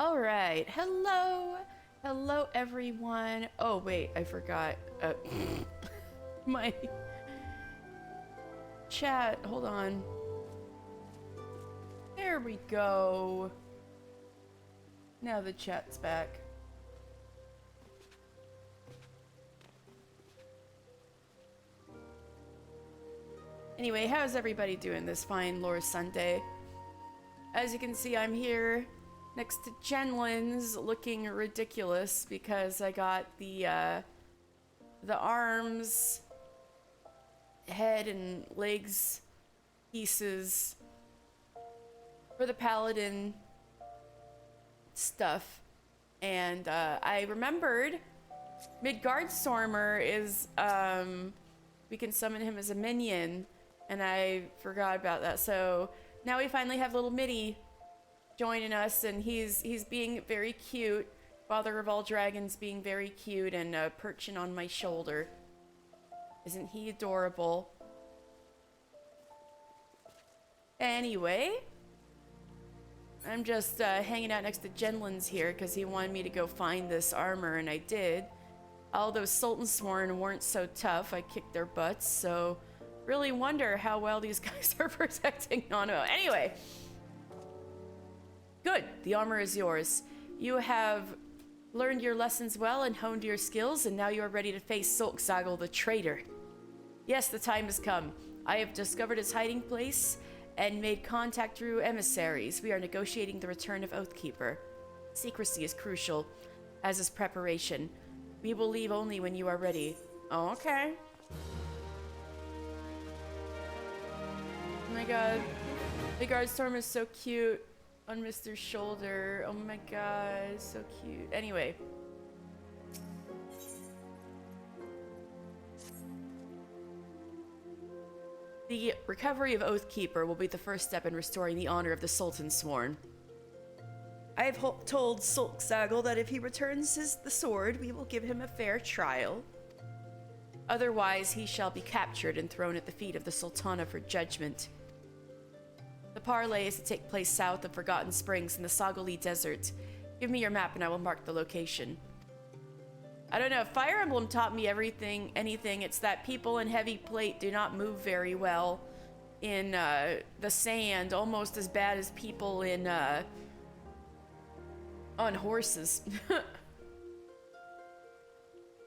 All right. Hello. Hello, everyone. Oh, wait, I forgot. My chat. Hold on. There we go. Now the chat's back. Anyway, how's everybody doing this fine Lore Sunday? As you can see, I'm here next to Jenlin's looking ridiculous because I got the arms, head, and legs pieces for the paladin stuff. And I remembered Midgardstormer is, we can summon him as a minion, and I forgot about that. So now we finally have little Mitty joining us, and he's being very cute. Father of all dragons being very cute and perching on my shoulder. Isn't he adorable? Anyway, I'm just hanging out next to Jenlin's here because he wanted me to go find this armor, and I did. Although Sultansworn weren't so tough, I kicked their butts, so really wonder how well these guys are protecting Nano. Anyway, good. The armor is yours. You have learned your lessons well and honed your skills, and now you are ready to face Sulkzagel the traitor. Yes, the time has come. I have discovered his hiding place and made contact through emissaries. We are negotiating the return of Oathkeeper. Secrecy is crucial, as is preparation. We will leave only when you are ready. Oh, okay. Oh my god. The Guardstorm is so cute on Mr. Shoulder. Oh my god, so cute. Anyway. The recovery of Oathkeeper will be the first step in restoring the honor of the Sultansworn. I have told Sulkzagel that if he returns the sword, we will give him a fair trial. Otherwise, he shall be captured and thrown at the feet of the Sultana for judgment. The parley is to take place south of Forgotten Springs in the Sagali Desert. Give me your map and I will mark the location. I don't know, if Fire Emblem taught me anything, it's that people in heavy plate do not move very well in the sand, almost as bad as people in on horses.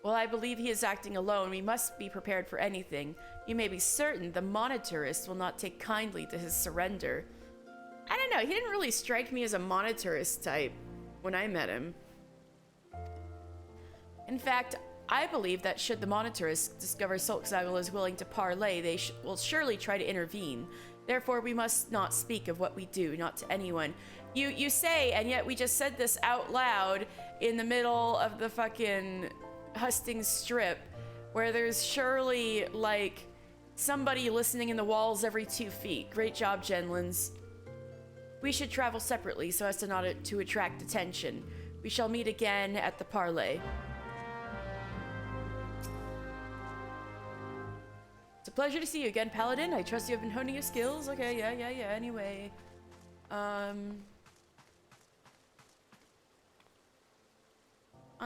Well, I believe he is acting alone. We must be prepared for anything. You may be certain the monetarist will not take kindly to his surrender. I don't know, he didn't really strike me as a monetarist type when I met him. In fact, I believe that should the monetarist discover Sulkzagel is willing to parley, they will surely try to intervene. Therefore, we must not speak of what we do, not to anyone. You say, and yet we just said this out loud in the middle of the fucking Hustings Strip, where there's surely, like, somebody listening in the walls every 2 feet. Great job, Jenlins. We should travel separately so as to not to attract attention. We shall meet again at the parley. It's a pleasure to see you again, Paladin. I trust you have been honing your skills. Okay, yeah. Anyway, on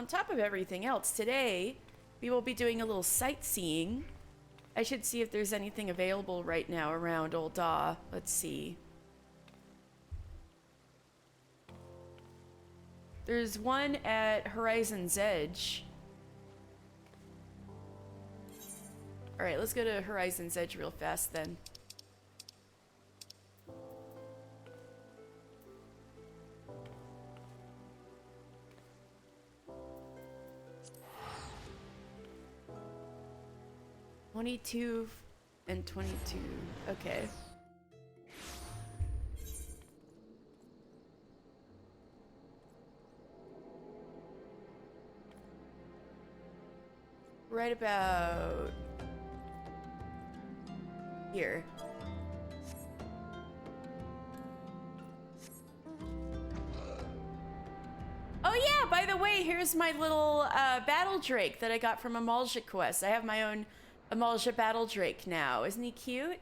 top of everything else, today we will be doing a little sightseeing. I should see if there's anything available right now around Old Daw. Let's see. There's one at Horizon's Edge. Alright, let's go to Horizon's Edge real fast then. $22 and $22. Okay. Right about here. Oh yeah, by the way, here's my little battle drake that I got from Amalja Quest. I have my own Amalja battle drake now. Isn't he cute?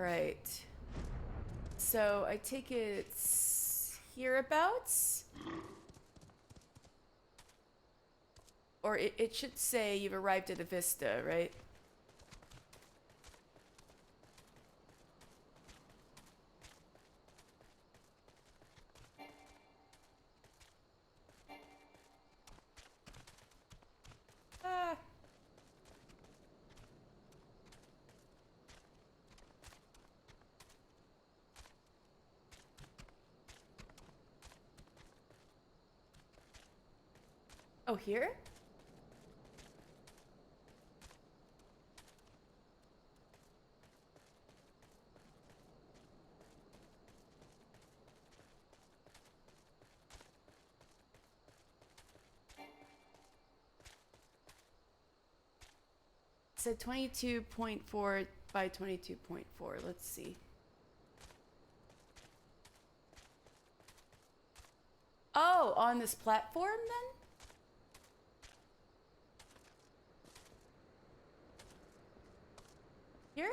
Alright. So I take it's hereabouts? Or it should say you've arrived at a vista, right? Ah. Oh, here? It said 22.4 by 22.4. Let's see. Oh, on this platform then? Here?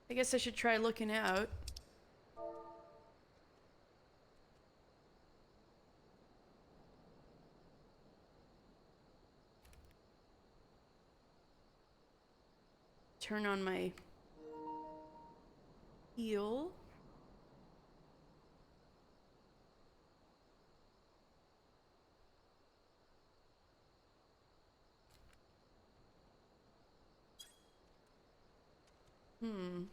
I guess I should try looking out. Turn on my heel. Hmm.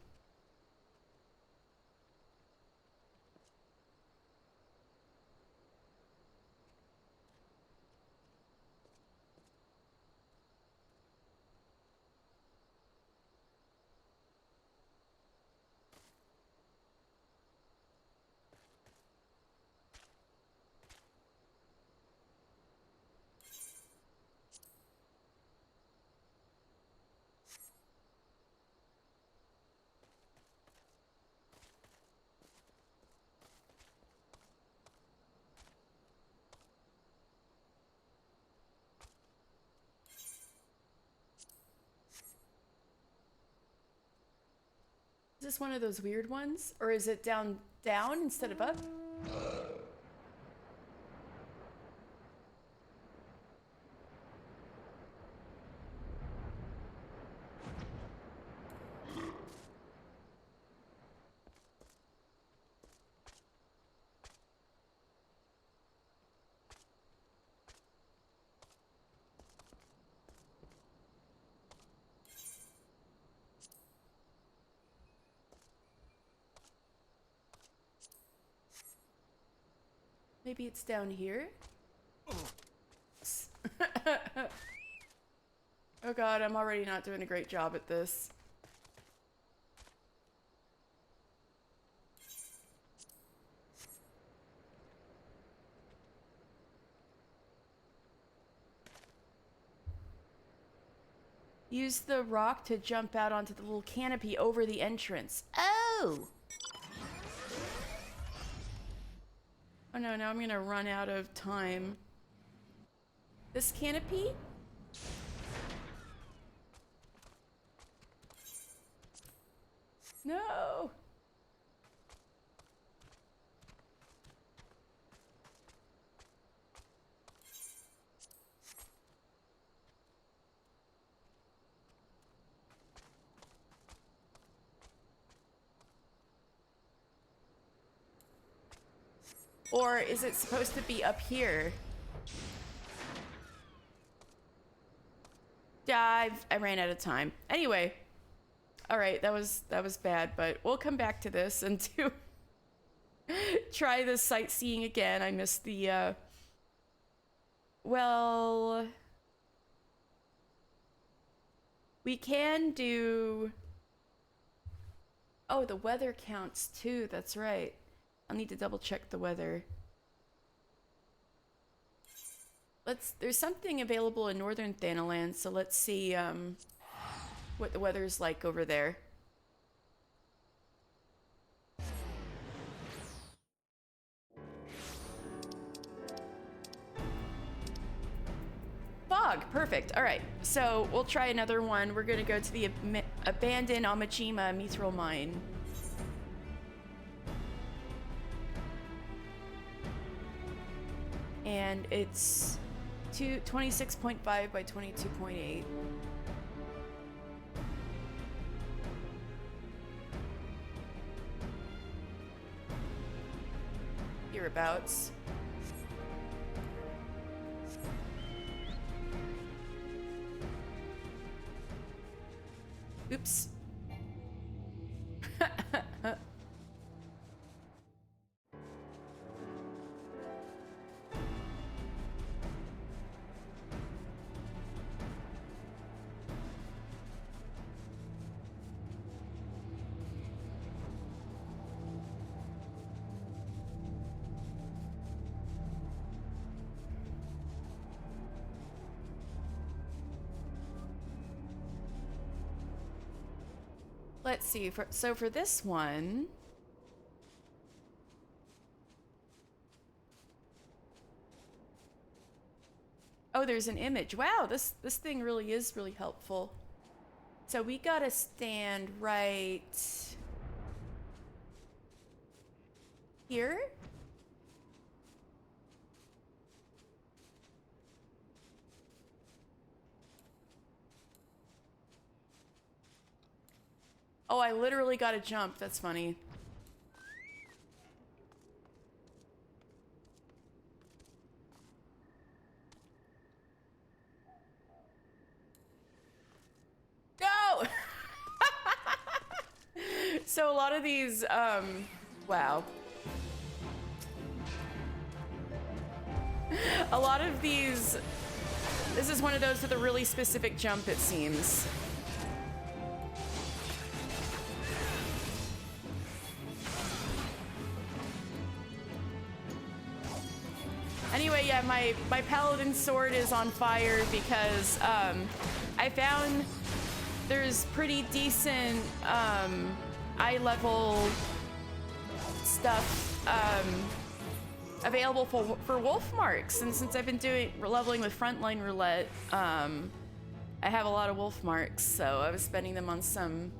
Is this one of those weird ones? Or is it down instead of up? Maybe it's down here? Oh god, I'm already not doing a great job at this. Use the rock to jump out onto the little canopy over the entrance. Oh! Oh no, now I'm gonna run out of time. This canopy? No! Or is it supposed to be up here? Yeah, I ran out of time. Anyway. Alright, that was bad, but we'll come back to this and do try the sightseeing again. I missed the well, we can do, oh, the weather counts too, that's right. I'll need to double check the weather. There's something available in northern Thanaland, so let's see what the weather's like over there. dog. Perfect. All right. So we'll try another one. We're going to go to the abandoned Amajima mithril mine. And it's 26.5 by 22.8. Hereabouts. Oops. Let's see. So for this one, oh, there's an image. Wow, this thing really is really helpful. So we gotta stand right here. Oh, I literally got to jump. That's funny. No! So a lot of these, wow. A lot of these, this is one of those with a really specific jump, it seems. Anyway, yeah, my paladin sword is on fire because I found there's pretty decent eye level stuff available for wolf marks, and since I've been leveling with frontline roulette, I have a lot of wolf marks, so I was spending them on some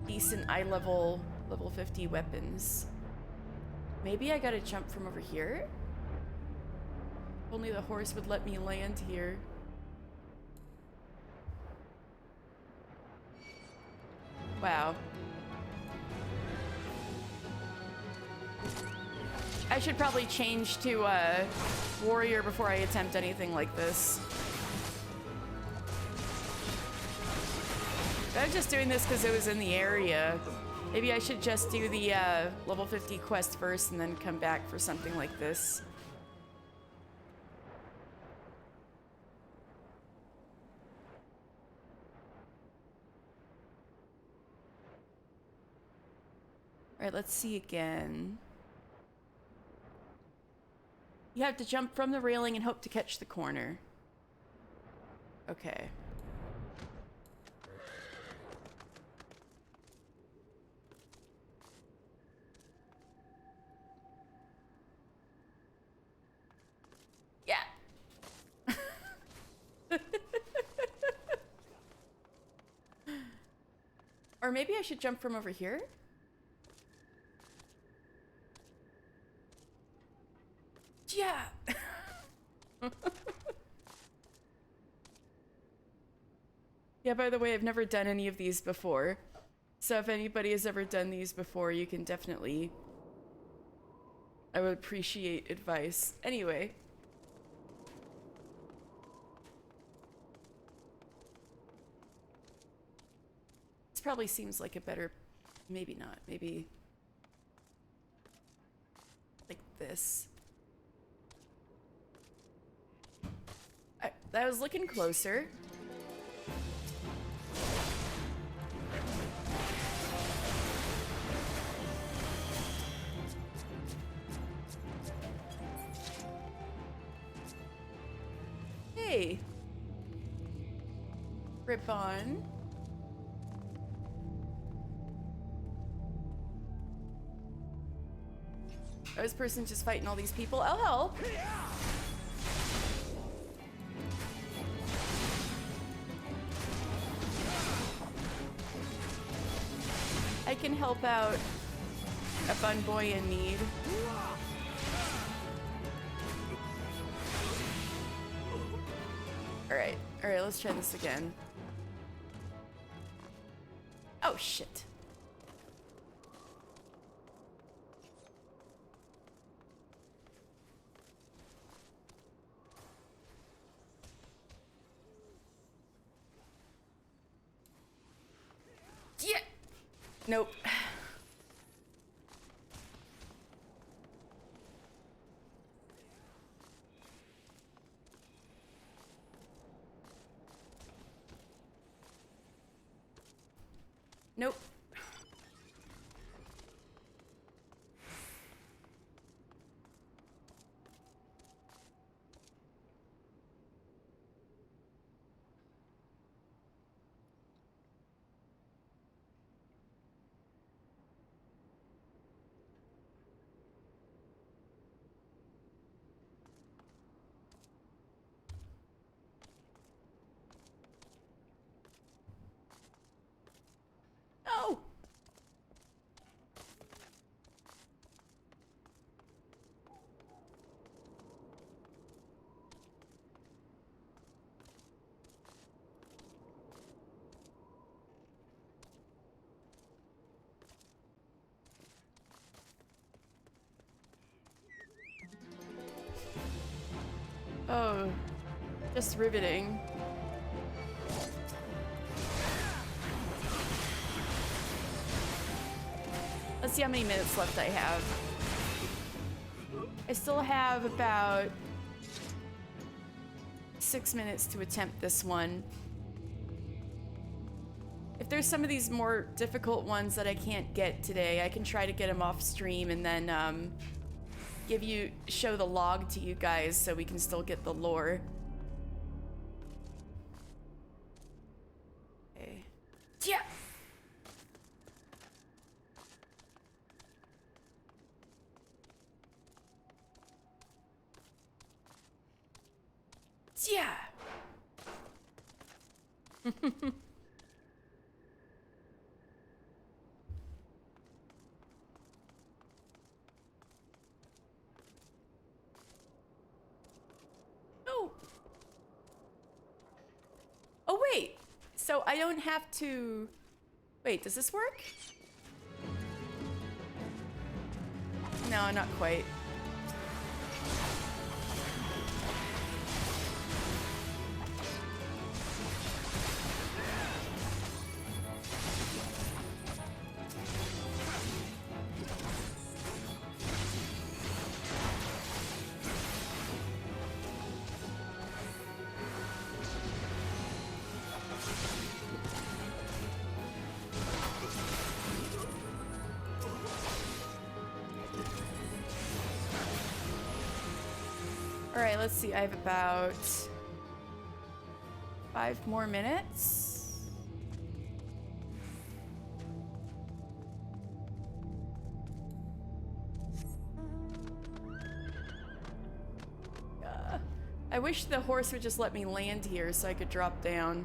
decent eye level 50 weapons. Maybe I gotta jump from over here? Only the horse would let me land here. Wow. I should probably change to warrior before I attempt anything like this. I was just doing this because it was in the area. Maybe I should just do the level 50 quest first and then come back for something like this. All right, let's see again. You have to jump from the railing and hope to catch the corner. Okay. Yeah. Or maybe I should jump from over here? Yeah. Yeah, by the way, I've never done any of these before. So if anybody has ever done these before, you can definitely... I would appreciate advice. Anyway. This probably seems like a better... Maybe not. Maybe... like this. I was looking closer. Hey. Rip on. Oh, this person's just fighting all these people. I'll help. I can help out a fun boy in need. Alright, let's try this again. Oh, shit. Yeah! Nope. Nope. No! Oh, just riveting. Let's see how many minutes left I have. I still have about 6 minutes to attempt this one. If there's some of these more difficult ones that I can't get today, I can try to get them off stream and then show the log to you guys so we can still get the lore. Okay. Yeah. Yeah. Oh. Oh, wait. So I don't have to... Wait, does this work? No, not quite. All right, let's see. I have about 5 more minutes. I wish the horse would just let me land here so I could drop down.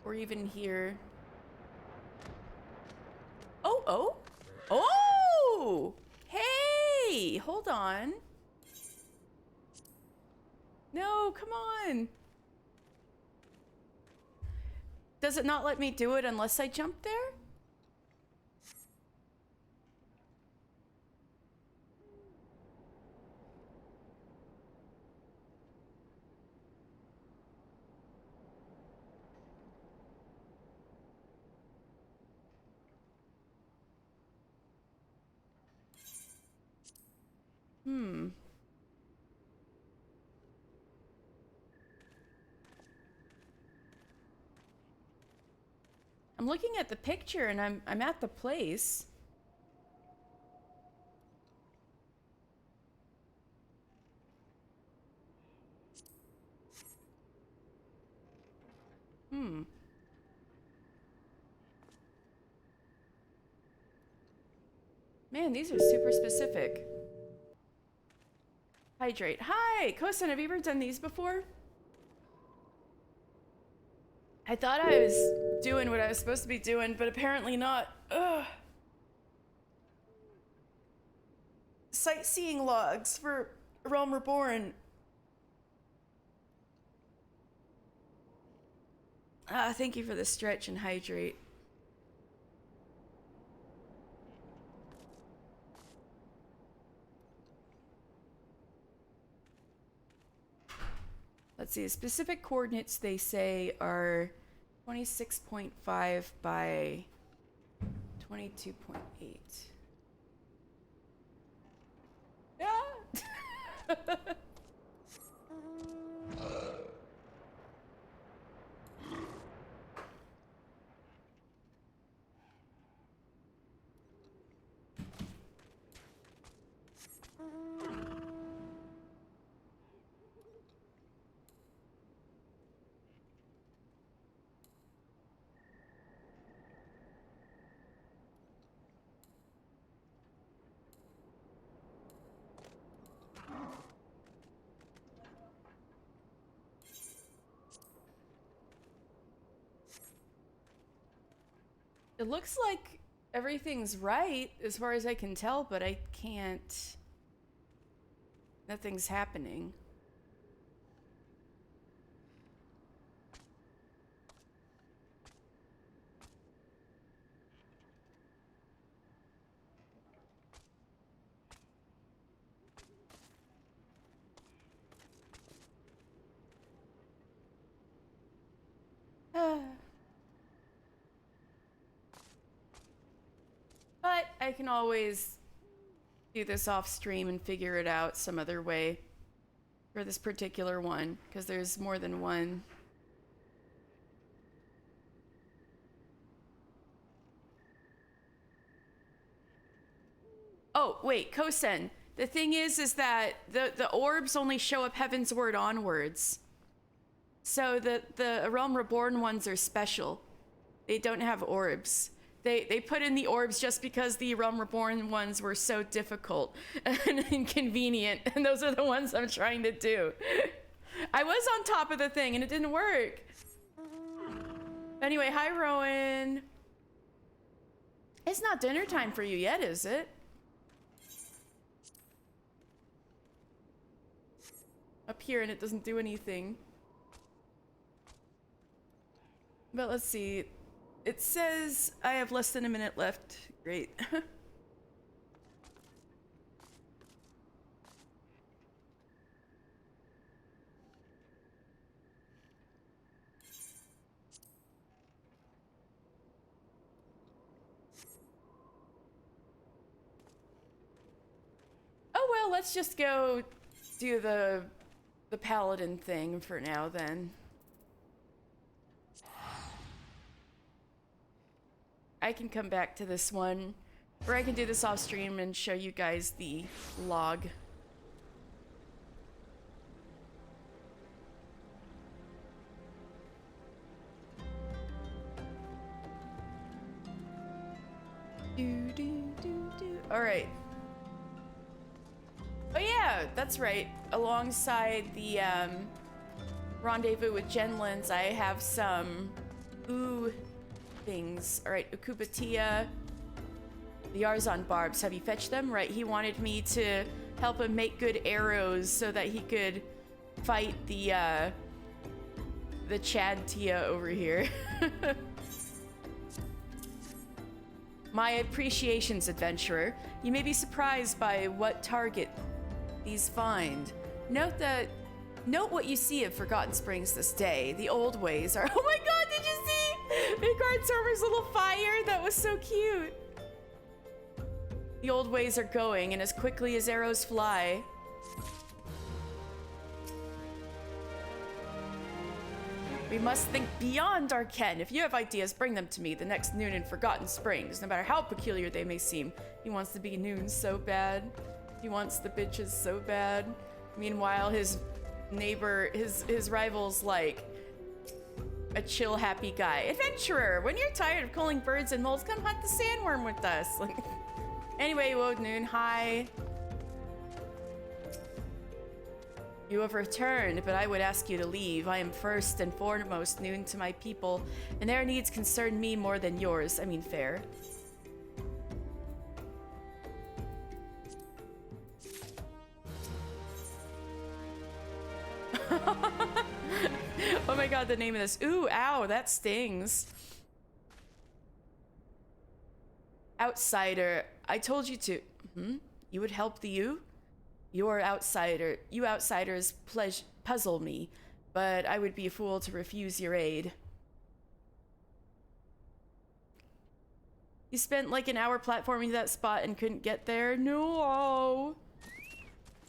Or even here. Oh, oh! Oh! Hey! Hold on. No, come on. Does it not let me do it unless I jump there? I'm looking at the picture and I'm at the place. Man, these are super specific. Hydrate. Hi, Kosen, have you ever done these before? I thought I was doing what I was supposed to be doing, but apparently not. Ugh. Sightseeing logs for Realm Reborn. Thank you for the stretch and hydrate. Let's see, the specific coordinates they say are 26.5 by 22.8. Yeah. It looks like everything's right as far as I can tell, but I can't. Nothing's happening. But I can always do this off stream and figure it out some other way for this particular one, because there's more than one. Oh, wait, Kosen. The thing is that the orbs only show up Heavensward onwards. So the Realm Reborn ones are special. They don't have orbs. They put in the orbs just because the Realm Reborn ones were so difficult and inconvenient, and those are the ones I'm trying to do. I was on top of the thing and it didn't work. Anyway, hi Rowan. It's not dinner time for you yet, is it? Up here and it doesn't do anything. But let's see. It says I have less than a minute left. Great. Oh well, let's just go do the paladin thing for now then. I can come back to this one, or I can do this off stream and show you guys the log. All right. Oh yeah, that's right. Alongside the rendezvous with Genlands, I have some things. All right, Ukubatia, the Arzon barbs. Have you fetched them? Right, he wanted me to help him make good arrows so that he could fight the Chad Tia over here. My appreciations, adventurer. You may be surprised by what target these find. Note what you see of Forgotten Springs this day. The old ways are. Oh my god, did you see Midgard Server's little fire? That was so cute. The old ways are going, and as quickly as arrows fly. We must think beyond our ken. If you have ideas, bring them to me the next noon in Forgotten Springs, no matter how peculiar they may seem. He wants to be noon so bad. He wants the bitches so bad. Meanwhile, his neighbor, his rival's like a chill, happy guy. Adventurer, when you're tired of calling birds and moles, come hunt the sandworm with us. Like, anyway, Woad Noon, hi. You have returned, but I would ask you to leave. I am first and foremost new to my people, and their needs concern me more than yours. I mean, fair. Oh my god, the name of this. Ooh, ow, that stings. Outsider. I told you to. You would help the you? Your outsider. You outsiders puzzle me, but I would be a fool to refuse your aid. You spent like an hour platforming to that spot and couldn't get there? No.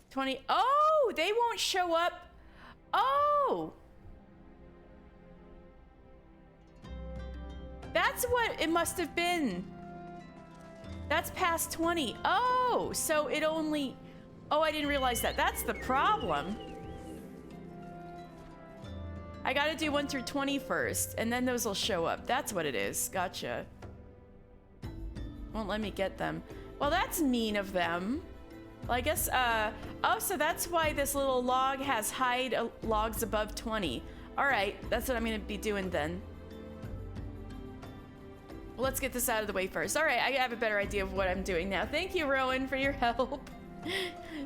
20. Oh, they won't show up. Oh. That's what it must have been. That's past 20. Oh, so it only... Oh, I didn't realize that. That's the problem. I gotta do 1 through 20 first, and then those will show up. That's what it is. Gotcha. Won't let me get them. Well, that's mean of them. Well, I guess, oh, so that's why this little log has hide logs above 20. All right, that's what I'm gonna be doing then. Well, let's get this out of the way first. All right, I have a better idea of what I'm doing now. Thank you, Rowan, for your help.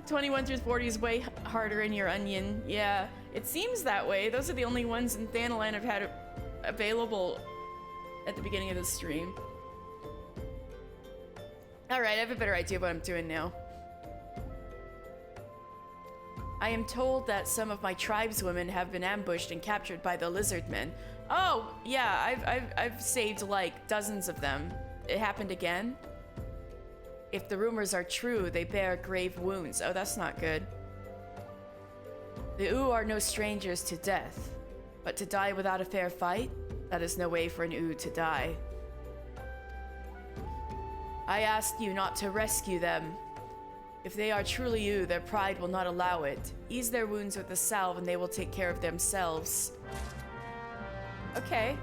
21 through 40 is way harder in your onion. Yeah, it seems that way. Those are the only ones in Thanalan I've had available at the beginning of the stream. All right, I have a better idea of what I'm doing now. I am told that some of my tribeswomen have been ambushed and captured by the lizardmen. Oh, yeah, I've saved like dozens of them. It happened again? If the rumors are true, they bear grave wounds. Oh, that's not good. The Ooh are no strangers to death, but to die without a fair fight? That is no way for an Ooh to die. I asked you not to rescue them. If they are truly you, their pride will not allow it. Ease their wounds with the salve and they will take care of themselves. Okay.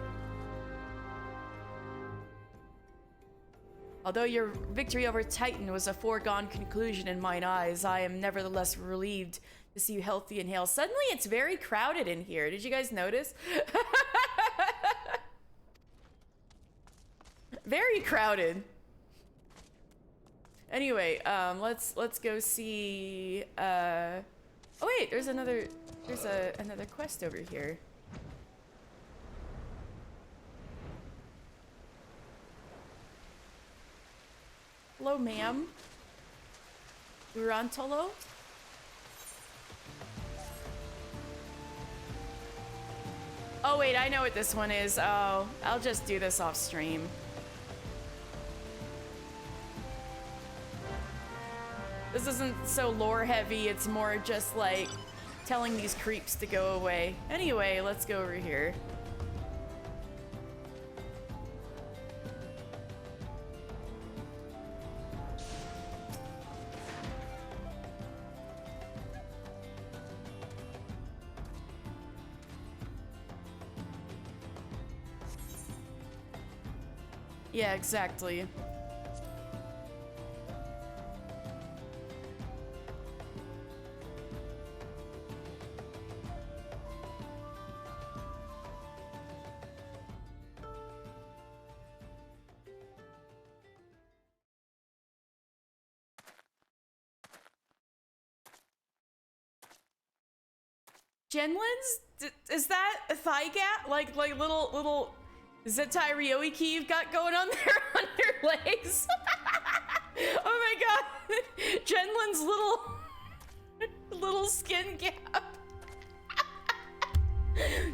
Although your victory over Titan was a foregone conclusion in mine eyes, I am nevertheless relieved to see you healthy and hale. Suddenly it's very crowded in here. Did you guys notice? Very crowded. Anyway, let's go see. Oh wait, there's another quest over here. Hello, ma'am. Durantolo? Oh wait, I know what this one is. Oh, I'll just do this off stream. This isn't so lore heavy, it's more just like telling these creeps to go away. Anyway, let's go over here. Yeah, exactly. Genlins? Is that a thigh gap? Like little Zetai Ryoiki you've got going on there on your legs? Oh my god. Genlin's little skin gap.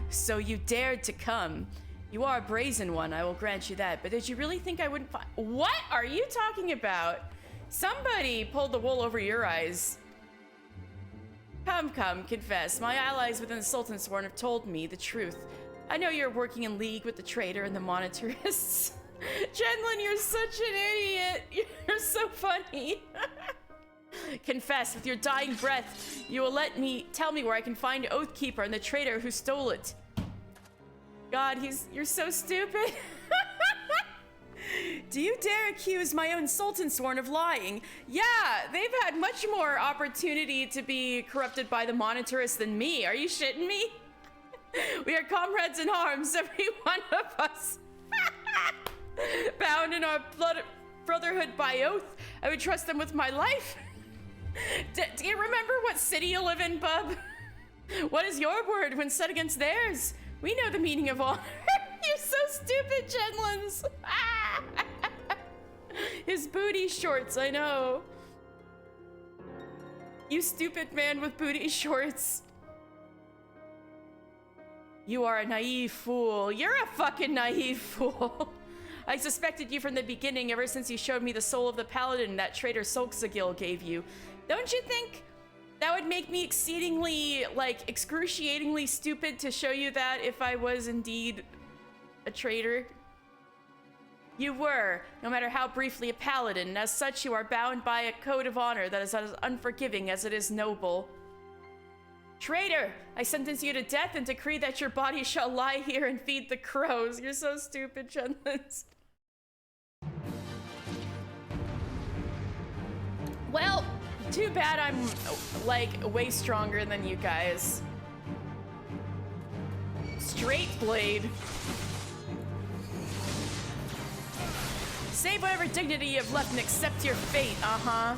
So you dared to come. You are a brazen one, I will grant you that. But did you really think I wouldn't find— What are you talking about? Somebody pulled the wool over your eyes. Come, confess. My allies within the Sultan's Sworn have told me the truth. I know you're working in league with the traitor and the monetarists. Genlin, you're such an idiot. You're so funny. Confess, with your dying breath, you will tell me where I can find Oathkeeper and the traitor who stole it. God, you're so stupid. Do you dare accuse my own Sultan Sworn of lying? Yeah, they've had much more opportunity to be corrupted by the monitorists than me. Are you shitting me? We are comrades in arms, every one of us. Bound in our brotherhood by oath, I would trust them with my life. Do you remember what city you live in, bub? What is your word when set against theirs? We know the meaning of honor. You're so stupid, Genlins. His booty shorts, I know. You stupid man with booty shorts. You are a naive fool. You're a fucking naive fool. I suspected you from the beginning, ever since you showed me the soul of the paladin that traitor Solxagil gave you. Don't you think that would make me exceedingly, like, excruciatingly stupid to show you that if I was indeed a traitor? You were, no matter how briefly, a paladin, and as such you are bound by a code of honor that is as unforgiving as it is noble. Traitor! I sentence you to death and decree that your body shall lie here and feed the crows. You're so stupid, Genlins. Well, too bad I'm, like, way stronger than you guys. Straight blade. Save whatever dignity you have left and accept your fate, uh-huh.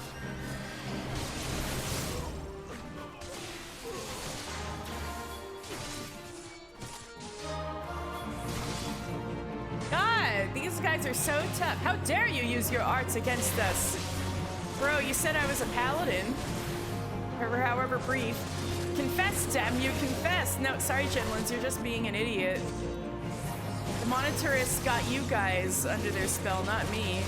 God, these guys are so tough. How dare you use your arts against us? Bro, you said I was a paladin. Or however brief. Confess, damn you, confess. No, sorry, Genlins, you're just being an idiot. The monitorists got you guys under their spell, not me.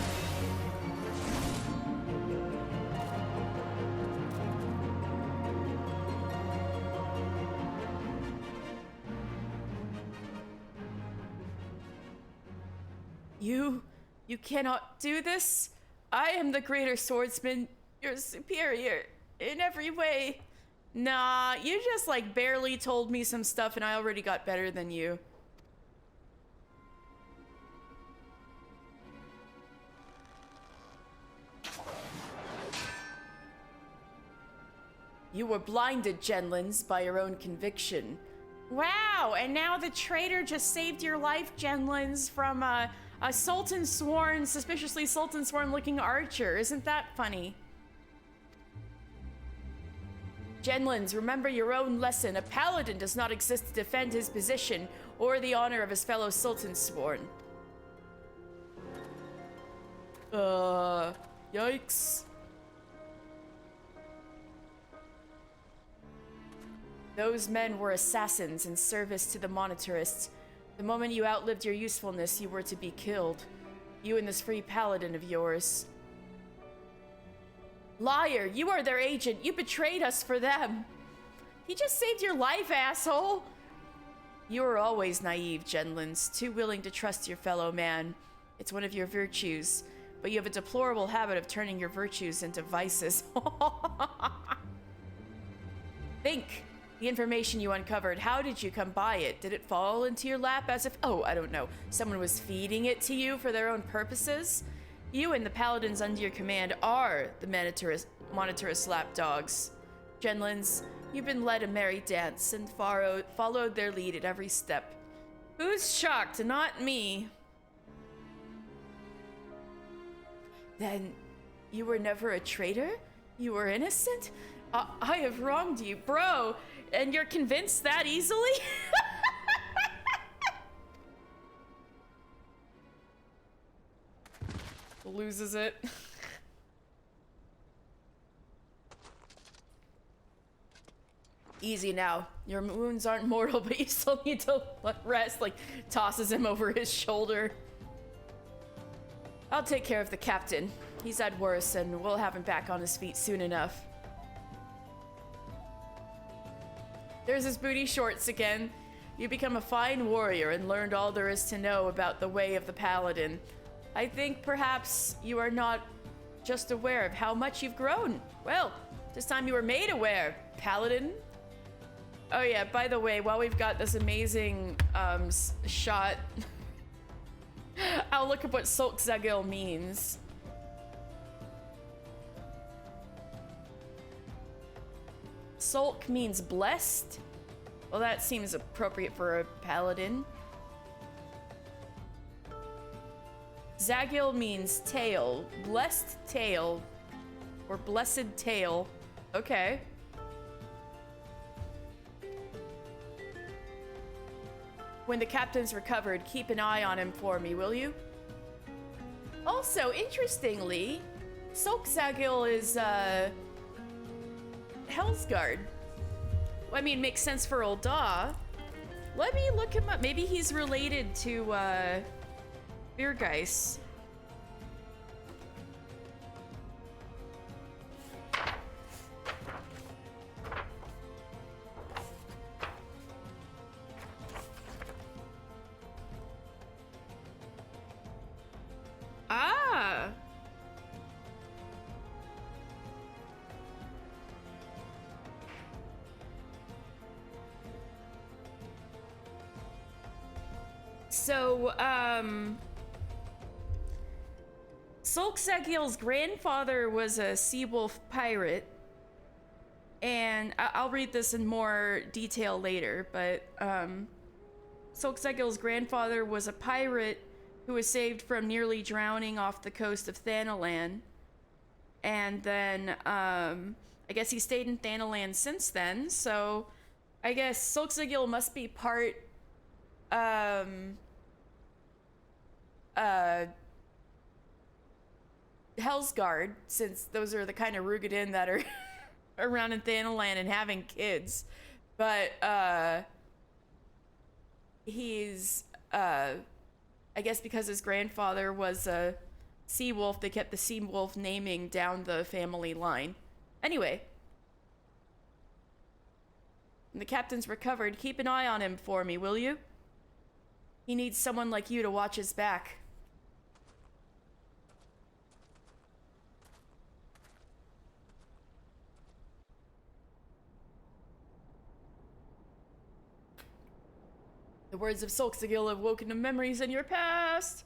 You cannot do this. I am the greater swordsman. You're superior in every way. Nah, you just like barely told me some stuff and I already got better than you. You were blinded, Genlins, by your own conviction. Wow, and now the traitor just saved your life, Genlins, from a Sultan Sworn, suspiciously Sultan Sworn looking archer. Isn't that funny? Genlins, remember your own lesson. A paladin does not exist to defend his position or the honor of his fellow Sultan Sworn. Yikes. Those men were assassins in service to the monitorists. The moment you outlived your usefulness, you were to be killed. You and this free paladin of yours. Liar, you are their agent. You betrayed us for them. He just saved your life, asshole. You are always naive, Genlins, too willing to trust your fellow man. It's one of your virtues, but you have a deplorable habit of turning your virtues into vices. Think. The information you uncovered, how did you come by it? Did it fall into your lap as if, oh, I don't know, someone was feeding it to you for their own purposes? You and the paladins under your command are the monitorist lapdogs. Genlins, you've been led a merry dance and followed their lead at every step. Who's shocked? Not me. Then, you were never a traitor? You were innocent? I have wronged you, bro. And you're convinced that easily? Loses it. Easy now. Your wounds aren't mortal, but you still need to rest. Like, tosses him over his shoulder. I'll take care of the captain. He's had worse, and we'll have him back on his feet soon enough. There's his booty shorts again. You become a fine warrior and learned all there is to know about the way of the paladin. I think perhaps you are not just aware of how much you've grown. Well, this time you were made aware, paladin. Oh yeah, by the way, while we've got this amazing shot I'll look up what Solkzagil means. Solk means blessed. Well, that seems appropriate for a paladin. Zagil means tail. Blessed tail. Or blessed tail. Okay. When the captain's recovered, keep an eye on him for me, will you? Also, interestingly, Solkzagil is, Hellsguard. Well, I mean, makes sense for old Daw. Let me look him up. Maybe he's related to, Beergeist. Ah! So, Solkzagil's grandfather was a sea wolf pirate, and I'll read this in more detail later, but, Solkzagil's grandfather was a pirate who was saved from nearly drowning off the coast of Thanalan, and then, I guess he stayed in Thanalan since then, so I guess Solkzagil must be part, Hellsguard, since those are the kind of Rugadin that are around in Thanalan and having kids. But he's I guess because his grandfather was a sea wolf, they kept the sea wolf naming down the family line. Anyway, when the captain's recovered, keep an eye on him for me, will you? He needs someone like you to watch his back. The words of Solkzagil have woken to memories in your past.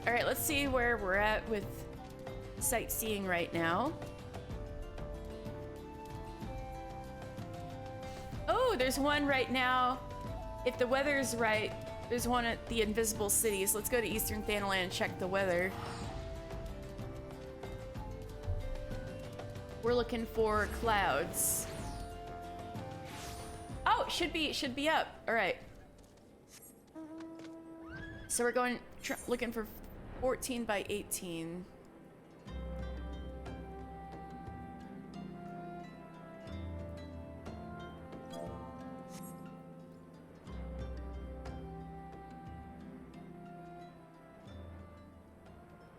All right, let's see where we're at with sightseeing right now. Oh, there's one right now. If the weather's right, there's one at the Invisible Cities. Let's go to Eastern Thanalan and check the weather. We're looking for clouds. Oh, should be up. All right. So we're going looking for 14 by 18.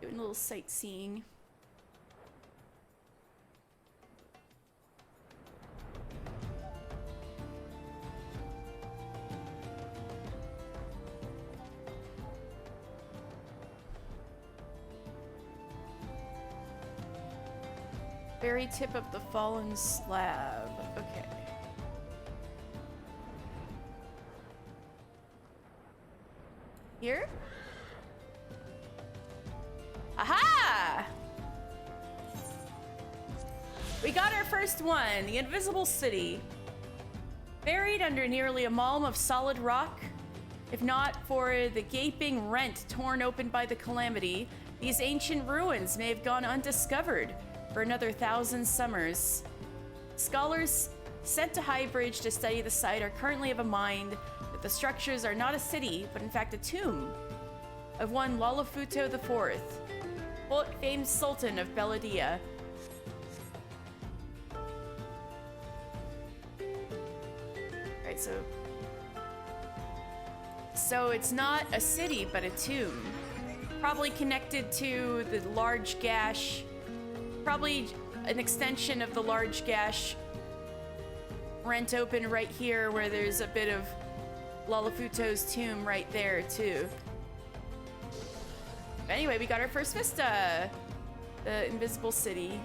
Doing a little sightseeing. Very tip of the fallen slab. Okay. Here? Aha! We got our first one, the Invisible City. Buried under nearly a malm of solid rock, if not for the gaping rent torn open by the calamity, these ancient ruins may have gone undiscovered for another 1,000 summers. Scholars sent to Highbridge to study the site are currently of a mind that the structures are not a city, but in fact a tomb of one Lalafuto IV, famed Sultan of Beladia. Alright, so it's not a city, but a tomb. Probably connected to the large gash. Probably an extension of the large gash rent open right here where there's a bit of Lalafuto's tomb right there too. Anyway, we got our first vista. The invisible city.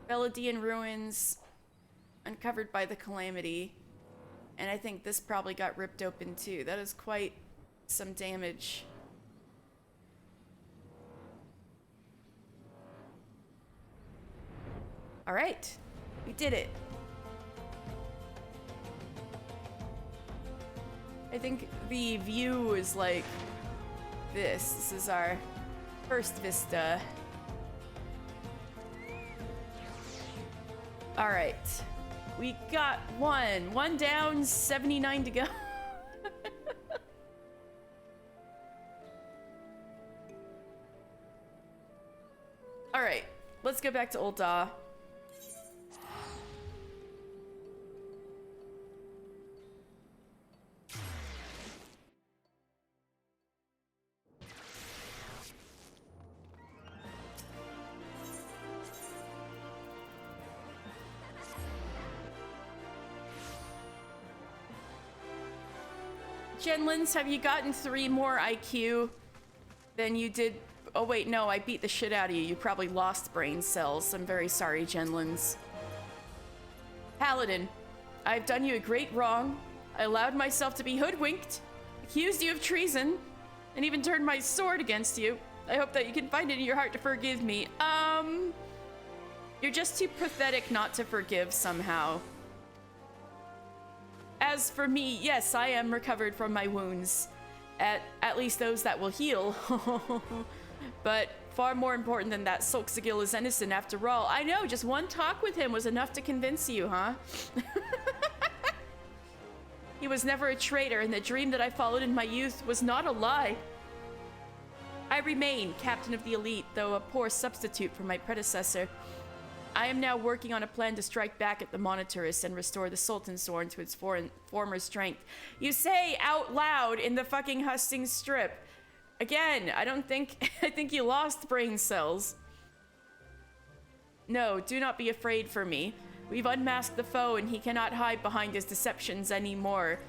Beladian ruins uncovered by the calamity. And I think this probably got ripped open too. That is quite some damage. All right, we did it. I think the view is like this. This is our first vista. All right, we got one down, 79 to go. All right, let's go back to Old Daw. Genlins, have you gotten 3 more IQ than you did? Oh wait, no, I beat the shit out of you. You probably lost brain cells. I'm very sorry, Genlins. Paladin, I've done you a great wrong. I allowed myself to be hoodwinked, accused you of treason, and even turned my sword against you. I hope that you can find it in your heart to forgive me. You're just too pathetic not to forgive somehow. As for me, yes, I am recovered from my wounds. At least those that will heal. But far more important than that, Solxagil is innocent after all. I know, just one talk with him was enough to convince you, huh? He was never a traitor, and the dream that I followed in my youth was not a lie. I remain captain of the elite, though a poor substitute for my predecessor. I am now working on a plan to strike back at the Monitarists and restore the Sultansworn to its former strength. You say out loud in the fucking Hustings Strip. Again, I think you lost brain cells. No, do not be afraid for me. We've unmasked the foe and he cannot hide behind his deceptions anymore.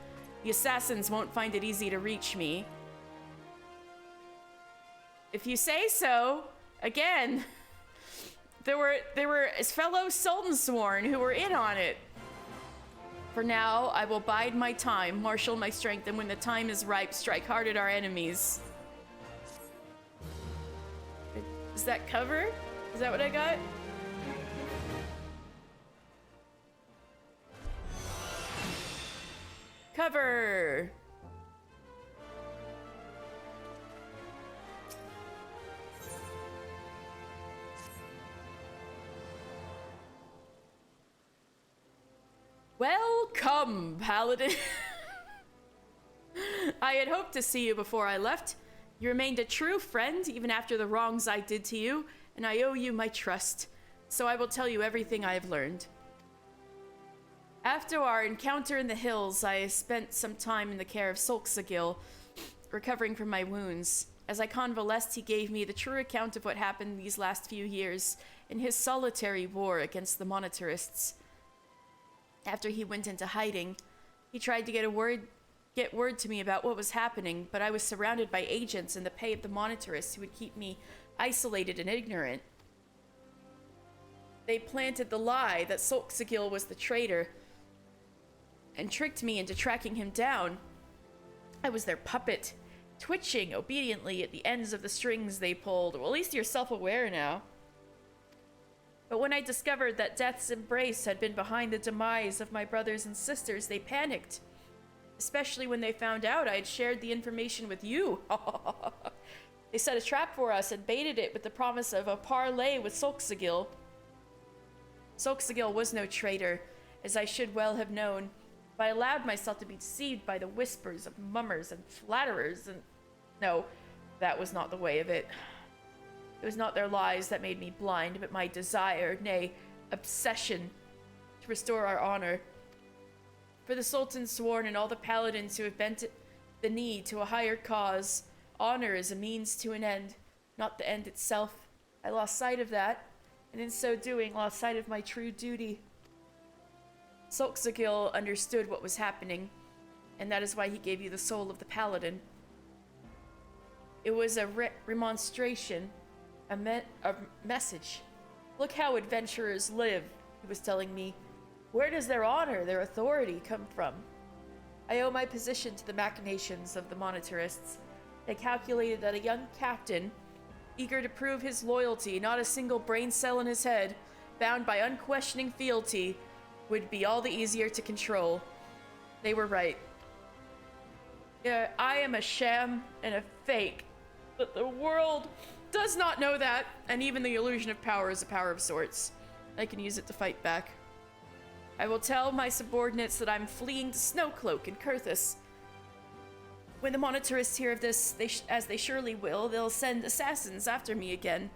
The assassins won't find it easy to reach me. If you say so, again... There were fellow Sultansworn who were in on it. For now, I will bide my time, marshal my strength, and when the time is ripe, strike hard at our enemies. Is that cover? Is that what I got? Cover! Welcome, Paladin. I had hoped to see you before I left. You remained a true friend even after the wrongs I did to you, and I owe you my trust. So I will tell you everything I have learned. After our encounter in the hills, I spent some time in the care of Solxagil, recovering from my wounds. As I convalesced, he gave me the true account of what happened these last few years in his solitary war against the Monitarists. After he went into hiding, he tried to get word to me about what was happening, but I was surrounded by agents in the pay of the Monitarists who would keep me isolated and ignorant. They planted the lie that Solxagil was the traitor and tricked me into tracking him down. I was their puppet, twitching obediently at the ends of the strings they pulled. Well, at least you're self-aware now. But when I discovered that Death's embrace had been behind the demise of my brothers and sisters, they panicked. Especially when they found out I had shared the information with you. They set a trap for us and baited it with the promise of a parley with Solxagil. Solxagil was no traitor, as I should well have known, but I allowed myself to be deceived by the whispers of mummers and flatterers, and... No, that was not the way of it. It was not their lies that made me blind, but my desire, nay, obsession, to restore our honor. For the Sultansworn and all the paladins who have bent the knee to a higher cause, honor is a means to an end, not the end itself. I lost sight of that, and in so doing, lost sight of my true duty. Solxagil understood what was happening, and that is why he gave you the soul of the paladin. It was a remonstration, a message. Look how adventurers live, he was telling me. Where does their honor, their authority come from? I owe my position to the machinations of the monetarists. They calculated that a young captain, eager to prove his loyalty, not a single brain cell in his head, bound by unquestioning fealty, would be all the easier to control. They were right. I am a sham and a fake, but the world does not know that, and even the illusion of power is a power of sorts. I can use it to fight back. I will tell my subordinates that I'm fleeing to Snowcloak in Kurthus. When the monetarists hear of this, as they surely will, they'll send assassins after me again.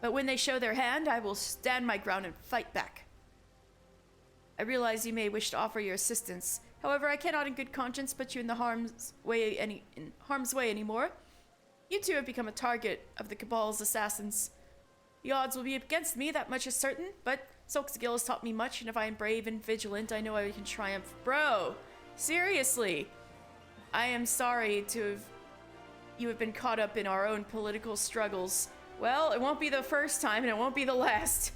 But when they show their hand, I will stand my ground and fight back. I realize you may wish to offer your assistance. However, I cannot in good conscience put you in harm's way anymore. You two have become a target of the Cabal's assassins. The odds will be against me, that much is certain, but Solxagil has taught me much, and if I am brave and vigilant, I know I can triumph. Bro, seriously, I am sorry you have been caught up in our own political struggles. Well, it won't be the first time, and it won't be the last.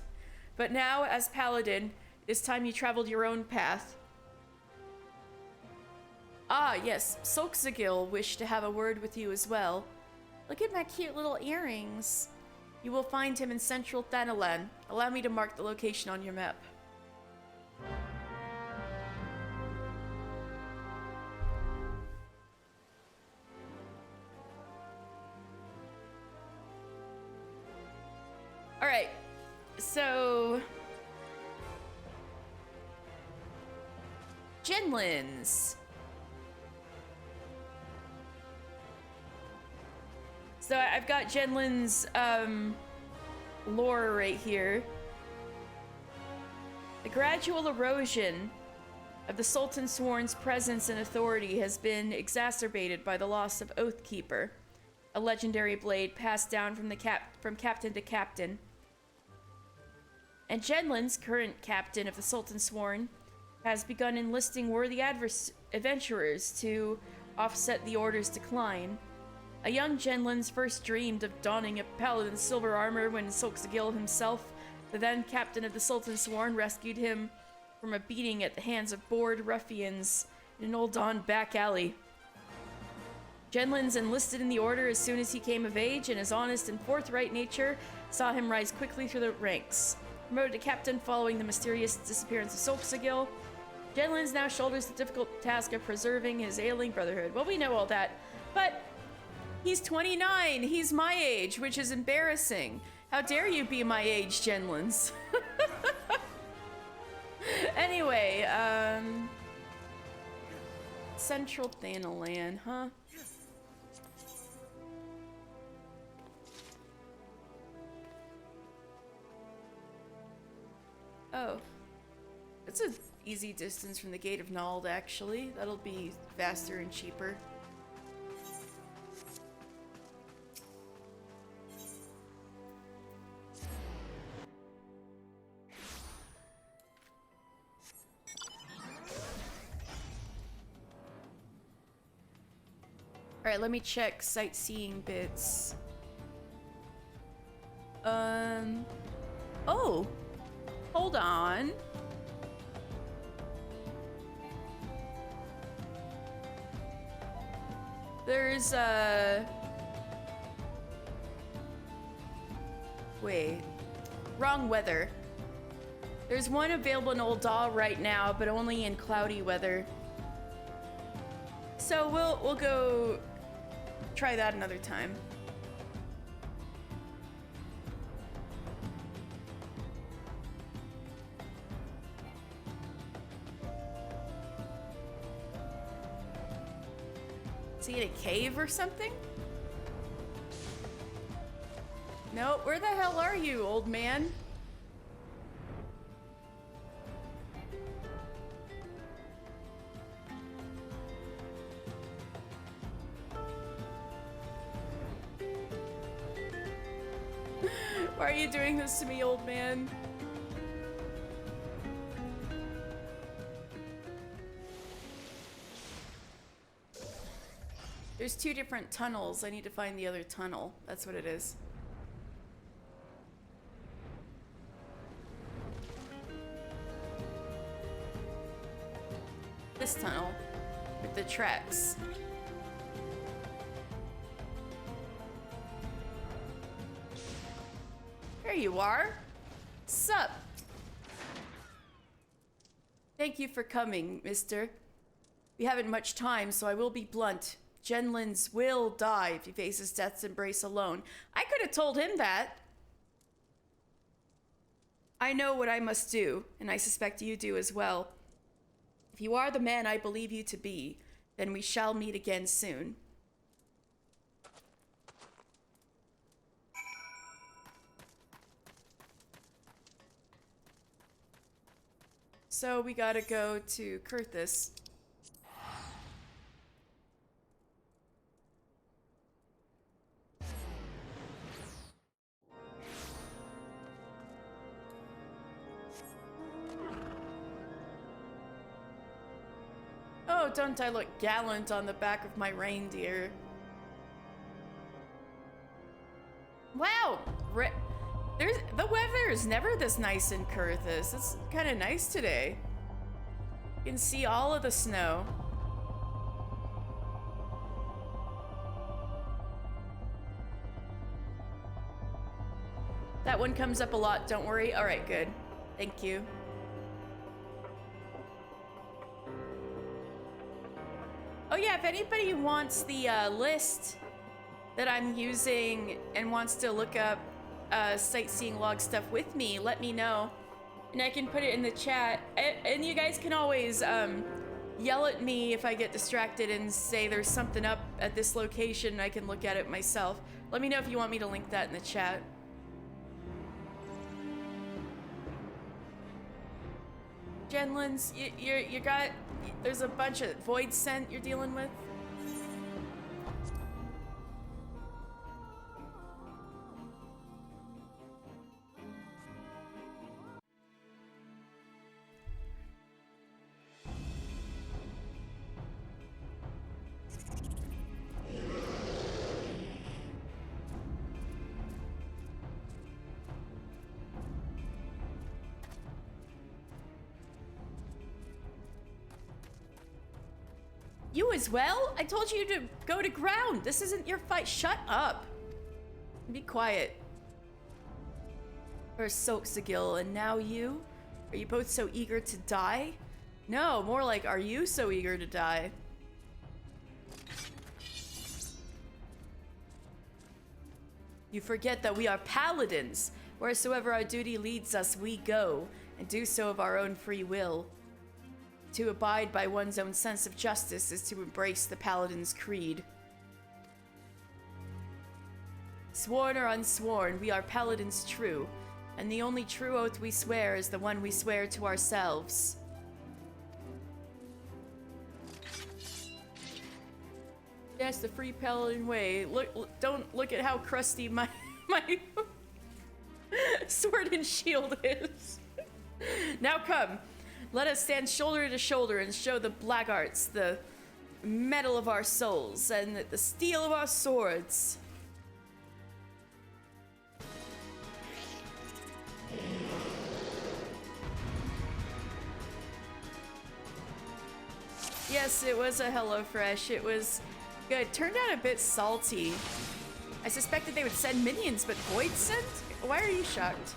But now, as Paladin, it is time you traveled your own path. Ah, yes, Solxagil wished to have a word with you as well. Look at my cute little earrings. You will find him in central Thanalan. Allow me to mark the location on your map. Alright, so... Genlins. So I've got Genlin's lore right here. The gradual erosion of the Sultan Sworn's presence and authority has been exacerbated by the loss of Oathkeeper, a legendary blade passed down from captain to captain. And Genlin's, current captain of the Sultan Sworn, has begun enlisting worthy adventurers to offset the Order's decline. A young Genlin's first dreamed of donning a paladin's silver armor when Solxagil himself, the then captain of the Sultan Sworn, rescued him from a beating at the hands of bored ruffians in an old Dawn back alley. Genlin's enlisted in the Order as soon as he came of age, and his honest and forthright nature saw him rise quickly through the ranks. Promoted to captain following the mysterious disappearance of Solxagil, Genlin's now shoulders the difficult task of preserving his ailing brotherhood. Well, we know all that, but he's 29. He's my age, which is embarrassing. How dare you be my age, Genlins? Anyway, Central Thanalan, huh? Oh. It's an easy distance from the Gate of Nald, actually. That'll be faster and cheaper. Alright, let me check sightseeing bits. Oh! Hold on. There's, wait. Wrong weather. There's one available in Old Dahl right now, but only in cloudy weather. So we'll go try that another time. Is he in a cave or something? No, where the hell are you, old man? Why are you doing this to me, old man? There's two different tunnels. I need to find the other tunnel. That's what it is. This tunnel with the tracks. There you are. Sup? Thank you for coming, mister. We haven't much time, so I will be blunt. Genlins will die if he faces death's embrace alone. I could have told him that. I know what I must do, and I suspect you do as well. If you are the man I believe you to be, then we shall meet again soon. So we gotta go to Kurthus. Oh, don't I look gallant on the back of my reindeer? Wow! The weather is never this nice in Kurthus. It's kind of nice today. You can see all of the snow. That one comes up a lot, don't worry. All right, good. Thank you. Oh yeah, if anybody wants the list that I'm using and wants to look up sightseeing log stuff with me, let me know. And I can put it in the chat. And you guys can always yell at me if I get distracted and say there's something up at this location and I can look at it myself. Let me know if you want me to link that in the chat. Genlins, you got... There's a bunch of void scent you're dealing with. You as well? I told you to go to ground. This isn't your fight. Shut up. Be quiet. First Soxagil, and now you? Are you both so eager to die? No, more like, are you so eager to die? You forget that we are paladins. Wheresoever our duty leads us, we go, and do so of our own free will. To abide by one's own sense of justice is to embrace the Paladin's creed. Sworn or unsworn, we are Paladins true, and the only true oath we swear is the one we swear to ourselves. Yes, the free Paladin way. Don't look at how crusty my sword and shield is. Now come. Let us stand shoulder to shoulder and show the blackguards the metal of our souls and the steel of our swords. Yes, it was a HelloFresh. It was good. Turned out a bit salty. I suspected they would send minions, but void sent? Why are you shocked?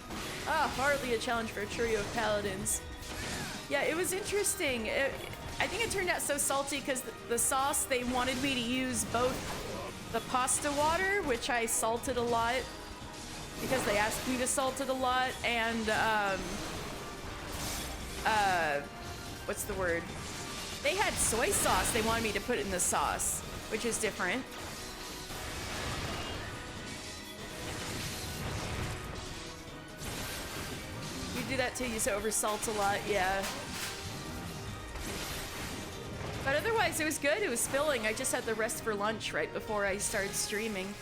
Ah, hardly a challenge for a trio of paladins. Yeah, it was interesting. I think it turned out so salty because the sauce, they wanted me to use both the pasta water, which I salted a lot because they asked me to salt it a lot, and what's the word? They had soy sauce they wanted me to put in the sauce, which is different. You do that too, you so over salt a lot, yeah. But otherwise it was good, it was filling. I just had the rest for lunch right before I started streaming.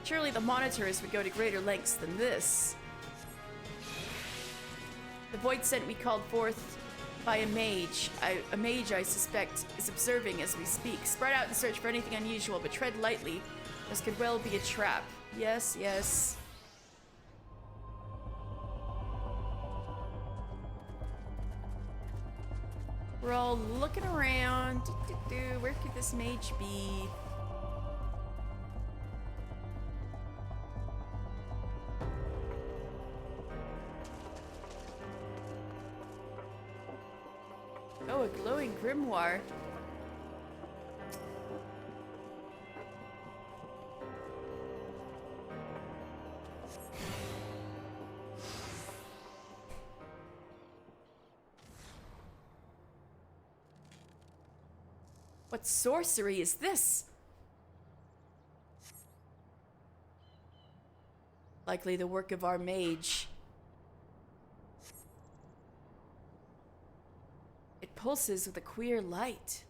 Surely the monitors would go to greater lengths than this. The void scent we called forth by a mage. A mage, I suspect, is observing as we speak. Spread out and search for anything unusual, but tread lightly. This could well be a trap. Yes, yes. We're all looking around. Where could this mage be? Oh, a glowing grimoire. What sorcery is this? Likely the work of our mage. It pulses with a queer light.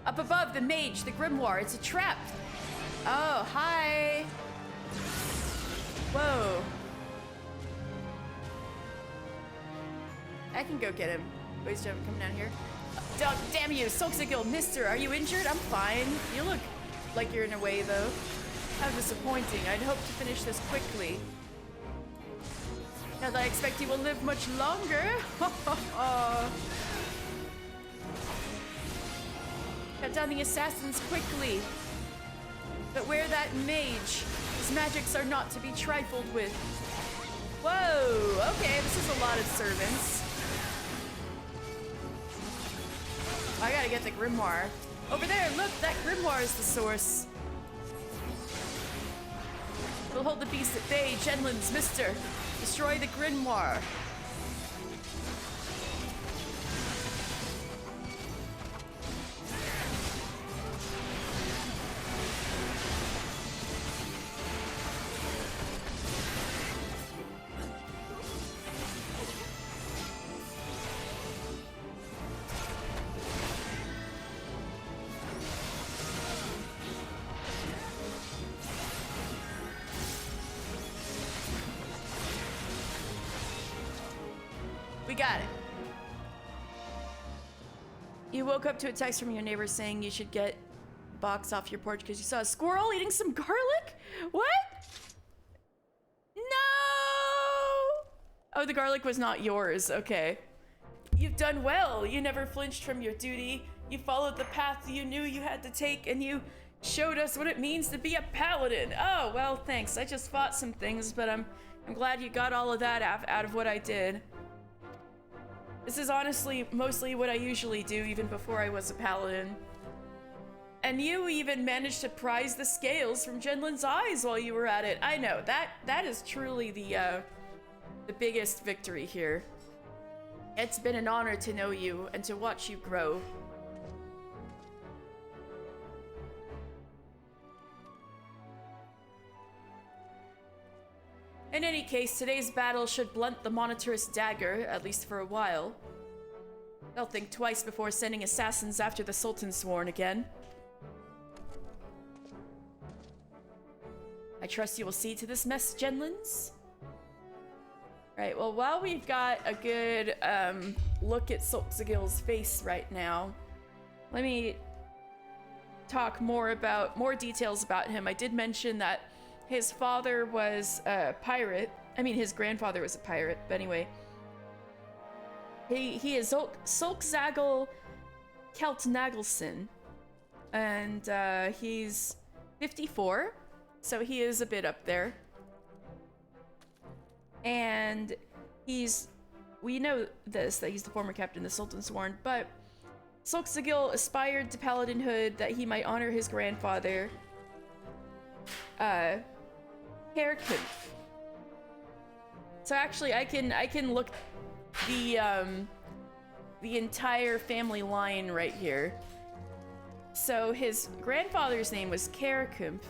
Up above, the mage, the grimoire, it's a trap. Oh, hi. Whoa. I can go get him. Wait, so I'm coming down here. Oh, damn you, Solxigil, mister, are you injured? I'm fine. You look like you're in a way, though. How disappointing. I'd hoped to finish this quickly. Not that I expect you will live much longer. Cut down the assassins quickly. But where that mage? His magics are not to be trifled with. Whoa, okay, this is a lot of servants. I gotta get the grimoire. Over there, look, that grimoire is the source. We'll hold the beast at bay, Genlin's mister. Destroy the grimoire. We got it. You woke up to a text from your neighbor saying you should get a box off your porch because you saw a squirrel eating some garlic? What? No! Oh, the garlic was not yours. Okay. You've done well. You never flinched from your duty. You followed the path you knew you had to take, and you showed us what it means to be a paladin. Oh, well, thanks. I just fought some things, but I'm glad you got all of that out of what I did. This is honestly mostly what I usually do, even before I was a paladin. And you even managed to prize the scales from Genlin's eyes while you were at it. I know, that is truly the biggest victory here. It's been an honor to know you and to watch you grow. In any case, today's battle should blunt the Monitor's dagger, at least for a while. They'll think twice before sending assassins after the Sultansworn again. I trust you will see to this mess, Genlins. Right, well, while we've got a good look at Solxigil's face right now, let me talk more details about him. I did mention that his father was a pirate. I mean, his grandfather was a pirate, but anyway. He is Solxagil Keltnagelson, and he's 54, so he is a bit up there. And we know this, that he's the former captain of the Sultansworn, but Solxigil aspired to paladinhood that he might honor his grandfather, Herkunf. So actually, I can look the entire family line right here. So his grandfather's name was Herkunf.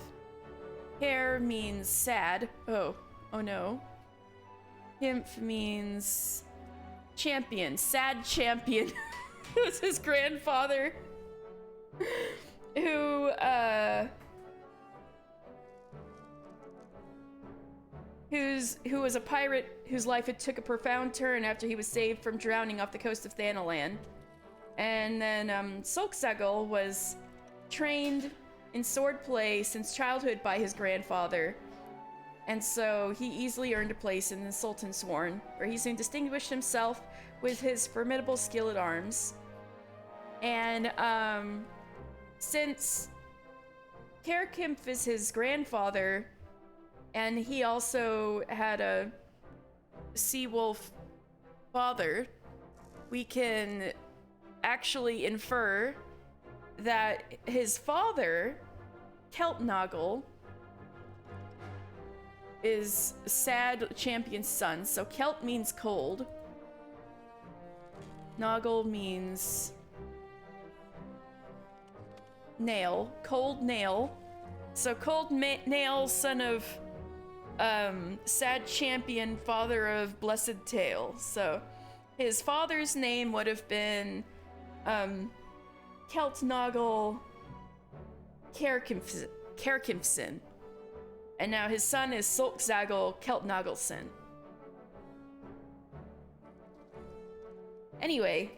Her means sad. Oh no. Himph means champion, sad champion. It was his grandfather who was a pirate whose life had took a profound turn after he was saved from drowning off the coast of Thanalan. And then Solkzagel was trained in swordplay since childhood by his grandfather. And so he easily earned a place in the Sultan's Sworn, where he soon distinguished himself with his formidable skill at arms. And since Karakimf is his grandfather, and he also had a sea wolf father, we can actually infer that his father, Keltnagel, is Sad Champion's son. So Kelt means cold. Noggle means nail. Cold nail. So Cold Nail, son of Sad Champion, father of Blessed Tail. So his father's name would have been Keltnagel Kerkimfson. And now his son is Solkzagel Keltnagelson. Anyway,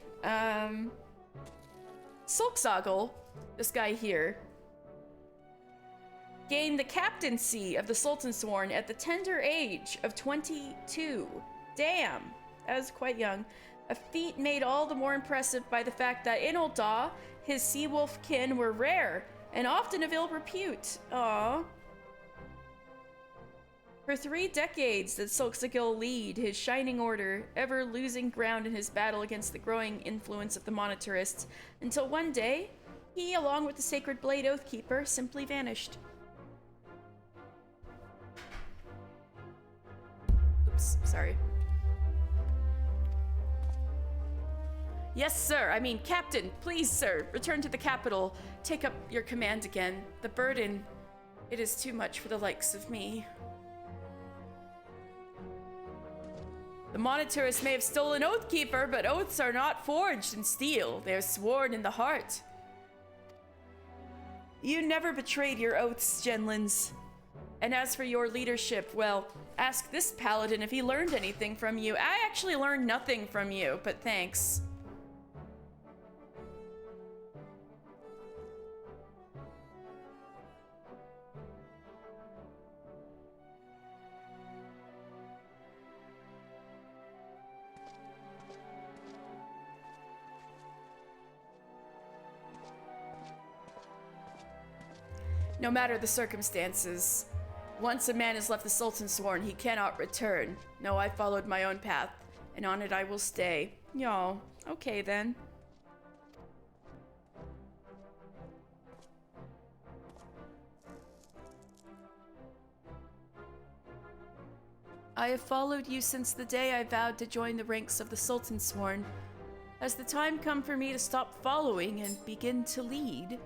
Solkzagel, this guy here, gained the captaincy of the Sultan's Sworn at the tender age of 22. Damn, that was quite young. A feat made all the more impressive by the fact that in Ul'dah, his sea wolf kin were rare and often of ill repute. Aww. For 3 decades did Solkzagel lead his shining order, ever losing ground in his battle against the growing influence of the monetarists, until one day, he, along with the Sacred Blade Oathkeeper, simply vanished. Oops, sorry. Yes, sir. I mean, Captain, please, sir, return to the capital. Take up your command again. The burden, it is too much for the likes of me. The monetarists may have stolen Oathkeeper, but oaths are not forged in steel. They are sworn in the heart. You never betrayed your oaths, Genlins. And as for your leadership, well, ask this paladin if he learned anything from you. I actually learned nothing from you, but thanks. No matter the circumstances, once a man has left the Sultan's Sworn, he cannot return. No, I followed my own path, and on it I will stay. Y'all, okay then. I have followed you since the day I vowed to join the ranks of the Sultan's Sworn. Has the time come for me to stop following and begin to lead?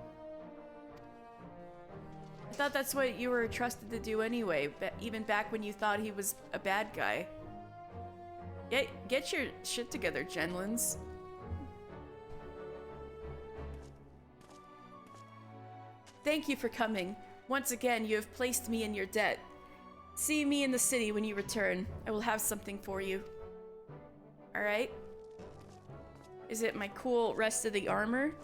I thought that's what you were trusted to do anyway, even back when you thought he was a bad guy. Get your shit together, Genlins. Thank you for coming. Once again, you have placed me in your debt. See me in the city when you return. I will have something for you. Alright. Is it my cool rest of the armor?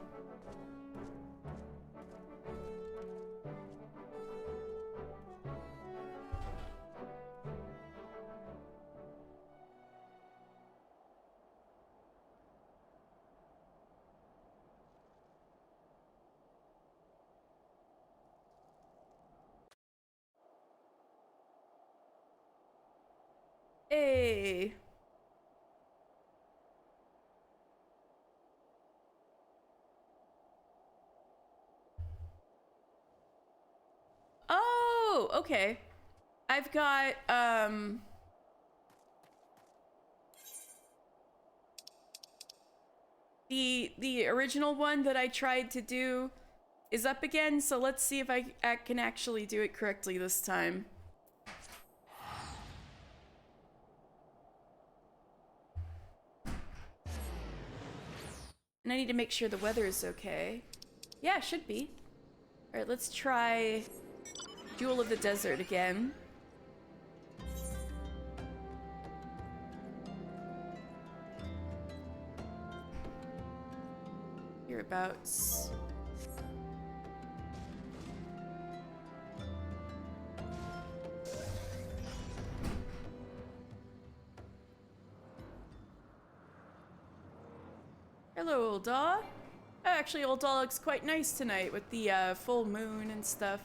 Hey. Oh, okay. I've got, the original one that I tried to do is up again, so let's see if I can actually do it correctly this time. And I need to make sure the weather is okay. Yeah, it should be. Alright, let's try Jewel of the Desert again. Hereabouts. Hello, old Daw. Actually, old Daw looks quite nice tonight with the full moon and stuff.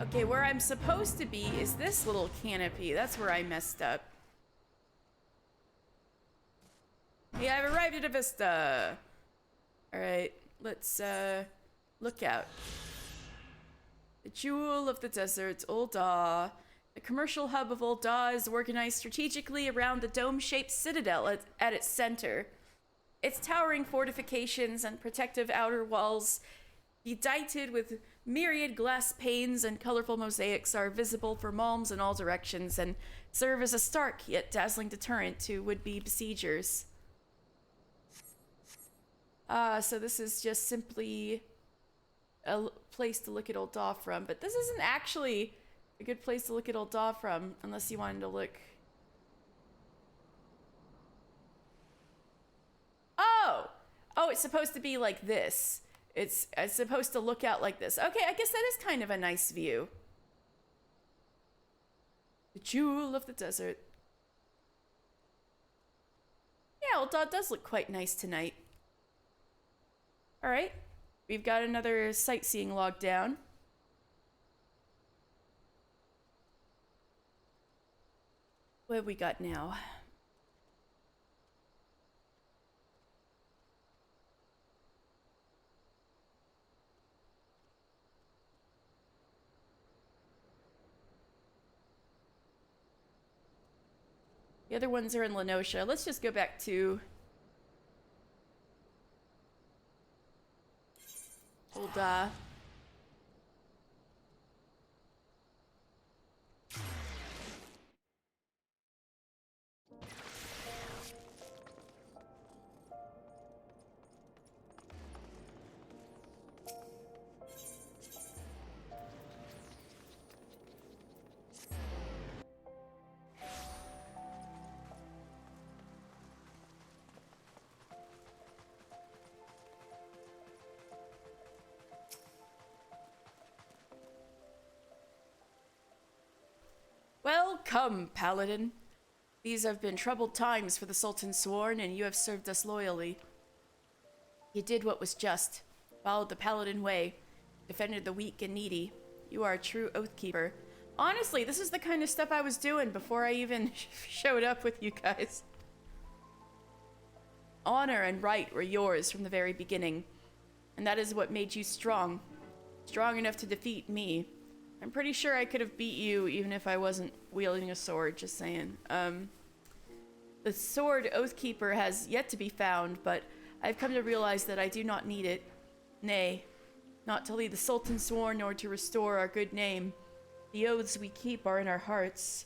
Okay, where I'm supposed to be is this little canopy. That's where I messed up. Hey, I've arrived at a vista. Alright, let's look out. The jewel of the desert, Ul'dah. The commercial hub of Ul'dah is organized strategically around the dome-shaped citadel at its center. Its towering fortifications and protective outer walls, bedighted with myriad glass panes and colorful mosaics, are visible for malms in all directions and serve as a stark yet dazzling deterrent to would-be besiegers. So this is just simply a place to look at Ul'dah from, but this isn't actually a good place to look at Ul'dah from unless you wanted to look. Oh, it's supposed to be like this. It's supposed to look out like this. Okay, I guess that is kind of a nice view. The jewel of the desert. Yeah, Ul'dah does look quite nice tonight. All right, we've got another sightseeing log down. What have we got now? The other ones are in Lenosha. Let's just go back to Ul'dah. Welcome, Paladin. These have been troubled times for the Sultan Sworn, and you have served us loyally. You did what was just, followed the Paladin way, defended the weak and needy. You are a true Oathkeeper. Honestly, this is the kind of stuff I was doing before I even showed up with you guys. Honor and right were yours from the very beginning, and that is what made you strong. Strong enough to defeat me. I'm pretty sure I could have beat you even if I wasn't wielding a sword, just saying. The sword Oathkeeper has yet to be found, but I've come to realize that I do not need it. Nay, not to lead the Sultan Sworn nor to restore our good name. The oaths we keep are in our hearts.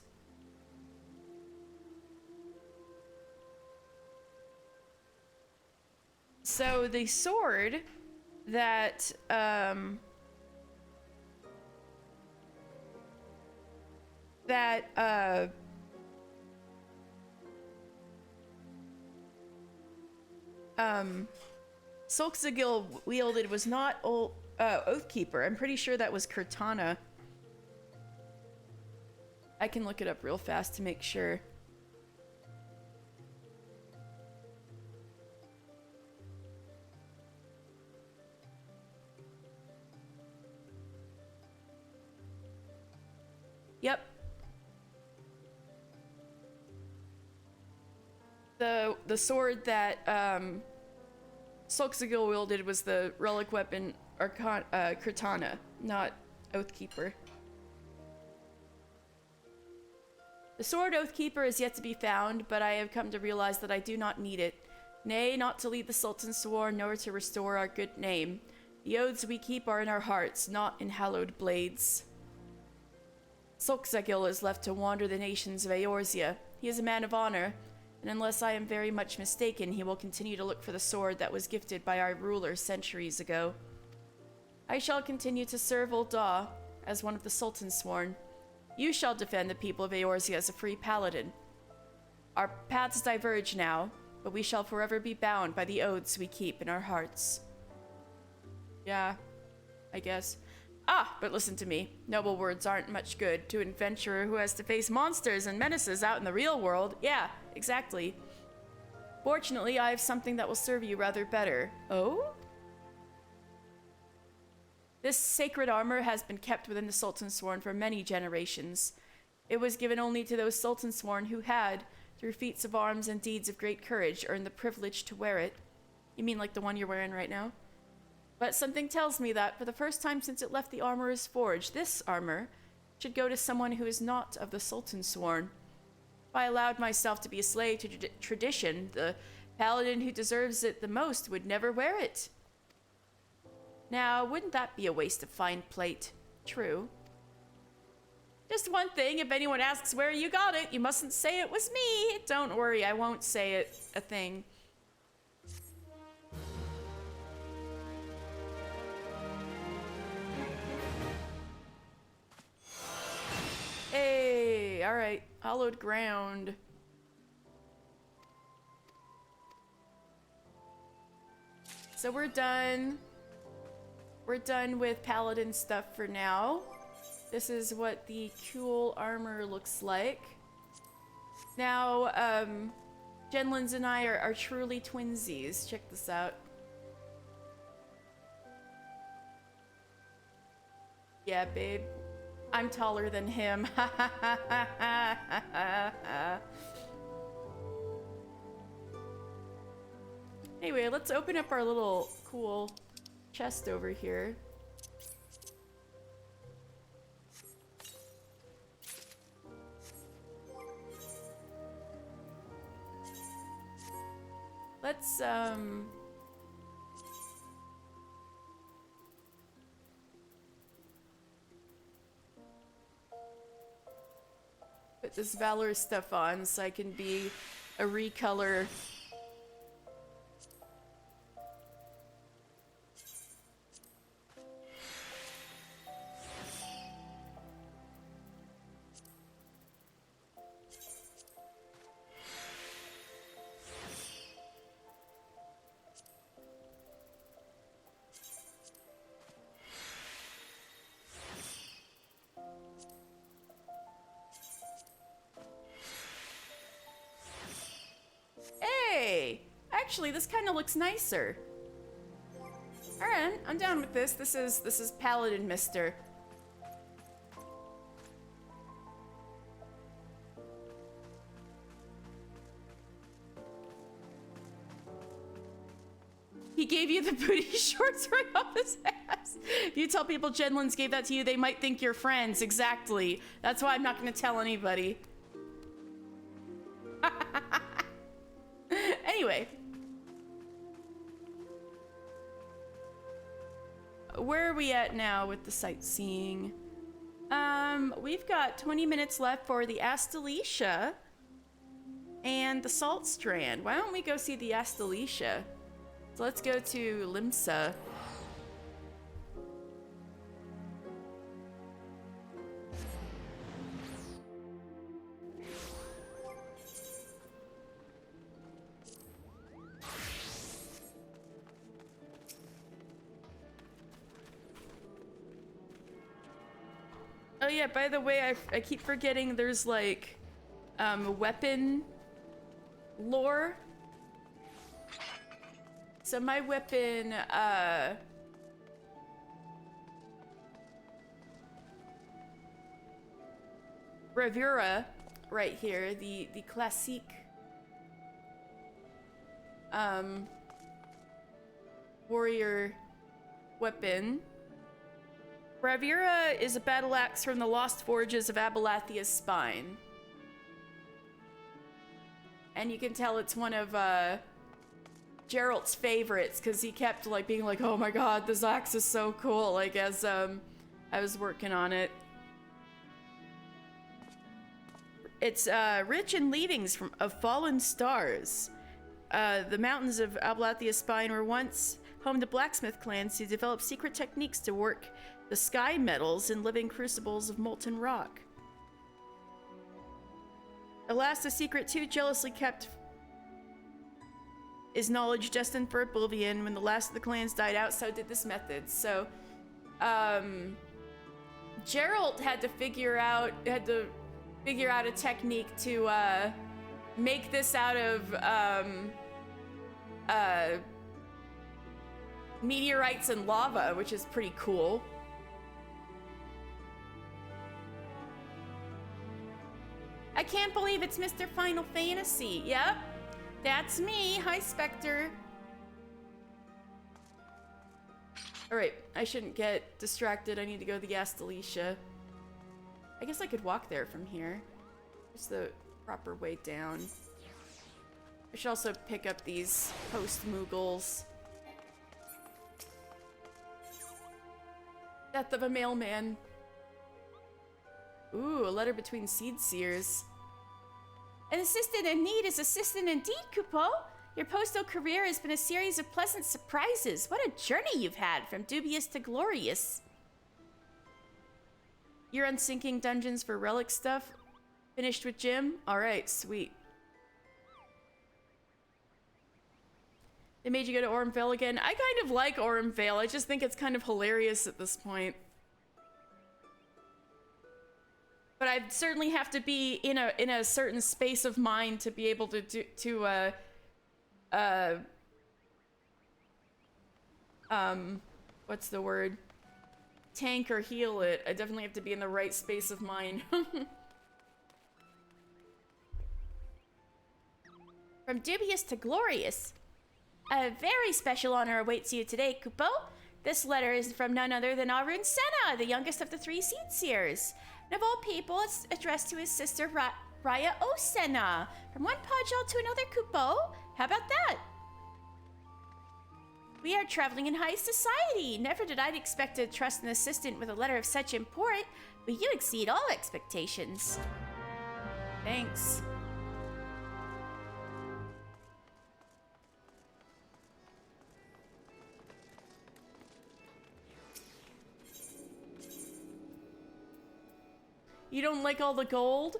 So the sword that, Solxagil wielded was not Oathkeeper. I'm pretty sure that was Cortana. I can look it up real fast to make sure. Yep. The sword that Solxagil wielded was the relic weapon Cortana, not Oathkeeper. The sword Oathkeeper is yet to be found, but I have come to realize that I do not need it. Nay, not to lead the Sultan Sworn, nor to restore our good name. The oaths we keep are in our hearts, not in hallowed blades. Solxagil is left to wander the nations of Eorzea. He is a man of honor, and unless I am very much mistaken, he will continue to look for the sword that was gifted by our ruler centuries ago. I shall continue to serve Ul'dah as one of the Sultan Sworn. You shall defend the people of Eorzea as a free paladin. Our paths diverge now, but we shall forever be bound by the oaths we keep in our hearts. Yeah, I guess. Ah, but listen to me. Noble words aren't much good to an adventurer who has to face monsters and menaces out in the real world. Yeah, exactly. Fortunately, I have something that will serve you rather better. Oh? This sacred armor has been kept within the Sultansworn for many generations. It was given only to those Sultansworn who had, through feats of arms and deeds of great courage, earned the privilege to wear it. You mean like the one you're wearing right now? But something tells me that, for the first time since it left the Armorer's Forge, this armor should go to someone who is not of the Sultansworn. If I allowed myself to be a slave to tradition, the paladin who deserves it the most would never wear it. Now, wouldn't that be a waste of fine plate? True. Just one thing, if anyone asks where you got it, you mustn't say it was me. Don't worry, I won't say it a thing. Hey, all right, hallowed ground. So we're done. We're done with paladin stuff for now. This is what the cool armor looks like. Now, Jenlins and I are truly twinsies. Check this out. Yeah, babe. I'm taller than him. Anyway, let's open up our little cool chest over here. Let's put this Valor stuff on so I can be a recolor. Actually, this kind of looks nicer. All right, I'm down with this. This is Paladin Mister. He gave you the booty shorts right off his ass. If you tell people Jenlins gave that to you, they might think you're friends. Exactly. That's why I'm not going to tell anybody. Anyway. Where are we at now with the sightseeing? We've got 20 minutes left for the Astalicia and the Salt Strand. Why don't we go see the Astalicia? So let's go to Limsa. Oh yeah, by the way, I keep forgetting there's like weapon lore. So my weapon Bravura right here, the classique warrior weapon. Bravura is a battle axe from the lost forges of Abalathia's spine. And you can tell it's one of Geralt's favorites because he kept like being like, oh my god, this axe is so cool, like as I was working on it. It's rich in leavings of fallen stars. The mountains of Abalathia's spine were once home to blacksmith clans who developed secret techniques to work the sky metals in living crucibles of molten rock. Alas, a secret too jealously kept is knowledge destined for oblivion. When the last of the clans died out, so did this method. So, Gerald had to figure out a technique to make this out of meteorites and lava, which is pretty cool. I can't believe it's Mr. Final Fantasy. Yep, that's me. Hi, Spectre. Alright, I shouldn't get distracted. I need to go to the Astalicia. I guess I could walk there from here. It's the proper way down. I should also pick up these post-Moogles. Death of a mailman. Ooh, a letter between seed seers. An assistant in need is assistant indeed, Kupo. Your postal career has been a series of pleasant surprises. What a journey you've had, from dubious to glorious. You're unsinking dungeons for relic stuff. Finished with Jim? Alright, sweet. They made you go to Ormvale again? I kind of like Ormvale. I just think it's kind of hilarious at this point. But I certainly have to be in a certain space of mind to be able to what's the word? Tank or heal it. I definitely have to be in the right space of mind. From dubious to glorious. A very special honor awaits you today, Kupo. This letter is from none other than Arun Senna, the youngest of the three seed seers. And of all people, it's addressed to his sister Raya O. Senna. From one Pajal to another, Kupo. How about that? We are traveling in high society. Never did I expect to trust an assistant with a letter of such import, but you exceed all expectations. Thanks. You don't like all the gold?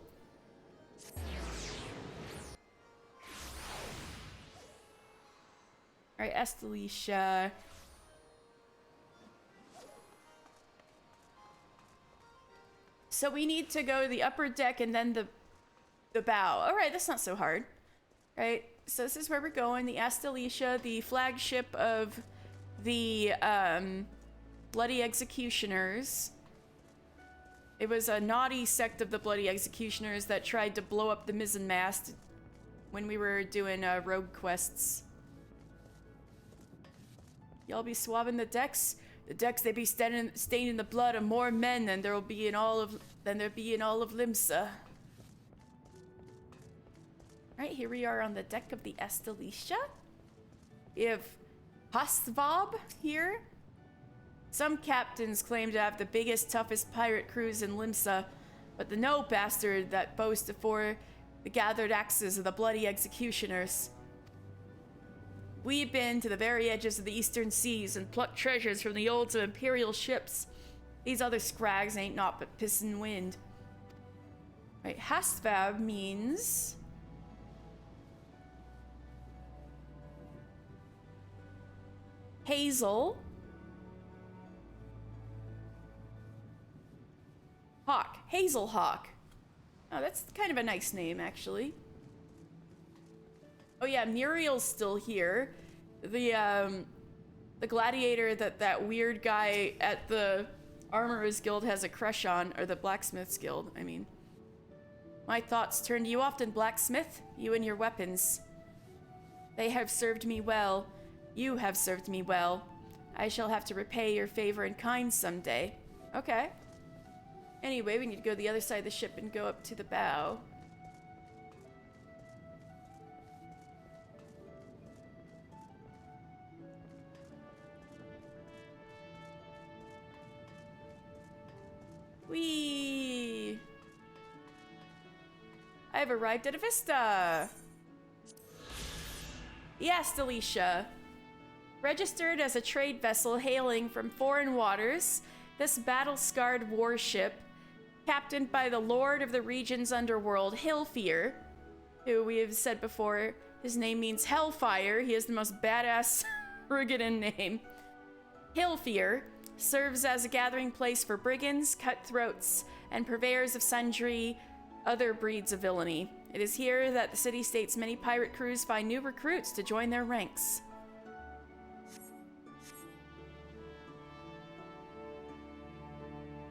Alright, Astalicia. So we need to go to the upper deck and then the bow. Alright, that's not so hard. Right, so this is where we're going. The Astalicia, the flagship of the Bloody Executioners. It was a naughty sect of the Bloody Executioners that tried to blow up the mizzenmast when we were doing rogue quests. Y'all be swabbing the decks? The decks they be stained in the blood of more men than there be in all of Limsa. Right, here we are on the deck of the Astalicia. We have Hastvab here. Some captains claim to have the biggest, toughest pirate crews in Limsa, but the no bastard that boasts before the gathered axes of the Bloody Executioners. We've been to the very edges of the eastern seas and plucked treasures from the olds of imperial ships. These other scrags ain't naught but piss and wind. Right, Hastvab means... Hazel. Hawk. Hazel Hawk. Oh, that's kind of a nice name, actually. Oh yeah, Muriel's still here. The gladiator that weird guy at the Armorer's Guild has a crush on, or the Blacksmith's Guild, I mean. My thoughts turn to you often, Blacksmith. You and your weapons. They have served me well. You have served me well. I shall have to repay your favor in kind someday. Okay. Anyway, we need to go to the other side of the ship and go up to the bow. Whee! I have arrived at a vista! Yes, Delicia. Registered as a trade vessel hailing from foreign waters, this battle-scarred warship captained by the Lord of the region's underworld, Hillfear, who we have said before, his name means Hellfire. He has the most badass Rigadan name. Hillfear serves as a gathering place for brigands, cutthroats, and purveyors of sundry other breeds of villainy. It is here that the city-state's many pirate crews find new recruits to join their ranks.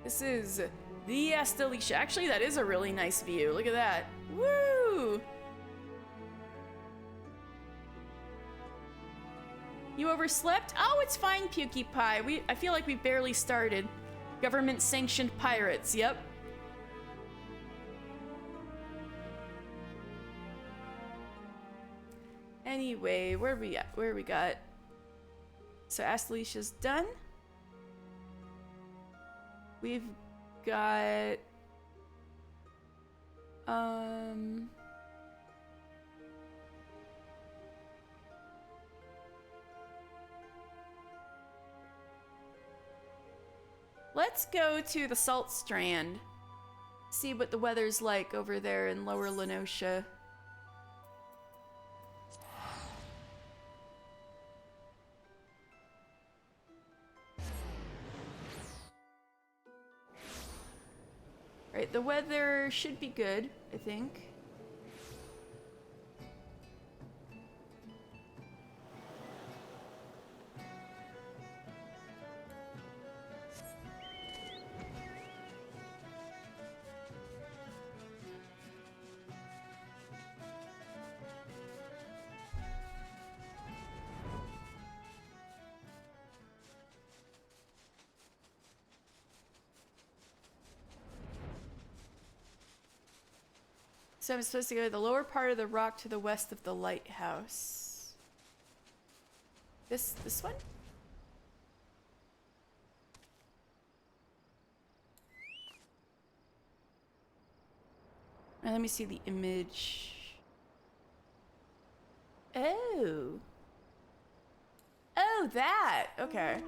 This is the Astalicia. Actually, that is a really nice view. Look at that. Woo! You overslept? Oh, it's fine, Pukey Pie. I feel like we barely started. Government-sanctioned pirates, yep. Anyway, where we at? Where we got? So Astalicia's done. We've got let's go to the Salt Strand. See what the weather's like over there in Lower Lenosha. Right, the weather should be good, I think. So I'm supposed to go to the lower part of the rock to the west of the lighthouse. This one? Now let me see the image. Oh. Oh, that. Okay.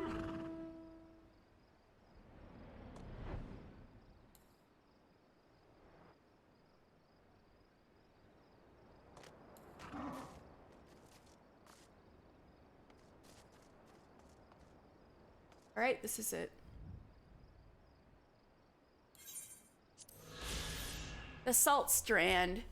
All right, this is it. The Salt Strand.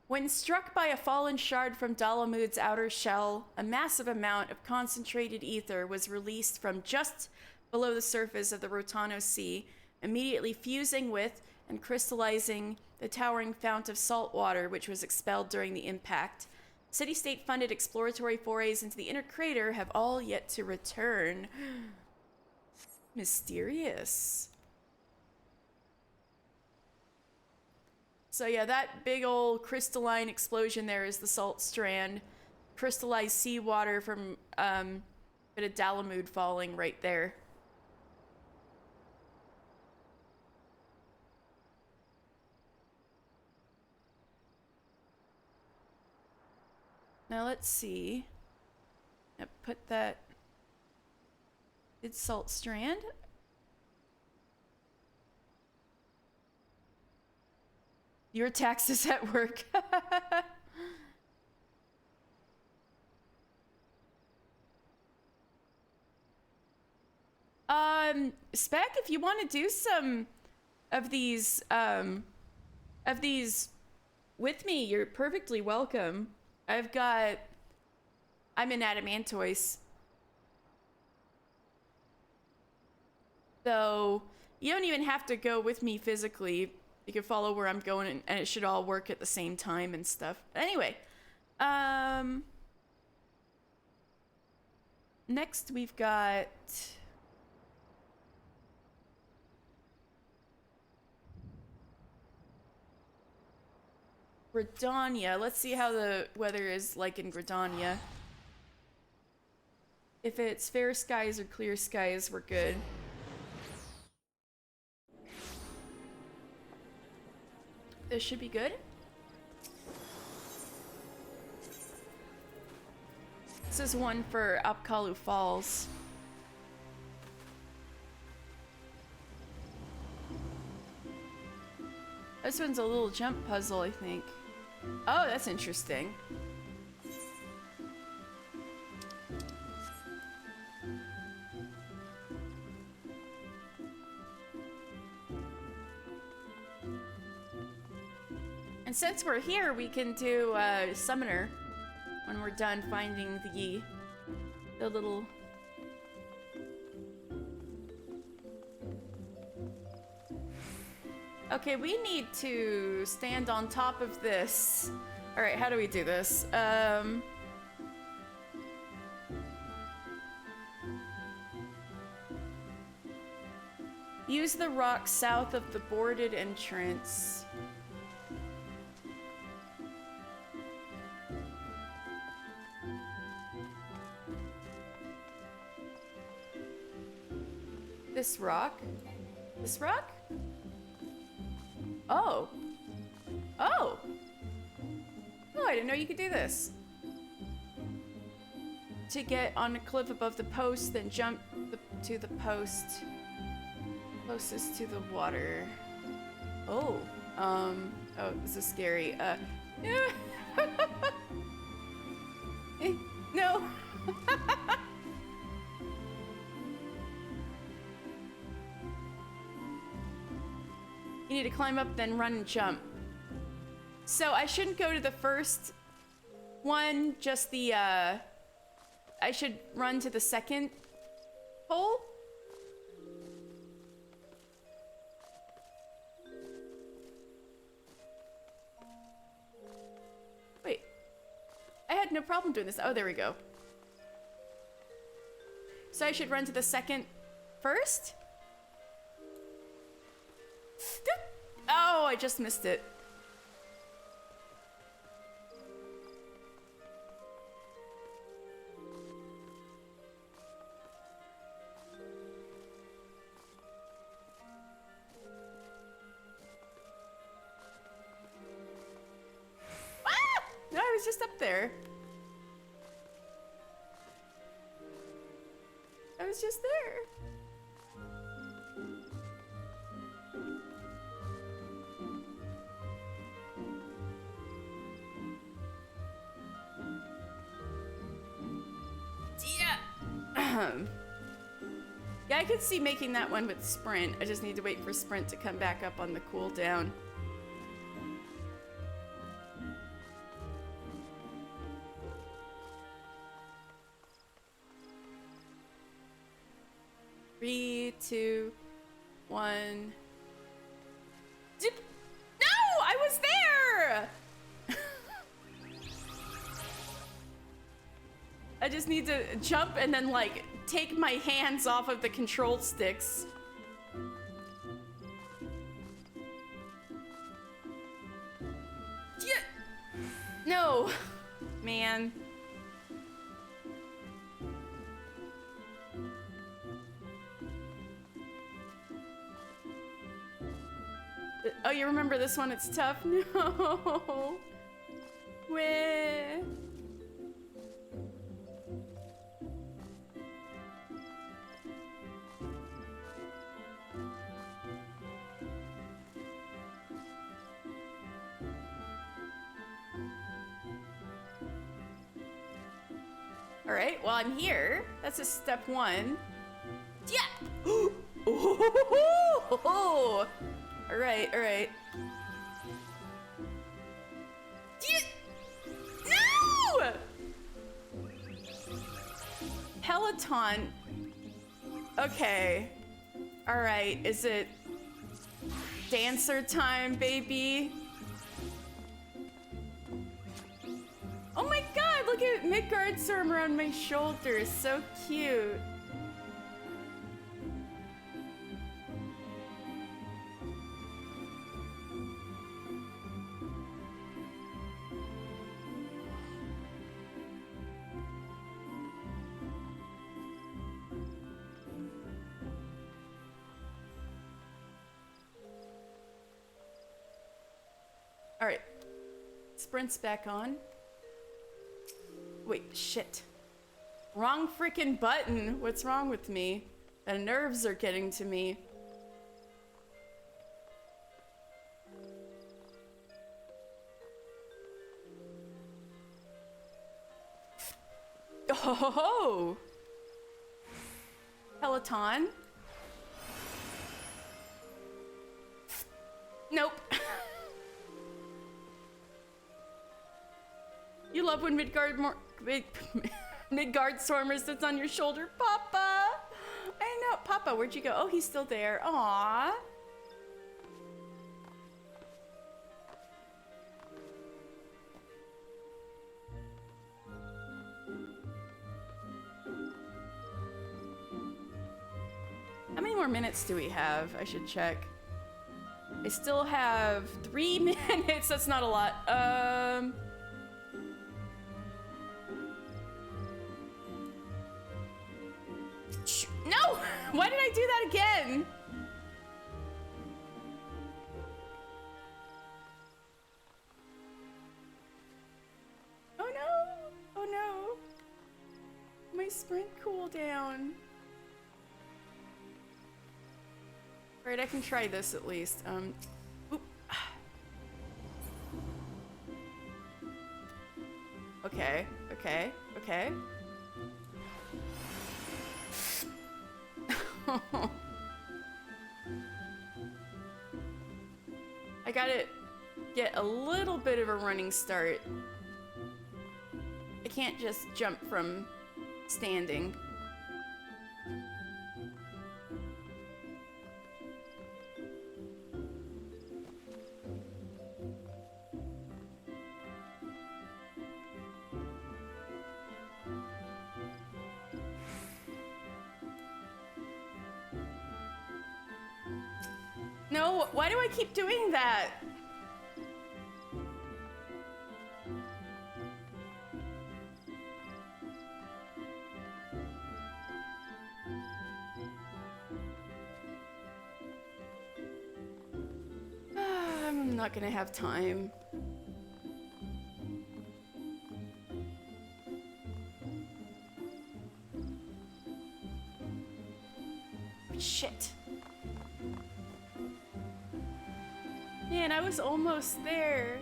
When struck by a fallen shard from Dalamud's outer shell, a massive amount of concentrated ether was released from just below the surface of the Rotano Sea, immediately fusing with and crystallizing the towering fount of salt water which was expelled during the impact. City-state funded exploratory forays into the inner crater have all yet to return. Mysterious. So yeah, that big old crystalline explosion there is the Salt Strand. Crystallized seawater from a bit of Dalamud falling right there. Now let's see. I put that. It's Salt Strand. Your taxes at work. Spec, if you want to do some of these with me, you're perfectly welcome. I'm in Adamantoise. So you don't even have to go with me physically. You can follow where I'm going and it should all work at the same time and stuff. Anyway, next we've got Gridania. Let's see how the weather is like in Gridania. If it's fair skies or clear skies, we're good. This should be good. This is one for Apkalu Falls. This one's a little jump puzzle, I think. Oh, that's interesting. And since we're here, we can do Summoner when we're done finding the little... Okay, we need to stand on top of this. All right, how do we do this? Use the rock south of the boarded entrance. This rock? This rock? Oh. Oh! Oh, I didn't know you could do this. To get on a cliff above the post, then jump to the post closest to the water. Oh. Oh, this is scary. No! You need to climb up, then run and jump. So I shouldn't go to the first one, just the, I should run to the second hole? Wait. I had no problem doing this. Oh, there we go. So I should run to the second first? Oh, I just missed it. Ah! No, I was just up there. I was just there. Yeah, I could see making that one with sprint. I just need to wait for sprint to come back up on the cooldown. Three, two, one. Zip. No, I was there. I just need to jump and then, like, take my hands off of the control sticks. Yeah. No. Man. Oh, you remember this one? It's tough? No. Where? All right, well, I'm here. That's a step one. Yeah. All right, all right. Yeah. No! Peloton. Okay. All right, is it dancer time, baby? Oh my god, look at Midgard's arm around my shoulders. So cute. All right. Sprint's back on. Wait, shit. Wrong freaking button. What's wrong with me? The nerves are getting to me. Oh! Peloton? Nope. You love when Midgard Stormer sits on your shoulder, Papa. I know, Papa. Where'd you go? Oh, he's still there. Aww. How many more minutes do we have? I should check. I still have 3 minutes. That's not a lot. No! Why did I do that again? Oh no! Oh no! My sprint cooldown. Alright, I can try this at least. Oop. Okay, okay, okay. I gotta get a little bit of a running start. I can't just jump from standing. No, why do I keep doing that? I'm not gonna have time. Shit. Man, I was almost there.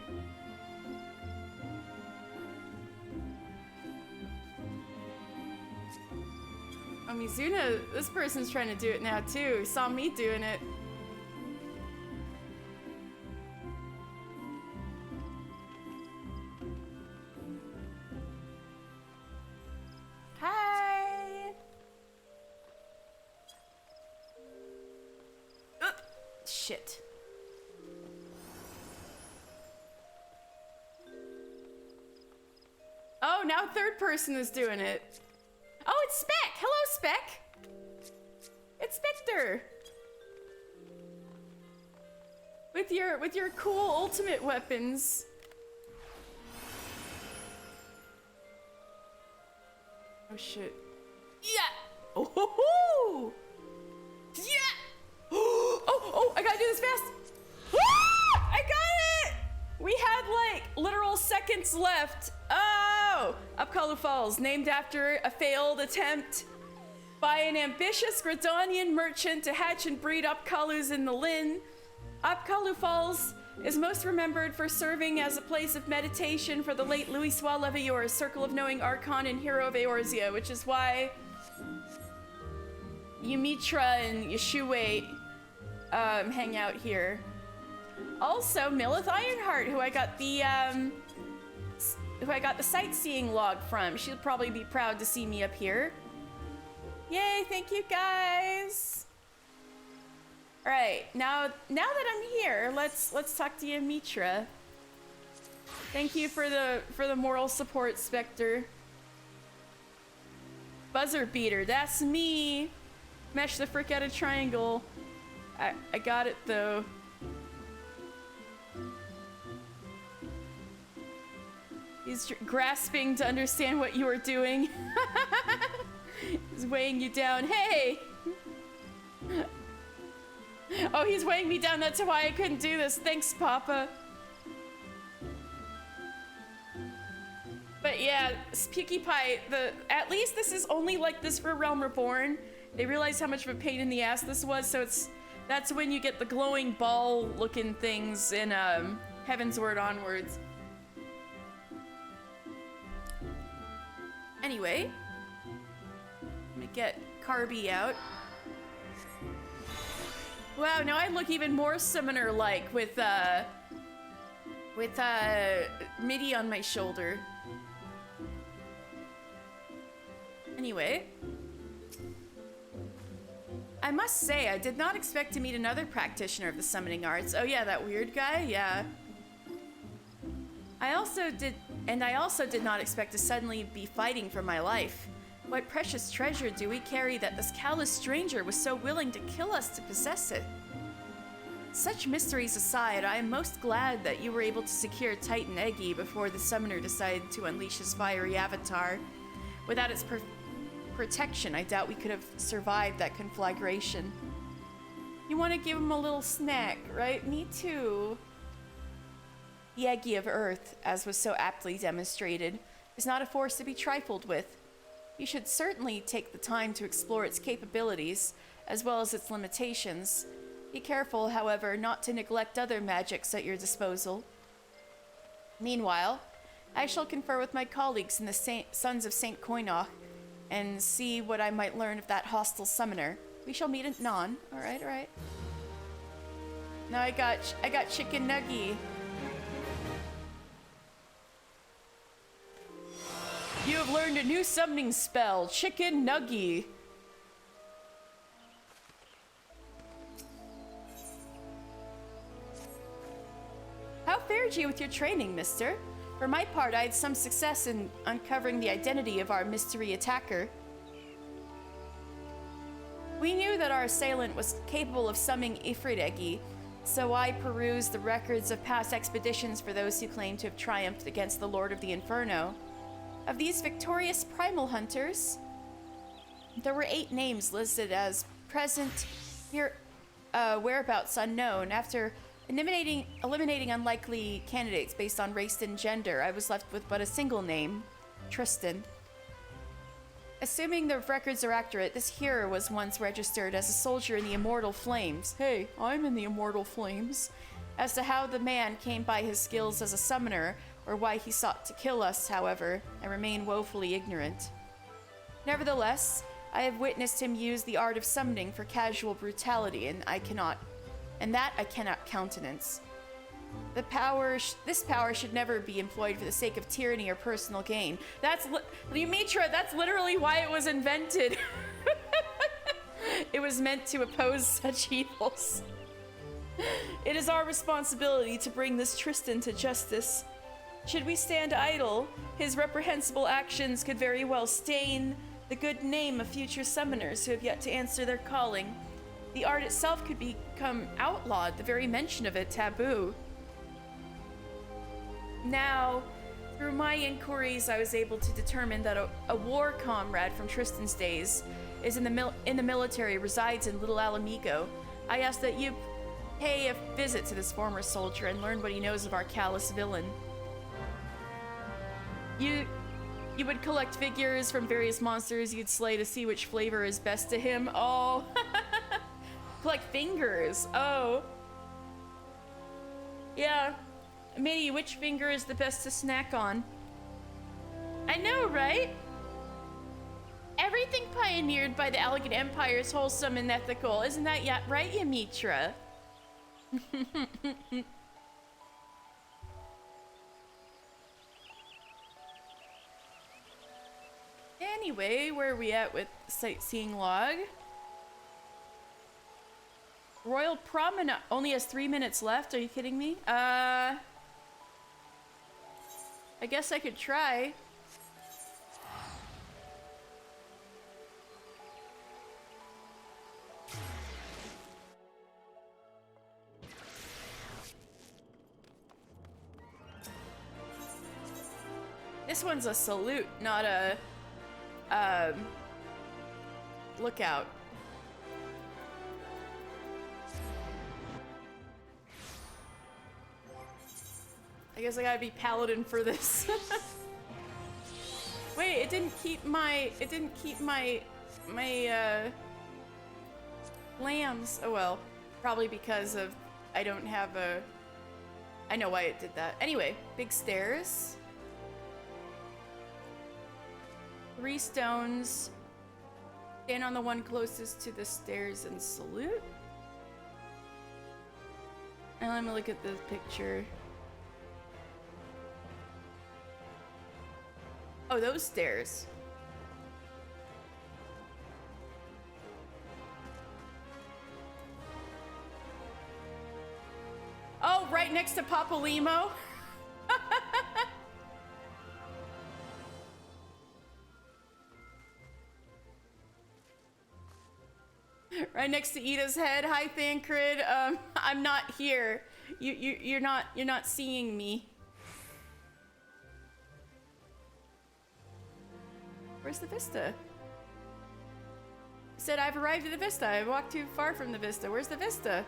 Oh, Mizuna, this person's trying to do it now too. Saw me doing it. Hi. Shit. Oh, now third person is doing it. Oh, it's Spec! Hello, Spec! It's Spectre! With your cool ultimate weapons. Oh shit. Yeah! Oh ho ho! Yeah! Oh, I gotta do this fast! Ah! I got it! We had like literal seconds left. Oh! Upkalu Falls, named after a failed attempt by an ambitious Gradonian merchant to hatch and breed Upkalus in the Lin. Upkalu Falls is most remembered for serving as a place of meditation for the late Louisoix Levayor's Circle of Knowing Archon and Hero of Eorzea, which is why Ymitra and Yeshua hang out here. Also, Millith Ironheart, who I got the sightseeing log from. She'll probably be proud to see me up here. Yay, thank you guys. All right, now that I'm here, let's talk to Ymitra. Thank you for the moral support, Spectre. Buzzer beater, that's me. Mesh the frick out of triangle. I got it though. He's grasping to understand what you are doing. He's weighing you down. Hey! Oh, he's weighing me down. That's why I couldn't do this. Thanks, Papa. But yeah, Spooky Pie, at least this is only like this for Realm Reborn. They realized how much of a pain in the ass this was, so that's when you get the glowing ball-looking things in Heavensward onwards. Anyway, get Carby out. Wow, now I look even more summoner-like with Midi on my shoulder. Anyway. I must say, I did not expect to meet another practitioner of the summoning arts. Oh yeah, that weird guy? Yeah. I also did not expect to suddenly be fighting for my life. What precious treasure do we carry that this callous stranger was so willing to kill us to possess it? Such mysteries aside, I am most glad that you were able to secure Titan Eggy before the summoner decided to unleash his fiery avatar. Without its protection, I doubt we could have survived that conflagration. You want to give him a little snack, right? Me too. The Eggy of Earth, as was so aptly demonstrated, is not a force to be trifled with. You should certainly take the time to explore its capabilities, as well as its limitations. Be careful, however, not to neglect other magics at your disposal. Meanwhile, I shall confer with my colleagues in the Sons of St. Koinoch and see what I might learn of that hostile summoner. We shall meet at Non. Alright, alright. Now I got Chicken Nuggy. You have learned a new summoning spell, Chicken Nuggy. How fared you with your training, mister? For my part, I had some success in uncovering the identity of our mystery attacker. We knew that our assailant was capable of summoning Ifrit Eggy, so I perused the records of past expeditions for those who claim to have triumphed against the Lord of the Inferno. Of these victorious primal hunters, there were 8 names listed as present, here, whereabouts unknown. After eliminating unlikely candidates based on race and gender, I was left with but a single name, Tristan. Assuming the records are accurate, this hero was once registered as a soldier in the Immortal Flames. Hey, I'm in the Immortal Flames. As to how the man came by his skills as a summoner, or why he sought to kill us, however, I remain woefully ignorant. Nevertheless, I have witnessed him use the art of summoning for casual brutality, and I cannot countenance. This power should never be employed for the sake of tyranny or personal gain. Lumitra, that's literally why it was invented. It was meant to oppose such evils. It is our responsibility to bring this Tristan to justice. Should we stand idle, his reprehensible actions could very well stain the good name of future summoners who have yet to answer their calling. The art itself could become outlawed, the very mention of it taboo. Now, through my inquiries, I was able to determine that a war comrade from Tristan's days is in the military, resides in Little Alamigo. I ask that you pay a visit to this former soldier and learn what he knows of our callous villain. You would collect figures from various monsters you'd slay to see which flavor is best to him. Oh, collect fingers. Oh, yeah. Mitty, which finger is the best to snack on? I know, right? Everything pioneered by the Elegant Empire is wholesome and ethical. Isn't that right, Yamitra? Anyway, where are we at with sightseeing log? Royal Promenade only has 3 minutes left. Are you kidding me? I guess I could try. This one's a salute, not a lookout. I guess I gotta be paladin for this. Wait, it didn't keep my lambs. Oh well, probably because of I don't have a. I know why it did that. Anyway, big stairs. 3 stones. Stand on the one closest to the stairs and salute. And let me look at this picture. Oh, those stairs. Oh, right next to Papalimo. Right next to Ida's head. Hi, Thancred. I'm not here. You're not seeing me. Where's the Vista? I said I've arrived at the Vista. I walked too far from the Vista. Where's the Vista?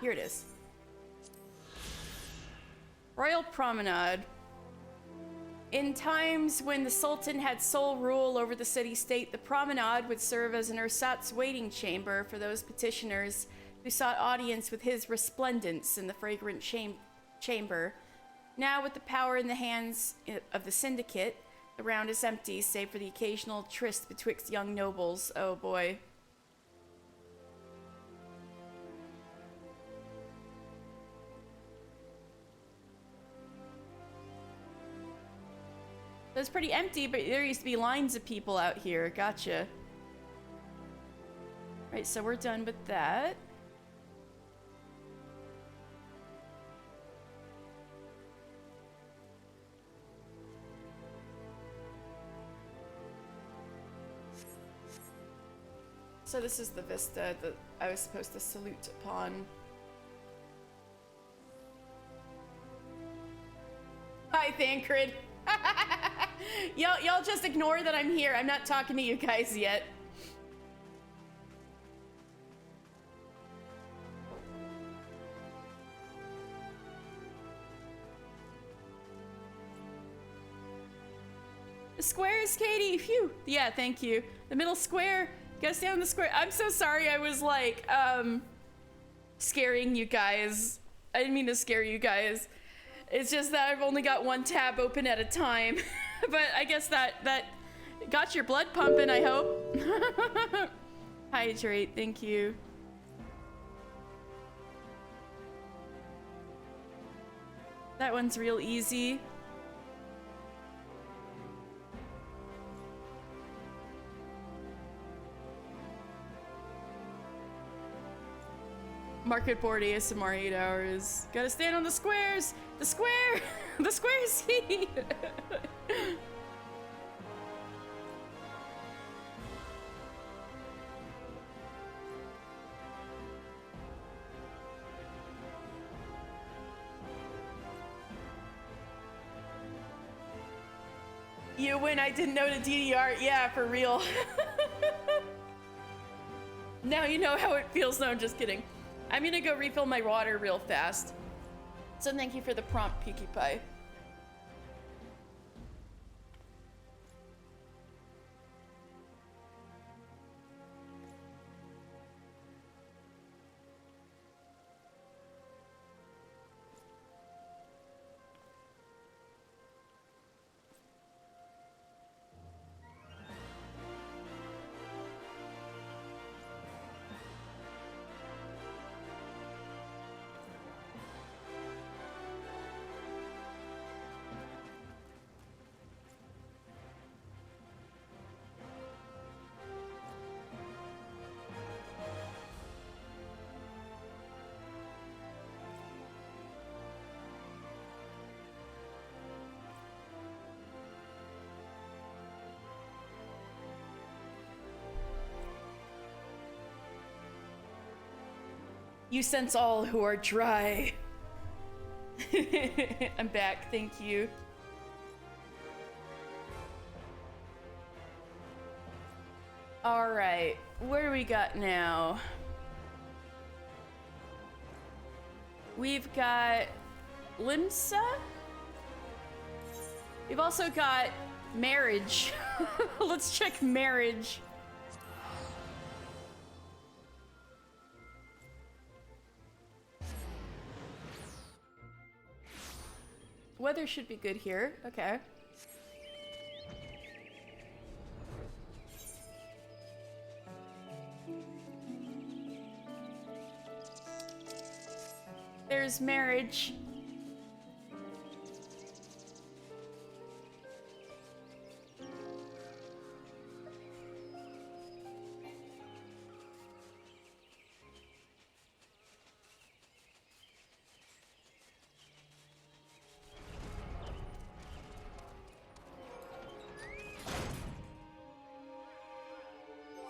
Here it is. Royal Promenade. In times when the Sultan had sole rule over the city-state, the promenade would serve as an ersatz waiting chamber for those petitioners who sought audience with his resplendence in the fragrant chamber. Now, with the power in the hands of the syndicate, the round is empty, save for the occasional tryst betwixt young nobles. Oh boy. It's pretty empty, but there used to be lines of people out here. Gotcha. Right, so we're done with that. So this is the vista that I was supposed to salute upon. Hi, Thancred. Y'all just ignore that I'm here. I'm not talking to you guys yet. The squares, Katie. Phew. Yeah, thank you. The middle square. You gotta stay on the square. I'm so sorry. I was like, scaring you guys. I didn't mean to scare you guys. It's just that I've only got one tab open at a time. But I guess that got your blood pumping, I hope. Hydrate, thank you. That one's real easy. Market board ASMR 8 hours. Gotta stand on the squares! The square! The square seat! You win, I didn't know the DDR. Yeah, for real. Now you know how it feels. No, I'm just kidding. I'm gonna go refill my water real fast. So thank you for the prompt, Peaky Pie. You sense all who are dry. I'm back, thank you. Alright, what do we got now? We've got Limsa. We've also got marriage. Let's check marriage. Weather should be good here. Okay. There's marriage.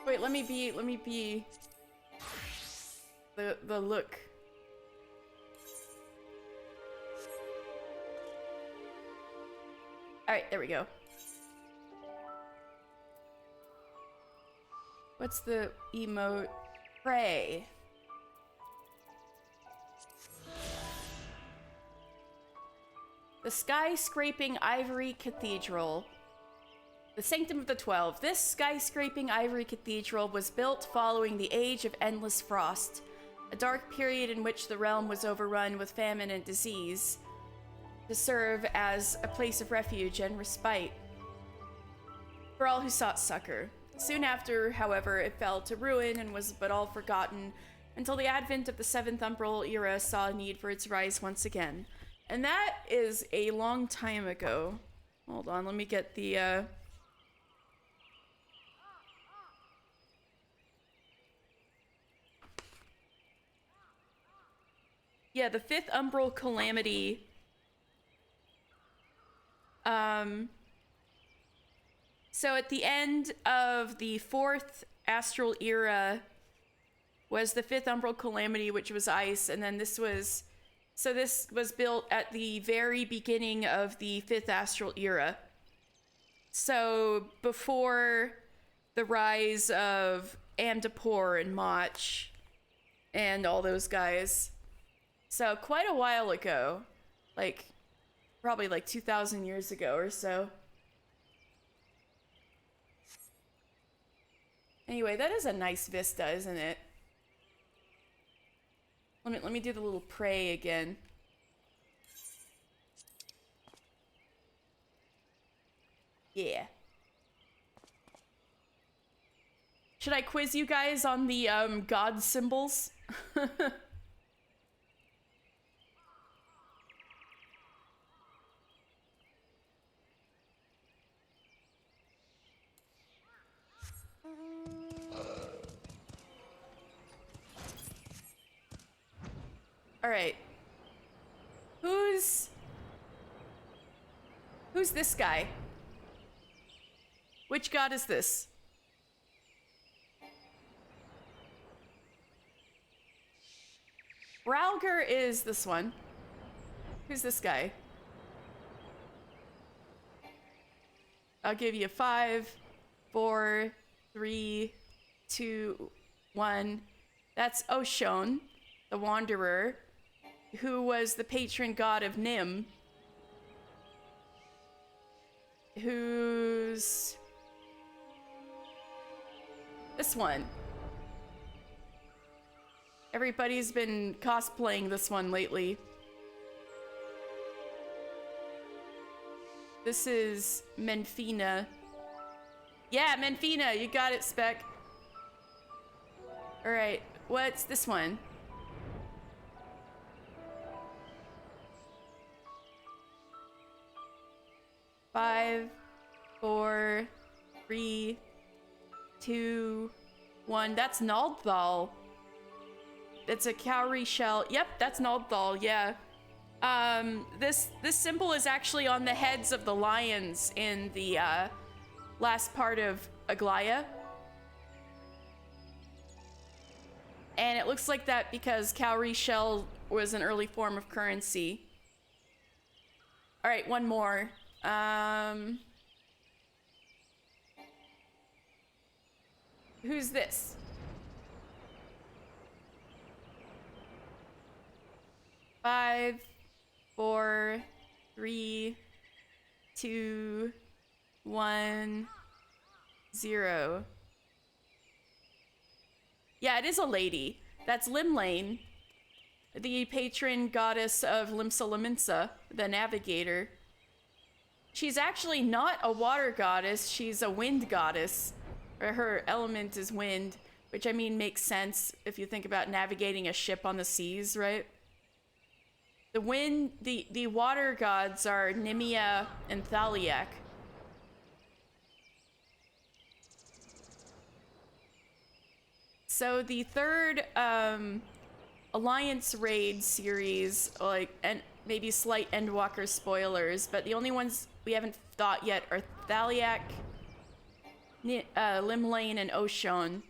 Wait, let me be the look. Alright, there we go. What's the emote? Pray. The skyscraping ivory cathedral. The Sanctum of the 12. This skyscraping ivory cathedral was built following the Age of Endless Frost, a dark period in which the realm was overrun with famine and disease, to serve as a place of refuge and respite for all who sought succor. Soon after, however, it fell to ruin and was but all forgotten until the advent of the Seventh Umbral era saw a need for its rise once again. And that is a long time ago. Hold on, let me get the, Yeah, the Fifth Umbral Calamity. So at the end of the Fourth Astral Era was the Fifth Umbral Calamity, which was ice, and then this was... So this was built at the very beginning of the Fifth Astral Era. So before the rise of Amdapor and Mach and all those guys. So quite a while ago, like probably like 2,000 years ago or so. Anyway, that is a nice vista, isn't it? Let me do the little pray again. Yeah. Should I quiz you guys on the god symbols? All right. Who's this guy? Which god is this? Ralger is this one. Who's this guy? I'll give you 5, 4, 3, 2, 1. That's Oshon, the Wanderer, who was the patron god of Nim. Who's this one? Everybody's been cosplaying this one lately. This is Menfina. Yeah, Menfina, you got it, Spec. All right, what's this one? Five, 4, 3, 2, 1. That's Naldthal. It's a cowrie shell. Yep, that's Naldthal, yeah. This symbol is actually on the heads of the lions in the last part of Aglaya. And it looks like that because cowrie shell was an early form of currency. All right, one more. Who's this? Five, 4, 3, 2, 1, 0. Yeah, it is a lady. That's Limlane, the patron goddess of Limsa Lominsa, the navigator. She's actually not a water goddess, she's a wind goddess. Her element is wind, which I mean makes sense if you think about navigating a ship on the seas, right? The wind, the water gods are Nimia and Thaliak. So the third Alliance Raid series, like, and maybe slight Endwalker spoilers, but the only ones we haven't thought yet are Thaliak, Limlane, and Oshon.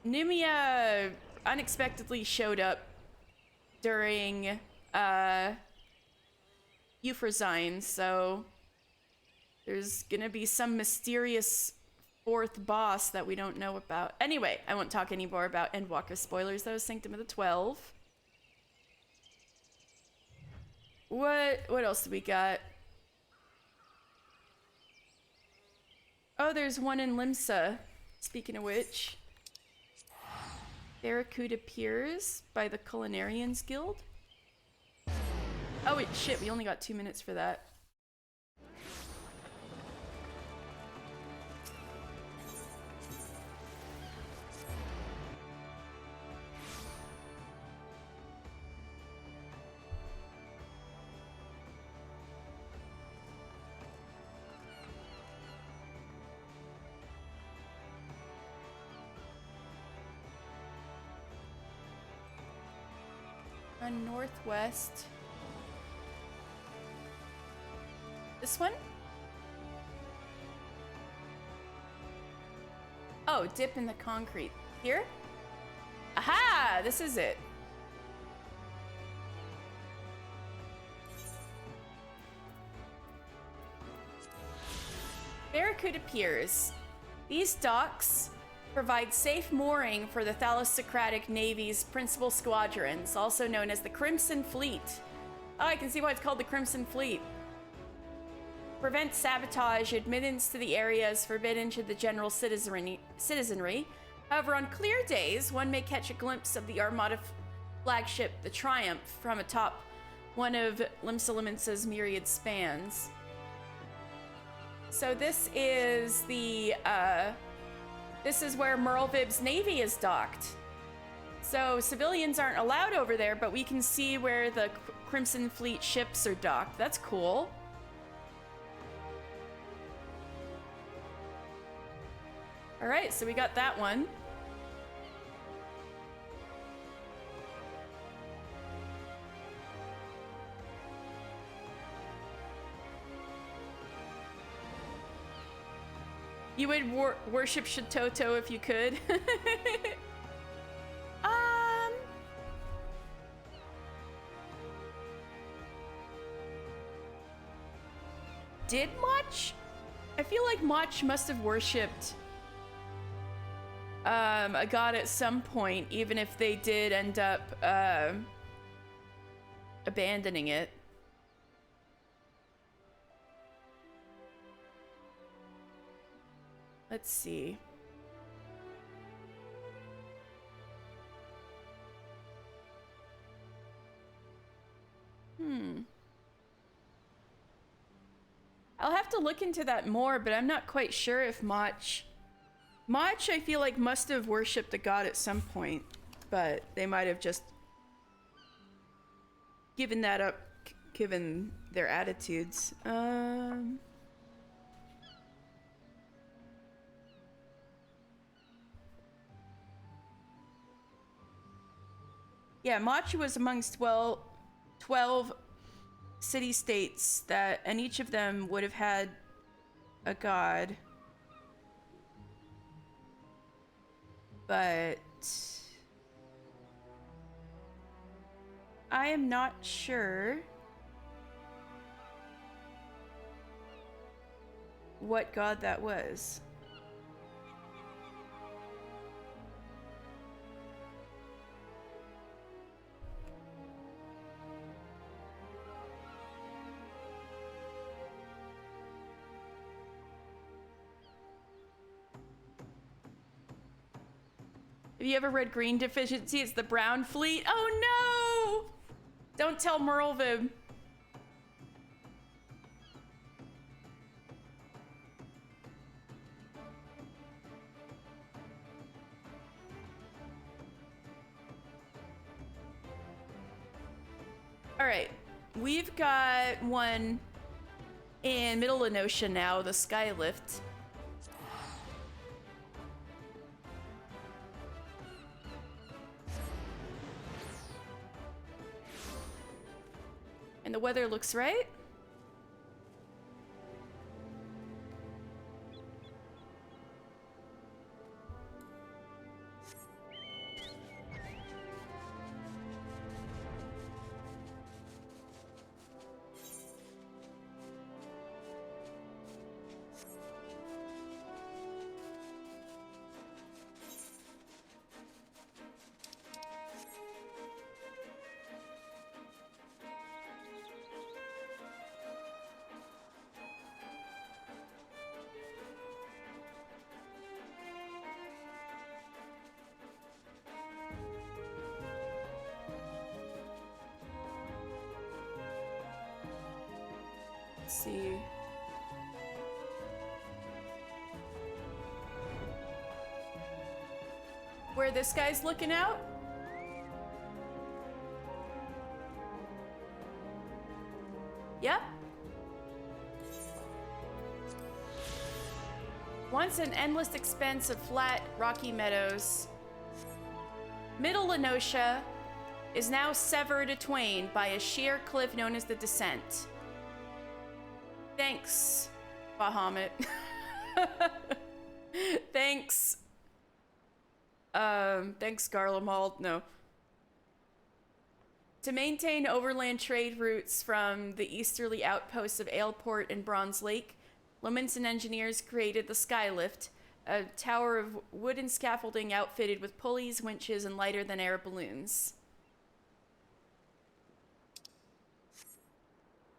Nimia unexpectedly showed up during Euphrosyne, so there's gonna be some mysterious fourth boss that we don't know about. Anyway, I won't talk anymore about Endwalker spoilers. That was Sanctum of the 12. What else do we got? Oh, there's one in Limsa. Speaking of which, Barracuda Piers by the Culinarians Guild. Oh wait, shit, we only got 2 minutes for that. Northwest. This one? Oh, dip in the concrete. Here? Aha! This is it. Barracuda Piers. These docks provide safe mooring for the Thalassocratic Navy's principal squadrons, also known as the Crimson Fleet. Oh, I can see why it's called the Crimson Fleet. Prevent sabotage, admittance to the areas forbidden to the general citizenry. However, on clear days, one may catch a glimpse of the Armada flagship, the Triumph, from atop one of Limsa Lominsa's myriad spans. So this is the, this is where Merlvib's navy is docked. So civilians aren't allowed over there, but we can see where the Crimson Fleet ships are docked. That's cool. All right, so we got that one. You would worship Shitoto if you could. Did Mach? I feel like Mach must have worshipped a god at some point, even if they did end up abandoning it. Let's see. I'll have to look into that more, but I'm not quite sure if Mach, I feel like, must have worshipped a god at some point, but they might have just given that up, given their attitudes. Yeah, Mach was amongst 12 city-states that, and each of them would have had a god. But I am not sure what god that was. Have you ever read Green Deficiency? It's the Brown Fleet. Oh no! Don't tell Merlvib. Alright. We've got one in Middle Enosia now, the Skylift. And the weather looks right. Let's see. Where this guy's looking out? Yep. Once an endless expanse of flat, rocky meadows, Middle Enosia is now severed atwain by a sheer cliff known as the Descent. Thanks, Bahamut. Thanks. Thanks, Garlemald. No. To maintain overland trade routes from the easterly outposts of Aleport and Bronze Lake, Lominson engineers created the Skylift, a tower of wooden scaffolding outfitted with pulleys, winches, and lighter-than-air balloons.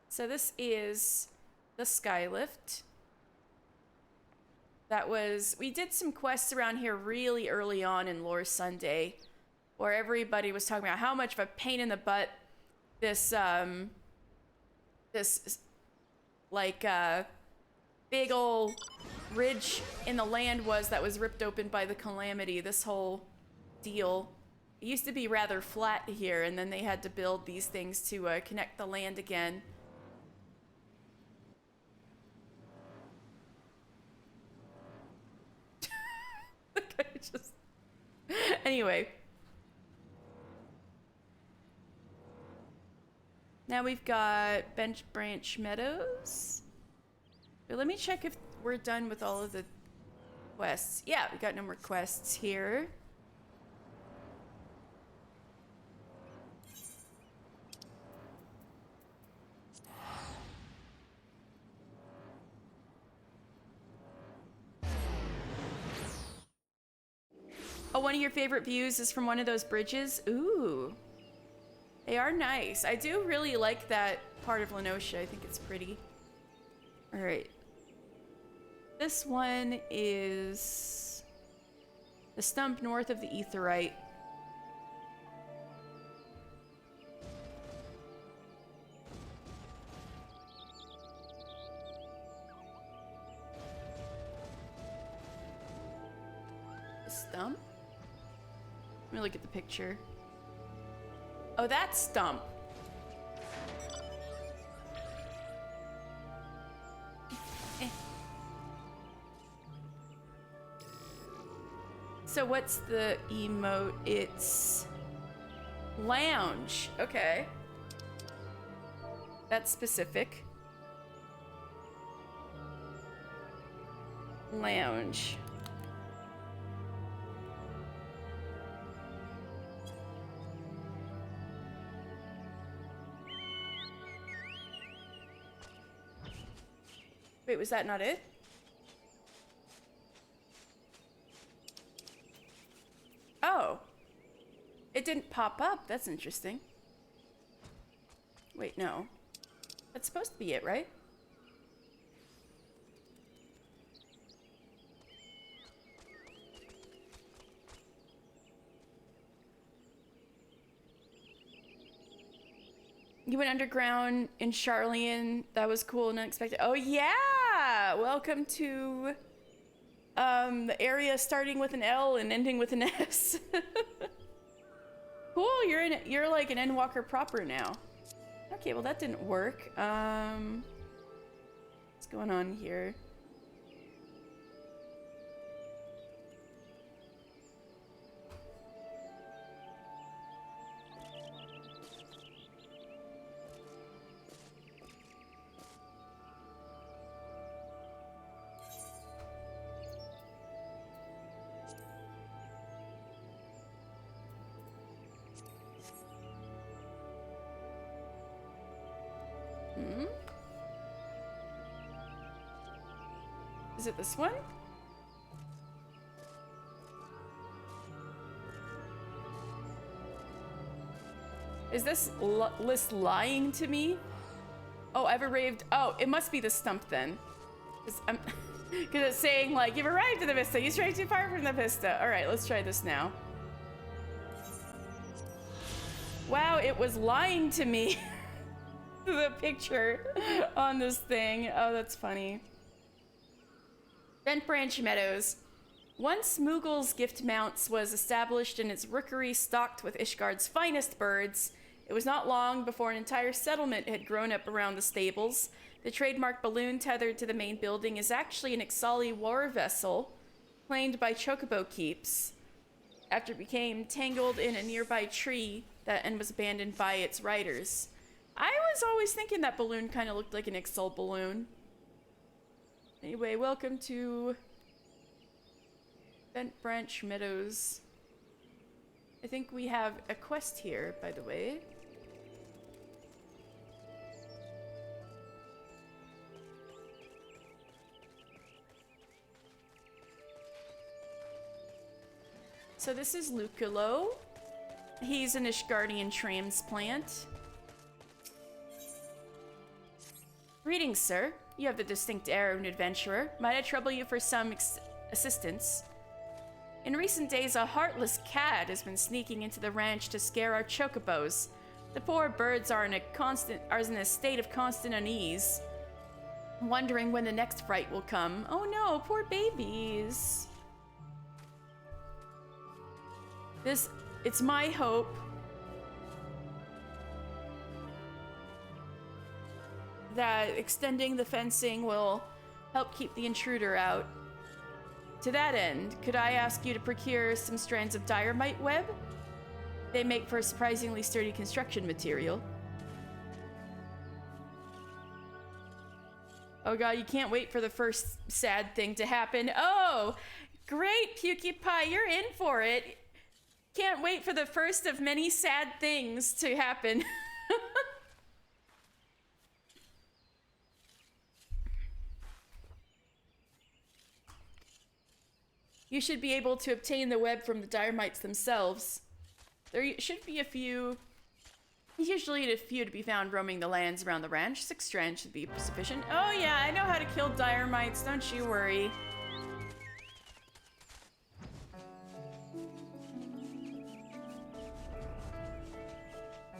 So this is the Skylift. That was... We did some quests around here really early on in Lore Sunday, where everybody was talking about how much of a pain in the butt this, big ol' ridge in the land was that was ripped open by the Calamity, this whole deal. It used to be rather flat here, and then they had to build these things to connect the land again. Just... Anyway. Now we've got Bench Branch Meadows. But let me check if we're done with all of the quests. Yeah, we got no more quests here. Oh, one of your favorite views is from one of those bridges? Ooh. They are nice. I do really like that part of Lenosia. I think it's pretty. All right. This one is the stump north of the Aetheryte. The stump? Let me look at the picture. Oh, that's Stump. So what's the emote? It's lounge. Okay. That's specific. Lounge. Wait, was that not it? Oh. It didn't pop up. That's interesting. Wait, no. That's supposed to be it, right? You went underground in Charlian. That was cool and unexpected. Oh yeah! Welcome to the area starting with an L and ending with an S. Cool, you're like an Endwalker proper now. Okay, well that didn't work. What's going on here? Is it this one? Is this list lying to me? Oh, I've arrived. Oh, it must be the stump then. Because it's saying, like, you've arrived at the Vista. You strayed too far from the Vista. All right, let's try this now. Wow, it was lying to me. The picture on this thing. Oh, that's funny. Bent Branch Meadows. Once Moogle's Gift Mounts was established in its rookery stocked with Ishgard's finest birds, it was not long before an entire settlement had grown up around the stables. The trademark balloon tethered to the main building is actually an Ixali war vessel claimed by Chocobo Keeps after it became tangled in a nearby tree and was abandoned by its riders. I was always thinking that balloon kind of looked like an Ixal balloon. Anyway, welcome to Bent Branch Meadows. I think we have a quest here, by the way. So this is Luculo. He's an Ishgardian transplant. Greetings, sir. You have the distinct air of an adventurer. Might I trouble you for some assistance? In recent days, a heartless cat has been sneaking into the ranch to scare our chocobos. The poor birds are in a state of constant unease, wondering when the next fright will come. Oh no, poor babies. It's my hope that extending the fencing will help keep the intruder out. To that end, could I ask you to procure some strands of diorite web? They make for surprisingly sturdy construction material. Oh god, you can't wait for the first sad thing to happen. Oh, great, Pukey Pie, you're in for it. Can't wait for the first of many sad things to happen. You should be able to obtain the web from the Diormites themselves. There should be a few. Usually a few to be found roaming the lands around the ranch. 6 strands should be sufficient. Oh yeah, I know how to kill Diormites, don't you worry.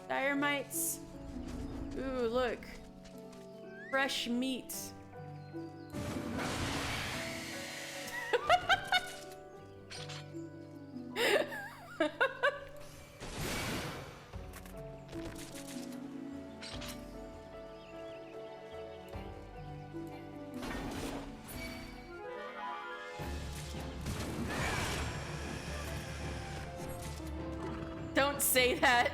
Diormites. Ooh, look. Fresh meat. Don't say that.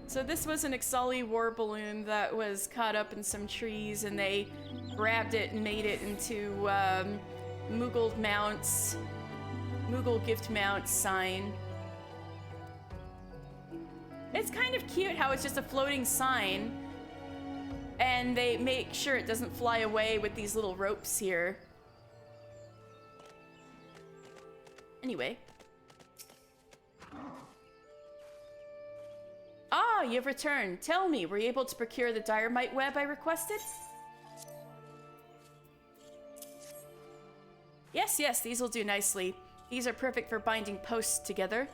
So this was an Ixali war balloon that was caught up in some trees, and they grabbed it and made it into Moogle Gift Mounts sign. It's kind of cute how it's just a floating sign, and they make sure it doesn't fly away with these little ropes here. Anyway. Ah, you've returned. Tell me, were you able to procure the dynamite web I requested? Yes, yes, these will do nicely. These are perfect for binding posts together.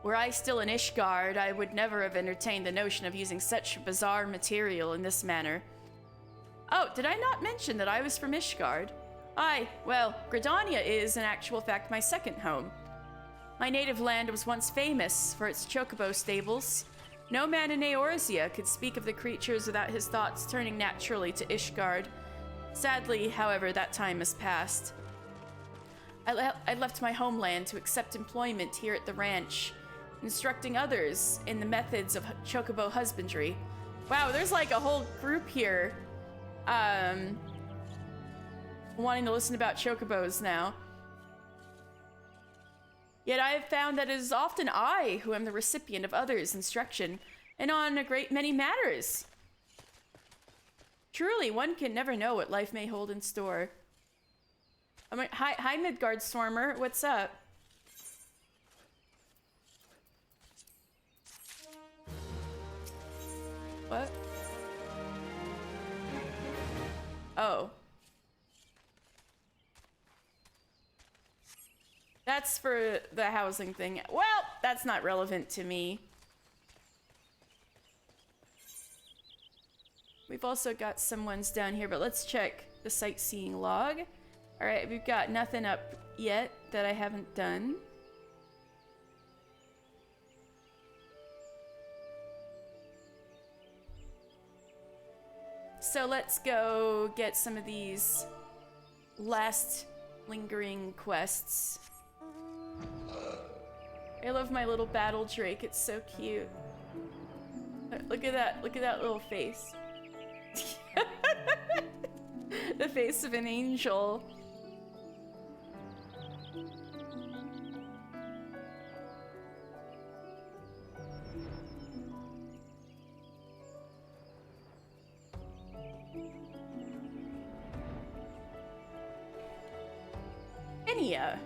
Were I still in Ishgard, I would never have entertained the notion of using such bizarre material in this manner. Oh, did I not mention that I was from Ishgard? Aye, well, Gridania is, in actual fact, my second home. My native land was once famous for its chocobo stables. No man in Eorzea could speak of the creatures without his thoughts turning naturally to Ishgard. Sadly, however, that time has passed. I left my homeland to accept employment here at the ranch, instructing others in the methods of chocobo husbandry. Wow, there's like a whole group here wanting to listen about chocobos now. Yet I have found that it is often I who am the recipient of others' instruction, and on a great many matters. Truly, one can never know what life may hold in store. Hi, Midgard Stormer. What's up? What? Oh. That's for the housing thing. Well, that's not relevant to me. We've also got some ones down here, but let's check the sightseeing log. All right, we've got nothing up yet that I haven't done. So let's go get some of these last lingering quests. I love my little battle drake. It's so cute. Look at that. Look at that little face. The face of an angel. Enya.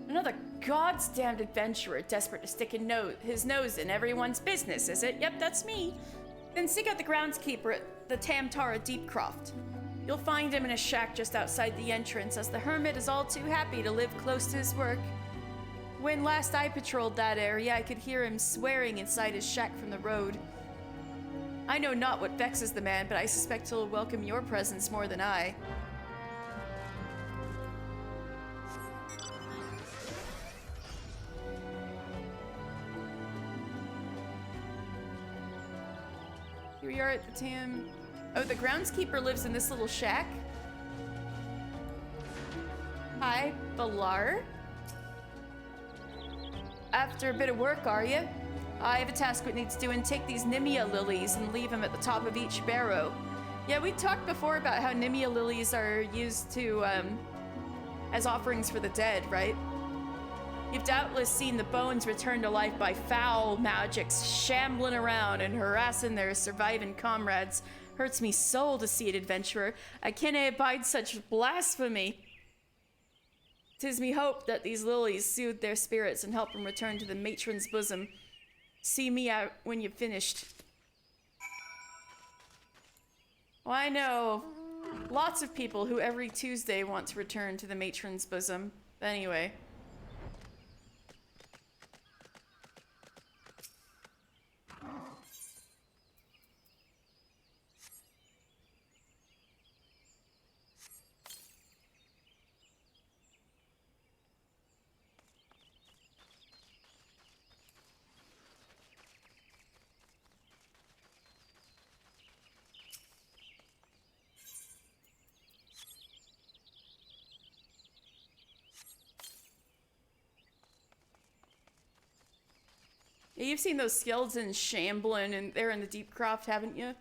Another God's damned adventurer desperate to stick his nose in everyone's business, is it? Yep, that's me. Then seek out the groundskeeper at the Tamtara Deepcroft. You'll find him in a shack just outside the entrance, as the hermit is all too happy to live close to his work. When last I patrolled that area, I could hear him swearing inside his shack from the road. I know not what vexes the man, but I suspect he'll welcome your presence more than I. Here we are at the Tam... Oh, the groundskeeper lives in this little shack? Hi, Valar. After a bit of work, are you? I have a task what needs doing. Take these Nimia lilies and leave them at the top of each barrow. Yeah, we talked before about how Nimia lilies are used to, as offerings for the dead, right? You've doubtless seen the bones returned to life by foul magics shambling around and harassing their surviving comrades. Hurts me soul to see it, adventurer. I cannae abide such blasphemy. 'Tis me hope that these lilies soothe their spirits and help them return to the matron's bosom. See me out when you've finished. Well, I know lots of people who every Tuesday want to return to the matron's bosom. Anyway. Yeah, you've seen those skeletons shambling and they're in the Deepcroft, haven't you?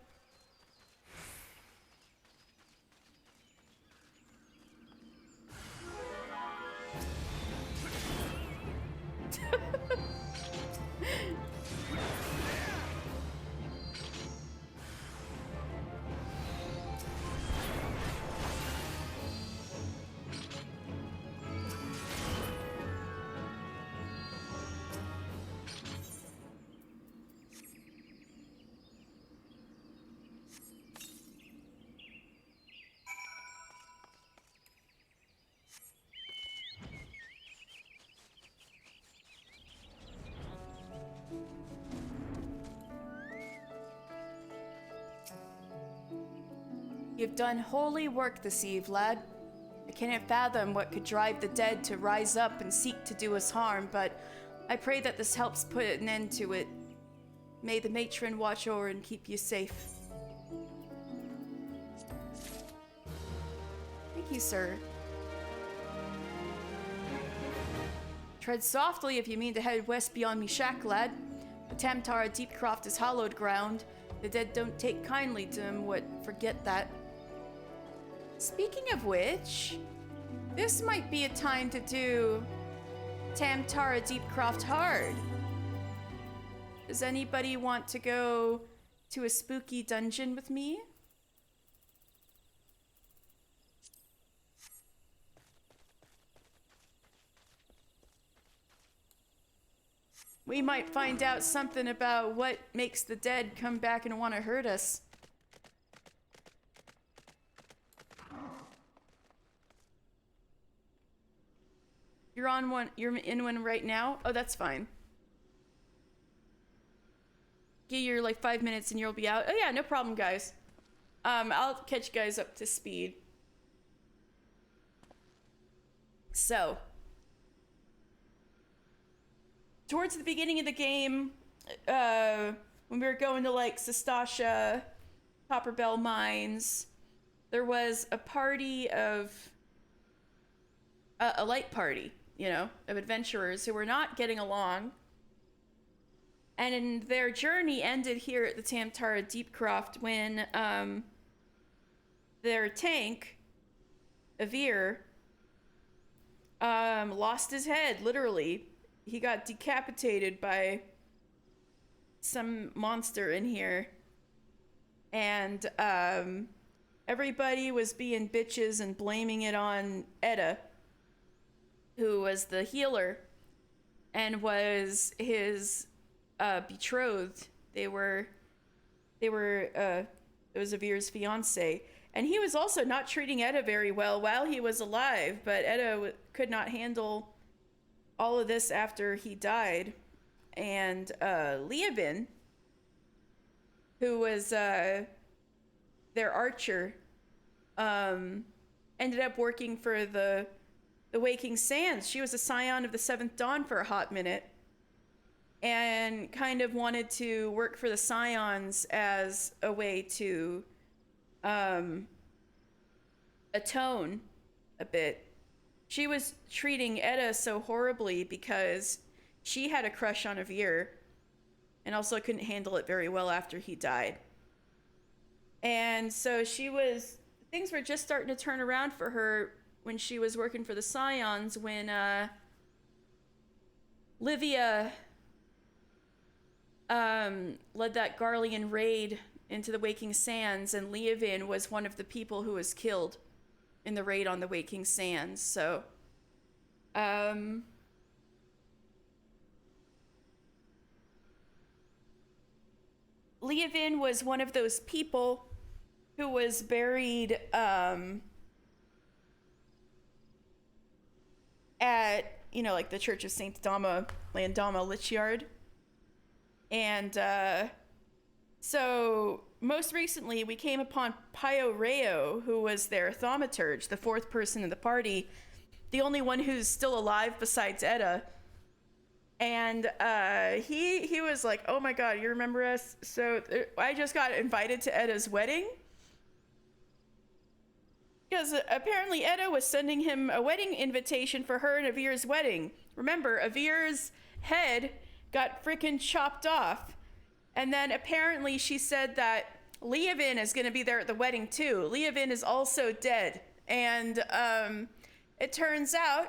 You've done holy work this eve, lad. I cannot fathom what could drive the dead to rise up and seek to do us harm, but I pray that this helps put an end to it. May the matron watch over and keep you safe. Thank you, sir. Tread softly if you mean to head west beyond Mishak, lad. The Tamtara Deepcroft is hallowed ground. The dead don't take kindly to him, forget that. Speaking of which, this might be a time to do Tamtara Deepcroft hard. Does anybody want to go to a spooky dungeon with me? We might find out something about what makes the dead come back and want to hurt us. You're on one, you're in one right now? Oh, that's fine. Give you like 5 minutes and you'll be out. Oh yeah, no problem, guys. I'll catch you guys up to speed. So, towards the beginning of the game, when we were going to like Sestasha, Copperbell Mines, there was a party of a light party, you know, of adventurers who were not getting along. And their journey ended here at the Tamtara Deepcroft when their tank, Avir, lost his head, literally. He got decapitated by some monster in here. And everybody was being bitches and blaming it on Edda, who was the healer and was his betrothed. It was Avir's fiance, and he was also not treating Edda very well while he was alive, but Edda could not handle all of this after he died. And Leoben, who was their archer, ended up working for the Waking Sands. She was a scion of the Seventh Dawn for a hot minute, and kind of wanted to work for the Scions as a way to atone a bit. She was treating Edda so horribly because she had a crush on Avir and also couldn't handle it very well after he died. And so things were just starting to turn around for her when she was working for the Scions, when Livia led that Garlean raid into the Waking Sands, and Leoben was one of the people who was killed in the raid on the Waking Sands. So Leoben was one of those people who was buried at, you know, like the Church of Saint Dama, Landama Lichyard. And so most recently we came upon Pio Reo, who was their thaumaturge, the fourth person in the party, the only one who's still alive besides Edda. And he was like, oh my god, you remember us? So I just got invited to Edda's wedding, because apparently Edda was sending him a wedding invitation for her and Avir's wedding. Remember, Avir's head got freaking chopped off. And then apparently she said that Leoben is going to be there at the wedding too. Leoben is also dead. And it turns out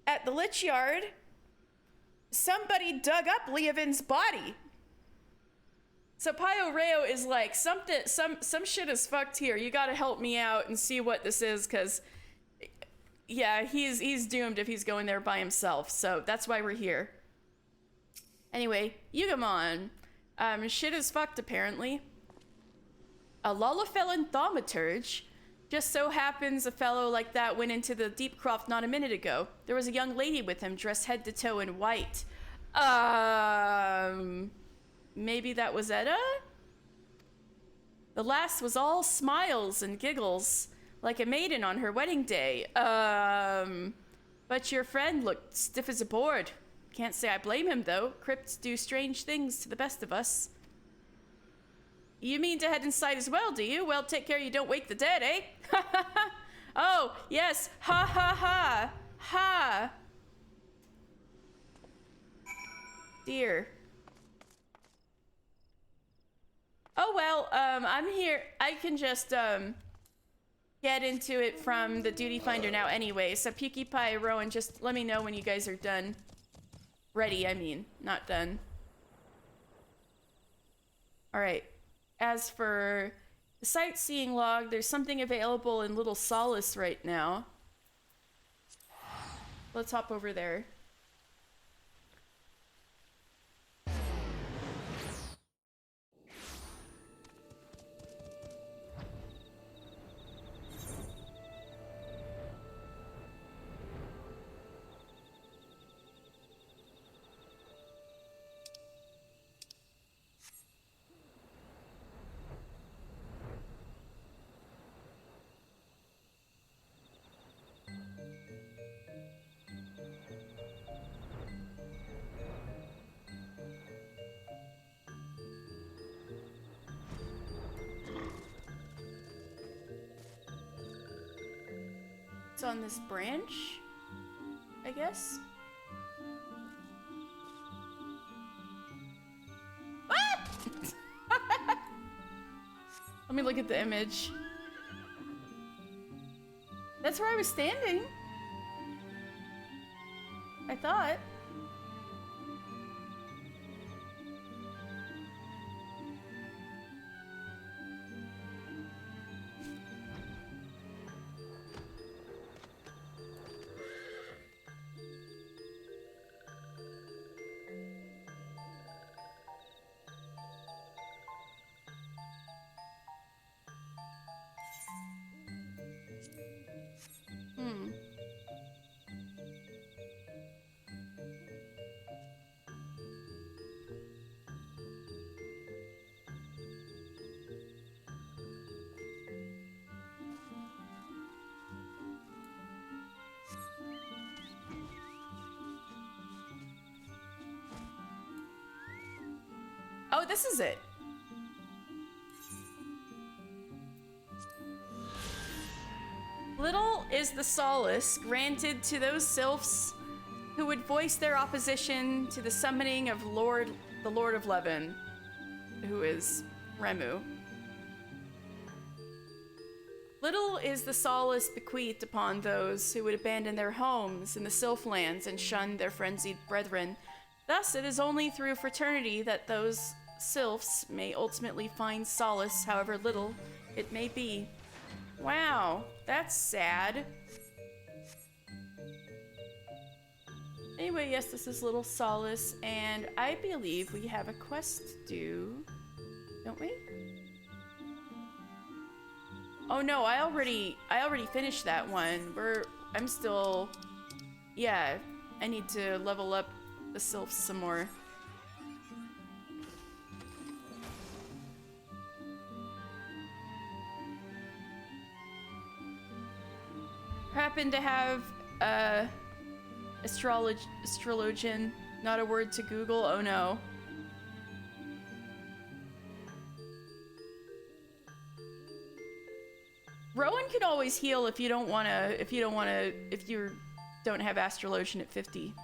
at the Lichyard, somebody dug up Leoben's body. So Pio Reo is like, some shit is fucked here. You gotta help me out and see what this is, because yeah, he's doomed if he's going there by himself. So that's why we're here. Anyway, Yugamon. Shit is fucked, apparently. A Lullafellan thaumaturge. Just so happens a fellow like that went into the Deepcroft not a minute ago. There was a young lady with him, dressed head to toe in white. Maybe that was Edda? The last was all smiles and giggles, like a maiden on her wedding day. But your friend looked stiff as a board. Can't say I blame him, though. Crypts do strange things to the best of us. You mean to head inside as well, do you? Well, take care you don't wake the dead, eh? Ha ha ha! Oh, yes! Ha ha ha! Ha! Dear. Oh, well, I'm here. I can just, get into it from the duty finder now anyway. So PewDiePie, Rowan, just let me know when you guys are done. Ready, I mean, not done. Alright. As for the sightseeing log, there's something available in Little Solace right now. Let's hop over there. It's on this branch, I guess. Ah! Let me look at the image. That's where I was standing. I thought. Oh, this is it. Little is the solace granted to those sylphs who would voice their opposition to the summoning of the Lord of Levin, who is Remu. Little is the solace bequeathed upon those who would abandon their homes in the sylph lands and shun their frenzied brethren. Thus, it is only through fraternity that those sylphs may ultimately find solace, however little it may be. Wow, that's sad. Anyway, yes, this is Little Solace, and I believe we have a quest due, don't we? Oh no, I already finished that one. I'm still, yeah, I need to level up the sylphs some more. Happen to have astrologian, not a word to Google. Oh no. Rowan can always heal if you don't have astrologian at 50.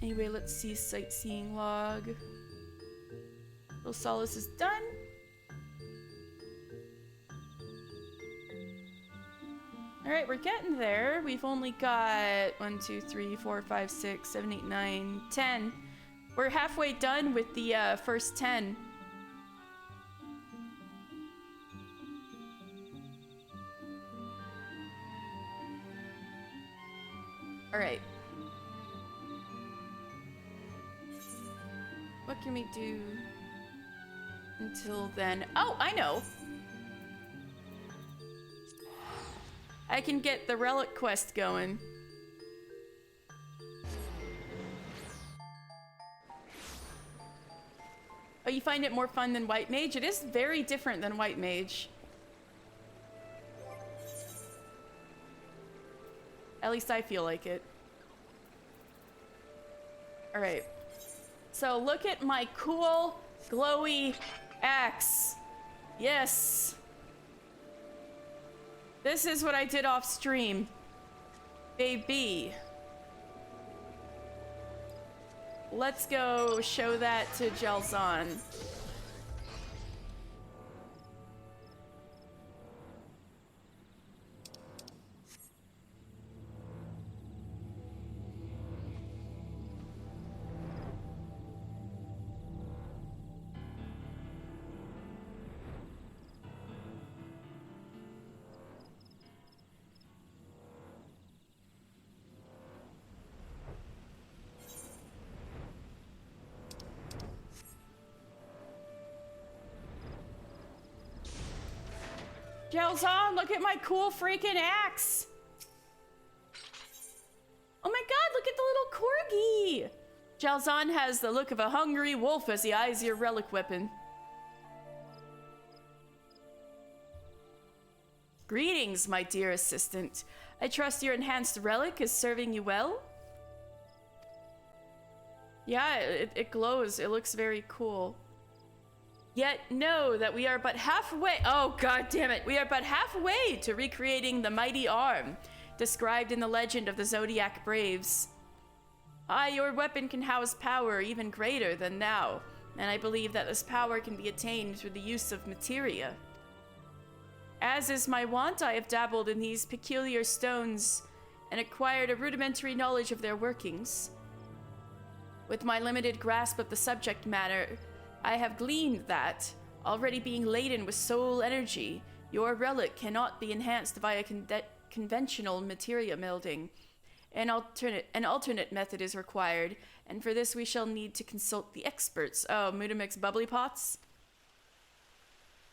Anyway, let's see sightseeing log. Little Solace is done. Alright, we're getting there. We've only got 1, 2, 3, 4, 5, 6, 7, 8, 9, 10. We're halfway done with the first 10. Alright. What can we do until then? Oh, I know! I can get the relic quest going. find it more fun than White Mage. It is very different than White Mage. At least I feel like it. All right. So look at my cool, glowy axe. Yes. This is what I did off stream. Baby. Let's go show that to Gelzon. Gelzon, look at my cool freaking axe. Oh my god, look at the little corgi. Gelzon has the look of a hungry wolf as he eyes your relic weapon. Greetings, my dear assistant. I trust your enhanced relic is serving you well? Yeah, it glows. It looks very cool. Yet know that we are but halfway. Oh, god damn it. We are but halfway to recreating the mighty arm described in the legend of the Zodiac Braves. Your weapon can house power even greater than now, and I believe that this power can be attained through the use of materia. As is my wont, I have dabbled in these peculiar stones and acquired a rudimentary knowledge of their workings. With my limited grasp of the subject matter, I have gleaned that, already being laden with soul energy, your relic cannot be enhanced via conventional materia melding. An alternate method is required, and for this we shall need to consult the experts. Oh, Mutamix bubbly pots?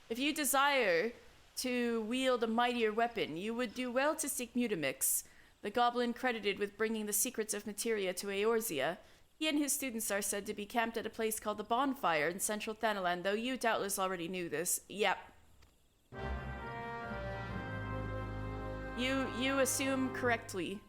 If you desire to wield a mightier weapon, you would do well to seek Mutamix, the goblin credited with bringing the secrets of materia to Eorzea. He and his students are said to be camped at a place called the Bonfire in central Thanalan, though you doubtless already knew this. Yep. You assume correctly.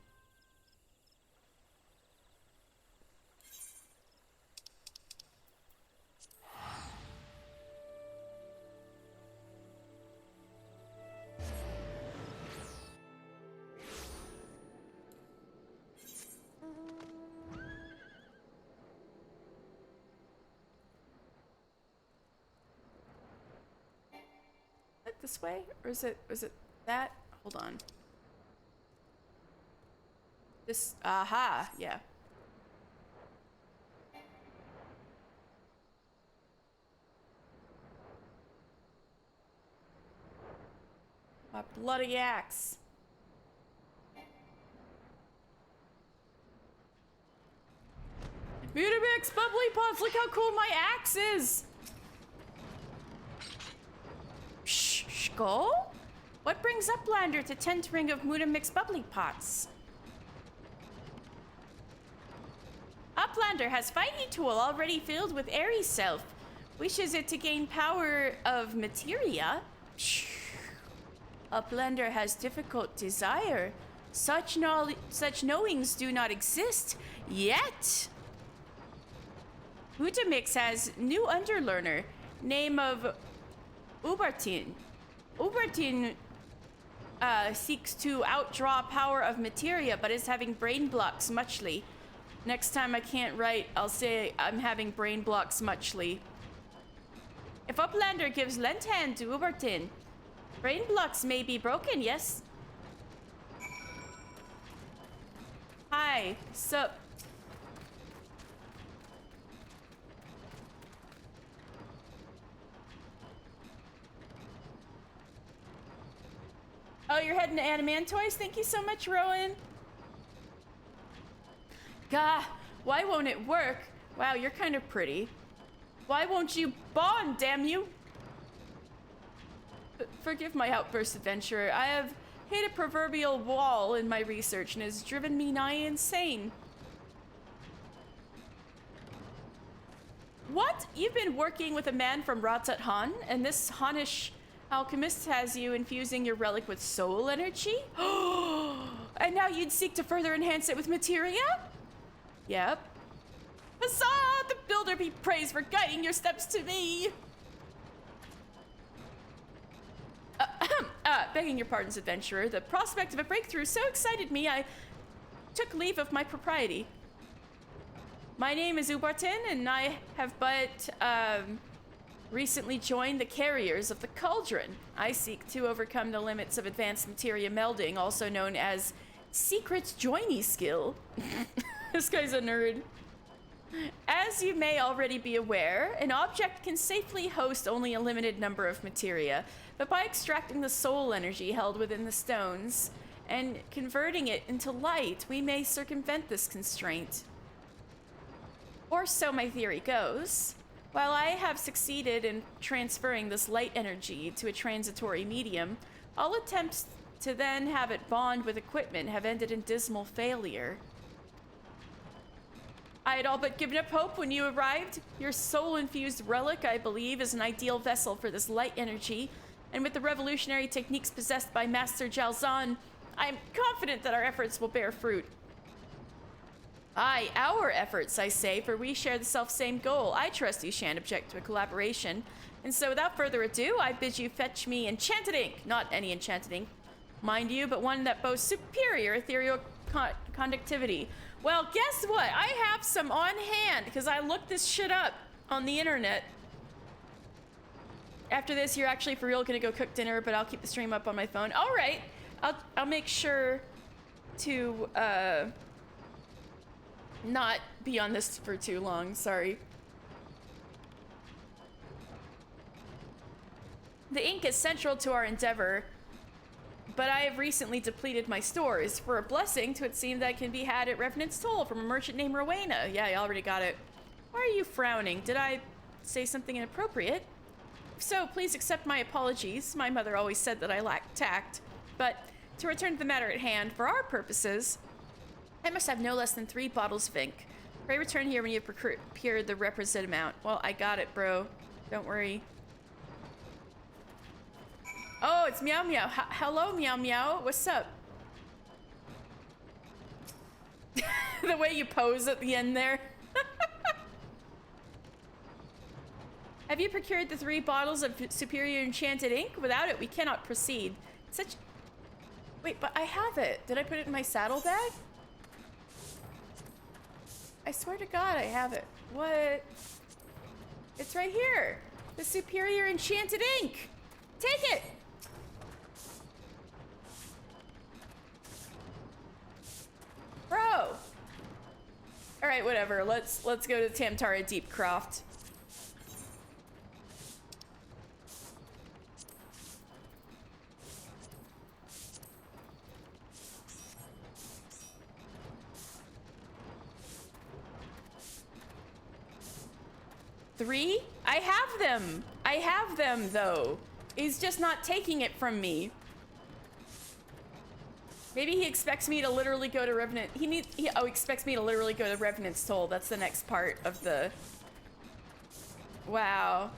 This way? Or is it that? Hold on. This, aha, yeah. My bloody axe. Mutamix bubbly pots, look how cool my axe is! Go? What brings Uplander to tent ring of Mutamix bubbly pots? Uplander has fighting tool already filled with airy self. Wishes it to gain power of materia. Uplander has difficult desire. Such knowings do not exist yet. Mutamix has new underlearner, name of Ubertin. Ubertin seeks to outdraw power of materia, but is having brain blocks muchly. Next time I can't write, I'll say I'm having brain blocks muchly. If Uplander gives lent hand to Ubertin, brain blocks may be broken, yes? Hi, sup? Oh, you're heading to Animantoys? Thank you so much, Rowan. Gah, why won't it work? Wow, you're kind of pretty. Why won't you bond, damn you? Forgive my outburst, adventurer. I have hit a proverbial wall in my research and has driven me nigh insane. What? You've been working with a man from Ratzat Han, and this Hanish alchemist has you infusing your relic with soul energy? And now you'd seek to further enhance it with materia? Yep. Huzzah! The builder be praised for guiding your steps to me! Begging your pardons, adventurer. The prospect of a breakthrough so excited me, I took leave of my propriety. My name is Ubartin, and I have but recently joined the carriers of the Cauldron. I seek to overcome the limits of advanced materia melding, also known as secret joiny skill. This guy's a nerd. As you may already be aware, an object can safely host only a limited number of materia, but by extracting the soul energy held within the stones and converting it into light, we may circumvent this constraint. Or so my theory goes. While I have succeeded in transferring this light energy to a transitory medium, all attempts to then have it bond with equipment have ended in dismal failure. I had all but given up hope when you arrived. Your soul-infused relic, I believe, is an ideal vessel for this light energy, and with the revolutionary techniques possessed by Master Jalzan, I am confident that our efforts will bear fruit. Aye, our efforts, I say, for we share the self-same goal. I trust you shan't object to a collaboration, and so without further ado, I bid you fetch me enchanted ink. Not any enchanted ink, mind you, but one that boasts superior ethereal conductivity. Well, guess what? I have some on hand, because I looked this shit up on the internet. After this, you're actually for real gonna go cook dinner, but I'll keep the stream up on my phone. All right, I'll make sure to not be on this for too long. Sorry. The ink is central to our endeavor, but I have recently depleted my stores. For a blessing, to it seem that can be had at Revenant's Toll from a merchant named Rowena. Yeah, I already got it. Why are you frowning? Did I say something inappropriate? If so, please accept my apologies. My mother always said that I lacked tact. But to return to the matter at hand, for our purposes, I must have no less than 3 bottles of ink. Pray return here when you have procured the requisite amount. Well, I got it, bro. Don't worry. Oh, it's Meow Meow. Hello, Meow Meow. What's up? The way you pose at the end there. Have you procured the 3 bottles of superior enchanted ink? Without it, we cannot proceed. Such... Wait, but I have it. Did I put it in my saddlebag? I swear to God, I have it. What? It's right here. The superior enchanted ink. Take it. Bro. All right, whatever. Let's go to Tamtara Deepcroft. Three? I have them. I have them, though. He's just not taking it from me. Maybe he expects me to literally go to Revenant. He expects me to literally go to Revenant's Toll. That's the next part of the... Wow.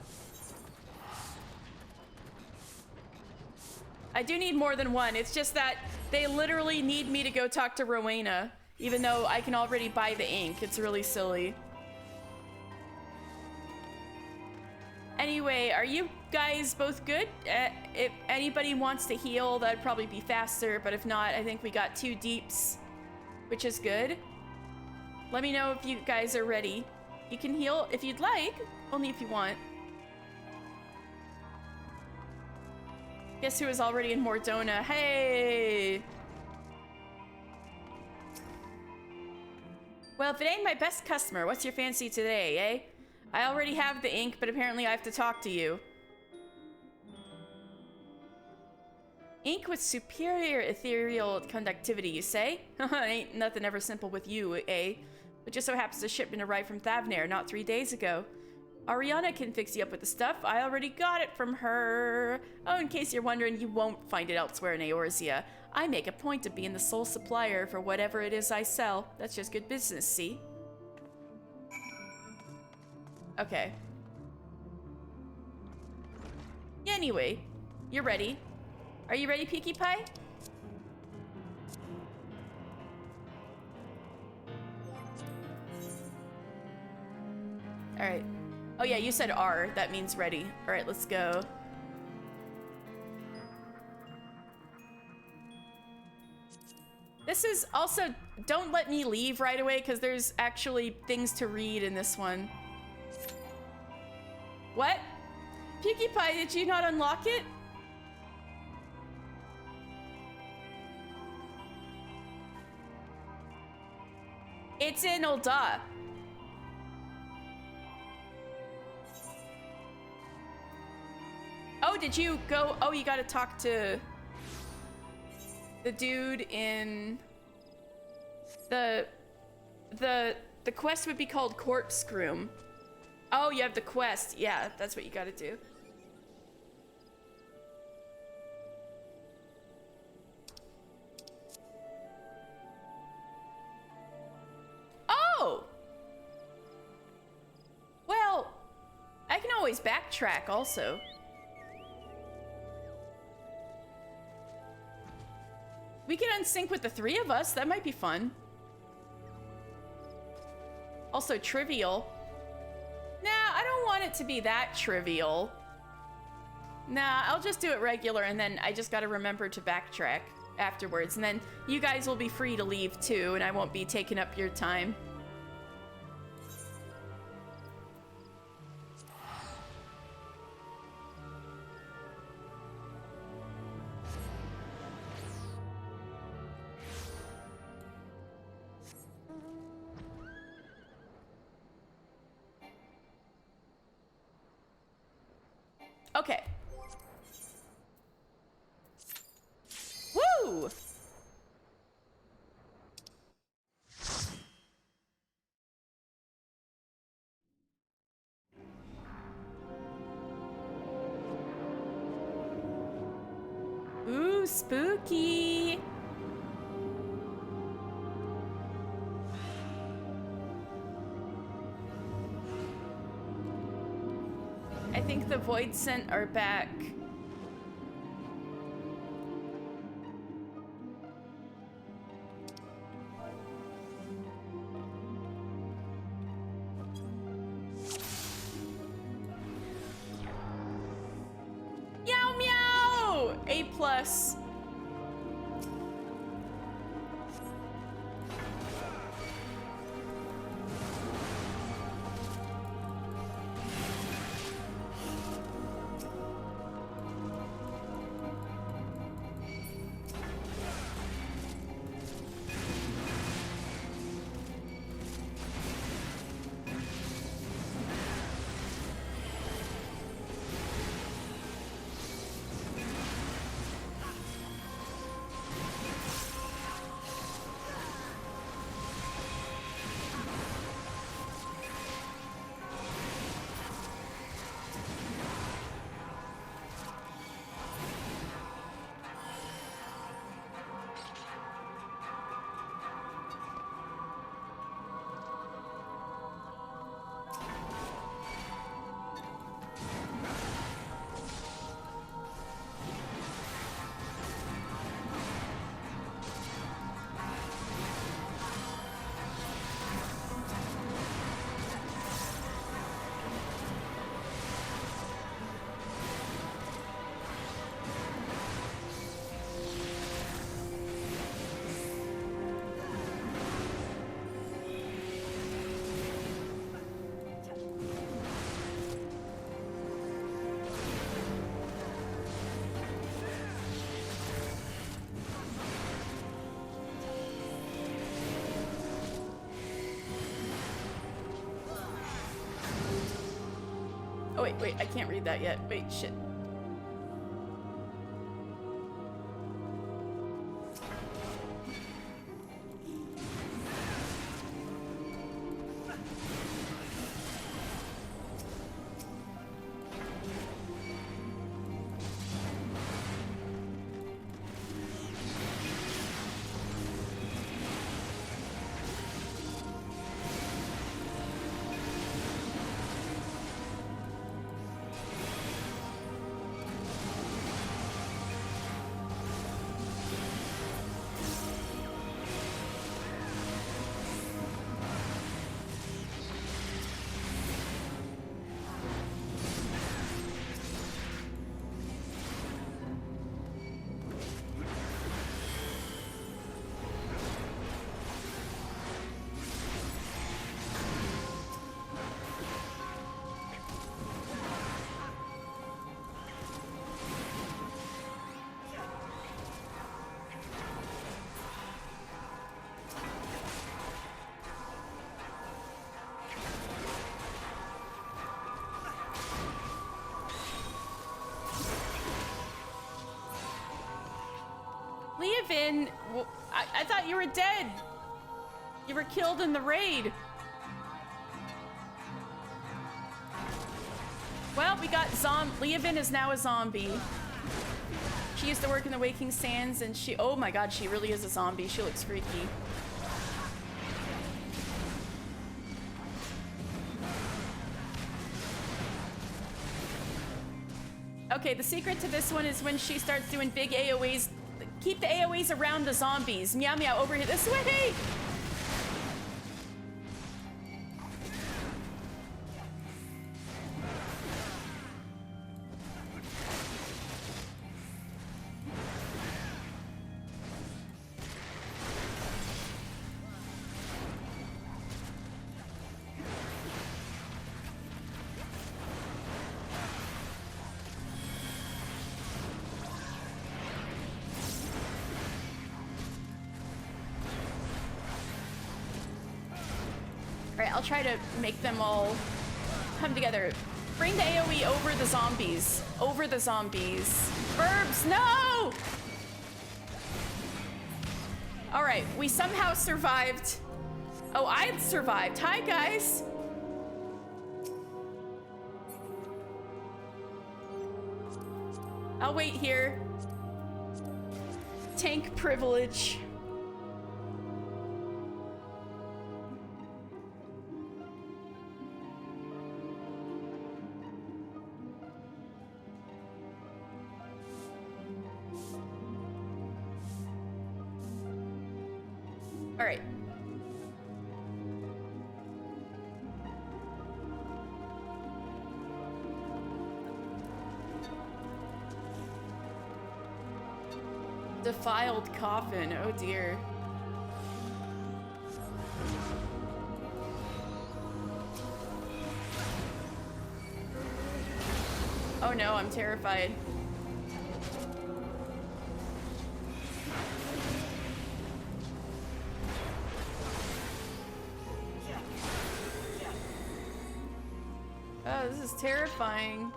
I do need more than one. It's just that they literally need me to go talk to Rowena, even though I can already buy the ink. It's really silly. Anyway, are you guys both good? If anybody wants to heal, that'd probably be faster, but if not, I think we got 2 deeps, which is good. Let me know if you guys are ready. You can heal if you'd like, only if you want. Guess who is already in Mordona? Hey! Well, if it ain't my best customer, what's your fancy today, eh? I already have the ink, but apparently I have to talk to you. Ink with superior ethereal conductivity, you say? Ain't nothing ever simple with you, eh? But just so happens the shipment arrived from Thavnair not 3 days ago. Ariana can fix you up with the stuff. I already got it from her. Oh, in case you're wondering, you won't find it elsewhere in Eorzea. I make a point of being the sole supplier for whatever it is I sell. That's just good business, see? Okay. Anyway, you're ready. Are you ready, Pinkie Pie? All right. Oh yeah, you said R. That means ready. All right, let's go. This is also, don't let me leave right away because there's actually things to read in this one. What? Pinkie Pie, did you not unlock it? It's in Ul'dah. Oh, did you go? Oh, you gotta talk to the dude in the quest would be called Corpscrew. Oh, you have the quest. Yeah, that's what you gotta do. Oh! Well, I can always backtrack also. We can unsync with the three of us. That might be fun. Also trivial. Nah, I don't want it to be that trivial. Nah, I'll just do it regular and then I just gotta remember to backtrack afterwards. And then you guys will be free to leave too and I won't be taking up your time. Okay. Woo! Ooh, spooky. I think the Void Scent are back. Meow meow! A plus. Oh, wait, I can't read that yet. Wait, shit. Leovin, I thought you were dead. You were killed in the raid. Well, we got Leovin is now a zombie. She used to work in the Waking Sands, and oh my god, she really is a zombie. She looks freaky. Okay, the secret to this one is when she starts doing big AoEs. Keep the AoEs around the zombies. Meow meow, over here. This way! I'll try to make them all come together. Bring the AoE over the zombies. Over the zombies. Burbs, no! Alright, we somehow survived. Oh, I survived. Hi, guys. I'll wait here. Tank privilege. All right. Defiled coffin. Oh dear. Oh no, I'm terrified. Oh, this is terrifying.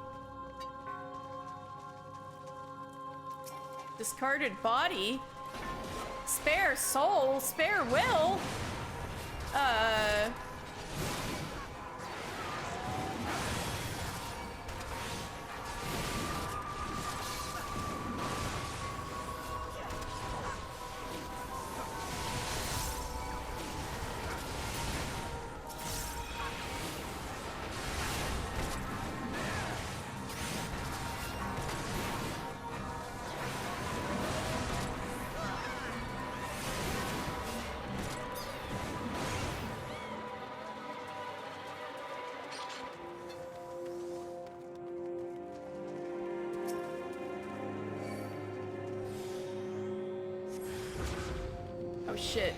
Discarded body? Spare soul? Spare will? Oh shit.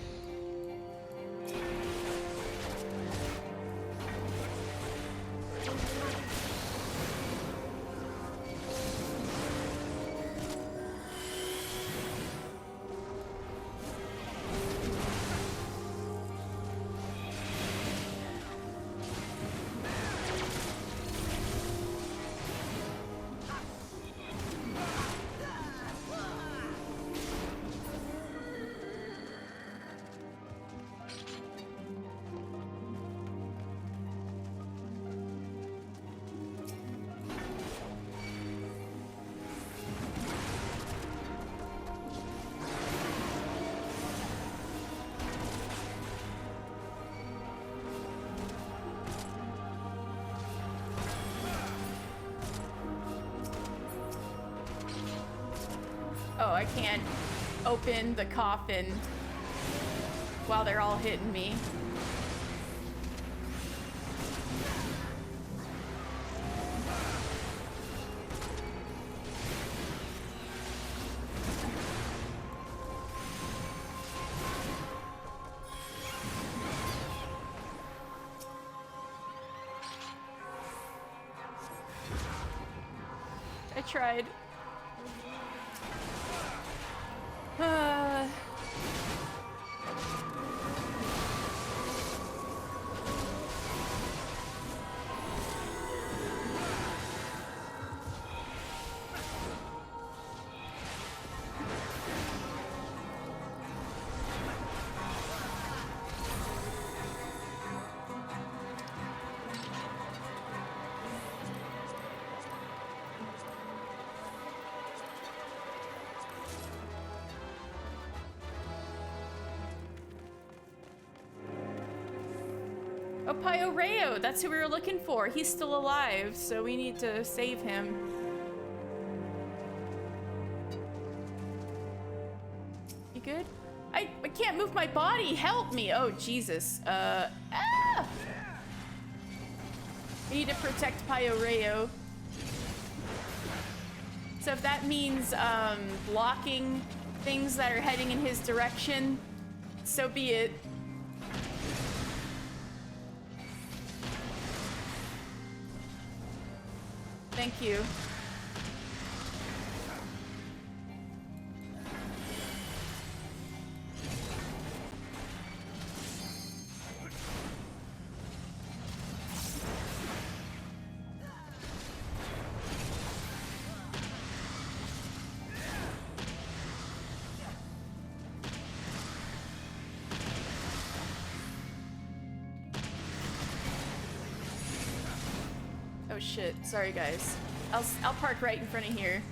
Oh, I can't open the coffin while they're all hitting me. I tried. Oh, Pyoreo, that's who we were looking for. He's still alive, so we need to save him. You good? I can't move my body. Help me. Oh, Jesus. I need to protect Pyoreo. So if that means blocking things that are heading in his direction, so be it. Thank you. Oh shit, sorry guys. I'll park right in front of here.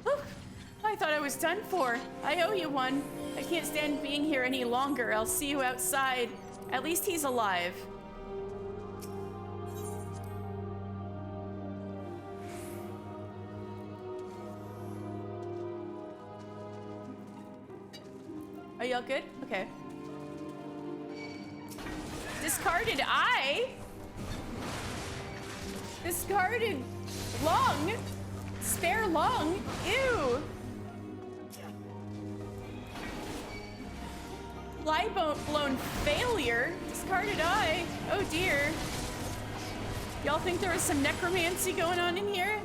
Whew, I thought I was done for. I owe you one. I can't stand being here any longer. I'll see you outside. At least he's alive. Are y'all good? Okay. Discarded eye? Discarded lung? Spare lung? Ew! Blown failure? Discarded eye? Oh dear. Y'all think there was some necromancy going on in here?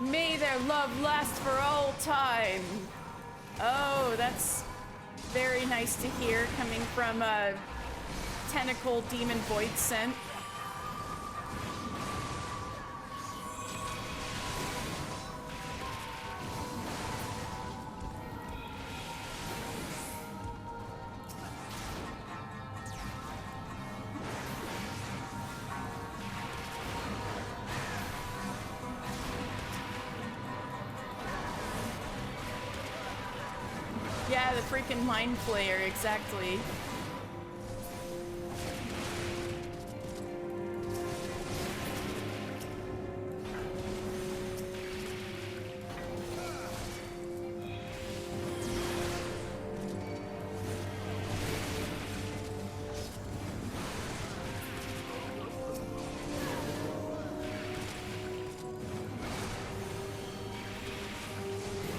May their love last for all time. Oh, that's very nice to hear coming from a tentacle demon void scent. Yeah, the freaking mind flayer, exactly.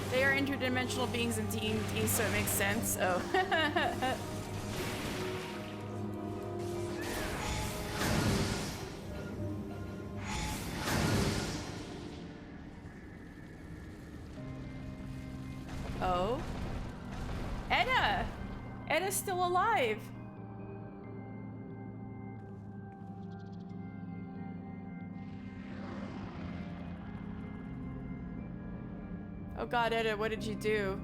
They are interdimensional beings in D&D, so it makes sense. Oh. Oh. Edda! Edda's still alive. Oh god, Edda, what did you do?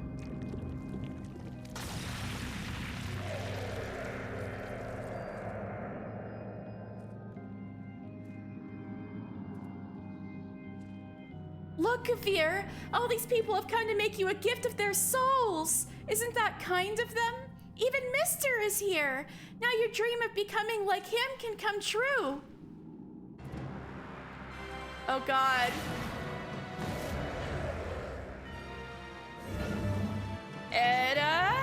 Look, Kavir! All these people have come to make you a gift of their souls! Isn't that kind of them? Even Mister is here! Now your dream of becoming like him can come true! Oh god. Edda?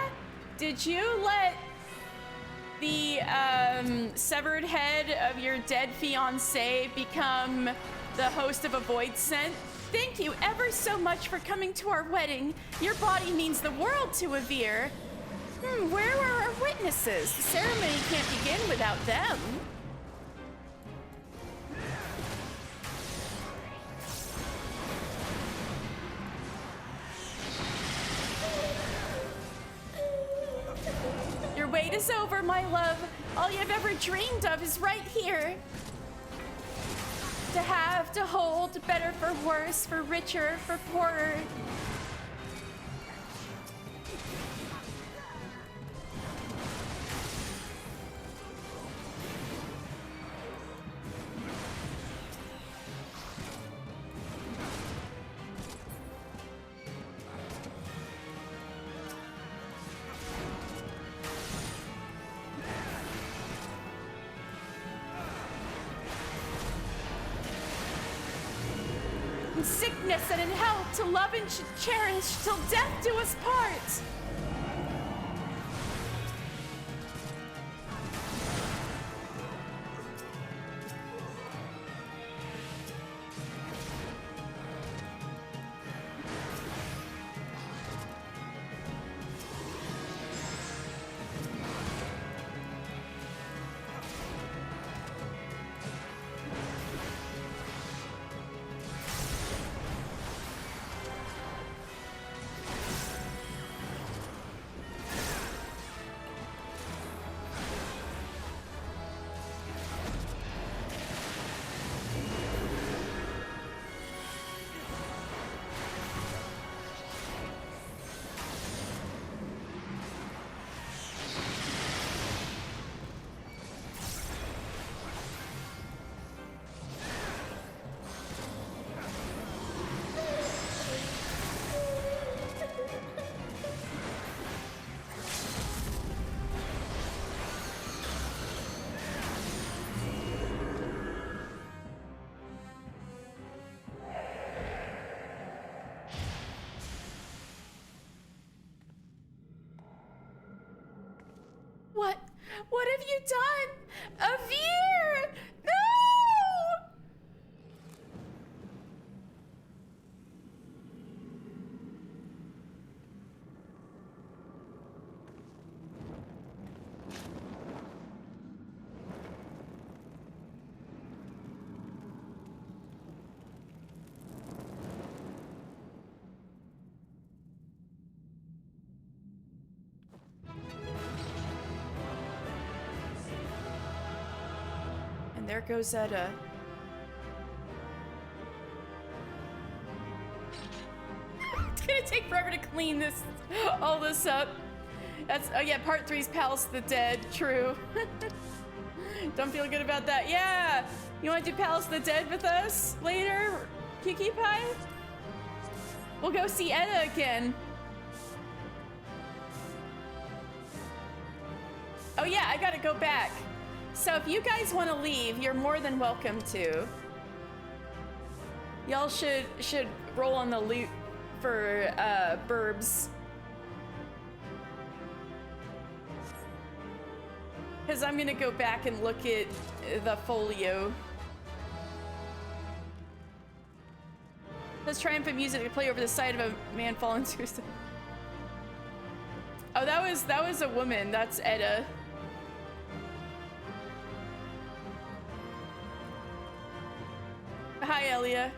Did you let the severed head of your dead fiancé become the host of a void scent? Thank you ever so much for coming to our wedding. Your body means the world to Avir. Where are our witnesses? The ceremony can't begin without them. Your wait is over, my love. All you've ever dreamed of is right here. To have, to hold, better for worse, for richer, for poorer. In sickness and in health, to love and cherish till death do us part. What have you done? A veer! No! There goes Edda. It's gonna take forever to clean all this up. That's, oh yeah, part 3's Palace of the Dead, true. Don't feel good about that. Yeah! You wanna do Palace of the Dead with us later, Kiki Pie? We'll go see Edda again. Oh yeah, I gotta go back. So if you guys want to leave, you're more than welcome to. Y'all should roll on the loot for burbs. Because I'm gonna go back and look at the folio. Does triumphant music to play over the side of a man falling to his... Oh, that was a woman. That's Edda. Hi, Elia.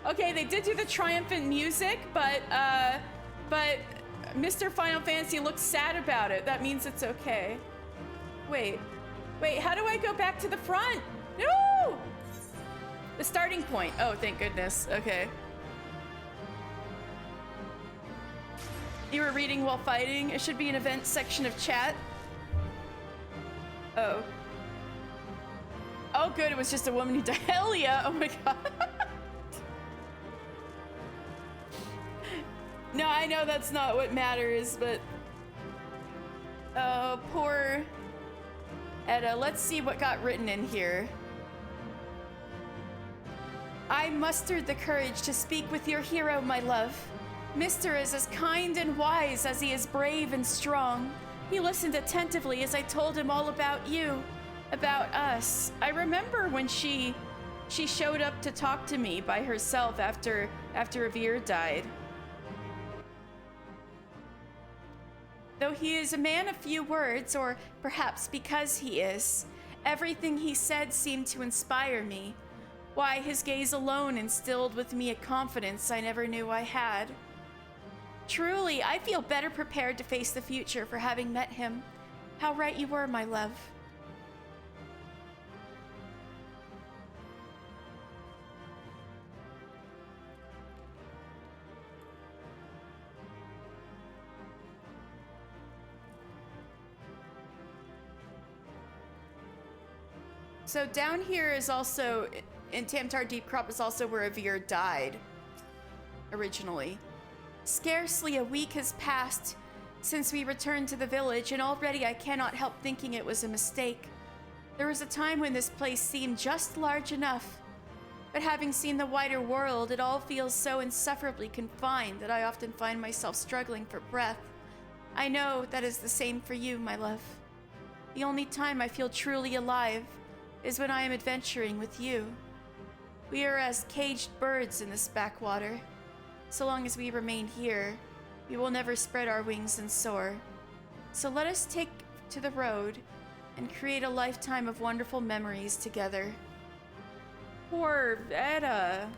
Okay, they did do the triumphant music, but Mr. Final Fantasy looks sad about it. That means it's okay. Wait, how do I go back to the front? No! The starting point. Oh, thank goodness. Okay. You were reading while fighting? It should be an event section of chat. Oh. Oh, good. It was just a woman who died. Hell yeah. Oh my god. No, I know that's not what matters, but... Oh, poor Edda. Let's see what got written in here. I mustered the courage to speak with your hero, my love. Mr. is as kind and wise as he is brave and strong. He listened attentively as I told him all about you. About us. I remember when she showed up to talk to me by herself after Avir died. Though he is a man of few words, or perhaps because he is, everything he said seemed to inspire me. Why, his gaze alone instilled with me a confidence I never knew I had. Truly, I feel better prepared to face the future for having met him. How right you were, my love. So down here is also, in Tamtar Deep Crop is also where Avir died, originally. Scarcely a week has passed since we returned to the village, and already I cannot help thinking it was a mistake. There was a time when this place seemed just large enough, but having seen the wider world, it all feels so insufferably confined that I often find myself struggling for breath. I know that is the same for you, my love. The only time I feel truly alive is when I am adventuring with you. We are as caged birds in this backwater. So long as we remain here, we will never spread our wings and soar. So let us take to the road and create a lifetime of wonderful memories together. Poor Edda.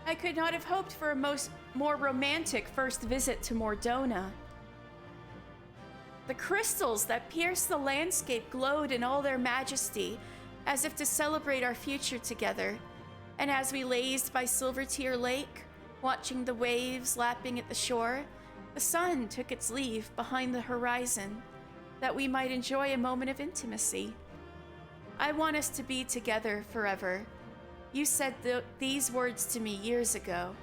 I could not have hoped for a more romantic first visit to Mordona. The crystals that pierced the landscape glowed in all their majesty, as if to celebrate our future together. And as we lazed by Silvertear Lake, watching the waves lapping at the shore, the sun took its leave behind the horizon, that we might enjoy a moment of intimacy. I want us to be together forever. You said these words to me years ago,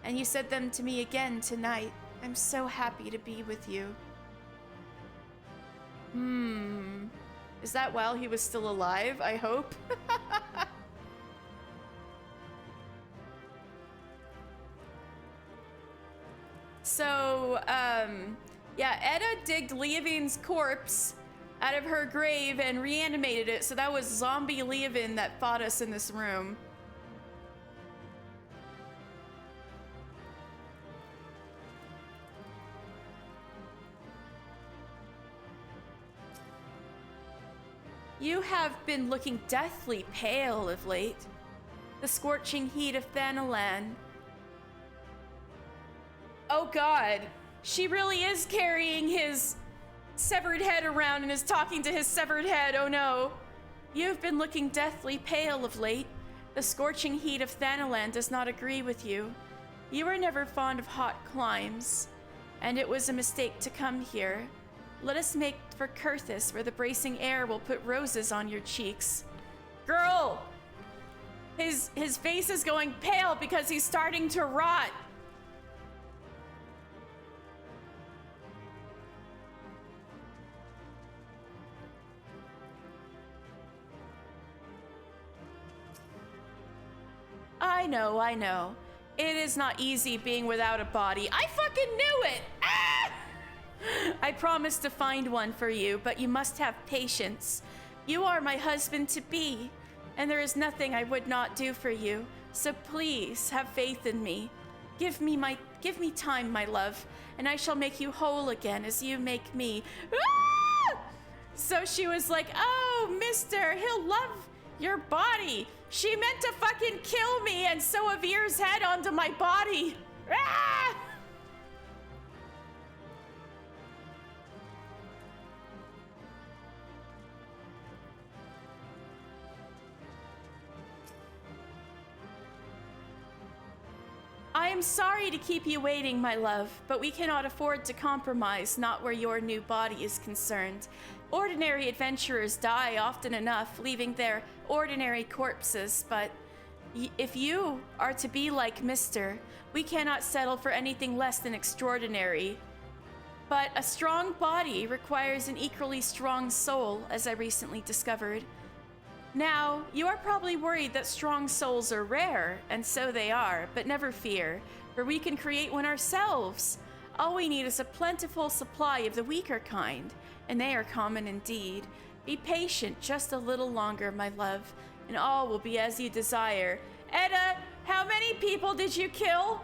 and you said them to me again tonight. I'm so happy to be with you. Is that while he was still alive, I hope? So, yeah, Edda digged Leovin's corpse out of her grave and reanimated it, so that was zombie Leovin that fought us in this room. You have been looking deathly pale of late. The scorching heat of Thanalan. Oh god, she really is carrying his severed head around and is talking to his severed head. Oh no. You've been looking deathly pale of late. The scorching heat of Thanalan does not agree with you. You were never fond of hot climes, and it was a mistake to come here. Let us make for Kurthis, where the bracing air will put roses on your cheeks. Girl! His face is going pale because he's starting to rot. I know. It is not easy being without a body. I fucking knew it! Ah! I promised to find one for you, but you must have patience. You are my husband-to-be, and there is nothing I would not do for you. So please, have faith in me. Give me time, my love, and I shall make you whole again as you make me. Ah! So she was like, oh, mister, he'll love your body. She meant to fucking kill me and sew Avir's head onto my body. Ah! I am sorry to keep you waiting, my love, but we cannot afford to compromise, not where your new body is concerned. Ordinary adventurers die often enough, leaving their ordinary corpses, but if you are to be like Mister, we cannot settle for anything less than extraordinary. But a strong body requires an equally strong soul, as I recently discovered. Now, you are probably worried that strong souls are rare, and so they are, but never fear, for we can create one ourselves. All we need is a plentiful supply of the weaker kind, and they are common indeed. Be patient just a little longer, my love, and all will be as you desire. Edda, how many people did you kill?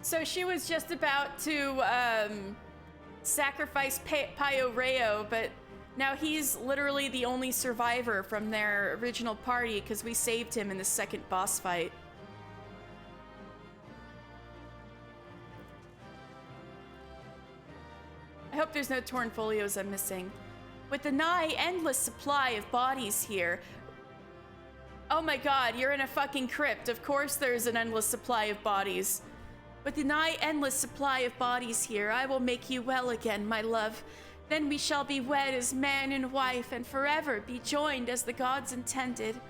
So she was just about to, sacrifice Pio Reo, but now he's literally the only survivor from their original party because we saved him in the second boss fight. I hope there's no torn folios I'm missing. With the nigh endless supply of bodies here. Oh my god, you're in a fucking crypt. Of course there's an endless supply of bodies. With the nigh endless supply of bodies here, I will make you well again, my love. Then we shall be wed as man and wife, and forever be joined as the gods intended.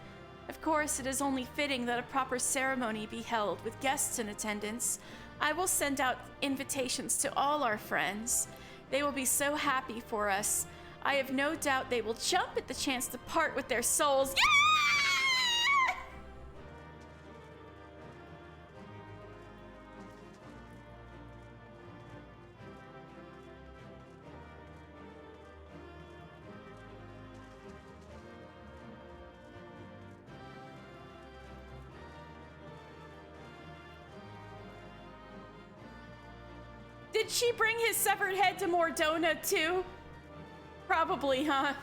Of course, it is only fitting that a proper ceremony be held, with guests in attendance. I will send out invitations to all our friends. They will be so happy for us. I have no doubt they will jump at the chance to part with their souls. Yeah! Did she bring his severed head to Mordona too? Probably, huh?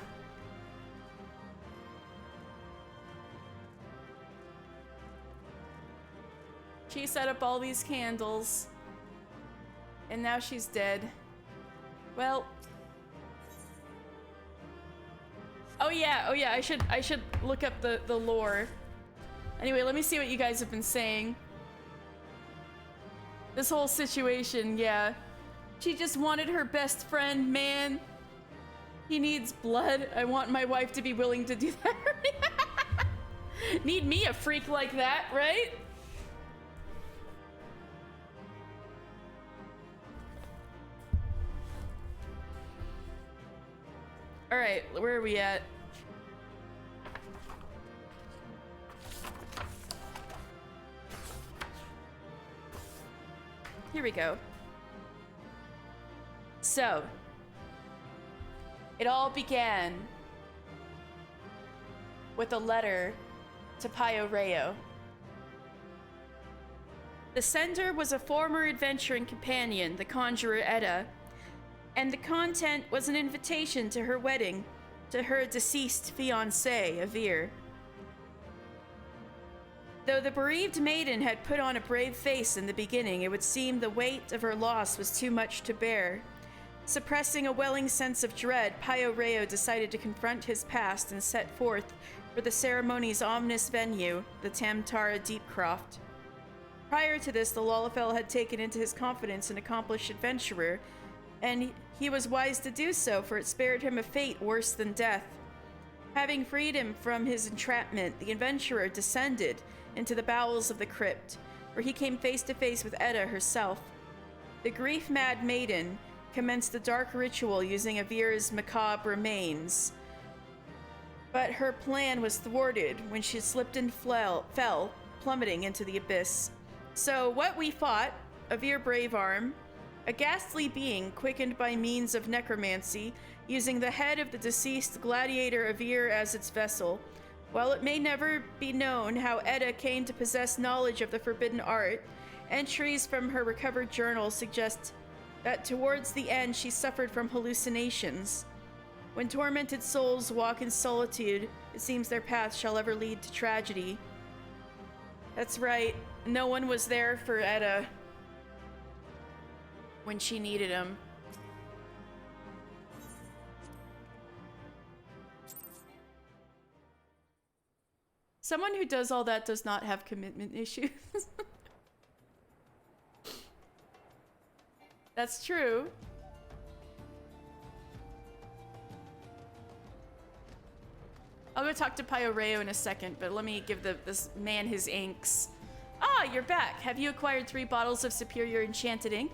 She set up all these candles. And now she's dead. Well. Oh yeah, I should look up the lore. Anyway, let me see what you guys have been saying. This whole situation, yeah. She just wanted her best friend, man. He needs blood. I want my wife to be willing to do that. Need me a freak like that, right? All right, where are we at? Here we go. So, it all began with a letter to Pio Reo. The sender was a former adventuring companion, the conjurer Edda, and the content was an invitation to her wedding to her deceased fiancé, Avir. Though the bereaved maiden had put on a brave face in the beginning, it would seem the weight of her loss was too much to bear. Suppressing a welling sense of dread, Pio Reo decided to confront his past and set forth for the ceremony's ominous venue, the Tamtara Deepcroft. Prior to this, the Lalafell had taken into his confidence an accomplished adventurer, and he was wise to do so, for it spared him a fate worse than death. Having freed him from his entrapment, the adventurer descended into the bowels of the crypt, where he came face to face with Edda herself. The grief-mad maiden commenced the dark ritual using Avir's macabre remains, but her plan was thwarted when she slipped and fell, plummeting into the abyss. So what we fought, Avir Bravearm, a ghastly being quickened by means of necromancy, using the head of the deceased gladiator Avir as its vessel. While it may never be known how Edda came to possess knowledge of the forbidden art, entries from her recovered journal suggest that towards the end she suffered from hallucinations. When tormented souls walk in solitude, it seems their path shall ever lead to tragedy. That's right, no one was there for Edda when she needed him. Someone who does all that does not have commitment issues. That's true. I'll go talk to Pyoreo in a second, but let me give this man his inks. Ah, you're back. Have you acquired 3 bottles of superior enchanted ink?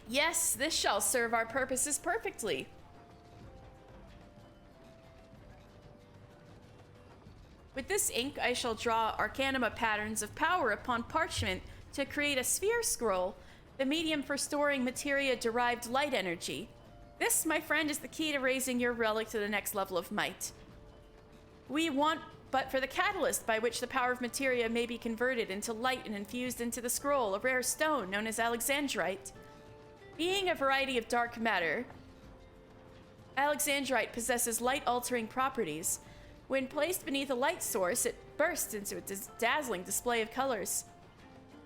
Yes, this shall serve our purposes perfectly. With this ink, I shall draw arcanima patterns of power upon parchment to create a sphere scroll, the medium for storing materia-derived light energy. This, my friend, is the key to raising your relic to the next level of might. We want but for the catalyst by which the power of materia may be converted into light and infused into the scroll, a rare stone known as alexandrite. Being a variety of dark matter, alexandrite possesses light-altering properties. When placed beneath a light source, it bursts into a dazzling display of colors.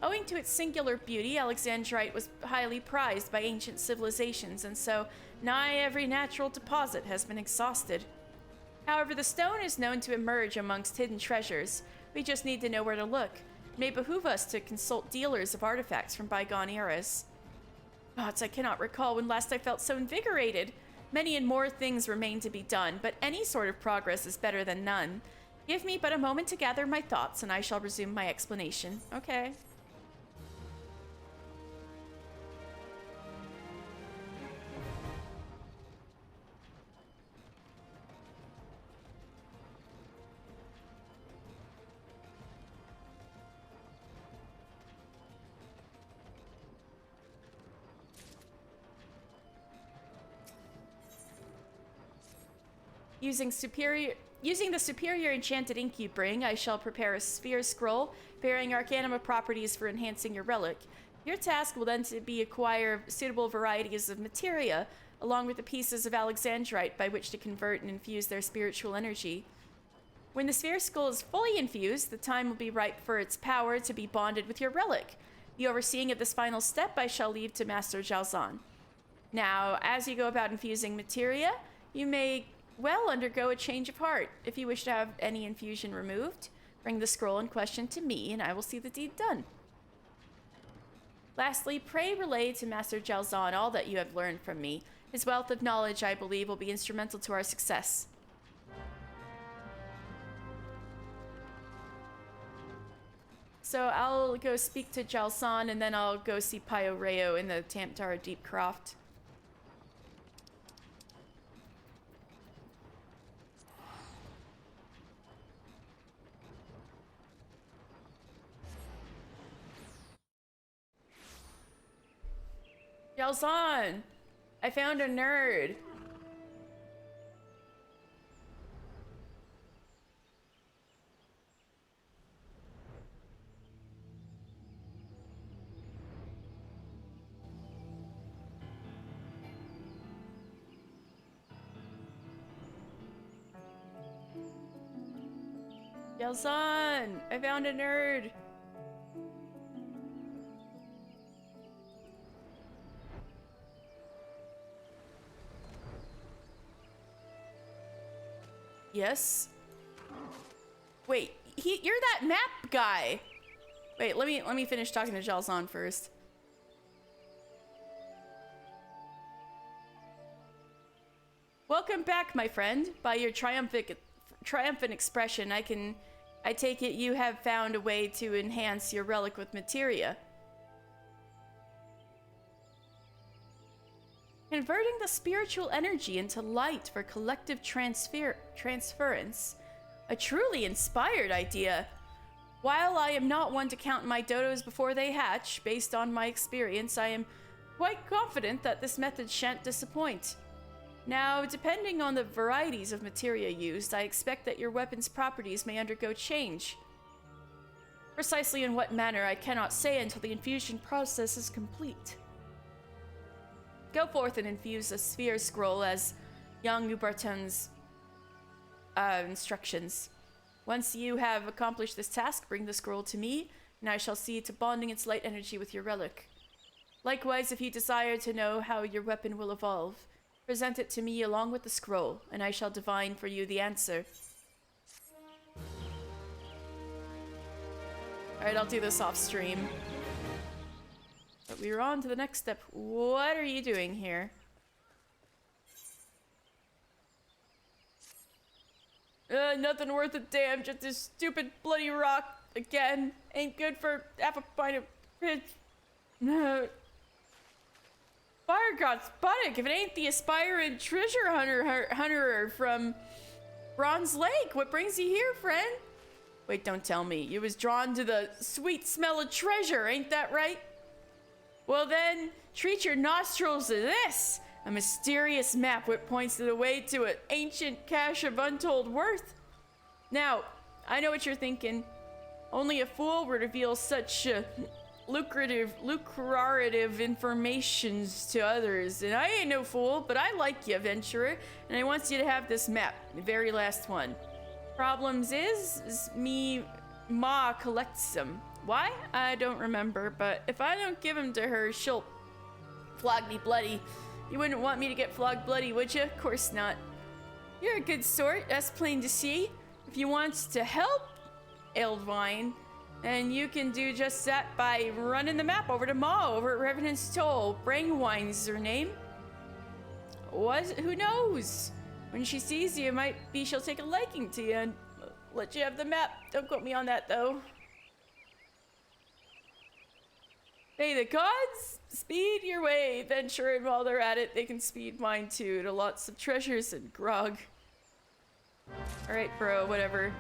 Owing to its singular beauty, alexandrite was highly prized by ancient civilizations, and so nigh every natural deposit has been exhausted. However, the stone is known to emerge amongst hidden treasures. We just need to know where to look. It may behoove us to consult dealers of artifacts from bygone eras. Gods, I cannot recall when last I felt so invigorated. Many and more things remain to be done, but any sort of progress is better than none. Give me but a moment to gather my thoughts, and I shall resume my explanation. Okay. Using the superior enchanted ink you bring, I shall prepare a sphere scroll bearing arcanima properties for enhancing your relic. Your task will then be acquire suitable varieties of materia, along with the pieces of alexandrite by which to convert and infuse their spiritual energy. When the sphere scroll is fully infused, the time will be ripe for its power to be bonded with your relic. The overseeing of this final step I shall leave to Master Jalzahn. Now, as you go about infusing materia, you may well undergo a change of heart. If you wish to have any infusion removed, bring the scroll in question to me, and I will see the deed done. Lastly, pray relay to Master Jalzahn all that you have learned from me. His wealth of knowledge, I believe, will be instrumental to our success. So I'll go speak to Jalzahn, and then I'll go see Pyoreo in the Tamtara Deep Croft. Jalzahn, I found a nerd. Jalzahn, I found a nerd. Yes. Wait, you're that map guy. Wait, let me finish talking to Jalzahn first. Welcome back, my friend. By your triumphant expression, I take it you have found a way to enhance your relic with materia. Converting the spiritual energy into light for collective transference. A truly inspired idea. While I am not one to count my dodos before they hatch, based on my experience, I am quite confident that this method shan't disappoint. Now, depending on the varieties of materia used, I expect that your weapon's properties may undergo change. Precisely in what manner I cannot say until the infusion process is complete. Go forth and infuse a sphere scroll as young Ubarton's instructions. Once you have accomplished this task, bring the scroll to me, and I shall see to bonding its light energy with your relic. Likewise, if you desire to know how your weapon will evolve, Present it to me along with the scroll, and I shall divine for you the answer. Alright, I'll do this off stream. But we're on to the next step. What are you doing here? Nothing worth a damn, just this stupid bloody rock again. Ain't good for half a pint of pitch. Fire god spotted if it ain't the aspiring treasure hunter from Bronze Lake. What brings you here, friend? Wait, don't tell me. You was drawn to the sweet smell of treasure, ain't that right? Well then, treat your nostrils to this. A mysterious map which points to the way to an ancient cache of untold worth. Now, I know what you're thinking. Only a fool would reveal such lucrative informations to others. And I ain't no fool, but I like you, adventurer. And I want you to have this map, the very last one. Problems is me ma collects them. Why? I don't remember, but if I don't give them to her, she'll flog me bloody. You wouldn't want me to get flogged bloody, would you? Of course not. You're a good sort, that's plain to see. If you want to help Eldvine, and you can do just that by running the map over to Ma over at Revenant's Toll. Brainwine's her name. Who knows? When she sees you, she'll take a liking to you and let you have the map. Don't quote me on that, though. May the gods speed your way, adventurer, and while they're at it, they can speed mine too, to lots of treasures and grog. Alright, bro, whatever.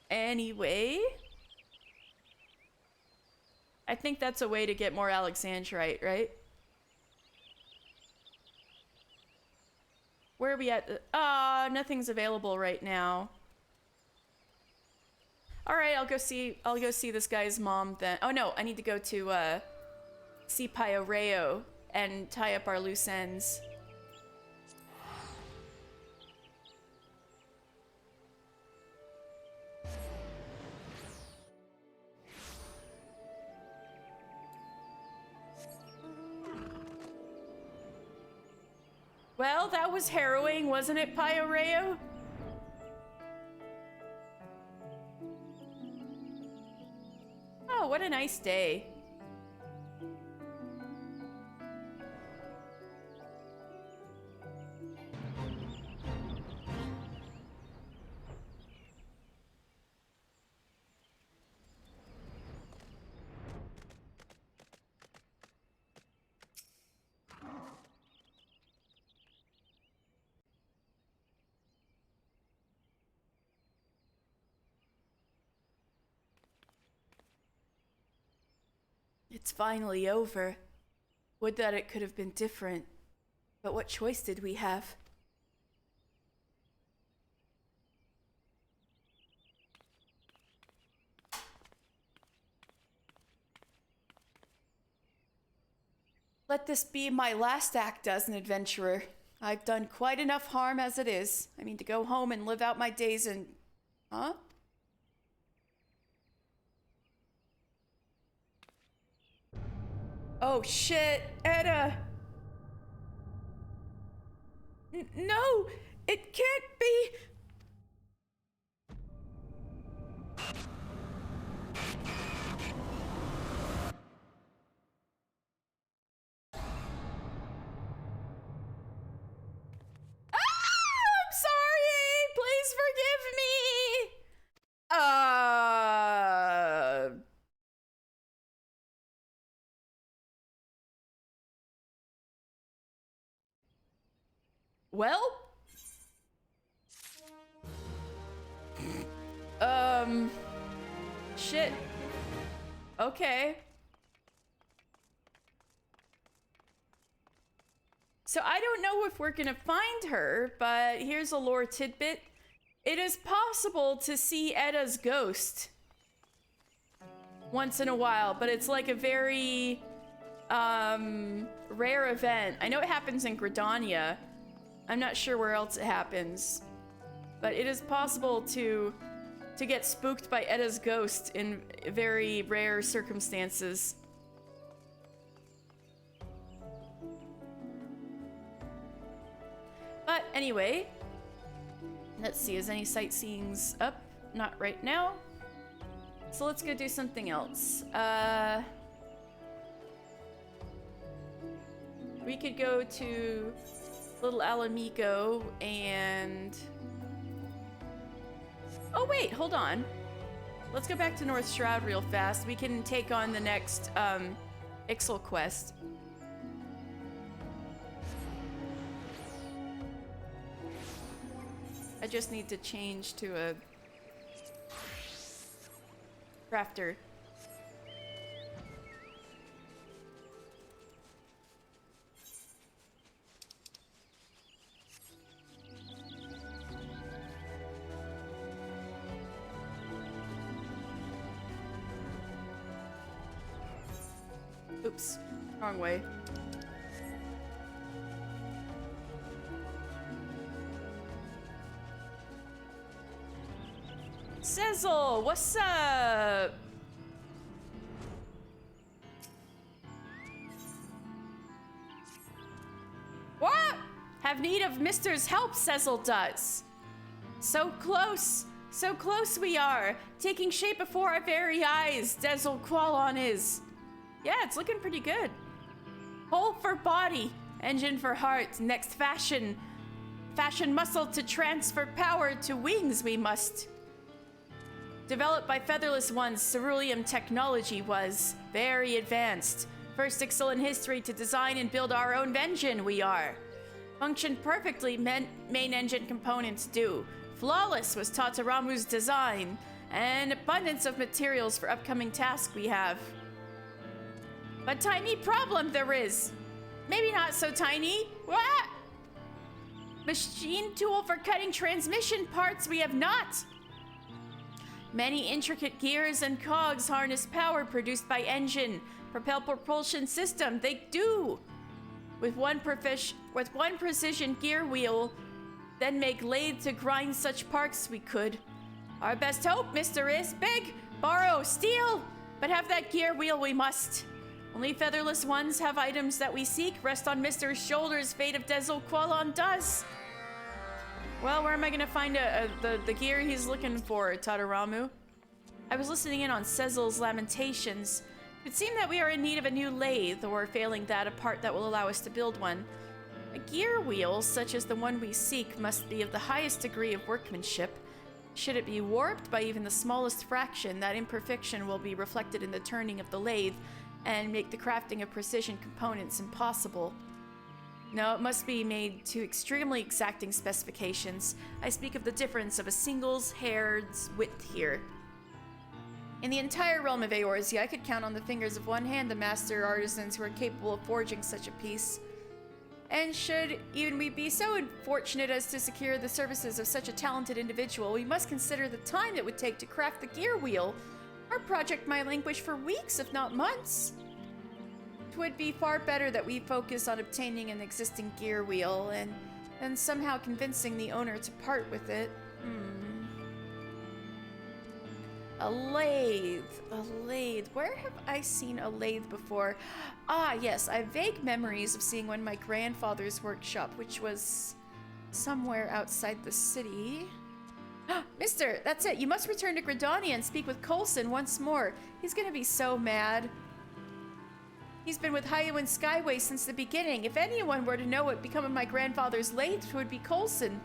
Anyway, I think that's a way to get more Alexandrite, right? Where are we at? Nothing's available right now. All right, I'll go see this guy's mom then. Oh no, I need to go to see Pio and tie up our loose ends. Well, that was harrowing, wasn't it, Pio? Oh, what a nice day. It's finally over. Would that it could have been different. But what choice did we have? Let this be my last act as an adventurer. I've done quite enough harm as it is. I mean, to go home and live out my days in... Huh? Oh shit, Etta! No! It can't be! I'm sorry! Please forgive me! Well? Shit. Okay. So I don't know if we're gonna find her, but here's a lore tidbit. It is possible to see Etta's ghost once in a while, but it's like a very rare event. I know it happens in Gridania. I'm not sure where else it happens, but it is possible to get spooked by Etta's ghost in very rare circumstances. But anyway, let's see, is any sightseeing's up? Not right now. So let's go do something else. We could go to Little Alamico and... Oh wait, hold on. Let's go back to North Shroud real fast. We can take on the next Ixal quest. I just need to change to a crafter. Oops, wrong way. Sizzle, what's up? What? Have need of Mister's help, Sizzle does. So close we are, taking shape before our very eyes, Dezzle Qualon is. Yeah, it's looking pretty good. Hull for body, engine for heart, next fashion muscle to transfer power to wings we must. Developed by featherless ones, ceruleum technology was very advanced. First Ixal in history to design and build our own engine we are. Functioned perfectly, main engine components do. Flawless was Tataramu's design, and abundance of materials for upcoming tasks we have. But tiny problem there is. Maybe not so tiny. What? Machine tool for cutting transmission parts we have not. Many intricate gears and cogs harness power produced by engine, propel propulsion system. They do. With one precision gear wheel, then make lathe to grind such parts we could. Our best hope, Mister, is big, borrow, steal, but have that gear wheel we must. Only featherless ones have items that we seek. Rest on Mister's shoulders, fate of Dezzle Qualon does. Well, where am I gonna find the gear he's looking for, Tataramu? I was listening in on Sezzle's lamentations. It would seem that we are in need of a new lathe, or failing that, a part that will allow us to build one. A gear wheel, such as the one we seek, must be of the highest degree of workmanship. Should it be warped by even the smallest fraction, that imperfection will be reflected in the turning of the lathe, and make the crafting of precision components impossible. No, it must be made to extremely exacting specifications. I speak of the difference of a single's hair's width here. In the entire realm of Eorzea, I could count on the fingers of one hand the master artisans who are capable of forging such a piece. And should even we be so unfortunate as to secure the services of such a talented individual, we must consider the time it would take to craft the gear wheel. Our project might languish for weeks, if not months. It would be far better that we focus on obtaining an existing gear wheel and somehow convincing the owner to part with it. A lathe. A lathe. Where have I seen a lathe before? Ah, yes. I have vague memories of seeing one in my grandfather's workshop, which was somewhere outside the city. Mister, that's it. You must return to Gridania and speak with Coulson once more. He's gonna be so mad. He's been with Hyoen Skyway since the beginning. If anyone were to know what become of my grandfather's lathe, it would be Coulson.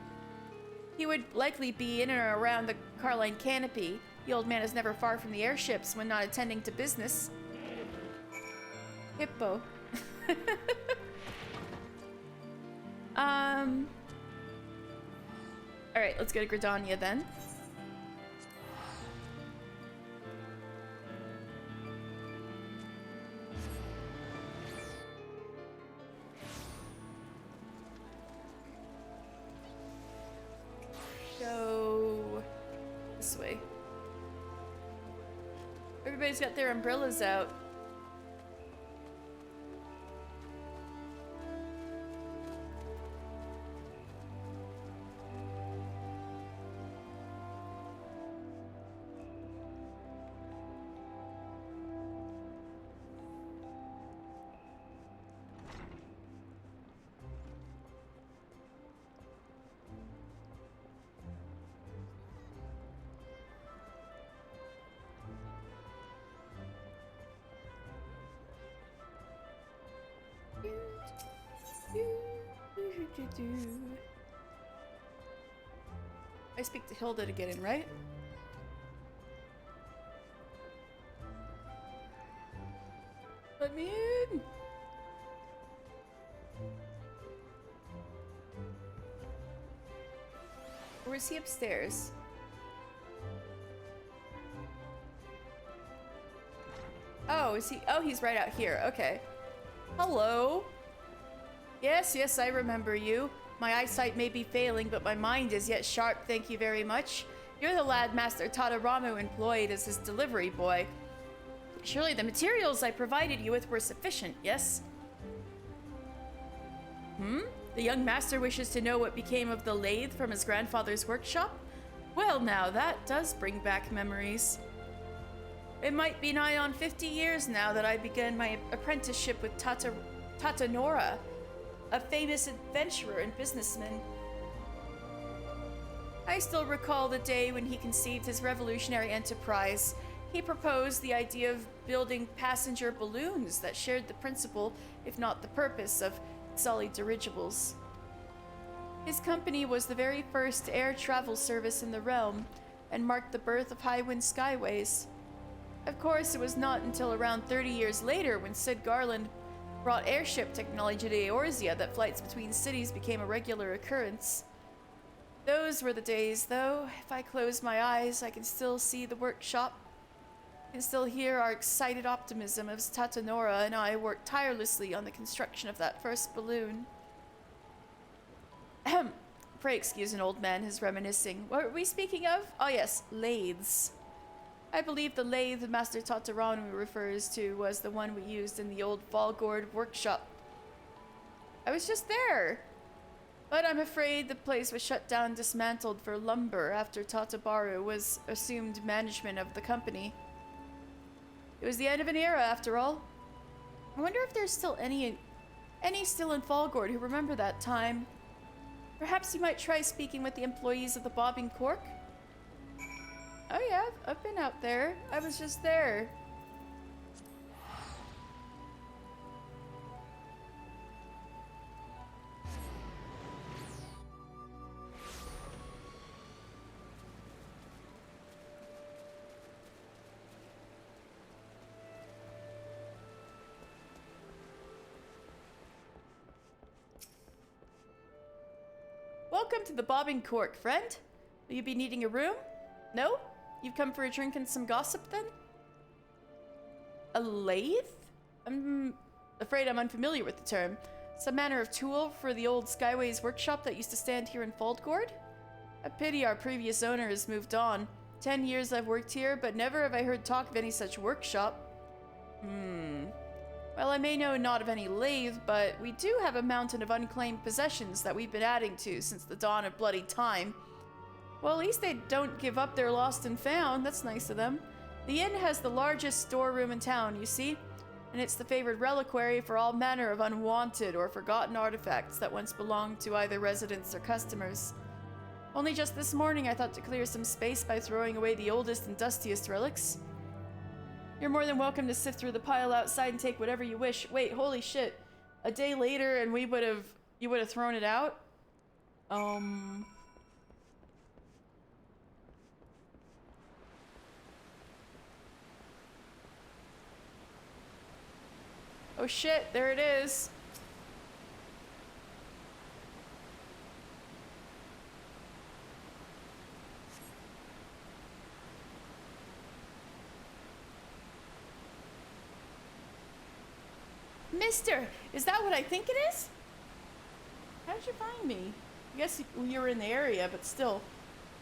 He would likely be in or around the Carline Canopy. The old man is never far from the airships when not attending to business. Hippo. Alright, let's go to Gridania then. Go this way. Everybody's got their umbrellas out. I speak to Hilda to get in, right? Let me in! Or is he upstairs? Oh, is he? Oh, he's right out here. Okay. Hello. Yes, yes, I remember you. My eyesight may be failing, but my mind is yet sharp, thank you very much. You're the lad Master Tadaramu employed as his delivery boy. Surely the materials I provided you with were sufficient, yes? The young master wishes to know what became of the lathe from his grandfather's workshop? Well now, that does bring back memories. It might be nigh on 50 years now that I began my apprenticeship with Tatanora, a famous adventurer and businessman. I still recall the day when he conceived his revolutionary enterprise. He proposed the idea of building passenger balloons that shared the principle, if not the purpose, of Xali dirigibles. His company was the very first air travel service in the realm and marked the birth of Highwind Skyways. Of course, it was not until around 30 years later when Sid Garland brought airship technology to Eorzea that flights between cities became a regular occurrence. Those were the days, though. If I close my eyes, I can still see the workshop. I can still hear our excited optimism as Tatanora and I worked tirelessly on the construction of that first balloon. Ahem. Pray excuse an old man who's reminiscing. What were we speaking of? Oh yes, lathes. I believe the lathe Master Tataranu refers to was the one we used in the old Falgord workshop. I was just there. But I'm afraid the place was shut down and dismantled for lumber after Tatabaru was assumed management of the company. It was the end of an era, after all. I wonder if there's still any still in Falgord who remember that time. Perhaps you might try speaking with the employees of the Bobbing Cork? Oh yeah, I've been out there. I was just there. Welcome to the Bobbing Cork, friend. Will you be needing a room? No? You've come for a drink and some gossip, then? A lathe? I'm afraid I'm unfamiliar with the term. Some manner of tool for the old Skyways workshop that used to stand here in Faldgord? A pity our previous owner has moved on. 10 years I've worked here, but never have I heard talk of any such workshop. Well, I may know not of any lathe, but we do have a mountain of unclaimed possessions that we've been adding to since the dawn of bloody time. Well, at least they don't give up their lost and found. That's nice of them. The inn has the largest storeroom in town, you see, and it's the favored reliquary for all manner of unwanted or forgotten artifacts that once belonged to either residents or customers. Only just this morning I thought to clear some space by throwing away the oldest and dustiest relics. You're more than welcome to sift through the pile outside and take whatever you wish. Wait, holy shit. A day later and you would have thrown it out? Oh shit, there it is. Mister, is that what I think it is? How did you find me? I guess you were in the area, but still.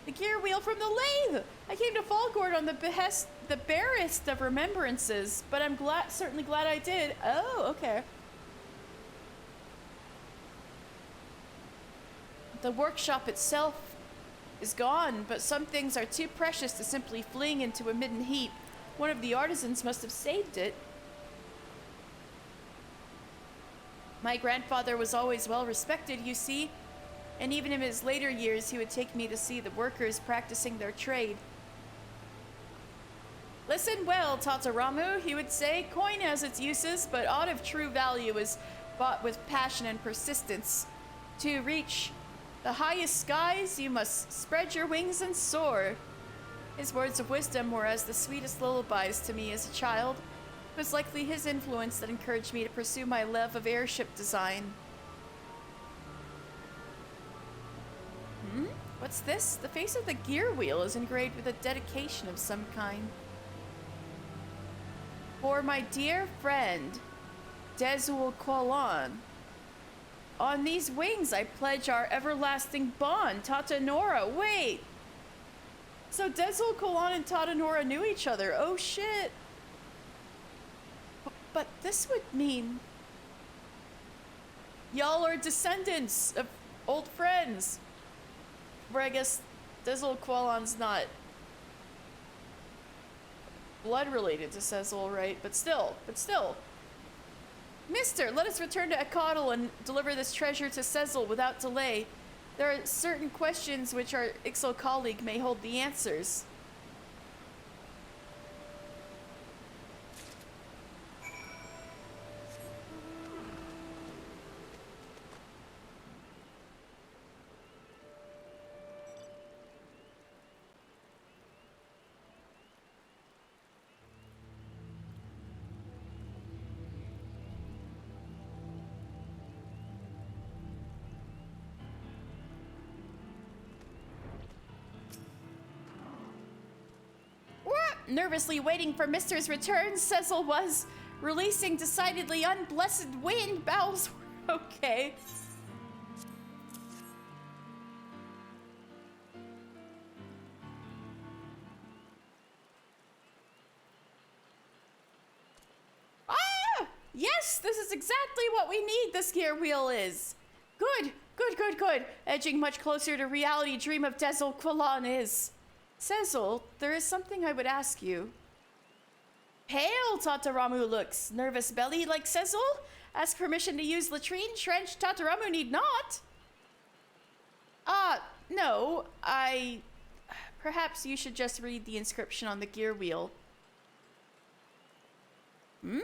The gear wheel from the lathe! I came to Falgord on the barest of remembrances, but I'm certainly glad I did. Oh, okay. The workshop itself is gone, but some things are too precious to simply fling into a midden heap. One of the artisans must have saved it. My grandfather was always well respected, you see, and even in his later years he would take me to see the workers practicing their trade. Listen well, Tataramu, he would say, coin has its uses, but aught of true value is bought with passion and persistence. To reach the highest skies, you must spread your wings and soar. His words of wisdom were as the sweetest lullabies to me as a child. It was likely his influence that encouraged me to pursue my love of airship design. What's this? The face of the gear wheel is engraved with a dedication of some kind. For my dear friend, Dezul Qualan. On these wings I pledge our everlasting bond, Tata Nora. Wait! So Dezul Qualan and Tata Nora knew each other. Oh shit! But this would mean... y'all are descendants of old friends. Where I guess Dezul Qualan's not blood related to Cecil, right? But still. Mister, let us return to Ekadal and deliver this treasure to Cecil without delay. There are certain questions which our Ixo colleague may hold the answers. Nervously waiting for Mister's return, Cecil was releasing decidedly unblessed wind. Bowels were okay. Ah! Yes, this is exactly what we need, this gear wheel is. Good. Edging much closer to reality, dream of Dezul Qualan is. Cecil, there is something I would ask you. Pale Tataramu looks. Nervous belly like Cecil? Ask permission to use latrine trench. Tataramu need not. No, perhaps you should just read the inscription on the gear wheel.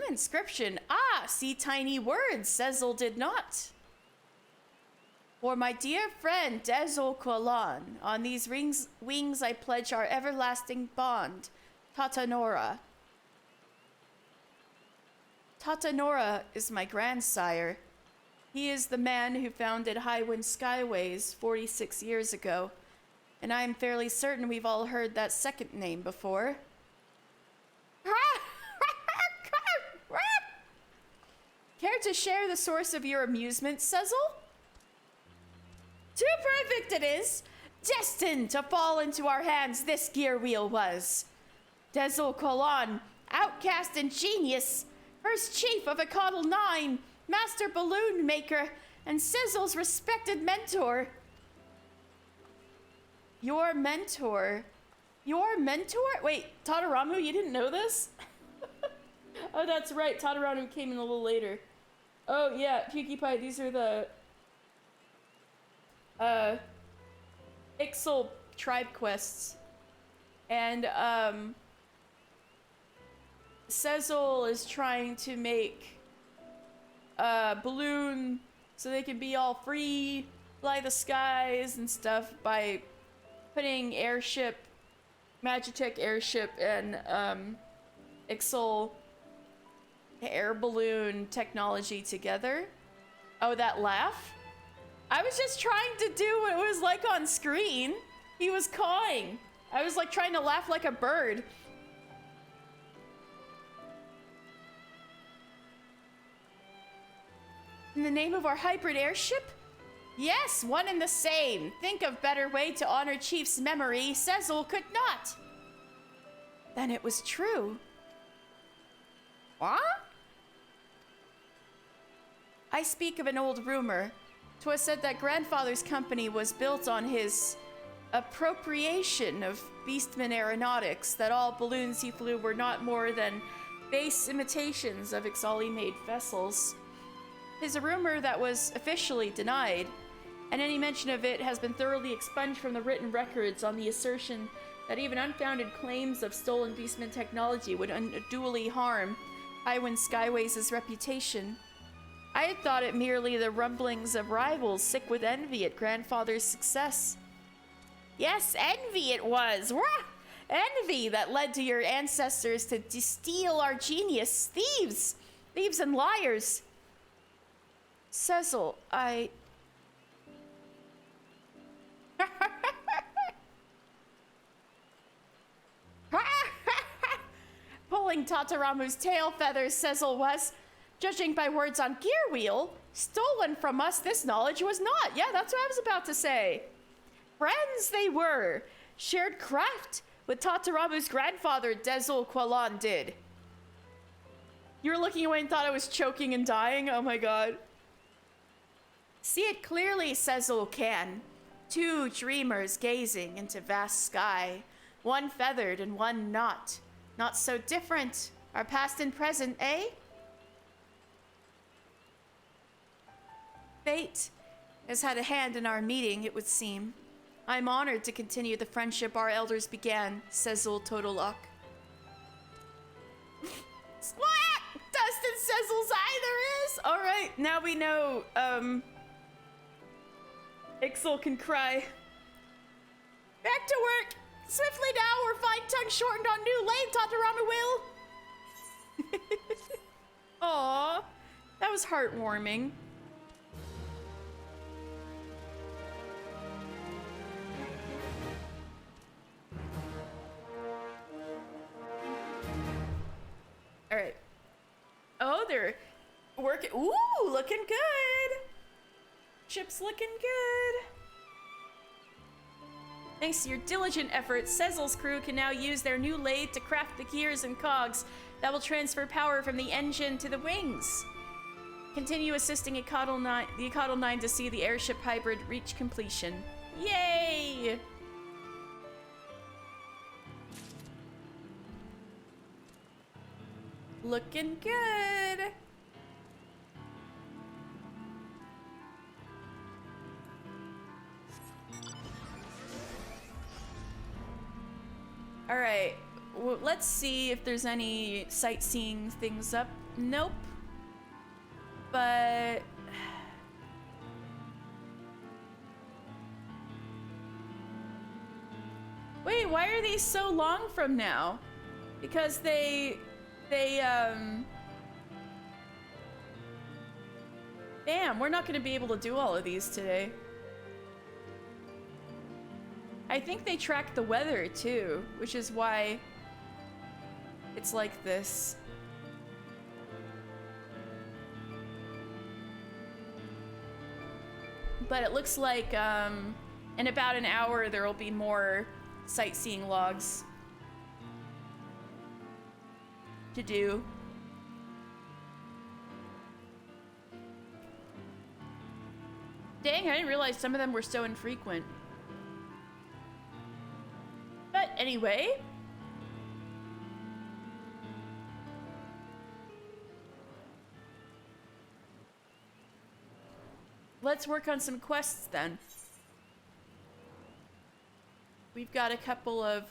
Inscription. See tiny words. Cecil did not. For my dear friend, Dezul Qualan, on these wings I pledge our everlasting bond, Tata Nora. Tata Nora is my grandsire. He is the man who founded Highwind Skyways 46 years ago, and I am fairly certain we've all heard that second name before. Care to share the source of your amusement, Cecil? Too perfect it is! Destined to fall into our hands, this gear wheel was. Dezul Qualan, outcast and genius, first chief of Ekadal 9, master balloon maker, and Sizzle's respected mentor. Your mentor? Wait, Tadaramu, you didn't know this? Oh, that's right, Tadaramu came in a little later. Oh, yeah, PewDiePie, these are the... Ixal tribe quests. And, Cecil is trying to make a balloon so they can be all free, fly the skies and stuff by putting airship, Magitech airship and, Ixal air balloon technology together. Oh, that laugh? I was just trying to do what it was like on screen. He was cawing. I was like trying to laugh like a bird. In the name of our hybrid airship? Yes, one and the same. Think of better way to honor Chief's memory. Cecil could not. Then it was true. What? I speak of an old rumor. 'Twas said that grandfather's company was built on his appropriation of Beastman aeronautics, that all balloons he flew were not more than base imitations of Ixali-made vessels. 'Tis a rumor that was officially denied, and any mention of it has been thoroughly expunged from the written records on the assertion that even unfounded claims of stolen Beastman technology would unduly harm Highwind Skyways' reputation. I had thought it merely the rumblings of rivals sick with envy at grandfather's success. Yes, envy it was. Wah! Envy that led to your ancestors to steal our genius. Thieves! Thieves and liars. Cecil, I... Pulling Tataramu's tail feathers, Cecil was, judging by words on gear wheel, stolen from us. This knowledge was not. Yeah, that's what I was about to say. Friends they were. Shared craft with Tataramu's grandfather, Dezul Qualan did. You were looking away and thought I was choking and dying? Oh my god. See it clearly, Cecil can. Two dreamers gazing into vast sky. One feathered and one not. Not so different. Our past and present, eh? Fate has had a hand in our meeting, it would seem. I'm honored to continue the friendship our elders began, Cecil Totolok. What? Dustin Cecil's eye there is? Alright, now we know, Ixel can cry. Back to work! Swiftly now, we're fine tongue shortened on new lane, Tataramu will. Aww, that was heartwarming. All right. Oh, they're working. Ooh, looking good. Ship's looking good. Thanks to your diligent efforts, Cecil's crew can now use their new lathe to craft the gears and cogs that will transfer power from the engine to the wings. Continue assisting the Ecotl 9 to see the airship hybrid reach completion. Yay! Looking good. All right, well, let's see if there's any sightseeing things up. Nope. But wait, why are these so long from now? Because damn, we're not gonna be able to do all of these today. I think they track the weather too, which is why it's like this. But it looks like in about an hour there will be more sightseeing logs to do. Dang, I didn't realize some of them were so infrequent. But anyway. Let's work on some quests then. We've got a couple of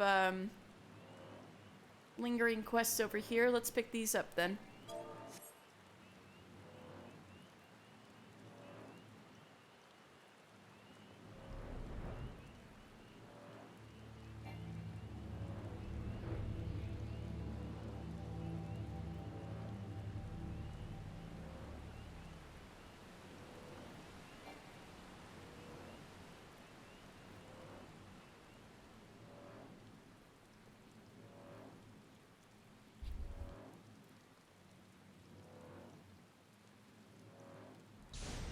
lingering quests over here. Let's pick these up then.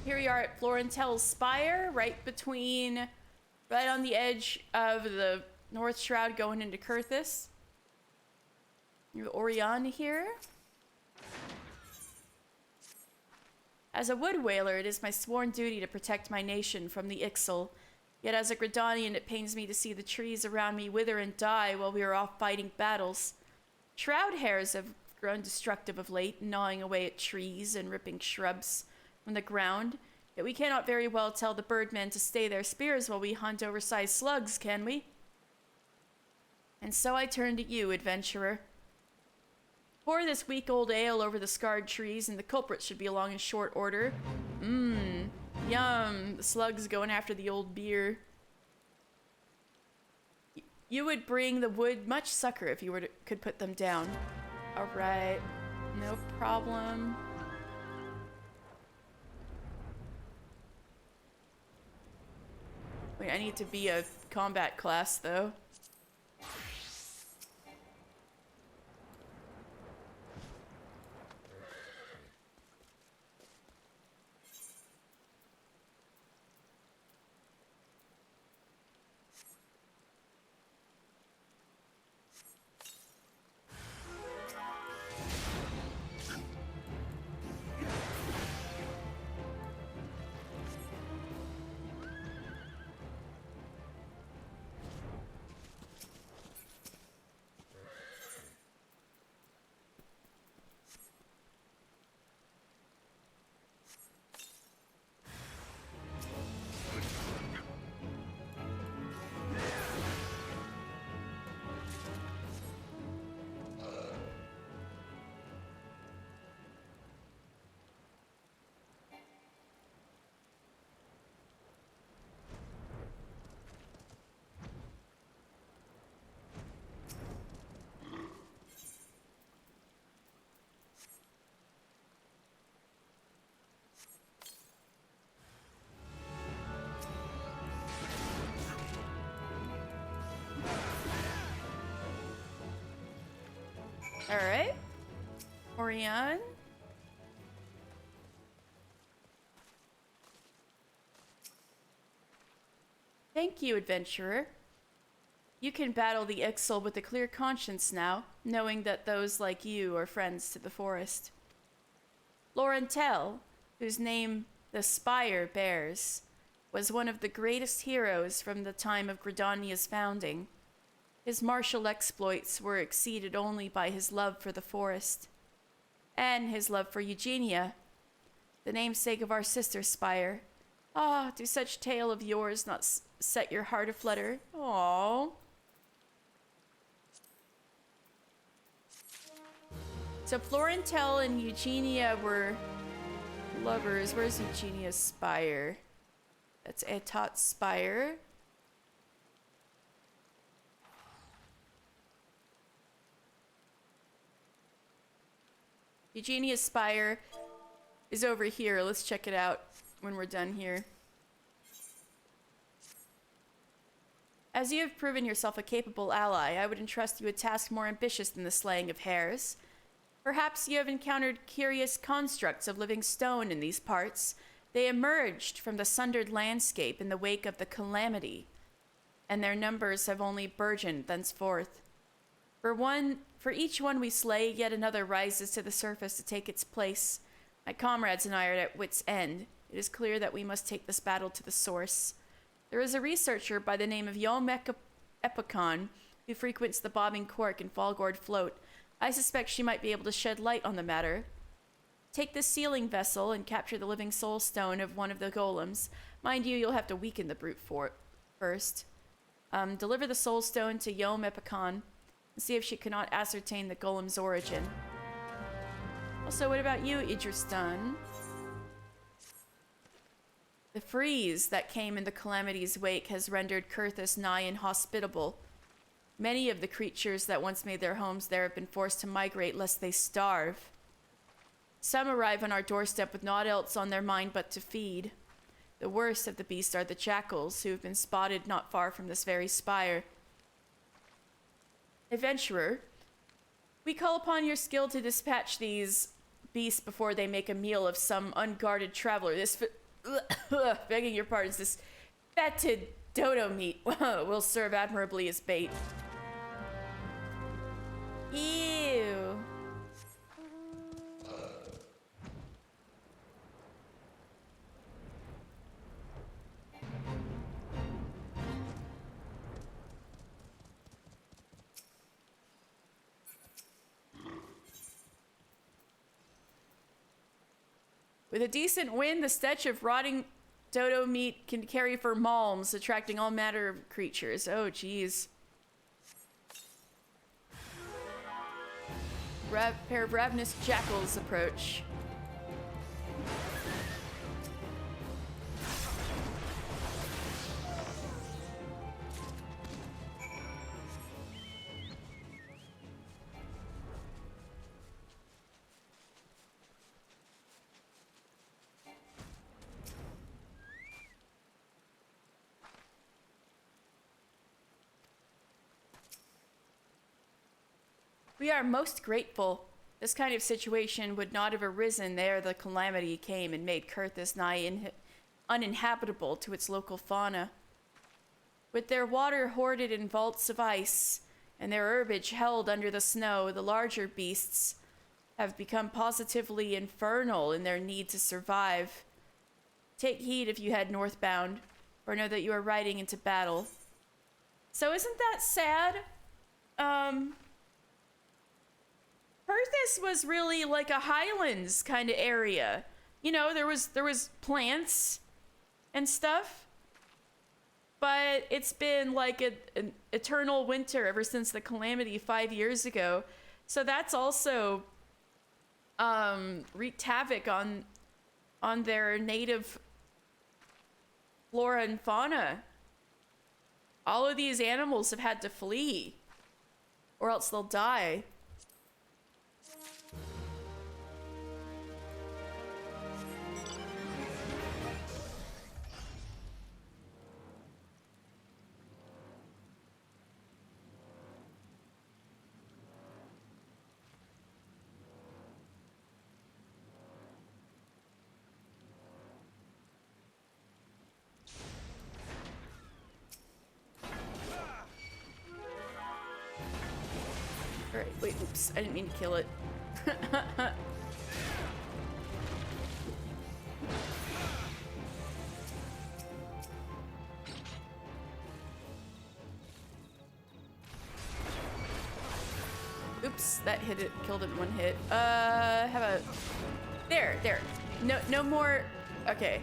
Here we are at Florentel's Spire, right on the edge of the North Shroud going into Kurthus. You have Orion here. As a wood whaler, it is my sworn duty to protect my nation from the Ixal. Yet as a Gridanian, it pains me to see the trees around me wither and die while we are off fighting battles. Shroud hares have grown destructive of late, gnawing away at trees and ripping shrubs from the ground, yet we cannot very well tell the birdmen to stay their spears while we hunt oversized slugs, can we? And so I turn to you, adventurer. Pour this weak old ale over the scarred trees, and the culprit should be along in short order. Mmm. Yum. The slugs going after the old beer. You would bring the wood much succor if you could put them down. Alright. No problem. Wait, I need to be a combat class, though. Alright. Orion. Thank you, adventurer. You can battle the Ixal with a clear conscience now, knowing that those like you are friends to the forest. Laurentel, whose name the spire bears, was one of the greatest heroes from the time of Gridania's founding. His martial exploits were exceeded only by his love for the forest, and his love for Eugenia, the namesake of our sister spire. Ah, do such tale of yours not set your heart aflutter? Aww. So Florentel and Eugenia were lovers. Where's Eugenia's spire? That's Etat's spire. Eugenia's spire is over here. Let's check it out when we're done here. As you have proven yourself a capable ally, I would entrust you a task more ambitious than the slaying of hares. Perhaps you have encountered curious constructs of living stone in these parts. They emerged from the sundered landscape in the wake of the calamity, and their numbers have only burgeoned thenceforth. For each one we slay, yet another rises to the surface to take its place. My comrades and I are at wit's end. It is clear that we must take this battle to the source. There is a researcher by the name of Yom Epicon who frequents the Bobbing Cork and Fallgourd Float. I suspect she might be able to shed light on the matter. Take this sealing vessel and capture the living soul stone of one of the golems. Mind you, you'll have to weaken the brute first. Deliver the soul stone to Yom Epicon and see if she cannot ascertain the golem's origin. Also, what about you, Idristan? The freeze that came in the calamity's wake has rendered Kurthus nigh inhospitable. Many of the creatures that once made their homes there have been forced to migrate lest they starve. Some arrive on our doorstep with naught else on their mind but to feed. The worst of the beasts are the jackals, who have been spotted not far from this very spire. Adventurer, we call upon your skill to dispatch these beasts before they make a meal of some unguarded traveler. This, begging your pardons, this fetid dodo meat will serve admirably as bait. Ew. With a decent wind, the stench of rotting dodo meat can carry for malms, attracting all manner of creatures. Oh, jeez. pair of ravenous jackals approach. We are most grateful. This kind of situation would not have arisen ere the calamity came and made Kurthus nigh uninhabitable to its local fauna. With their water hoarded in vaults of ice and their herbage held under the snow, the larger beasts have become positively infernal in their need to survive. Take heed if you head northbound, or know that you are riding into battle. So isn't that sad? Perthus was really like a highlands kind of area. You know, there was plants and stuff, but it's been like an eternal winter ever since the calamity 5 years ago. So that's also wreaked havoc on their native flora and fauna. All of these animals have had to flee, or else they'll die. Alright, wait, oops, I didn't mean to kill it. Oops, that hit it, killed it in one hit. How about... There. No more... Okay.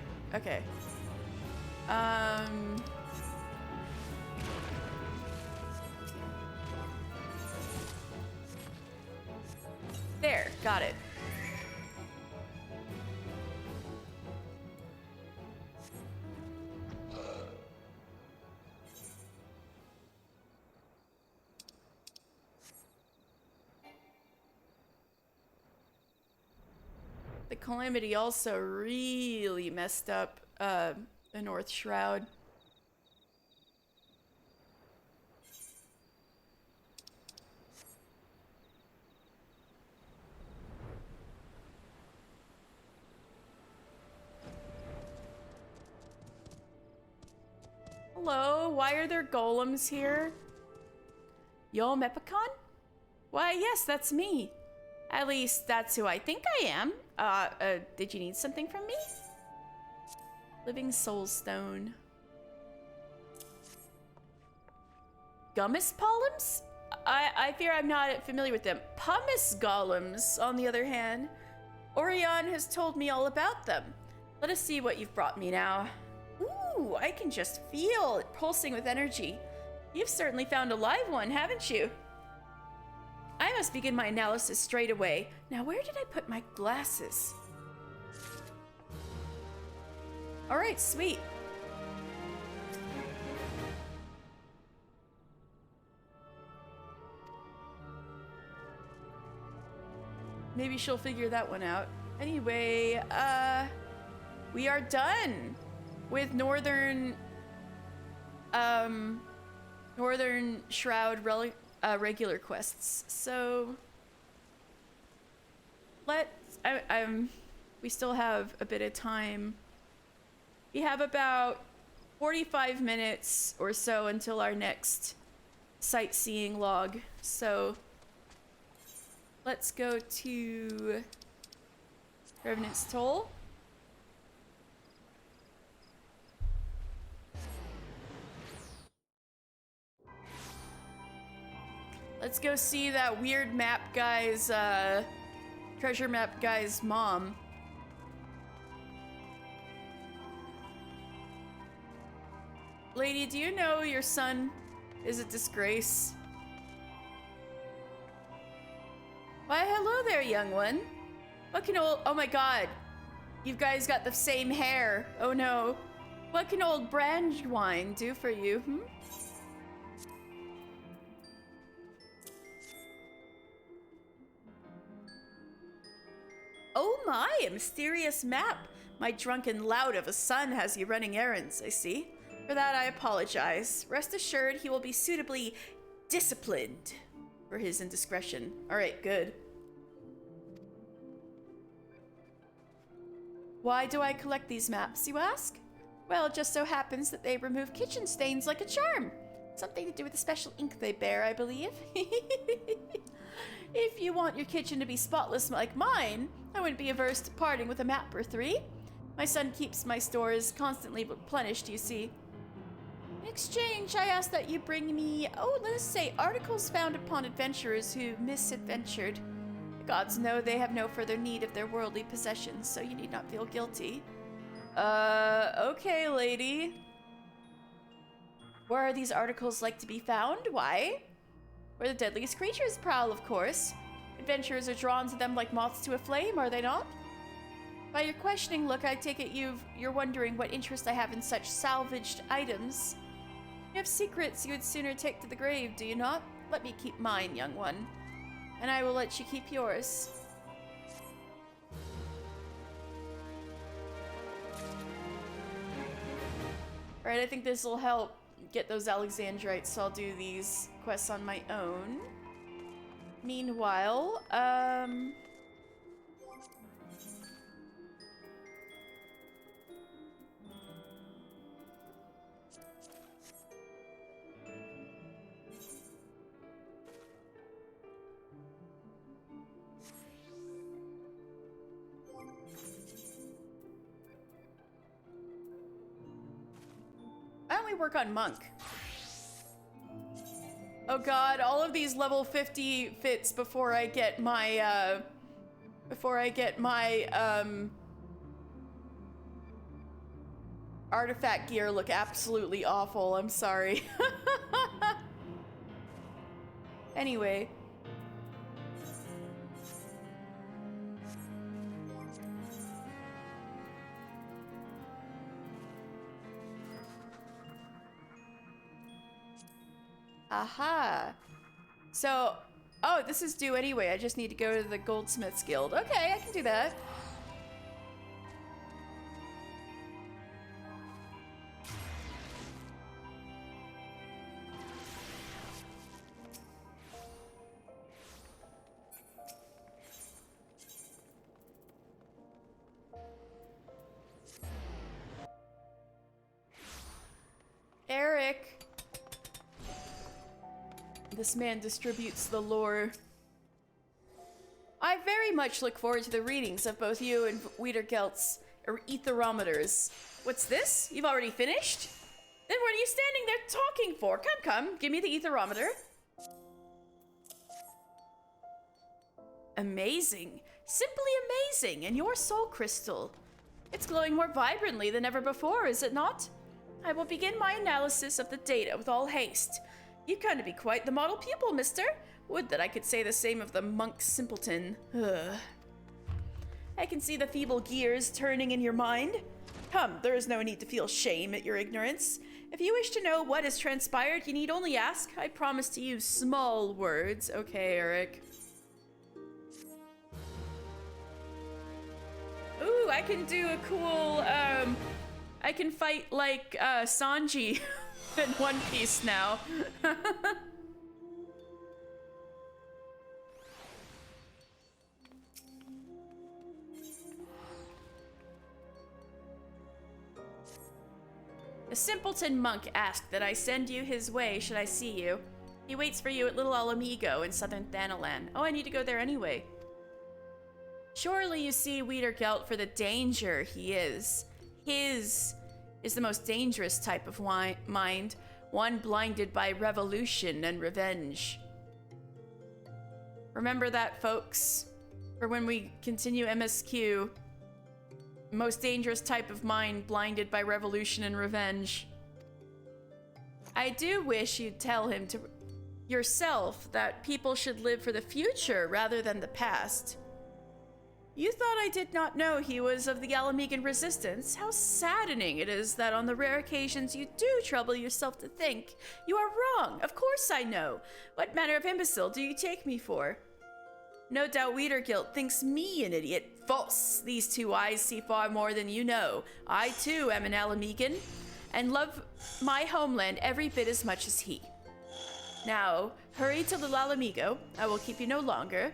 There, got it. The calamity also really messed up the North Shroud. Hello, why are there golems here? Yo, Mepicon? Why, yes, that's me. At least, that's who I think I am. Did you need something from me? Living Soul Stone. Gummus Polems? I fear I'm not familiar with them. Pumice Golems, on the other hand. Orion has told me all about them. Let us see what you've brought me now. Ooh, I can just feel it pulsing with energy. You've certainly found a live one, haven't you? I must begin my analysis straight away. Now, where did I put my glasses? All right, sweet. Maybe she'll figure that one out. Anyway, we are done with Northern Shroud regular quests. So we still have a bit of time. We have about 45 minutes or so until our next sightseeing log. So let's go to Revenant's Toll. Let's go see that weird map guy's, treasure map guy's mom. Lady, do you know your son is a disgrace? Why, hello there, young one. What can old... Oh my god. You guys got the same hair. Oh no. What can old Brandywine do for you, hmm? Oh my, a mysterious map. My drunken lout of a son has you running errands, I see. For that I apologize. Rest assured he will be suitably disciplined for his indiscretion. Alright, good. Why do I collect these maps, you ask? Well, it just so happens that they remove kitchen stains like a charm. Something to do with the special ink they bear, I believe. If you want your kitchen to be spotless like mine, I wouldn't be averse to parting with a map or three. My son keeps my stores constantly replenished, you see. In exchange, I ask that you bring me, let us say, articles found upon adventurers who misadventured. The gods know they have no further need of their worldly possessions, so you need not feel guilty. Okay, lady. Where are these articles like to be found? Why? Where the deadliest creatures prowl, of course. Adventurers are drawn to them like moths to a flame, are they not? By your questioning look, I take it you're wondering what interest I have in such salvaged items. You have secrets you would sooner take to the grave, do you not? Let me keep mine, young one. And I will let you keep yours. Alright, I think this will help get those Alexandrites, so I'll do these quests on my own. Meanwhile, why don't we work on Monk? Oh god, all of these level 50 fits before I get my, artifact gear look absolutely awful. I'm sorry. Anyway. Aha. So, oh, this is due anyway. I just need to go to the Goldsmiths Guild. Okay, I can do that. Eric. This man distributes the lore. I very much look forward to the readings of both you and Wiedergelt's etherometers. What's this? You've already finished? Then what are you standing there talking for? Come, give me the etherometer. Amazing. Simply amazing. And your soul crystal. It's glowing more vibrantly than ever before, is it not? I will begin my analysis of the data with all haste. You kind of be quite the model pupil, mister. Would that I could say the same of the monk simpleton. Ugh. I can see the feeble gears turning in your mind. Come, there is no need to feel shame at your ignorance. If you wish to know what has transpired, you need only ask. I promise to use small words. Okay, Eric. Ooh, I can do a cool, I can fight like, Sanji in One Piece now. The simpleton monk asked that I send you his way should I see you. He waits for you at Little Alamigo in southern Thanalan. Oh, I need to go there anyway. Surely you see Wiedergelt for the danger he is. His is the most dangerous type of mind, one blinded by revolution and revenge. Remember that, folks, for when we continue MSQ. Most dangerous type of mind, blinded by revolution and revenge. I do wish you'd tell him to yourself that people should live for the future rather than the past. You thought I did not know he was of the Alamegan resistance. How saddening it is that on the rare occasions you do trouble yourself to think. You are wrong. Of course I know. What manner of imbecile do you take me for? No doubt Wiedergilt thinks me an idiot. False. These two eyes see far more than you know. I too am an Alamegan and love my homeland every bit as much as he. Now, hurry to the Lalamigo. I will keep you no longer.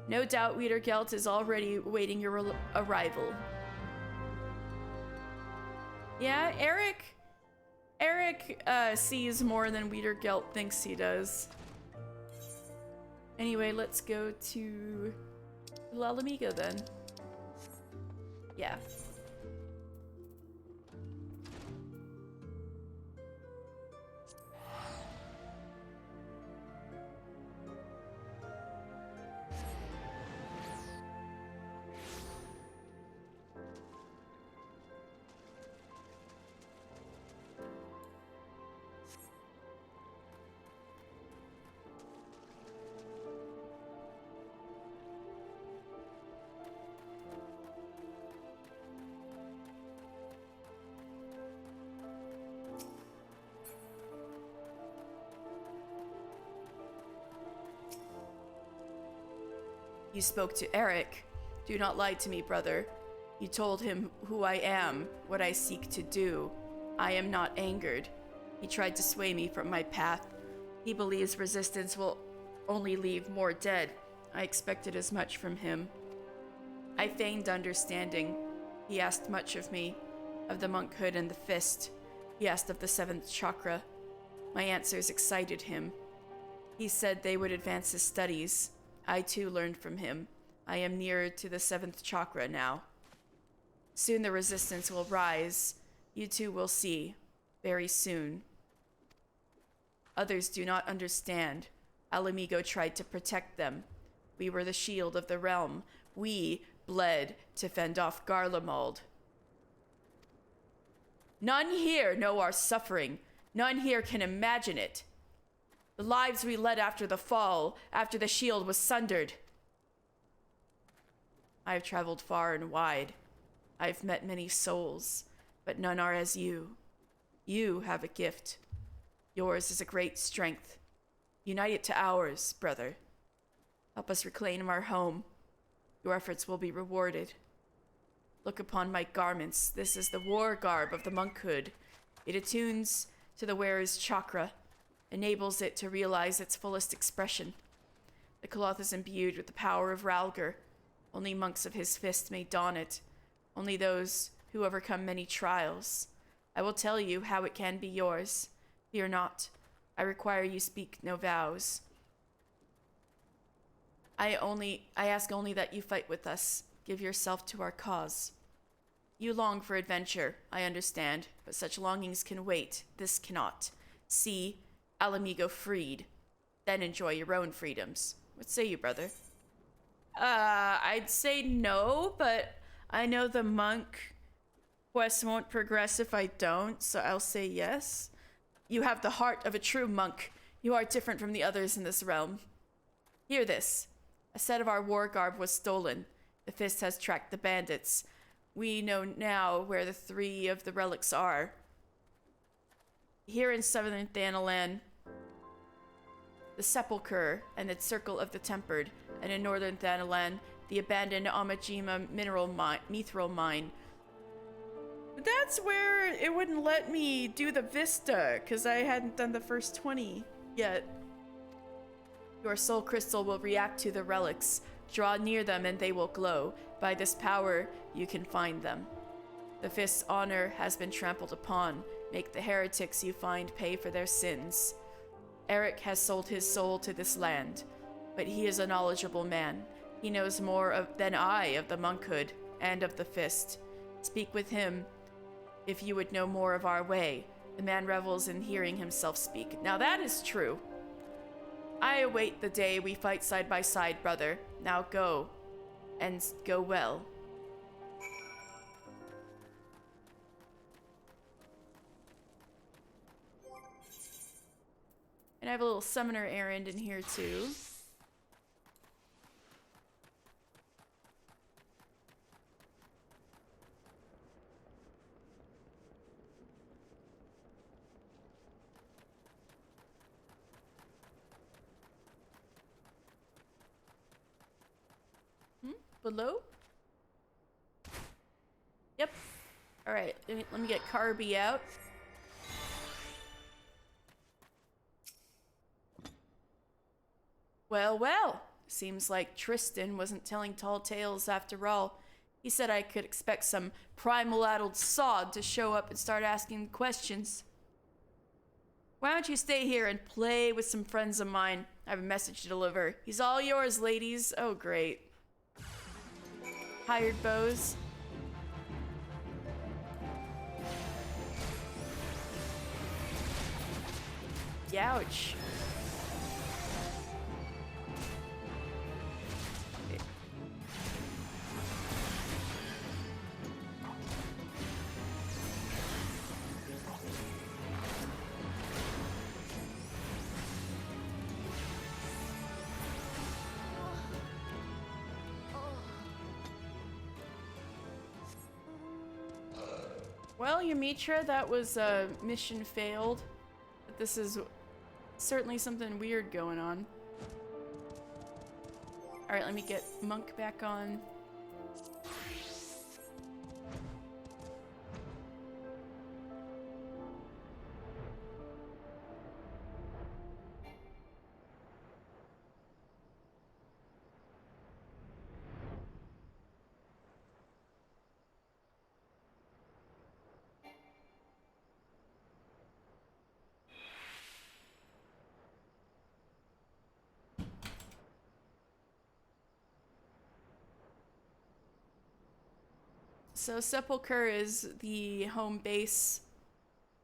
No doubt Wiedergelt is already awaiting your arrival. Yeah, Eric sees more than Wiedergelt thinks he does. Anyway, let's go to Lalamigo then. Yeah. You spoke to Eric. Do not lie to me, brother. You told him who I am, what I seek to do. I am not angered. He tried to sway me from my path. He believes resistance will only leave more dead. I expected as much from him. I feigned understanding. He asked much of me, of the monkhood and the fist. He asked of the seventh chakra. My answers excited him. He said they would advance his studies. I too learned from him. I am nearer to the seventh chakra now. Soon the resistance will rise. You too will see. Very soon. Others do not understand. Alamigo tried to protect them. We were the shield of the realm. We bled to fend off Garlemald. None here know our suffering. None here can imagine it. The lives we led after the fall, after the shield was sundered. I have traveled far and wide. I've met many souls, but none are as you. You have a gift. Yours is a great strength. Unite it to ours, brother. Help us reclaim our home. Your efforts will be rewarded. Look upon my garments. This is the war garb of the monkhood. It attunes to the wearer's chakra, enables it to realize its fullest expression. The cloth is imbued with the power of Ralger. Only monks of his fist may don it. Only those who overcome many trials. I will tell you how it can be yours. Fear not. I require you speak no vows. I ask only that you fight with us. Give yourself to our cause. You long for adventure, I understand, but such longings can wait. This cannot. See Alamigo freed. Then enjoy your own freedoms. What say you, brother? I'd say no, but I know the monk quest won't progress if I don't, so I'll say yes. You have the heart of a true monk. You are different from the others in this realm. Hear this. A set of our war garb was stolen. The fist has tracked the bandits. We know now where the 3 of the relics are. Here in southern Thanalan, the Sepulchre and the Circle of the Tempered, and in northern Thanalan, the abandoned Amajima mithril mine. That's where it wouldn't let me do the Vista, because I hadn't done the first 20 yet. Your soul crystal will react to the relics. Draw near them and they will glow. By this power, you can find them. The fist's honor has been trampled upon. Make the heretics you find pay for their sins. Eric has sold his soul to this land, but he is a knowledgeable man. He knows more than I of the monkhood and of the fist. Speak with him if you would know more of our way. The man revels in hearing himself speak. Now that is true. I await the day we fight side by side, brother. Now go, and go well. And I have a little summoner errand in here too. Below? Yep. Alright, let me get Carby out. Well, well. Seems like Tristan wasn't telling tall tales after all. He said I could expect some primal-addled sod to show up and start asking questions. Why don't you stay here and play with some friends of mine? I have a message to deliver. He's all yours, ladies. Oh, great. Hired bows. Youch. Well, Yamitra, that was mission failed. But this is certainly something weird going on. Alright, let me get Monk back on. So Sepulchre is the home base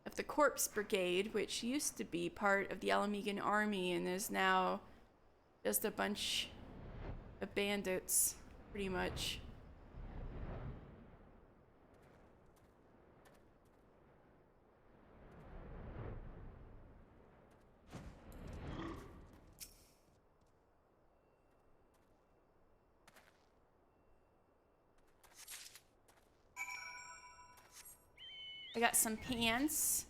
of the Corpse Brigade, which used to be part of the Alamegan army and is now just a bunch of bandits, pretty much. I got some pants.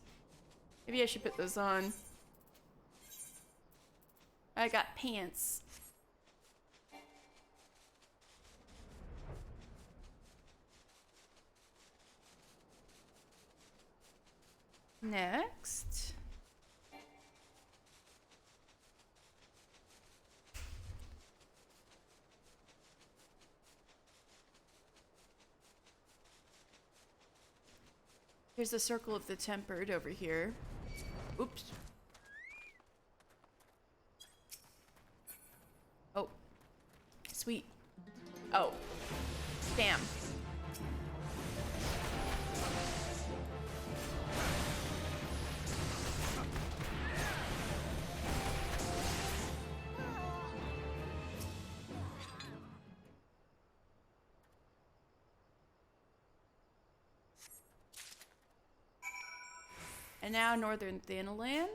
Maybe I should put those on. I got pants. Next. Here's the Circle of the Tempered over here. Oops. Oh. Sweet. Oh. Damn. And now Northern Thanalan.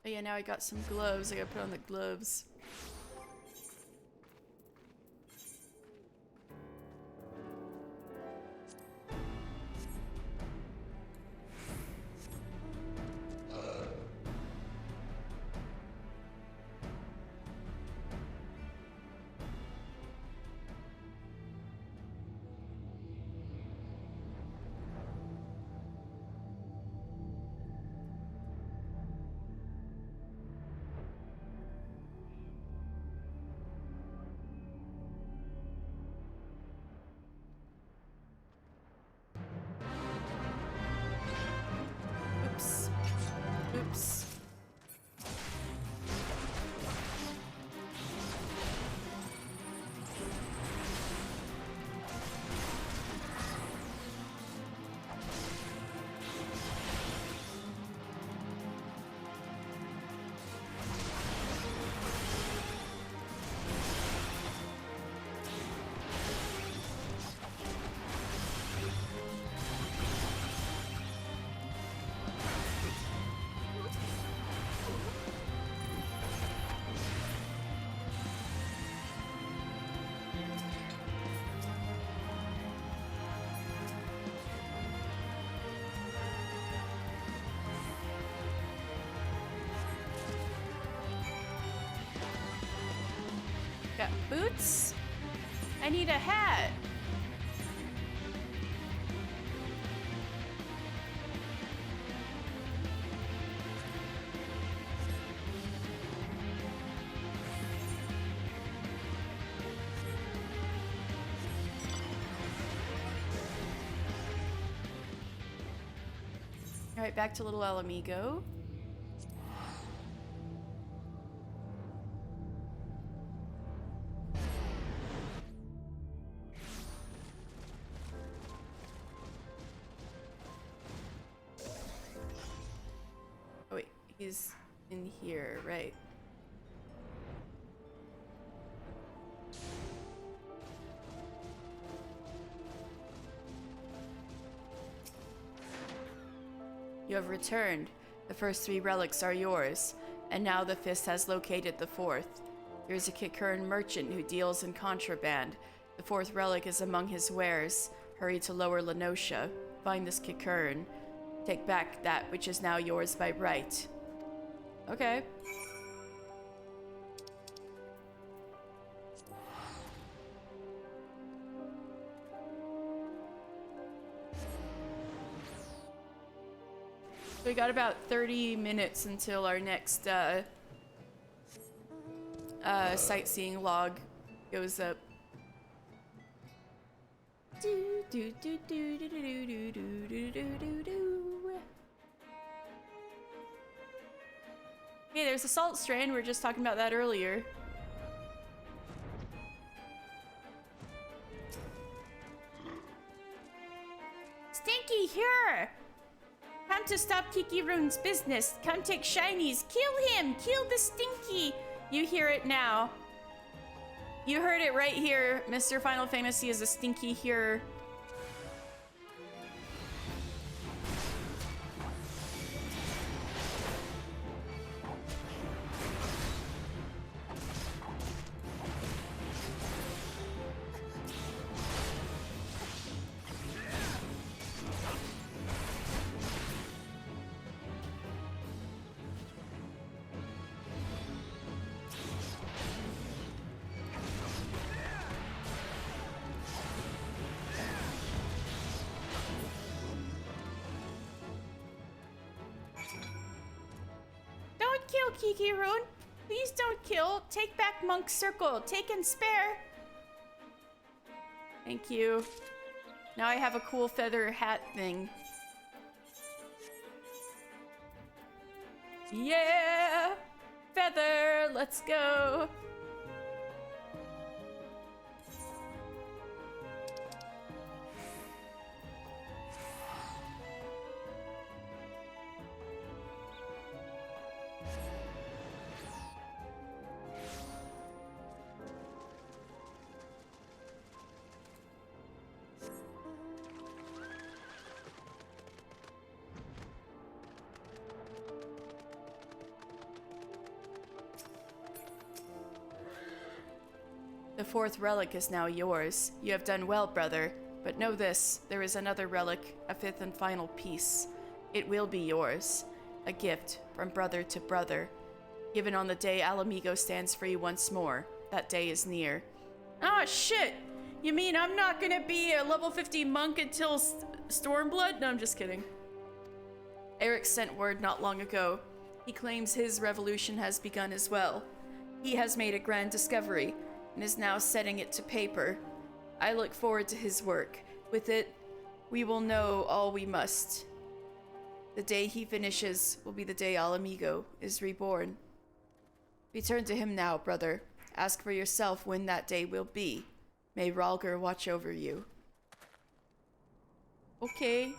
Oh yeah, now I got some gloves. I gotta put on the gloves. hats. I need a hat. All right, back to Little El Amigo. Oh wait, he's in here, right? You have returned. The first 3 relics are yours, and now the fifth has located the fourth. Here's a Kikuran merchant who deals in contraband. The 4th relic is among his wares. Hurry to Lower Lenosha. Find this Kikuran. Take back that which is now yours by right. Okay. We got about 30 minutes until our next sightseeing log goes up. Hey, there's a salt strand. We were just talking about that earlier. Stinky, here! Come to stop Kikirun's business. Come take shinies. Kill him! Kill the Stinky! You hear it now. You heard it right here. Mr. Final Fantasy is a Stinky here. Kikirun, please don't kill. Take back Monk's Circle. Take and spare. Thank you. Now I have a cool feather hat thing. Yeah! Feather, let's go. The 4th relic is now yours. You have done well, brother. But know this, there is another relic, a 5th and final piece. It will be yours. A gift from brother to brother. Given on the day Alamigo stands free once more. That day is near. Ah, shit! You mean I'm not gonna be a level 50 monk until Stormblood? No, I'm just kidding. Eric sent word not long ago. He claims his revolution has begun as well. He has made a grand discovery and is now setting it to paper. I look forward to his work. With it, we will know all we must. The day he finishes will be the day Alamigo is reborn. Return to him now, brother. Ask for yourself when that day will be. May Ralger watch over you. Okay.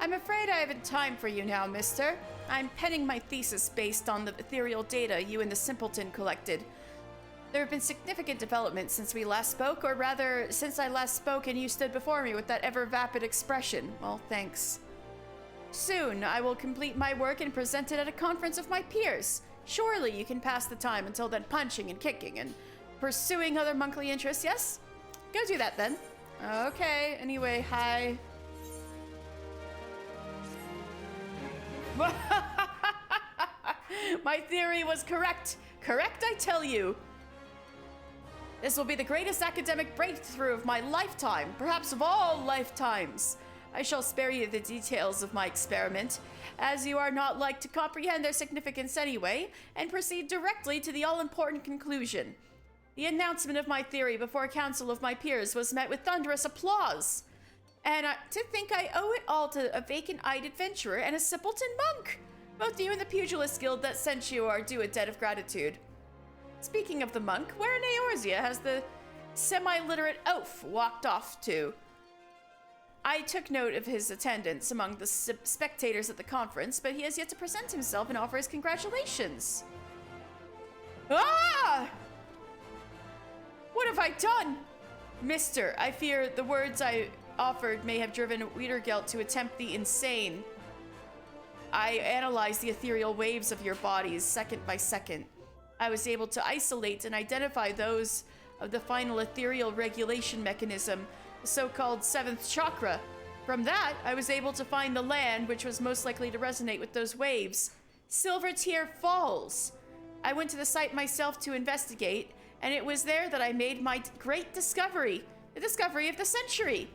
I'm afraid I haven't time for you now, mister. I'm penning my thesis based on the ethereal data you and the simpleton collected. There have been significant developments since we last spoke, or rather, since I last spoke and you stood before me with that ever-vapid expression. Well, thanks. Soon, I will complete my work and present it at a conference of my peers. Surely you can pass the time until then punching and kicking and pursuing other monkly interests, yes? Go do that then. Okay, anyway, hi. My theory was correct. Correct, I tell you. This will be the greatest academic breakthrough of my lifetime, perhaps of all lifetimes. I shall spare you the details of my experiment, as you are not like to comprehend their significance anyway, and proceed directly to the all-important conclusion. The announcement of my theory before a council of my peers was met with thunderous applause. And to think I owe it all to a vacant-eyed adventurer and a simpleton monk. Both you and the Pugilist Guild that sent you are due a debt of gratitude. Speaking of the monk, where in Eorzea has the semi-literate oaf walked off to? I took note of his attendance among the spectators at the conference, but he has yet to present himself and offer his congratulations. Ah! What have I done? Mister, I fear the words I offered may have driven Wiedergelt to attempt the insane. I analyzed the ethereal waves of your bodies second by second. I was able to isolate and identify those of the final ethereal regulation mechanism, the so-called 7th chakra. From that, I was able to find the land which was most likely to resonate with those waves. Silvertear Falls. I went to the site myself to investigate, and it was there that I made my great discovery, the discovery of the century.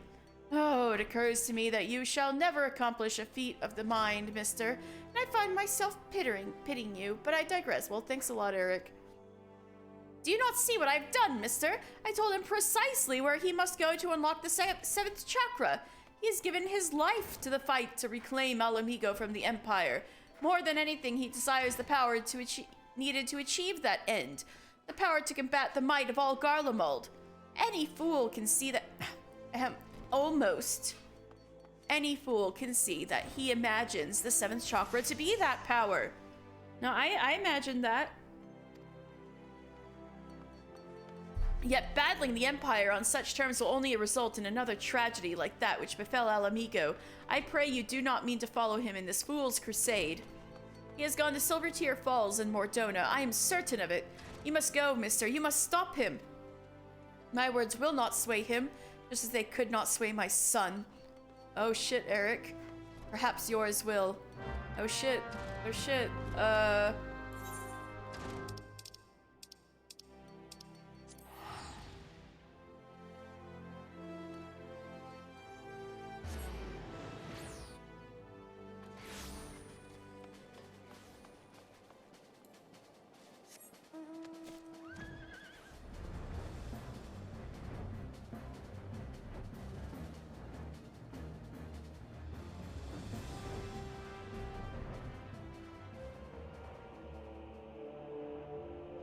Oh, it occurs to me that you shall never accomplish a feat of the mind, mister, and I find myself pitying you, but I digress. Well, thanks a lot, Eric. Do you not see what I've done, mister? I told him precisely where he must go to unlock the 7th chakra. He has given his life to the fight to reclaim Alamigo from the Empire. More than anything, he desires the power needed to achieve that end. The power to combat the might of all Garlemald. Any fool can see that... almost. Any fool can see that he imagines the 7th chakra to be that power. Now, I imagine that. Yet battling the Empire on such terms will only result in another tragedy like that which befell Alamigo. I pray you do not mean to follow him in this fool's crusade. He has gone to Silvertear Falls in Mordona. I am certain of it. You must go, mister. You must stop him. My words will not sway him, just as they could not sway my son. Oh shit, Eric. Perhaps yours will. Oh shit. Oh shit.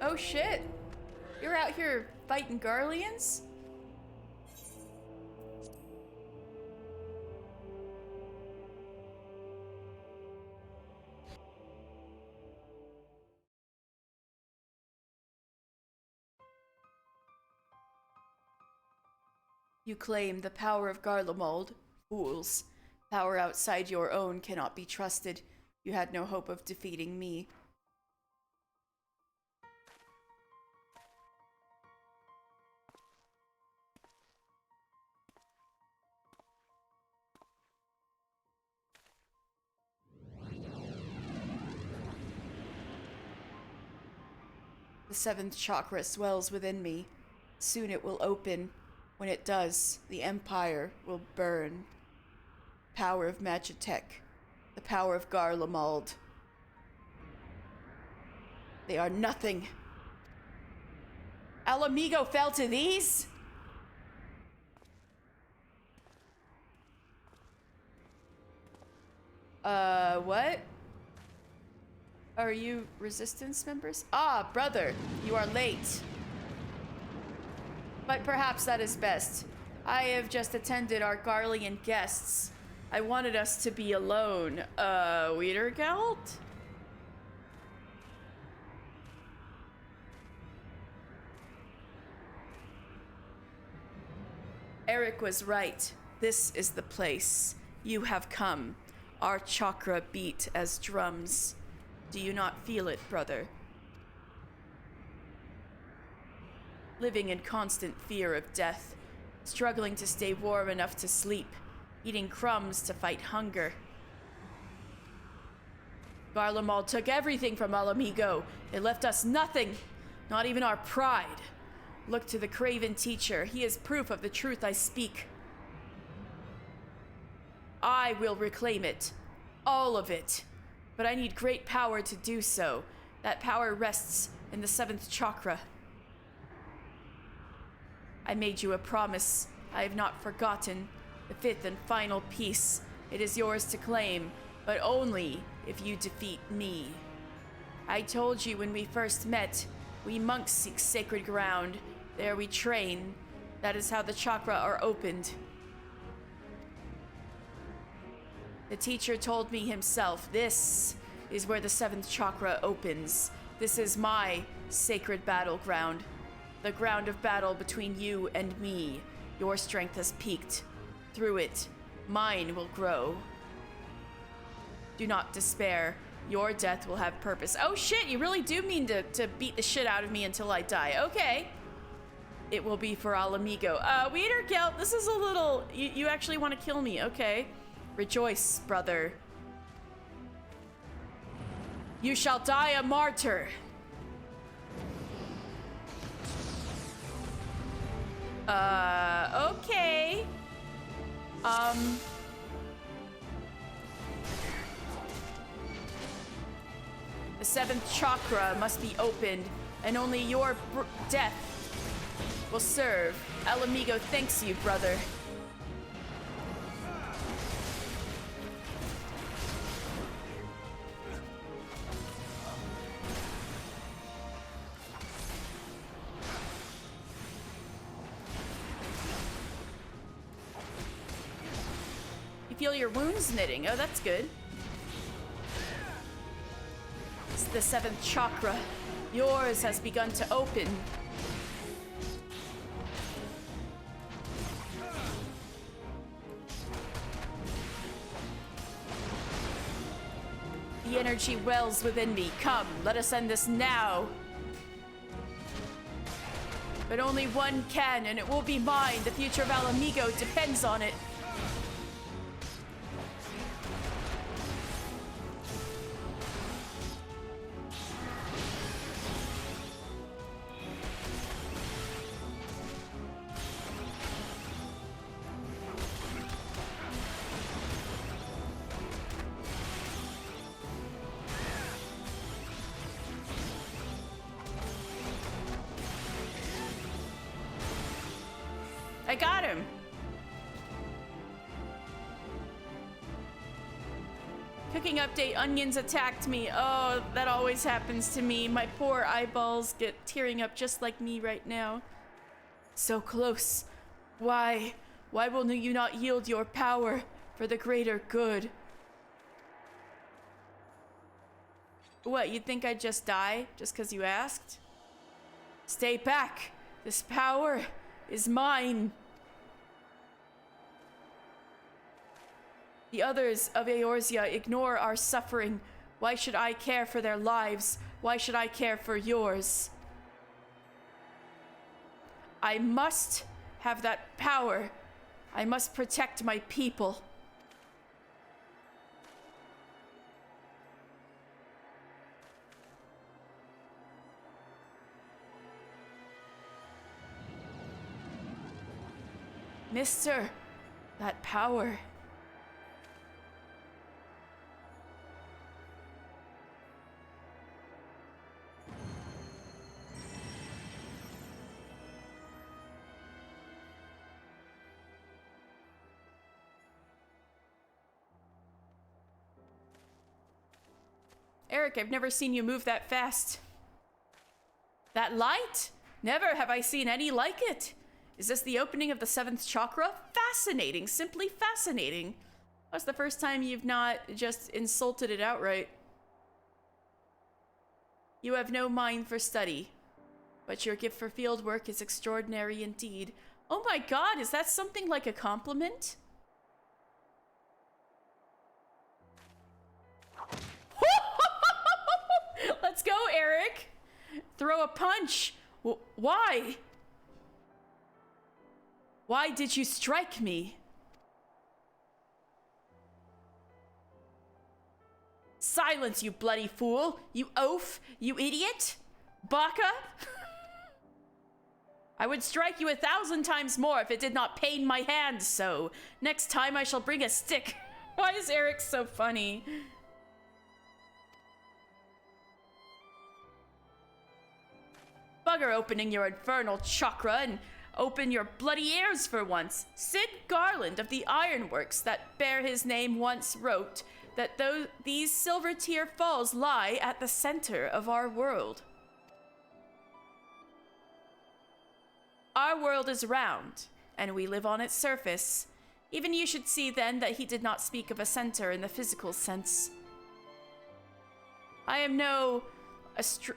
Oh shit! You're out here fighting Garleans? You claim the power of Garlemald. Fools. Power outside your own cannot be trusted. You had no hope of defeating me. The 7th chakra swells within me. Soon it will open. When it does, the Empire will burn. Power of Magitek. The power of Garlemald. They are nothing. Alamigo fell to these? What? Are you resistance members? Ah, brother, you are late. But perhaps that is best. I have just attended our Garlean guests. I wanted us to be alone. Wiedergeld? Eric was right. This is the place. You have come. Our chakra beat as drums. Do you not feel it, brother? Living in constant fear of death, struggling to stay warm enough to sleep, eating crumbs to fight hunger. Garlemald took everything from Alamigo. It left us nothing, not even our pride. Look to the Craven teacher. He is proof of the truth I speak. I will reclaim it. All of it. But I need great power to do so. That power rests in the 7th chakra. I made you a promise. I have not forgotten. The 5th and final piece. It is yours to claim, but only if you defeat me. I told you when we first met, we monks seek sacred ground. There we train. That is how the chakra are opened. The teacher told me himself, this is where the 7th chakra opens. This is my sacred battleground. The ground of battle between you and me. Your strength has peaked. Through it, mine will grow. Do not despair. Your death will have purpose. Oh shit, you really do mean to beat the shit out of me until I die. Okay. It will be for Alamigo. Weeder Gelt, this is a little... You actually want to kill me. Okay. Rejoice, brother. You shall die a martyr. Okay. The 7th chakra must be opened, and only your death will serve. Alamigo thanks you, brother. You feel your wounds knitting. Oh, that's good. It's the 7th chakra. Yours has begun to open. The energy wells within me. Come, let us end this now. But only one can, and it will be mine. The future of Alamigo depends on it. I got him. Cooking update, onions attacked me. Oh, that always happens to me. My poor eyeballs get tearing up just like me right now. So close. Why? Why will you not yield your power for the greater good? What, you think I'd just die just because you asked? Stay back. This power is mine. The others of Eorzea ignore our suffering. Why should I care for their lives? Why should I care for yours? I must have that power. I must protect my people. Mister, that power. Eric, I've never seen you move that fast. That light? Never have I seen any like it. Is this the opening of the 7th chakra? Fascinating, simply fascinating. That's the first time you've not just insulted it outright. You have no mind for study, but your gift for field work is extraordinary indeed. Oh my god, is that something like a compliment? Let's go, Eric! Throw a punch! Why? Why did you strike me? Silence, you bloody fool! You oaf! You idiot! Baka! I would strike you 1,000 times more if it did not pain my hands so. Next time I shall bring a stick. Why is Eric so funny? Bugger opening your infernal chakra and open your bloody ears for once. Sid Garland of the Ironworks that bear his name once wrote that these Silver Tear Falls lie at the center of our world. Our world is round, and we live on its surface. Even you should see then that he did not speak of a center in the physical sense. I am no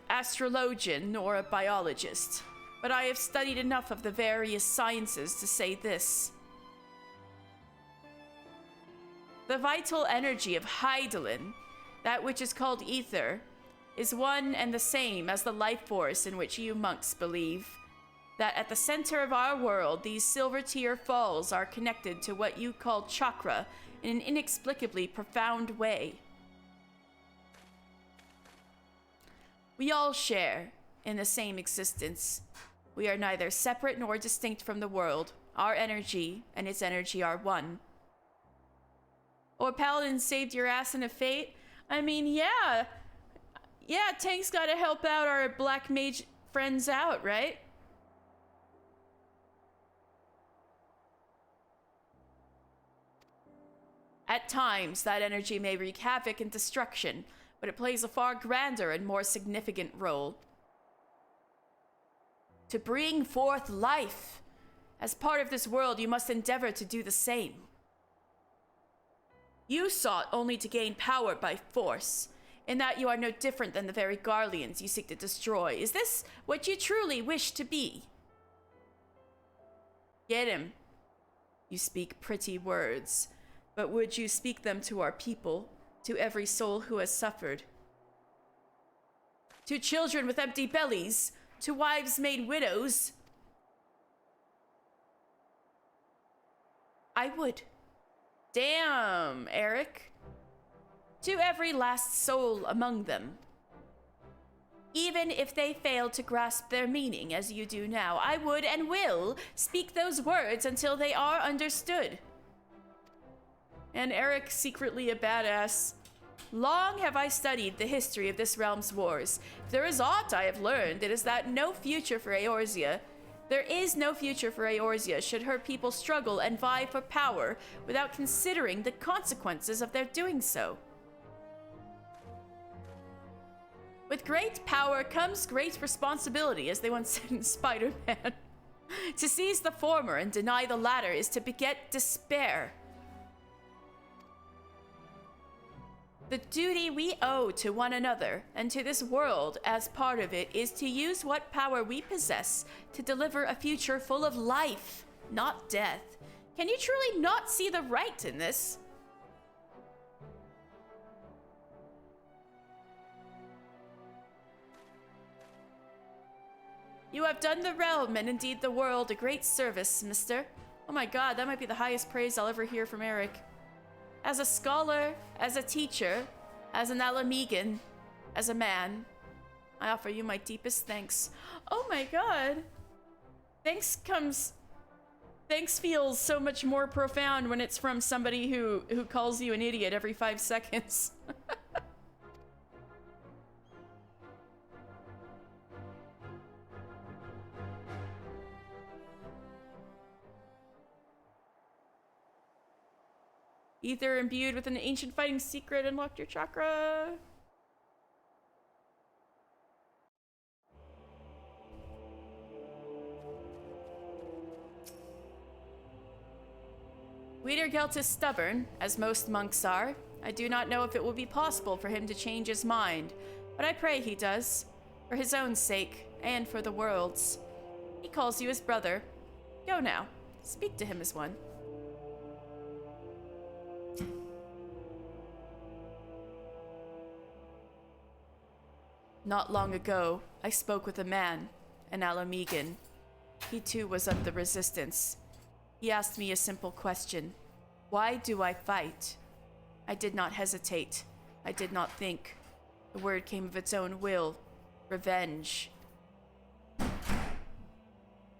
astrologian nor a biologist, but I have studied enough of the various sciences to say this. The vital energy of Hydaelyn, that which is called ether, is one and the same as the life force in which you monks believe. That at the center of our world, these Silver Tear Falls are connected to what you call chakra in an inexplicably profound way. We all share in the same existence. We are neither separate nor distinct from the world. Our energy and its energy are one. Or Paladin saved your ass in a fate? I mean, yeah. Yeah, Tank's gotta help out our black mage friends out, right? At times, that energy may wreak havoc and destruction, but it plays a far grander and more significant role. To bring forth life. As part of this world, you must endeavor to do the same. You sought only to gain power by force, in that you are no different than the very Garleans you seek to destroy. Is this what you truly wish to be? Get him. You speak pretty words. But would you speak them to our people, to every soul who has suffered? To children with empty bellies, to wives made widows? I would. Damn, Eric. To every last soul among them. Even if they fail to grasp their meaning as you do now, I would and will speak those words until they are understood. And Eric, secretly a badass. Long have I studied the history of this realm's wars. If there is aught I have learned, it is that no future for Eorzea. There is no future for Eorzea should her people struggle and vie for power without considering the consequences of their doing so. With great power comes great responsibility, as they once said in Spider-Man. To seize the former and deny the latter is to beget despair. The duty we owe to one another and to this world as part of it is to use what power we possess to deliver a future full of life, not death. Can you truly not see the right in this? You have done the realm and indeed the world a great service, mister. Oh my god, that might be the highest praise I'll ever hear from Eric. As a scholar, as a teacher, as an Alamegan, as a man, I offer you my deepest thanks. Oh my god. Thanks feels so much more profound when it's from somebody who calls you an idiot every 5 seconds. Ether imbued with an ancient fighting secret unlocked your chakra. Wiedergelt is stubborn, as most monks are. I do not know if it will be possible for him to change his mind, but I pray he does, for his own sake, and for the world's. He calls you his brother. Go now. Speak to him as one. Not long ago, I spoke with a man, an Alamegan. He too was of the resistance. He asked me a simple question. Why do I fight? I did not hesitate. I did not think. The word came of its own will. Revenge.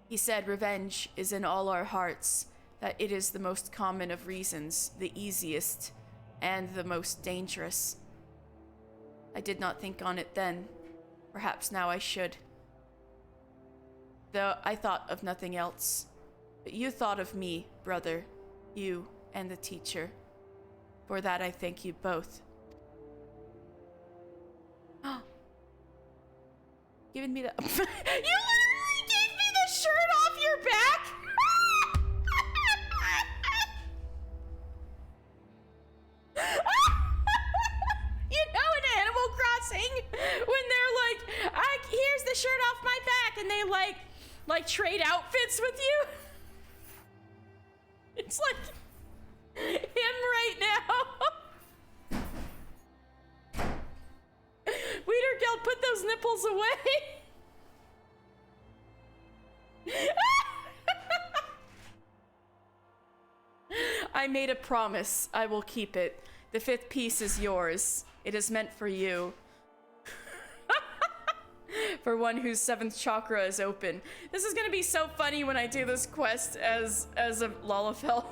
He said revenge is in all our hearts, that it is the most common of reasons, the easiest, and the most dangerous. I did not think on it then. Perhaps now I should. Though I thought of nothing else. But you thought of me, brother. You and the teacher. For that I thank you both. Giving me the... You literally gave me the shirt off your back? You know in Animal Crossing, when they're like, here's the shirt off my back, and they like trade outfits with you? It's like him right now. Weedergeld, put those nipples away. I made a promise. I will keep it. The 5th piece is yours. It is meant for you. For one whose 7th chakra is open. This is gonna be so funny when I do this quest as a Lalafell.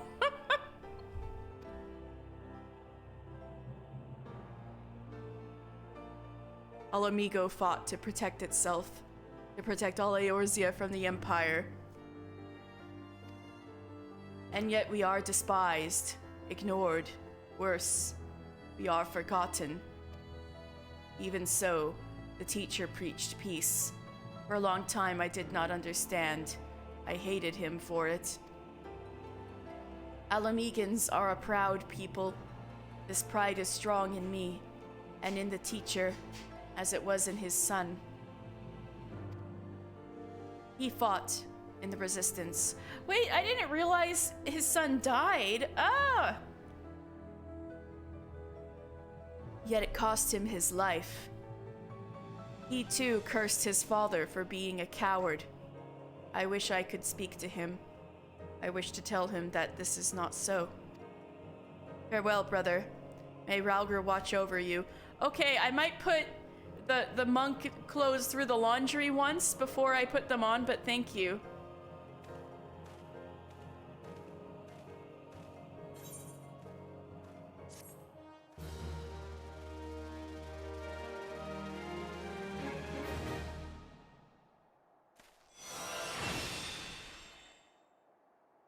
Alamigo fought to protect itself, to protect all Eorzea from the Empire. And yet we are despised, ignored, worse, we are forgotten. Even so, the teacher preached peace. For a long time I did not understand. I hated him for it. Alamegans are a proud people. This pride is strong in me, and in the teacher, as it was in his son. He fought in the resistance. Wait, I didn't realize his son died. Ah! Yet it cost him his life. He too cursed his father for being a coward. I wish I could speak to him. I wish to tell him that this is not so. Farewell, brother. May Ralgr watch over you. Okay, I might put the monk clothes through the laundry once before I put them on, but thank you.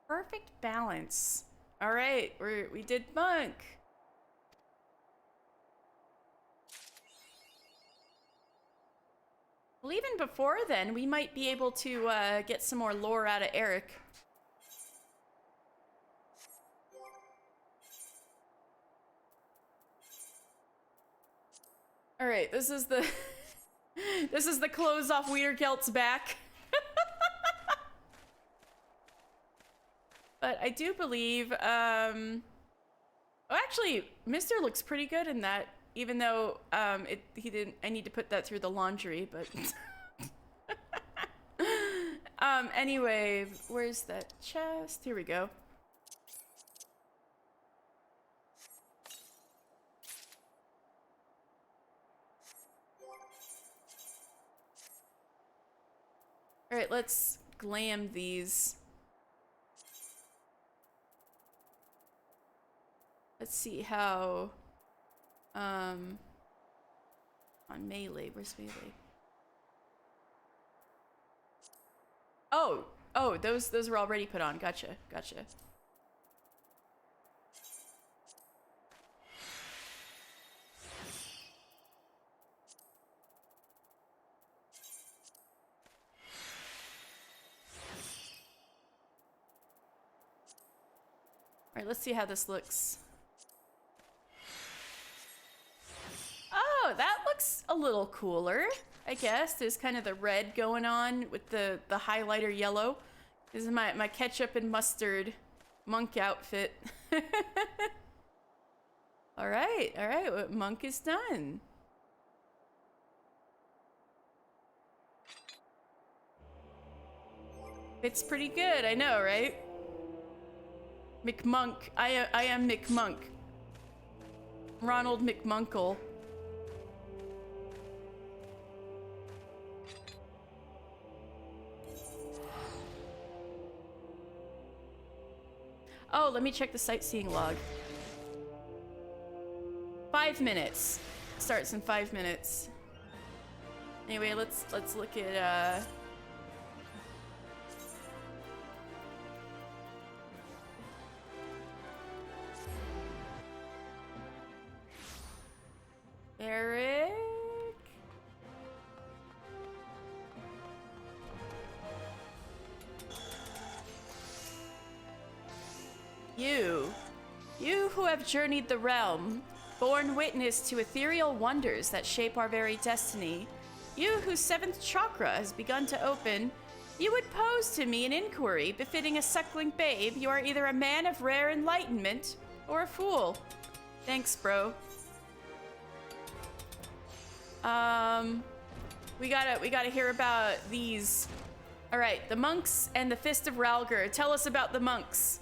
Perfect balance. All right, we did monk. Well, even before then, we might be able to get some more lore out of Eric. All right, this is the this is the clothes off Weedergelt's back. But I do believe, oh, actually, Mister looks pretty good in that, even though, he didn't, I need to put that through the laundry, but, anyway, where's that chest? Here we go. All right, let's glam these. Let's see how, on melee, where's melee? Oh, those were already put on, gotcha. All right, let's see how this looks. Oh, that looks a little cooler, I guess. There's kind of the red going on with the highlighter yellow. This is my ketchup and mustard monk outfit. All right, monk is done. It's pretty good, I know, right? McMonk. I am McMonk. Ronald McMunkle. Oh, let me check the sightseeing log. 5 minutes. Starts in 5 minutes. Anyway, let's look at Eric. You who have journeyed the realm, borne witness to ethereal wonders that shape our very destiny, you whose 7th chakra has begun to open, you would pose to me an inquiry befitting a suckling babe. You are either a man of rare enlightenment or a fool. Thanks, bro. We gotta hear about these. All right, the monks and the Fist of Ralgr. Tell us about the monks.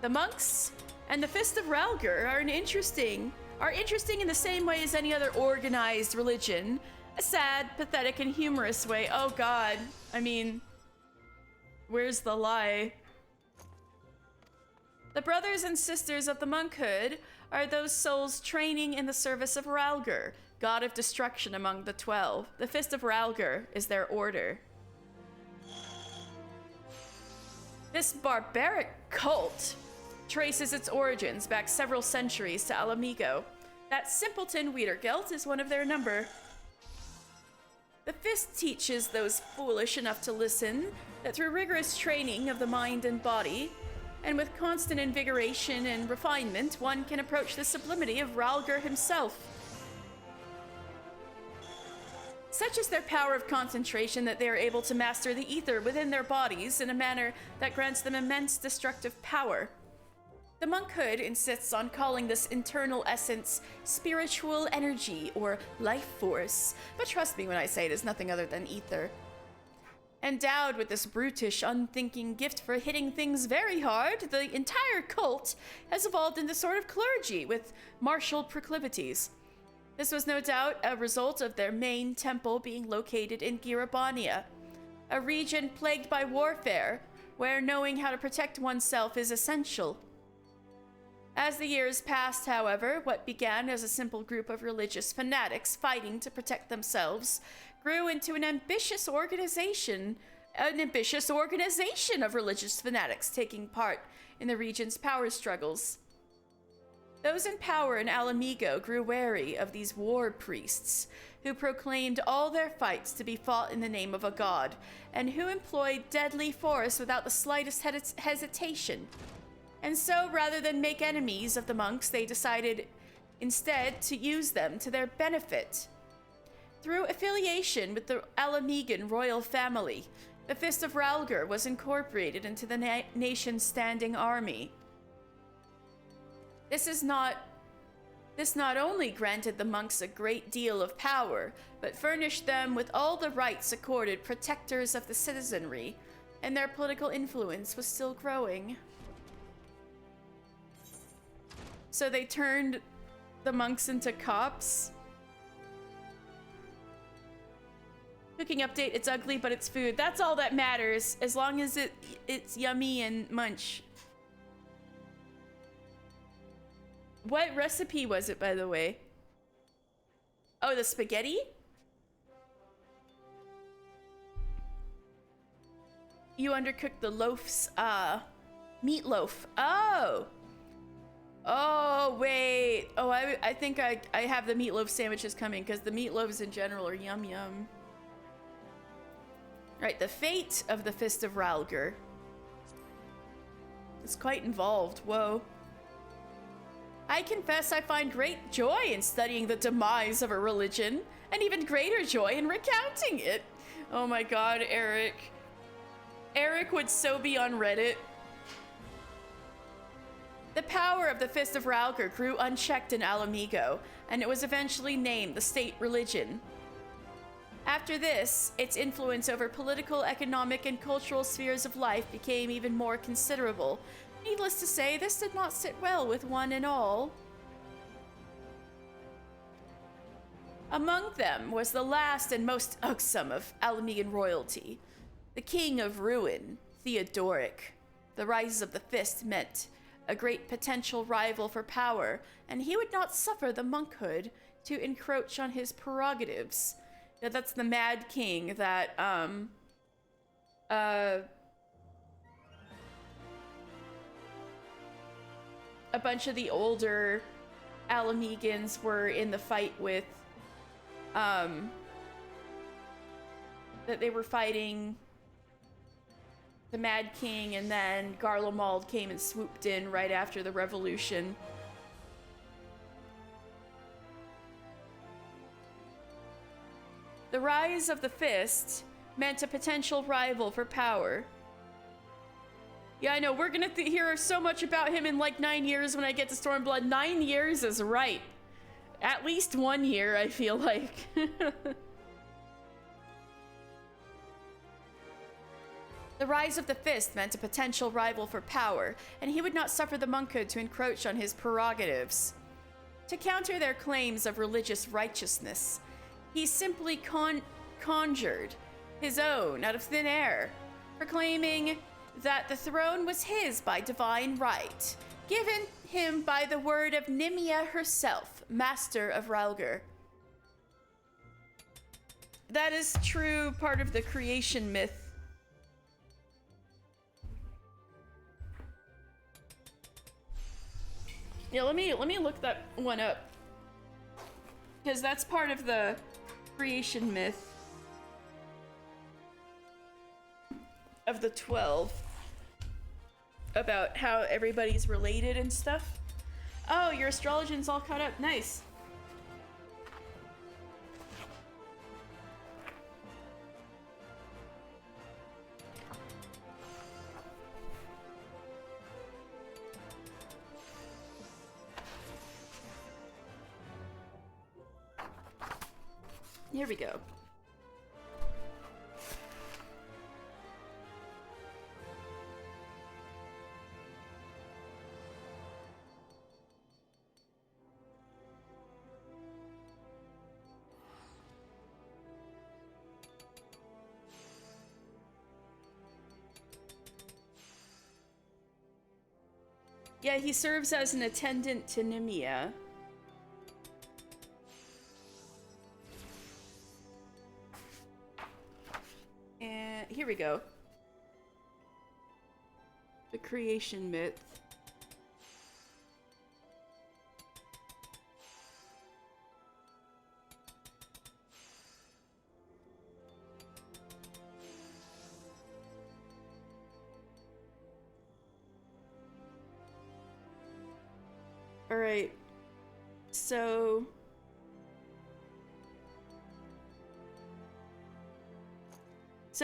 The monks and the Fist of Ralgr are interesting in the same way as any other organized religion. A sad, pathetic, and humorous way. Oh God, I mean, where's the lie? The brothers and sisters of the monkhood are those souls training in the service of Ralgr, god of destruction among the 12. The Fist of Ralgr is their order. This barbaric cult traces its origins back several centuries to Alamigo. That simpleton Wiedergelt is one of their number. The Fist teaches those foolish enough to listen that through rigorous training of the mind and body, and with constant invigoration and refinement, one can approach the sublimity of Ralgr himself. Such is their power of concentration that they are able to master the ether within their bodies in a manner that grants them immense destructive power. The monkhood insists on calling this internal essence spiritual energy or life force, but trust me when I say it is nothing other than ether. Endowed with this brutish, unthinking gift for hitting things very hard, the entire cult has evolved into sort of clergy with martial proclivities. This was no doubt a result of their main temple being located in Girabania, a region plagued by warfare, where knowing how to protect oneself is essential. As the years passed, however, what began as a simple group of religious fanatics fighting to protect themselves grew into an ambitious organization of religious fanatics taking part in the region's power struggles. Those in power in Alamigo grew wary of these war priests, who proclaimed all their fights to be fought in the name of a god, and who employed deadly force without the slightest hesitation. And so, rather than make enemies of the monks, they decided instead to use them to their benefit. Through affiliation with the Alamigan royal family, the Fist of Ralgr was incorporated into the nation's standing army. This not only granted the monks a great deal of power, but furnished them with all the rights accorded protectors of the citizenry, and their political influence was still growing. So they turned the monks into cops. Cooking update, it's ugly, but it's food. That's all that matters, as long as it's yummy and munch. What recipe was it, by the way? Oh, the spaghetti? You undercooked the loaf's, meatloaf. Oh! Oh, wait. Oh, I think I have the meatloaf sandwiches coming, because the meatloaves in general are yum yum. Right, the fate of the Fist of Ralgr is quite involved. Whoa. I confess I find great joy in studying the demise of a religion, and even greater joy in recounting it. Oh my god, Eric. Eric would so be on Reddit. The power of the Fist of Ralger grew unchecked in Alamigo, and it was eventually named the state religion. After this, its influence over political, economic, and cultural spheres of life became even more considerable. Needless to say, this did not sit well with one and all. Among them was the last and most ugsome of Alamigan royalty, the King of Ruin, Theodoric. The rise of the Fist meant a great potential rival for power, and he would not suffer the monkhood to encroach on his prerogatives. Yeah, that's the Mad King that, a bunch of the older Alamegans were in the fight with, that they were fighting the Mad King, and then Garlemald came and swooped in right after the revolution. The rise of the Fist meant a potential rival for power. Yeah, I know, we're gonna hear so much about him in like 9 years when I get to Stormblood. 9 years is right. At least 1 year, I feel like. The rise of the Fist meant a potential rival for power, and he would not suffer the monkhood to encroach on his prerogatives. To counter their claims of religious righteousness, he simply conjured his own out of thin air, proclaiming that the throne was his by divine right, given him by the word of Nimia herself, Master of Ralger. That is true part of the creation myth. Yeah, let me look that one up, because that's part of the creation myth of the 12 about how everybody's related and stuff. Oh, your astrologian's all caught up. Nice. Here we go. Yeah, he serves as an attendant to Nimia. And here we go. The creation myth. All right. So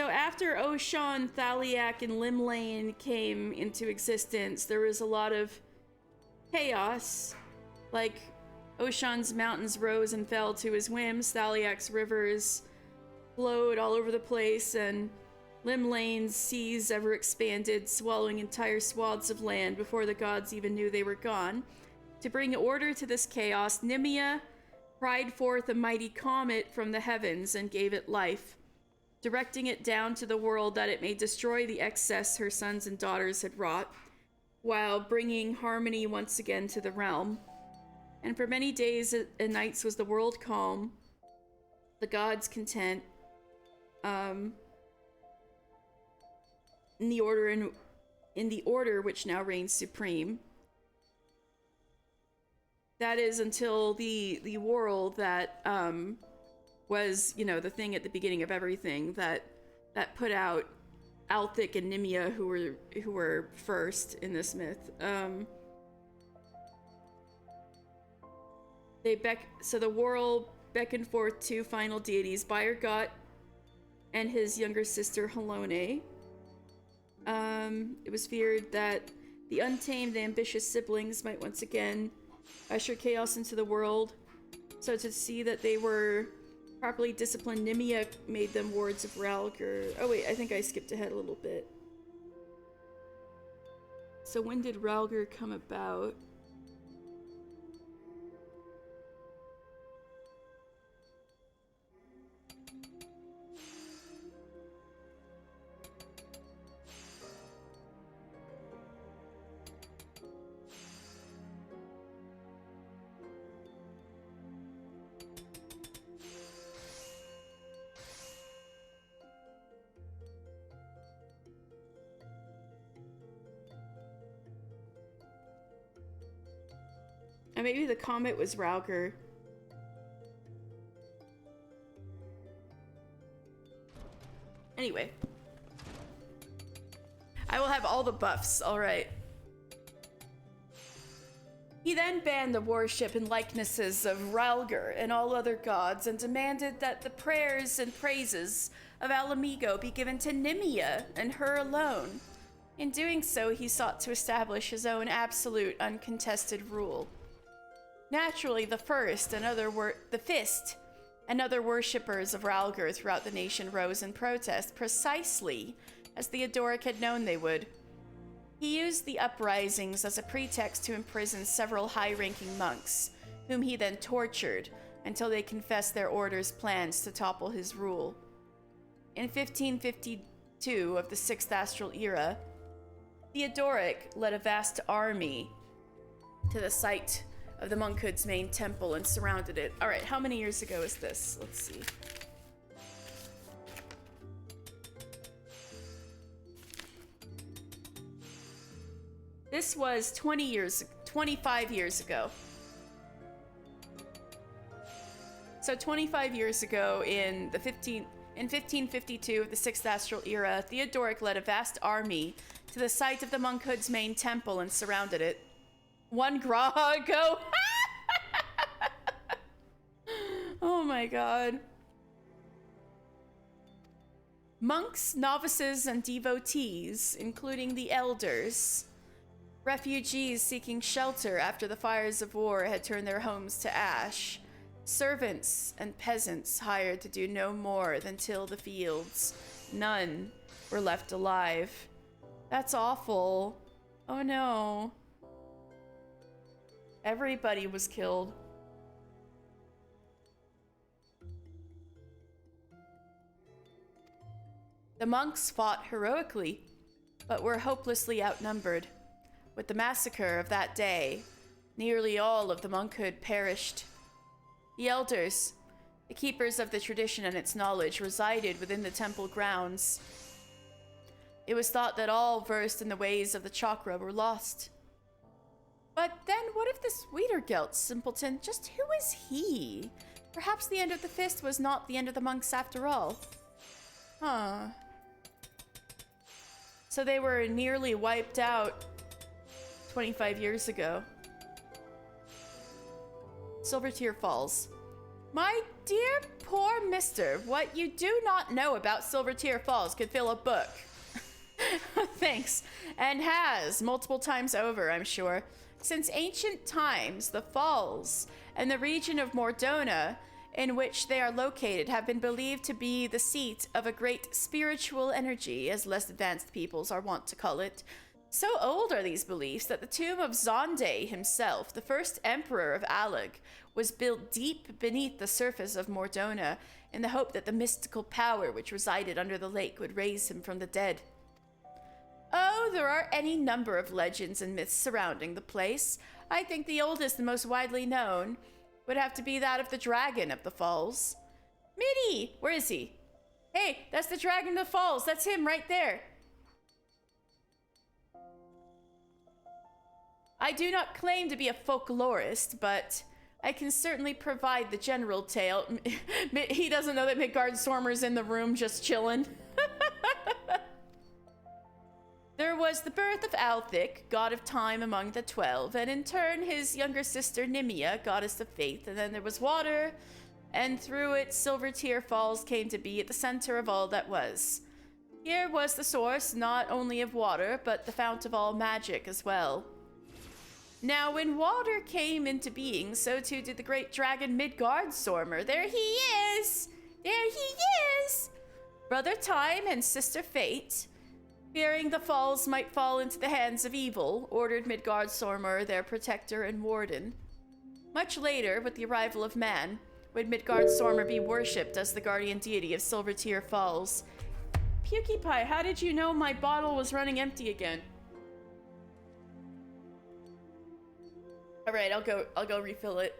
after Oshan, Thaliak, and Limlane came into existence, there was a lot of chaos. Like, Oshan's mountains rose and fell to his whims, Thaliak's rivers flowed all over the place, and Limlane's seas ever expanded, swallowing entire swaths of land before the gods even knew they were gone. To bring order to this chaos, Nimia cried forth a mighty comet from the heavens and gave it life, directing it down to the world that it may destroy the excess her sons and daughters had wrought, while bringing harmony once again to the realm. And for many days and nights was the world calm, the gods content, in the order which now reigns supreme. That is until the world that was, you know, the thing at the beginning of everything that put out Althic and Nimia, who were first in this myth. So the world beckoned forth two final deities, Bayergot and his younger sister Halone. It was feared that the untamed, ambitious siblings might once again usher chaos into the world. So to see that they were properly disciplined, Nimia made them wards of Ralgr. Oh wait, I think I skipped ahead a little bit. So when did Ralgr come about? And maybe the comet was Ralgr. Anyway. I will have all the buffs, alright. He then banned the worship and likenesses of Ralgr and all other gods and demanded that the prayers and praises of Alamigo be given to Nimia and her alone. In doing so, he sought to establish his own absolute, uncontested rule. Naturally, the Fist and other worshippers of Ralgr throughout the nation rose in protest, precisely as Theodoric had known they would. He used the uprisings as a pretext to imprison several high-ranking monks, whom he then tortured until they confessed their order's plans to topple his rule. In 1552 of the Sixth Astral Era, Theodoric led a vast army to the site of the monkhood's main temple and surrounded it. All right, how many years ago is this? Let's see. This was 25 years ago. So 25 years ago in 1552 of the Sixth Astral Era, Theodoric led a vast army to the site of the monkhood's main temple and surrounded it. One Graha ago. Oh my god. Monks, novices, and devotees, including the elders, refugees seeking shelter after the fires of war had turned their homes to ash, servants and peasants hired to do no more than till the fields. None were left alive. That's awful. Oh no. Everybody was killed. The monks fought heroically, but were hopelessly outnumbered. With the massacre of that day, nearly all of the monkhood perished. The elders, the keepers of the tradition and its knowledge, resided within the temple grounds. It was thought that all versed in the ways of the chakra were lost. But then what if this Wiedergelt simpleton, just who is he? Perhaps the end of the Fist was not the end of the monks after all. Huh. So they were nearly wiped out 25 years ago. Silvertear Falls. My dear poor mister, what you do not know about Silvertear Falls could fill a book. Thanks. And has, multiple times over, I'm sure. Since ancient times, the falls and the region of Mordona in which they are located have been believed to be the seat of a great spiritual energy, as less advanced peoples are wont to call it. So old are these beliefs that the tomb of Zonde himself, the first emperor of Alag, was built deep beneath the surface of Mordona in the hope that the mystical power which resided under the lake would raise him from the dead. Oh, there are any number of legends and myths surrounding the place. I think the oldest and most widely known would have to be that of the dragon of the falls. Mitty! Where is he? Hey, that's the dragon of the falls. That's him right there. I do not claim to be a folklorist, but I can certainly provide the general tale. He doesn't know that Midgard Stormer's in the room just chilling. There was the birth of Althik, god of time among the 12, and in turn his younger sister Nimia, goddess of faith, and then there was water, and through it Silvertear Falls came to be at the center of all that was. Here was the source not only of water, but the fount of all magic as well. Now, when water came into being, so too did the great dragon Midgardsormr. There he is! There he is! Brother Time and Sister Fate, fearing the falls might fall into the hands of evil, ordered Midgardsormr, their protector and warden. Much later, with the arrival of man, would Midgardsormr be worshipped as the guardian deity of Silvertear Falls. PewDiePie, how did you know my bottle was running empty again? All right, I'll go refill it.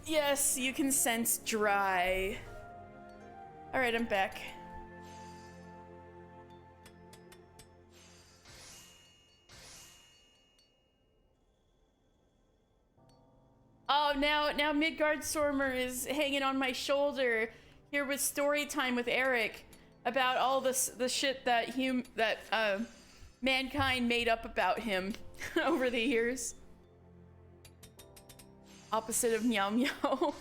Yes, you can sense dry. All right, I'm back. Oh, now Midgardsormr is hanging on my shoulder here with story time with Eric about all the shit that mankind made up about him over the years. Opposite of Meow Meow.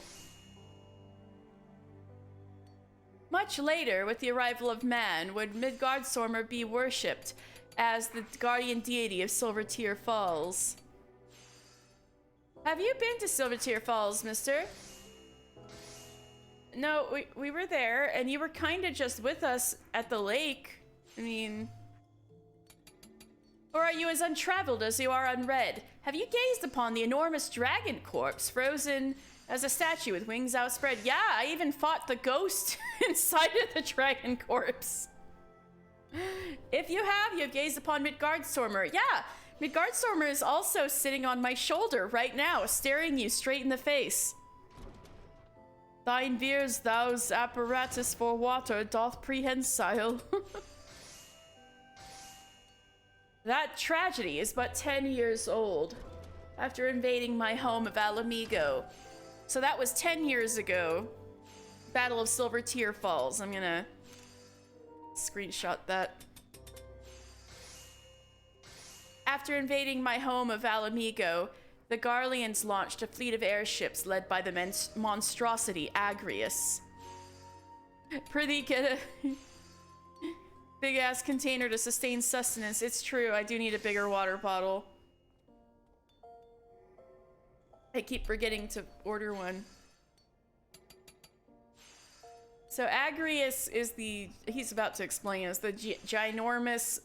Much later, with the arrival of man, would Midgardsormr be worshipped as the guardian deity of Silvertear Falls. Have you been to Silvertear Falls, mister? No, we were there, and you were kind of just with us at the lake. I mean... Or are you as untraveled as you are unread? Have you gazed upon the enormous dragon corpse, frozen as a statue with wings outspread? Yeah, I even fought the ghost inside of the dragon corpse. If you have gazed upon Midgardsormr. Yeah, Midgardsormr is also sitting on my shoulder right now, staring you straight in the face. Thine veers thou's apparatus for water doth prehensile. That tragedy is but 10 years old, after invading my home of Alamigo. So that was 10 years ago. Battle of Silvertear Falls. I'm gonna screenshot that. After invading my home of Alamigo, the Garleans launched a fleet of airships led by the monstrosity Agrius. Pretty get a big ass container to sustain sustenance. It's true, I do need a bigger water bottle. I keep forgetting to order one. So Agrius is he's about to explain, is the ginormous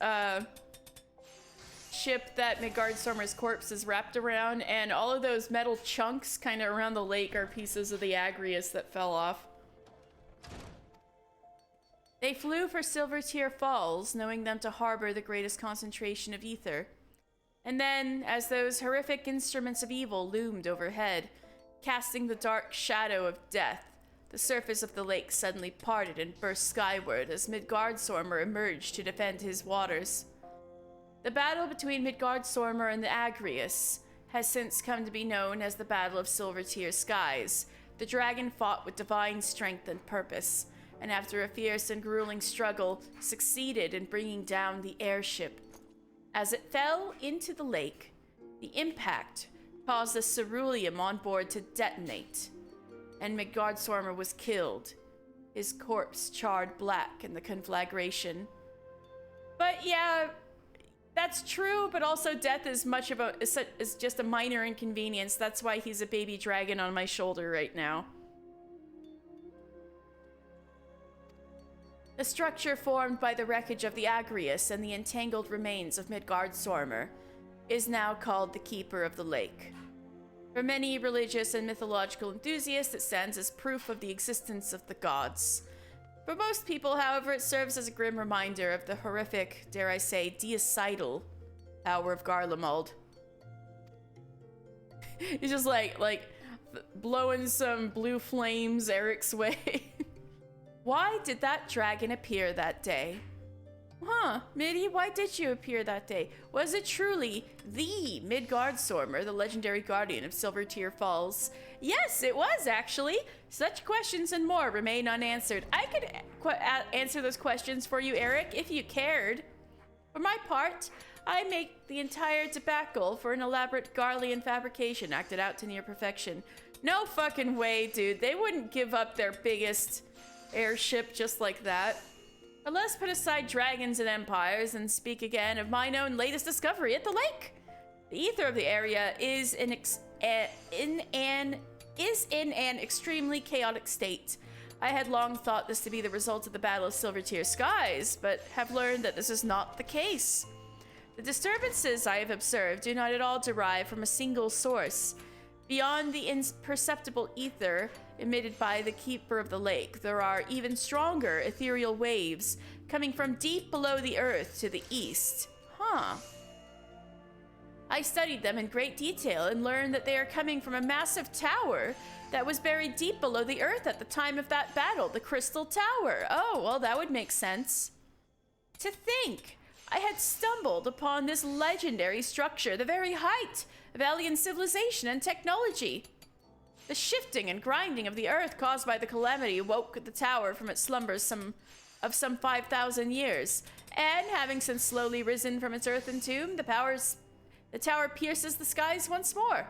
ship that Midgardsormr's corpse is wrapped around, and all of those metal chunks kind of around the lake are pieces of the Agrius that fell off. They flew for Silvertear Falls, knowing them to harbor the greatest concentration of ether. And then, as those horrific instruments of evil loomed overhead, casting the dark shadow of death, the surface of the lake suddenly parted and burst skyward as Midgardsormr emerged to defend his waters. The battle between Midgardsormr and the Agrius has since come to be known as the Battle of Silvertear Skies. The dragon fought with divine strength and purpose, and after a fierce and grueling struggle, succeeded in bringing down the airship. As it fell into the lake, the impact caused the ceruleum on board to detonate, and Midgardstormer was killed, his corpse charred black in the conflagration. But yeah, that's true, but also death is is just a minor inconvenience. That's why he's a baby dragon on my shoulder right now. The structure formed by the wreckage of the Agrius and the entangled remains of Midgardstormer is now called the Keeper of the Lake. For many religious and mythological enthusiasts, it stands as proof of the existence of the gods. For most people, however, it serves as a grim reminder of the horrific, dare I say, deicidal power of Garlemald. He's just like blowing some blue flames Eric's way. Why did that dragon appear that day? Huh, Middy, why did you appear that day? Was it truly the Midgardstormer, the legendary guardian of Silvertear Falls? Yes, it was, actually. Such questions and more remain unanswered. I could answer those questions for you, Eric, if you cared. For my part, I make the entire debacle for an elaborate Garlean fabrication acted out to near perfection. No fucking way, dude. They wouldn't give up their biggest airship just like that. But let's put aside dragons and empires and speak again of my own latest discovery at the lake. The ether of the area is in an extremely chaotic state. I had long thought this to be the result of the Battle of Silvertear Skies, but have learned that this is not the case. The disturbances I have observed do not at all derive from a single source. Beyond the imperceptible ether emitted by the Keeper of the Lake, there are even stronger ethereal waves coming from deep below the earth to the east. Huh. I studied them in great detail and learned that they are coming from a massive tower that was buried deep below the earth at the time of that battle, the Crystal Tower. Oh, well, that would make sense. To think, I had stumbled upon this legendary structure, the very height of alien civilization and technology. The shifting and grinding of the earth caused by the calamity woke the tower from its slumbers of some 5,000 years, and having since slowly risen from its earthen tomb, the tower pierces the skies once more.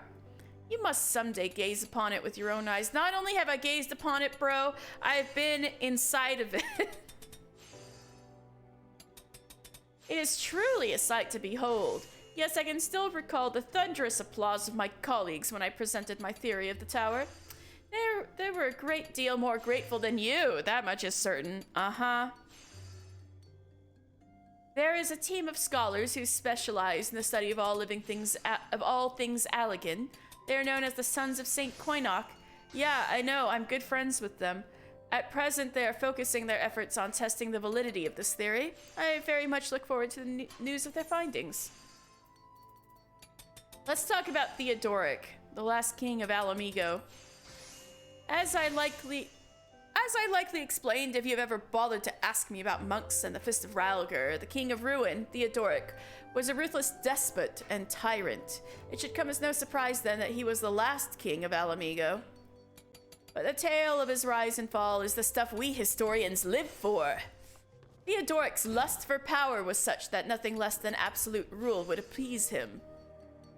You must someday gaze upon it with your own eyes. Not only have I gazed upon it, bro, I've been inside of it. It is truly a sight to behold. Yes, I can still recall the thunderous applause of my colleagues when I presented my theory of the tower. They were a great deal more grateful than you, that much is certain. Uh-huh. There is a team of scholars who specialize in the study of all living things, all things Allegan. They are known as the Sons of St. Coinoch. Yeah, I know, I'm good friends with them. At present, they are focusing their efforts on testing the validity of this theory. I very much look forward to the news of their findings. Let's talk about Theodoric, the last king of Alamigo. As I likely explained, if you've ever bothered to ask me about monks and the Fist of Ralgr, the King of Ruin, Theodoric, was a ruthless despot and tyrant. It should come as no surprise then that he was the last king of Alamigo. But the tale of his rise and fall is the stuff we historians live for. Theodoric's lust for power was such that nothing less than absolute rule would appease him.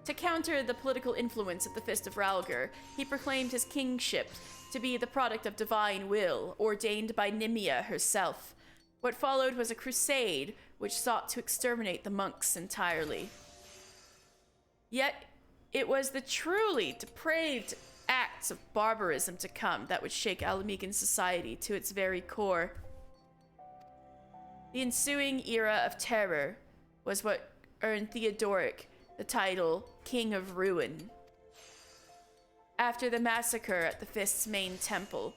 To counter the political influence of the Fist of Ralgr, he proclaimed his kingship to be the product of divine will, ordained by Nimia herself. What followed was a crusade which sought to exterminate the monks entirely. Yet, it was the truly depraved acts of barbarism to come that would shake Alamigan society to its very core. The ensuing era of terror was what earned Theodoric the title King of Ruin. After the massacre at the Fist's main temple,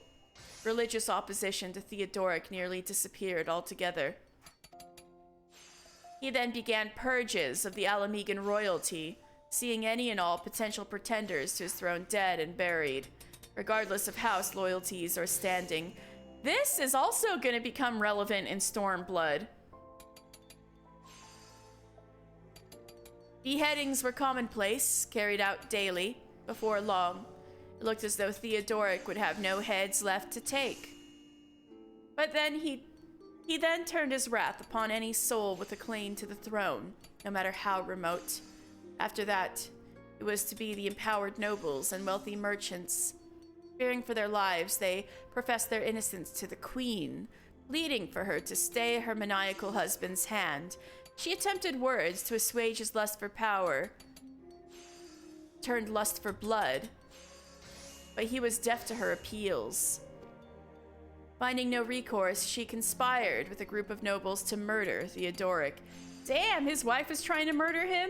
religious opposition to Theodoric nearly disappeared altogether. He then began purges of the Alamigan royalty, seeing any and all potential pretenders to his throne dead and buried, regardless of house loyalties or standing. This is also going to become relevant in Stormblood. Beheadings were commonplace, carried out daily. Before long, it looked as though Theodoric would have no heads left to take. But then he then turned his wrath upon any soul with a claim to the throne, no matter how remote. After that, It was to be the empowered nobles and wealthy merchants. Fearing for their lives, they professed their innocence to the queen, pleading for her to stay her maniacal husband's hand. She attempted words to assuage his lust for power, turned lust for blood, but he was deaf to her appeals. Finding no recourse, she conspired with a group of nobles to murder Theodoric. Damn, his wife was trying to murder him?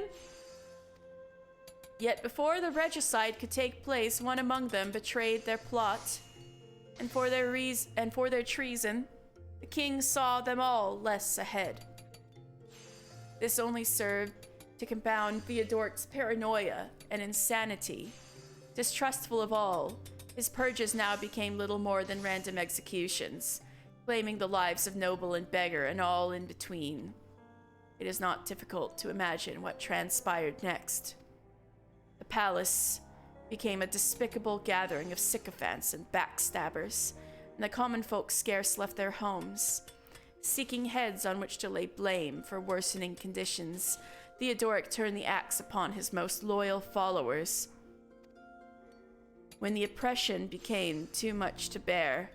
Yet before the regicide could take place, one among them betrayed their plot, and for their treason, the king saw them all less ahead. This only served to compound Theodoric's paranoia and insanity. Distrustful of all, his purges now became little more than random executions, claiming the lives of noble and beggar and all in between. It is not difficult to imagine what transpired next. The palace became a despicable gathering of sycophants and backstabbers, and the common folk scarce left their homes. Seeking heads on which to lay blame for worsening conditions, Theodoric turned the axe upon his most loyal followers. When the oppression became too much to bear,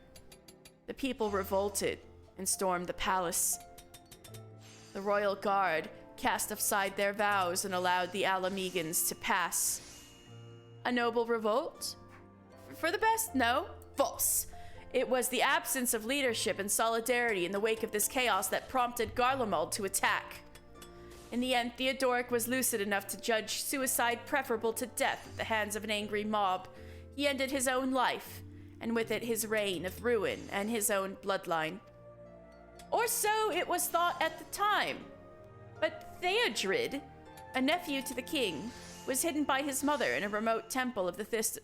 the people revolted and stormed the palace. The royal guard cast aside their vows and allowed the Alamegans to pass. A noble revolt? For the best? No. False. It was the absence of leadership and solidarity in the wake of this chaos that prompted Garlemald to attack. In the end, Theodoric was lucid enough to judge suicide preferable to death at the hands of an angry mob. He ended his own life, and with it his reign of ruin and his own bloodline. Or so it was thought at the time. But Theodred, a nephew to the king, was hidden by his mother in a remote temple of the Fist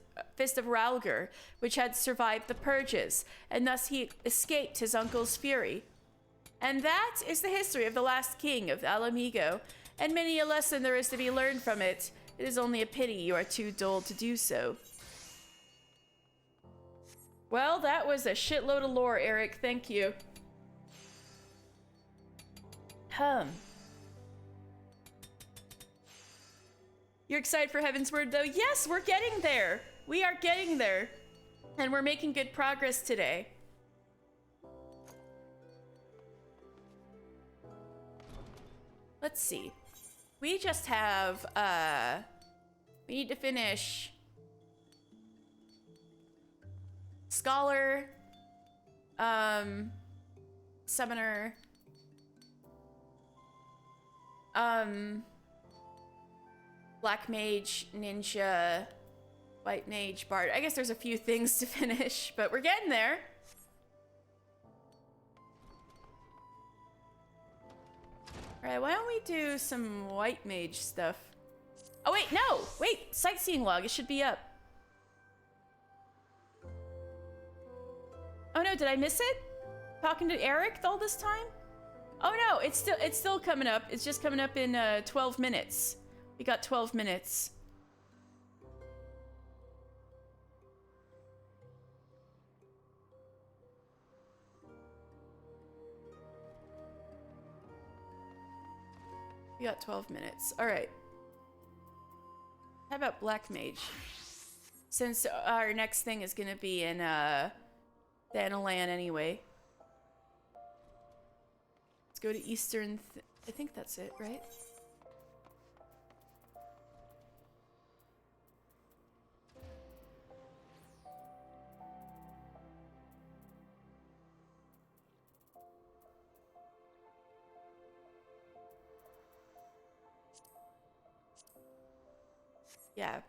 of Ralger, which had survived the purges, and thus he escaped his uncle's fury. And that is the history of the last king of Alamigo, and many a lesson there is to be learned from it. It is only a pity you are too dull to do so. Well, that was a shitload of lore, Eric. Thank you. You're excited for Heaven's Word, though? Yes, we're getting there. We are getting there. And we're making good progress today. Let's see. We just have, we need to finish Scholar, Summoner, Black Mage, Ninja, White Mage, Bard. I guess there's a few things to finish, but we're getting there. Alright, why don't we do some White Mage stuff? Oh wait, no! Wait! Sightseeing log, it should be up. Oh no, did I miss it? Talking to Eric all this time? Oh no, it's still coming up. It's just coming up in 12 minutes. We got 12 minutes. We got 12 minutes. All right. How about Black Mage? Since our next thing is going to be in Thanalan anyway. Let's go to Eastern... I think that's it, right? Yeah.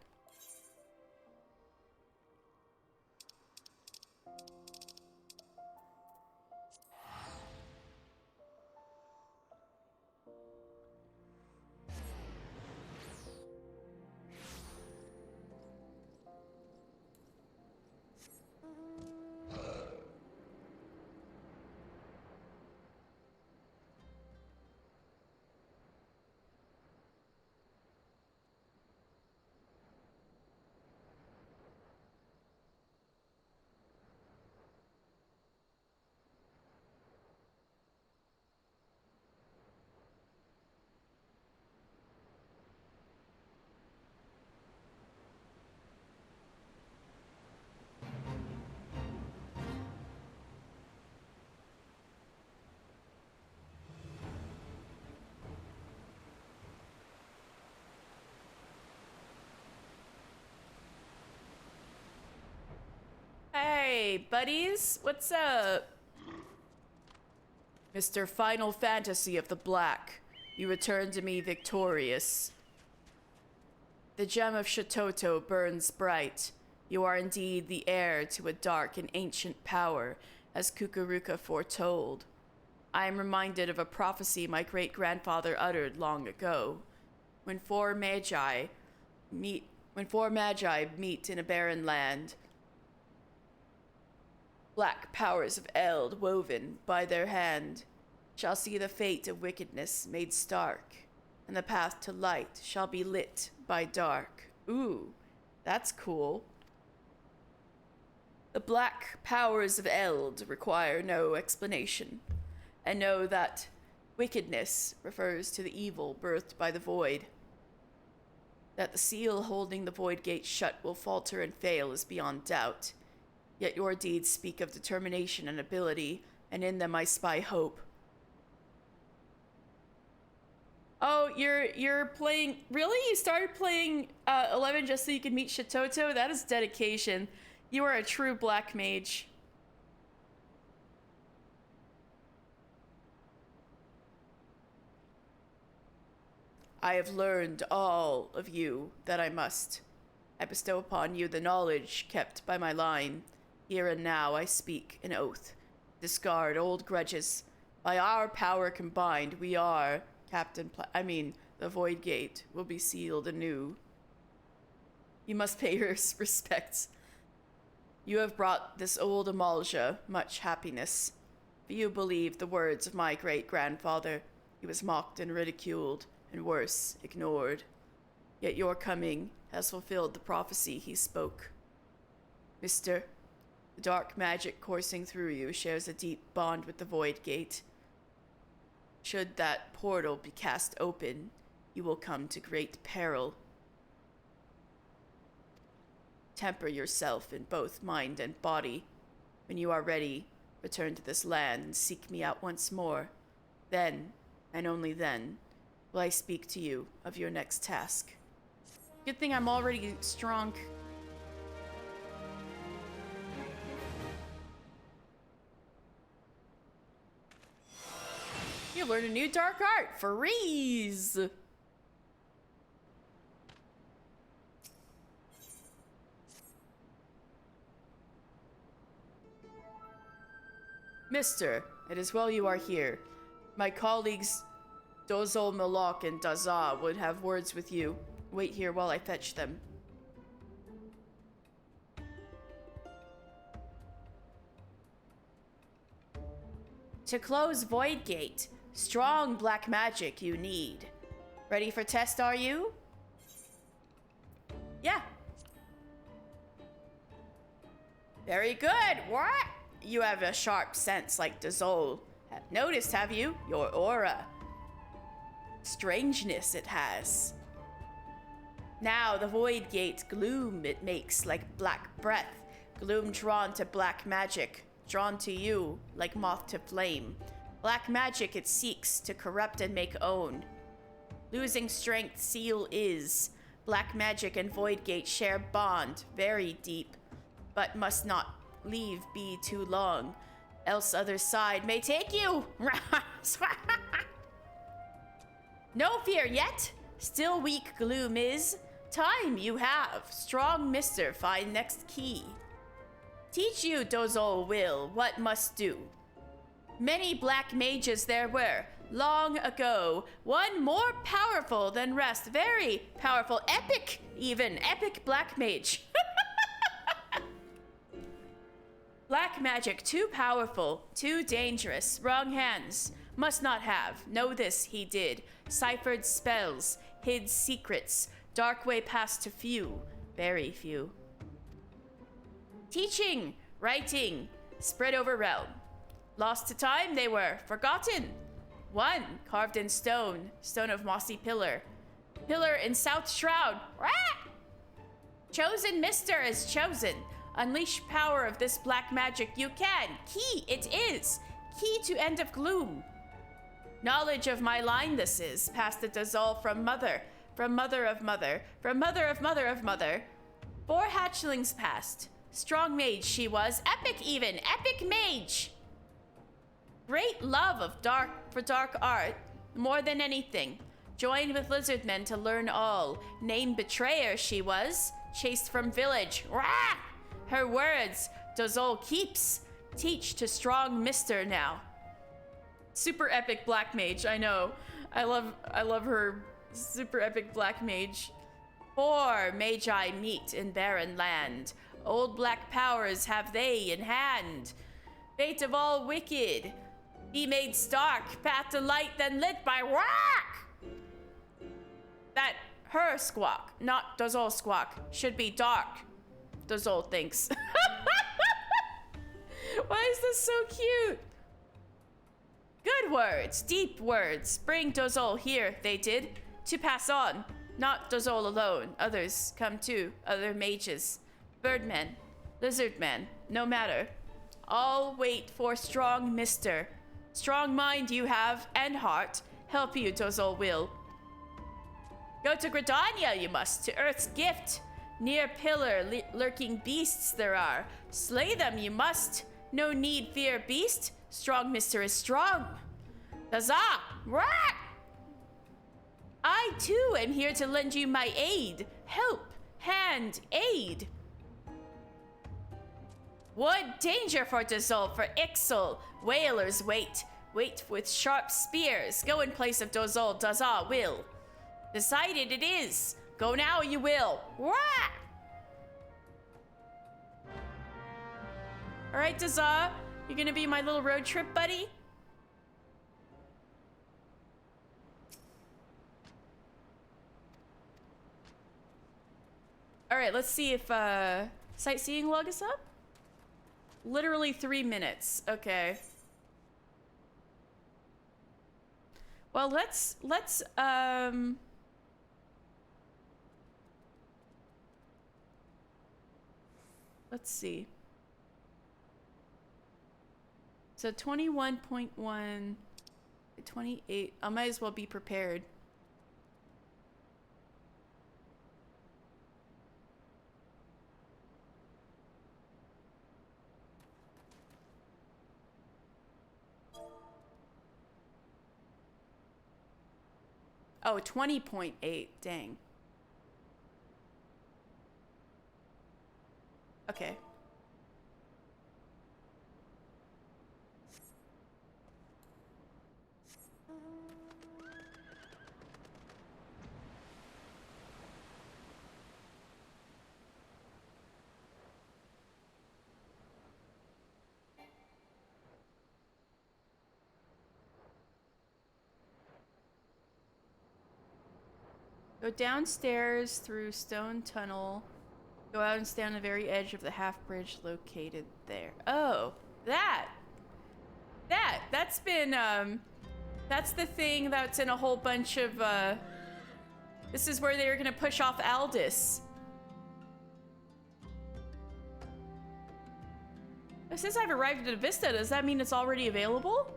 Hey, buddies, what's up? Mr. Final Fantasy of the Black, you return to me victorious. The gem of Shatoto burns bright. You are indeed the heir to a dark and ancient power, as Kukuruka foretold. I am reminded of a prophecy my great-grandfather uttered long ago. When four magi meet in a barren land, black powers of Eld woven by their hand shall see the fate of wickedness made stark, and the path to light shall be lit by dark. Ooh, that's cool. The black powers of Eld require no explanation, and know that wickedness refers to the evil birthed by the void. That the seal holding the void gate shut will falter and fail is beyond doubt. Yet your deeds speak of determination and ability, and in them I spy hope. Oh, you're playing... Really? You started playing 11 just so you could meet Shatoto? That is dedication. You are a true black mage. I have learned all of you that I must. I bestow upon you the knowledge kept by my line. Here and now I speak an oath. Discard old grudges. By our power combined, we are the Void Gate will be sealed anew. You must pay your respects. You have brought this old Amalja much happiness. For you believed the words of my great-grandfather. He was mocked and ridiculed, and worse, ignored. Yet your coming has fulfilled the prophecy he spoke. Mister, the dark magic coursing through you shares a deep bond with the Void Gate. Should that portal be cast open, you will come to great peril. Temper yourself in both mind and body. When you are ready, return to this land and seek me out once more. Then, and only then, will I speak to you of your next task. Good thing I'm already strong. You learn a new dark art. Freeze! Mister, it is well you are here. My colleagues Dozol, Malok, and Dazah would have words with you. Wait here while I fetch them. To close Void Gate, strong black magic you need. Ready for test, are you? Yeah. Very good. What? You have a sharp sense like Dazol. Have noticed, have you? Your aura. Strangeness it has. Now the Void Gate gloom it makes like black breath. Gloom drawn to black magic. Drawn to you like moth to flame. Black magic it seeks to corrupt and make own. Losing strength seal is. Black magic and Void Gate share bond, very deep. But must not leave be too long. Else other side may take you. No fear yet. Still weak gloom is. Time you have. Strong mister find next key. Teach you, Dozol will, what must do. Many black mages there were, long ago. One more powerful than rest. Very powerful. Epic, even. Epic black mage. Black magic, too powerful, too dangerous. Wrong hands. Must not have. Know this he did. Ciphered spells, hid secrets. Dark way past to few. Very few. Teaching, writing, spread over realm. Lost to time they were, forgotten. One, carved in stone, stone of mossy pillar. Pillar in south shroud. Rah! Chosen mister is chosen. Unleash power of this black magic you can. Key it is. Key to end of gloom. Knowledge of my line this is. Passed the Dazol from mother. From mother of mother. From mother of mother of mother. 4 hatchlings passed. Strong mage she was. Epic even. Epic mage. Great love of dark art. More than anything. Joined with lizard men to learn all. Named betrayer she was. Chased from village. Rah! Her words. Dozol keeps. Teach to strong mister now. Super epic black mage, I know. I love her super epic black mage. 4 magi meet in barren land. Old black powers have they in hand. Fate of all wicked. Be made stark, path to light then lit by rock. That her squawk, not Dozol squawk, should be dark. Dozol thinks. Why is this so cute? Good words, deep words. Bring Dozol here, they did, to pass on. Not Dozol alone. Others come too. Other mages. Birdmen. Lizardmen. No matter. All wait for strong mister. Strong mind you have, and heart. Help you, Dozol will. Go to Gridania you must, to Earth's gift. Near pillar, lurking beasts there are. Slay them you must. No need fear beast. Strong mister is strong. Huzzah! Rah! I too am here to lend you my aid. Help, hand, aid. Wood danger for Dozol, for Ixal. Whalers wait. Wait with sharp spears. Go in place of Dozol. Dazah will. Decided it is. Go now you will. Rah! Alright, Dazah. You gonna be my little road trip buddy? Alright, let's see if sightseeing log is up. Literally 3 minutes. Okay. Well, let's see. So 21.1, 28. I might as well be prepared. Oh, 20.8. Dang. Okay. Go downstairs through stone tunnel. Go out and stay on the very edge of the half bridge located there. Oh, that's been, that's the thing that's in a whole bunch of, this is where they were gonna push off Aldous. It says I've arrived at a vista. Does that mean it's already available?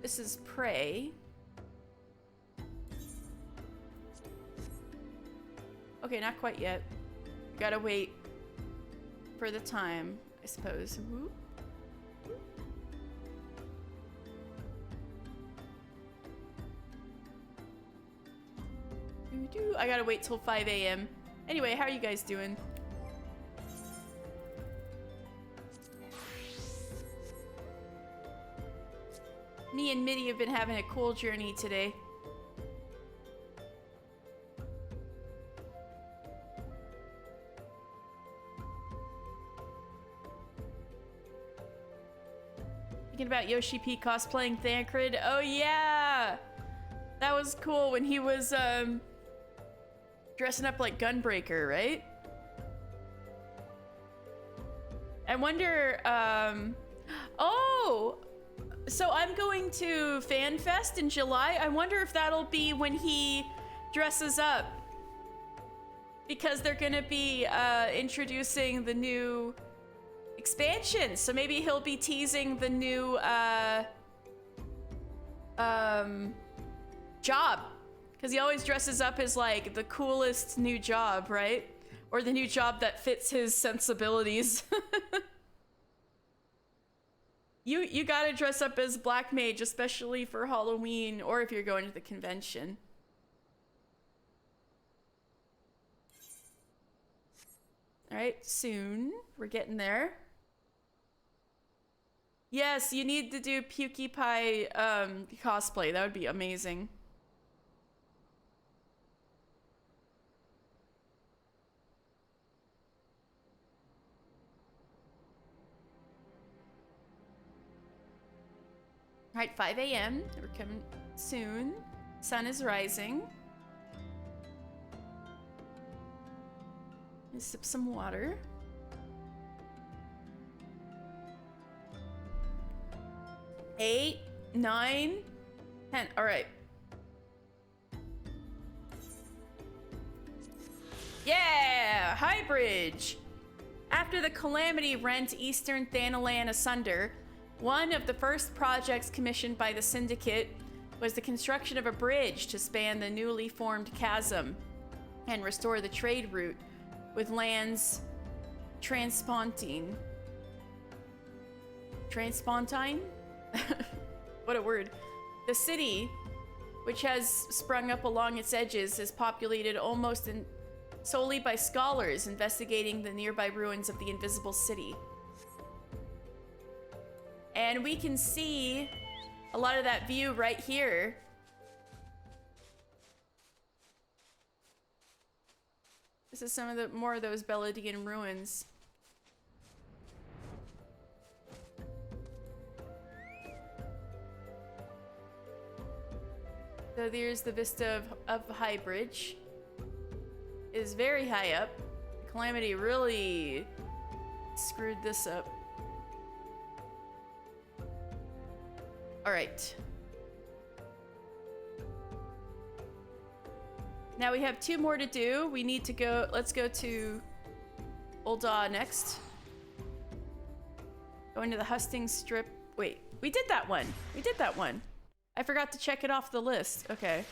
This is Prey. Okay, not quite yet. Gotta wait for the time, I suppose. Whoop. I gotta wait till 5 a.m. Anyway, how are you guys doing? Me and Mitty have been having a cool journey today. Thinking about Yoshi P cosplaying Thancred. Oh yeah! That was cool when he was dressing up like Gunbreaker, right? I wonder, oh! So I'm going to FanFest in July. I wonder if that'll be when he dresses up. Because they're gonna be introducing the new expansion. So maybe he'll be teasing the new job. Because he always dresses up as like the coolest new job, right? Or the new job that fits his sensibilities. You gotta dress up as Black Mage, especially for Halloween, or if you're going to the convention. Alright, soon. We're getting there. Yes, you need to do Pukey Pie cosplay. That would be amazing. Alright, 5 a.m. We're coming soon. Sun is rising. Sip some water. Eight, 9, 10. All right. Yeah, High Bridge. After the calamity rent eastern Thanalan asunder, one of the first projects commissioned by the Syndicate was the construction of a bridge to span the newly formed chasm and restore the trade route with lands transpontine. Transpontine? What a word. The city, which has sprung up along its edges, is populated almost solely by scholars investigating the nearby ruins of the Invisible City. And we can see a lot of that view right here. This is some of the more of those Beledian ruins. So there's the vista of High Bridge. It is very high up. Calamity really screwed this up. All right. Now we have 2 more to do. We need to go, let's go to Ul'dah next. Go into the Hustings Strip. Wait, we did that one. We did that one. I forgot to check it off the list. Okay.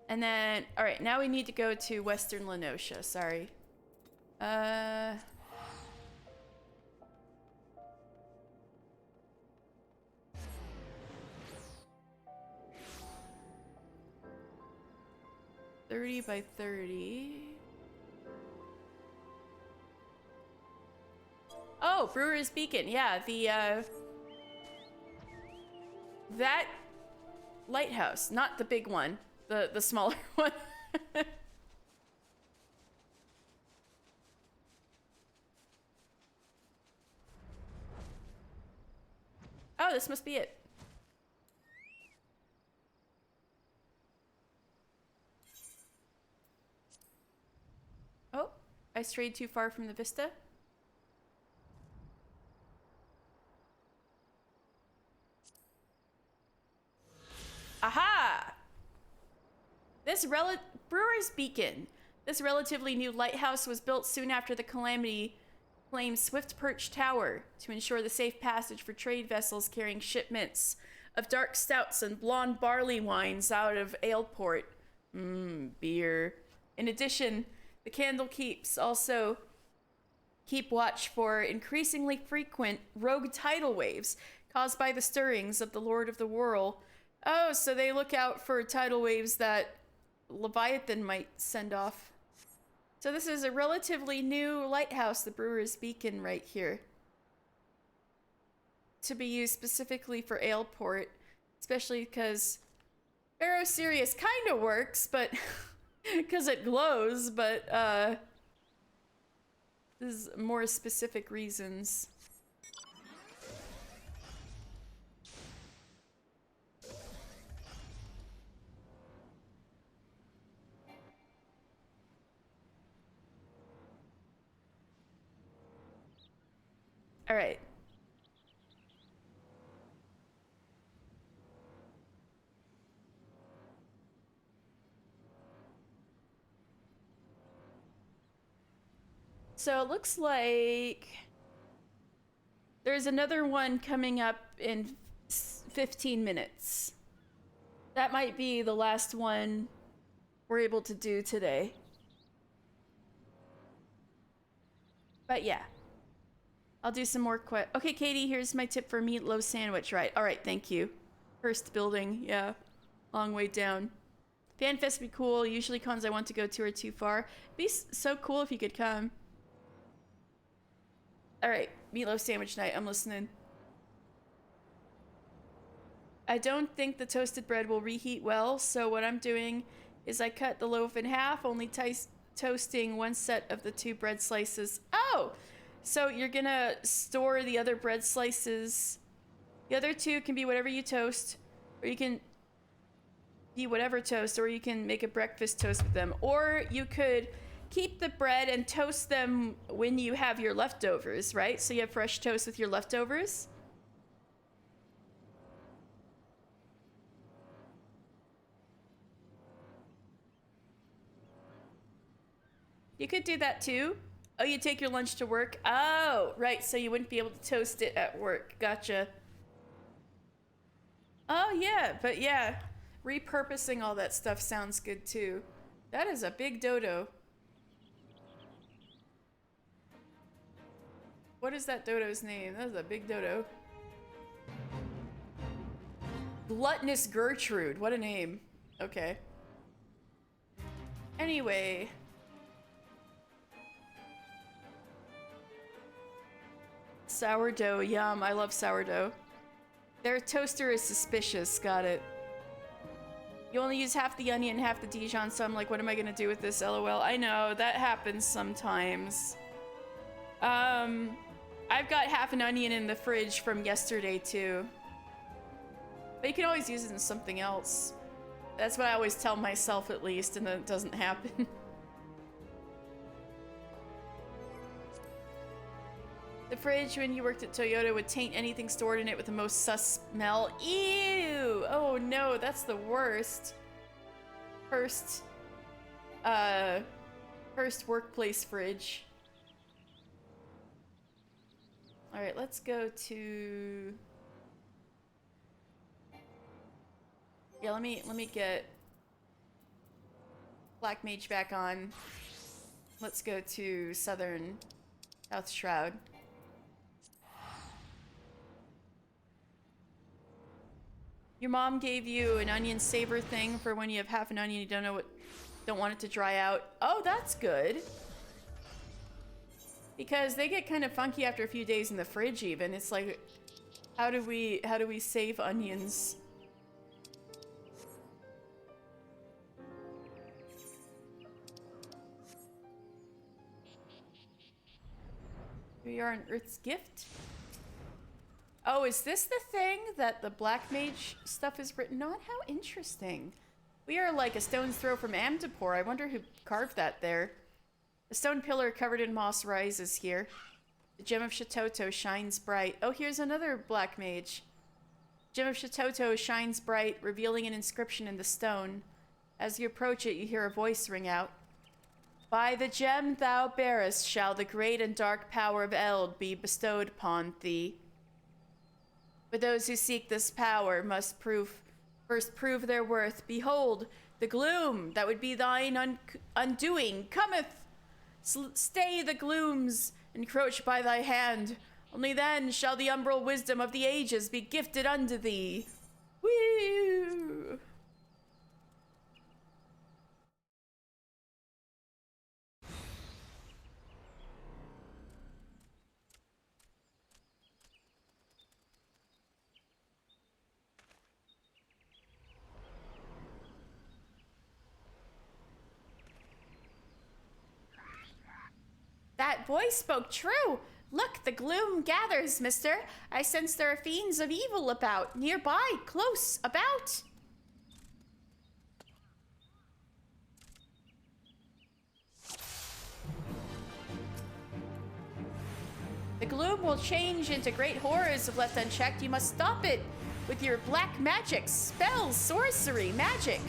And then, all right, now we need to go to Western Lenosha. Sorry. 30 by 30. Oh, Brewer's Beacon. Yeah, the, that lighthouse, not the big one, the smaller one. Oh, this must be it. Oh, I strayed too far from the vista. Aha! Brewer's Beacon. This relatively new lighthouse was built soon after the calamity claimed Swift Perch Tower to ensure the safe passage for trade vessels carrying shipments of dark stouts and blonde barley wines out of Aleport. Beer. In addition, the Candlekeeps also keep watch for increasingly frequent rogue tidal waves caused by the stirrings of the Lord of the Whirl. Oh, so they look out for tidal waves that Leviathan might send off. So this is a relatively new lighthouse, the Brewer's Beacon, right here. To be used specifically for Aleport, especially because Barrow Sirius kind of works, but because it glows, but this is more specific reasons. All right. So it looks like there's another one coming up in 15 minutes. That might be the last one we're able to do today. But yeah. I'll do some more Okay, Katie, here's my tip for meatloaf sandwich. Right. All right, thank you. First building, yeah. Long way down. FanFest would be cool. Usually cons I want to go to are too far. It'd be so cool if you could come. All right, meatloaf sandwich night. I'm listening. I don't think the toasted bread will reheat well, so what I'm doing is I cut the loaf in half, only toasting one set of the 2 bread slices. Oh! So you're gonna store the other bread slices. The other 2 can be whatever you toast, or you can be whatever toast, or you can make a breakfast toast with them. Or you could keep the bread and toast them when you have your leftovers, right? So you have fresh toast with your leftovers. You could do that too. Oh, you take your lunch to work? Oh, right, so you wouldn't be able to toast it at work. Gotcha. Oh, yeah, but yeah. Repurposing all that stuff sounds good too. That is a big dodo. What is that dodo's name? That is a big dodo. Gluttonous Gertrude. What a name. Okay. Anyway. Sourdough, yum. I love sourdough. Their toaster is suspicious. Got it. You only use half the onion, half the Dijon, so I'm like, what am I gonna do with this? LOL. I know, that happens sometimes. I've got half an onion in the fridge from yesterday too. But you can always use it in something else. That's what I always tell myself at least, and then it doesn't happen. The fridge when you worked at Toyota would taint anything stored in it with the most sus smell. Ew! Oh no, that's the worst. First workplace fridge. Alright, let's go to... Yeah, let me get Black Mage back on. Let's go to South Shroud. Your mom gave you an onion saver thing for when you have half an onion, you don't want it to dry out. Oh, that's good. Because they get kind of funky after a few days in the fridge even. It's like, how do we save onions? We are an Earth's gift. Oh, is this the thing that the Black Mage stuff is written on? How interesting. We are like a stone's throw from Amdapor. I wonder who carved that there. A stone pillar covered in moss rises here. The gem of Shatoto shines bright. Oh, here's another Black Mage. Gem of Shatoto shines bright, revealing an inscription in the stone. As you approach it, you hear a voice ring out. By the gem thou bearest shall the great and dark power of Eld be bestowed upon thee. But those who seek this power must first prove their worth. Behold, the gloom that would be thine undoing cometh. Stay the glooms, encroach by thy hand. Only then shall the umbral wisdom of the ages be gifted unto thee. Woo! That voice spoke true. Look, the gloom gathers, mister. I sense there are fiends of evil about, nearby, close, about. The gloom will change into great horrors if left unchecked. You must stop it with your black magic, spells, sorcery, magic.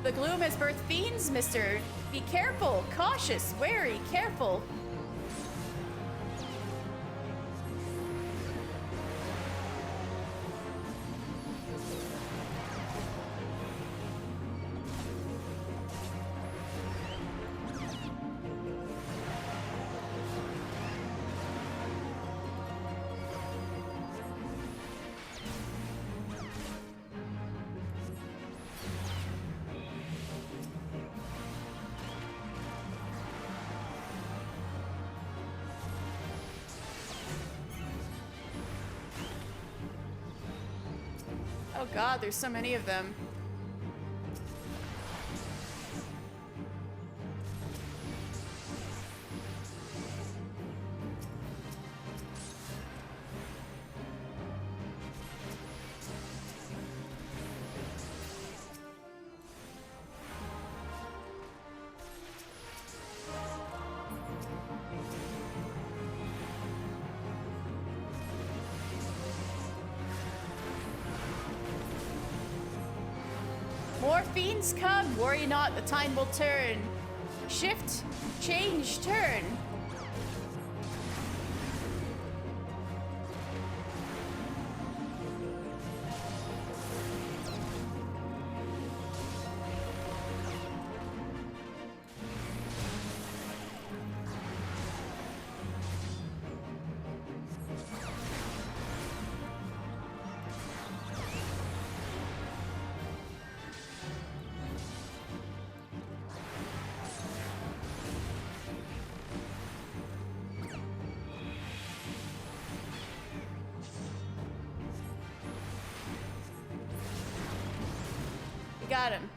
The gloom has birthed fiends, mister. Be careful, cautious, wary, careful. Oh god, there's so many of them. More fiends come, worry not, the time will turn. Shift, change, turn. Got him.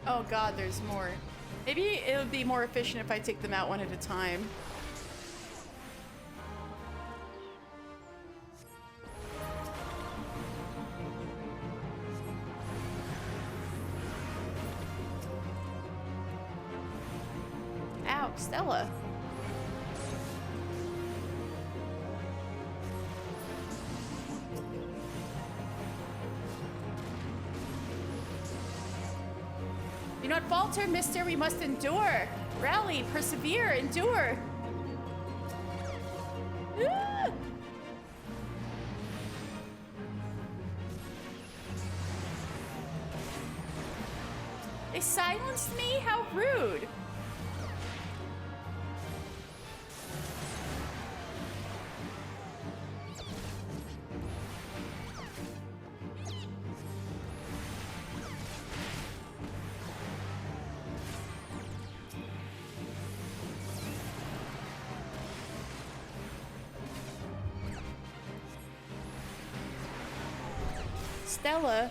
Oh god, there's more. Maybe it would be more efficient if I take them out one at a time. Ow, Stella. Do not falter, mister. We must endure. Rally, persevere, endure. Ah! They silenced me? How rude. Stella.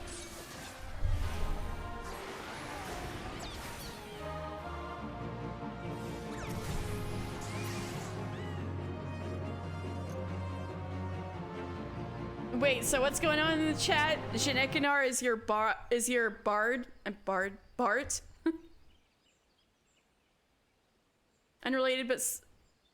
Wait, so what's going on in the chat? Shinekanar is your Bart? Unrelated, but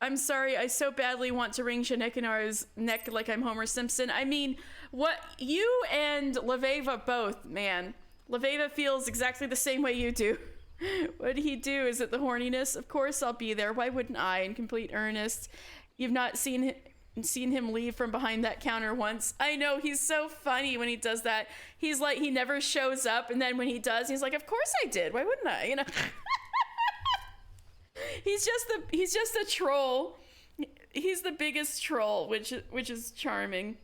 I'm sorry, I so badly want to wring Shinekanar's neck like I'm Homer Simpson. I mean, what you and Laveva both, man. Laveva feels exactly the same way you do. What he do? Is it the horniness? Of course I'll be there. Why wouldn't I, in complete earnest? You've not seen him leave from behind that counter once. I know, he's so funny when he does that. He's like, he never shows up, and then when he does, he's like, of course I did. Why wouldn't I? You know? He's just a troll. He's the biggest troll, which is charming.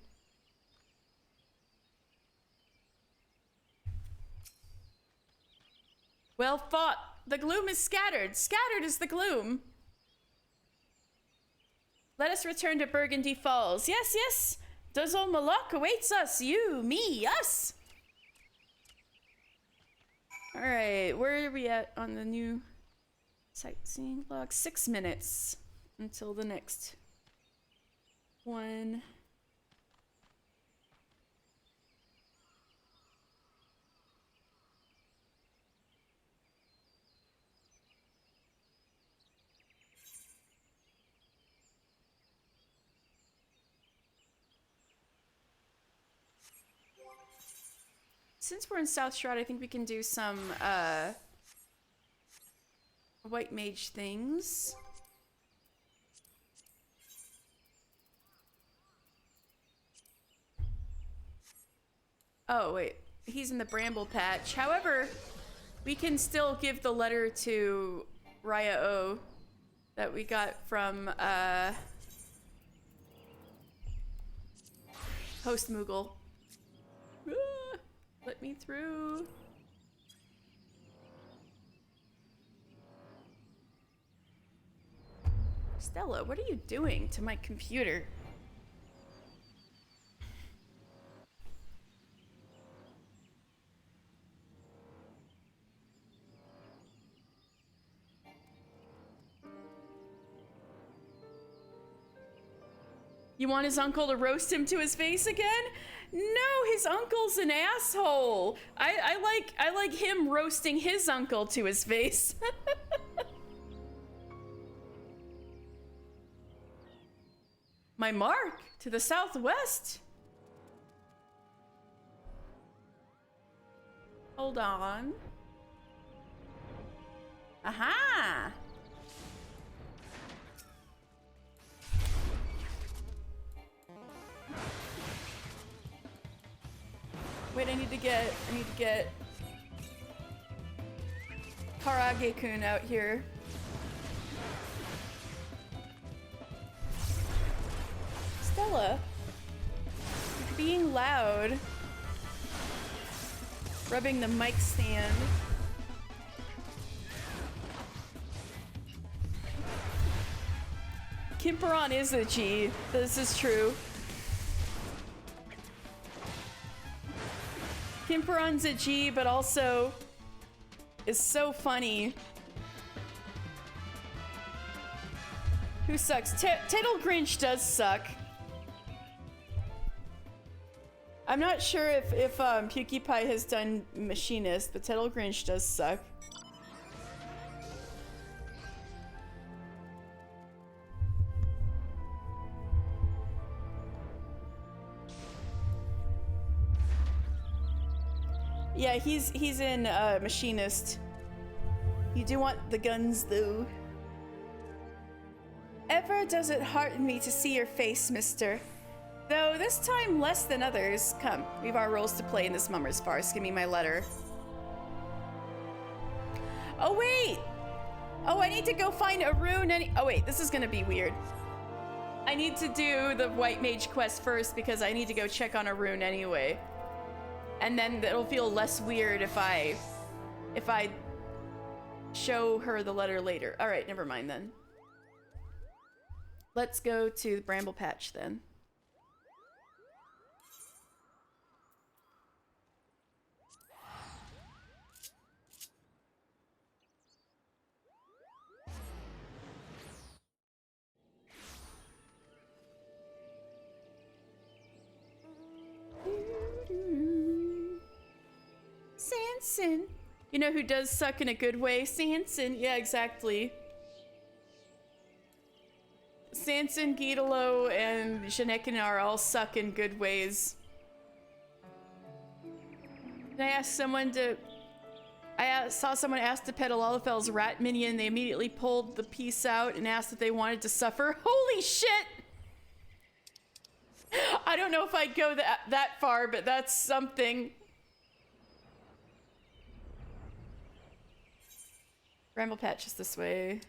Well fought. The gloom is scattered. Scattered is the gloom. Let us return to Burgundy Falls. Yes, yes. Dozol Malak awaits us. You, me, us. All right, where are we at on the new sightseeing log? 6 minutes until the next one. since we're in South Shroud, I think we can do some white mage things. Oh, wait. He's in the bramble patch. However, we can still give the letter to Raya O that we got from Host Moogle. Let me through. Stella, what are you doing to my computer? You want his uncle to roast him to his face again? No, his uncle's an asshole. I like him roasting his uncle to his face. My mark to the southwest. Hold on. Aha! Wait, I need to get Karage-kun out here. Stella, you're being loud. Rubbing the mic stand. Kimperon is a G. This is true. Kimperon's a G, but also is so funny. Who sucks? Tittle Grinch does suck. I'm not sure if PewDiePie has done Machinist, but Tittle Grinch does suck. Yeah, he's in Machinist. You do want the guns, though. Ever does it hearten me to see your face, mister. Though this time less than others. Come, we've our roles to play in this mummer's farce. Give me my letter. Oh, wait! Oh, I need to go find a rune oh, wait, this is gonna be weird. I need to do the White Mage quest first because I need to go check on a rune anyway. And then it'll feel less weird if I show her the letter later. All right, never mind then. Let's go to the Bramble Patch then. Sanson. You know who does suck in a good way? Sanson. Yeah, exactly. Sanson, Gidalo, and Shanekinar all suck in good ways. And I asked someone to... saw someone ask to pet a Lalafell's rat minion. They immediately pulled the piece out and asked if they wanted to suffer. Holy shit! I don't know if I'd go that far, but that's something. Bramble Patch is this way.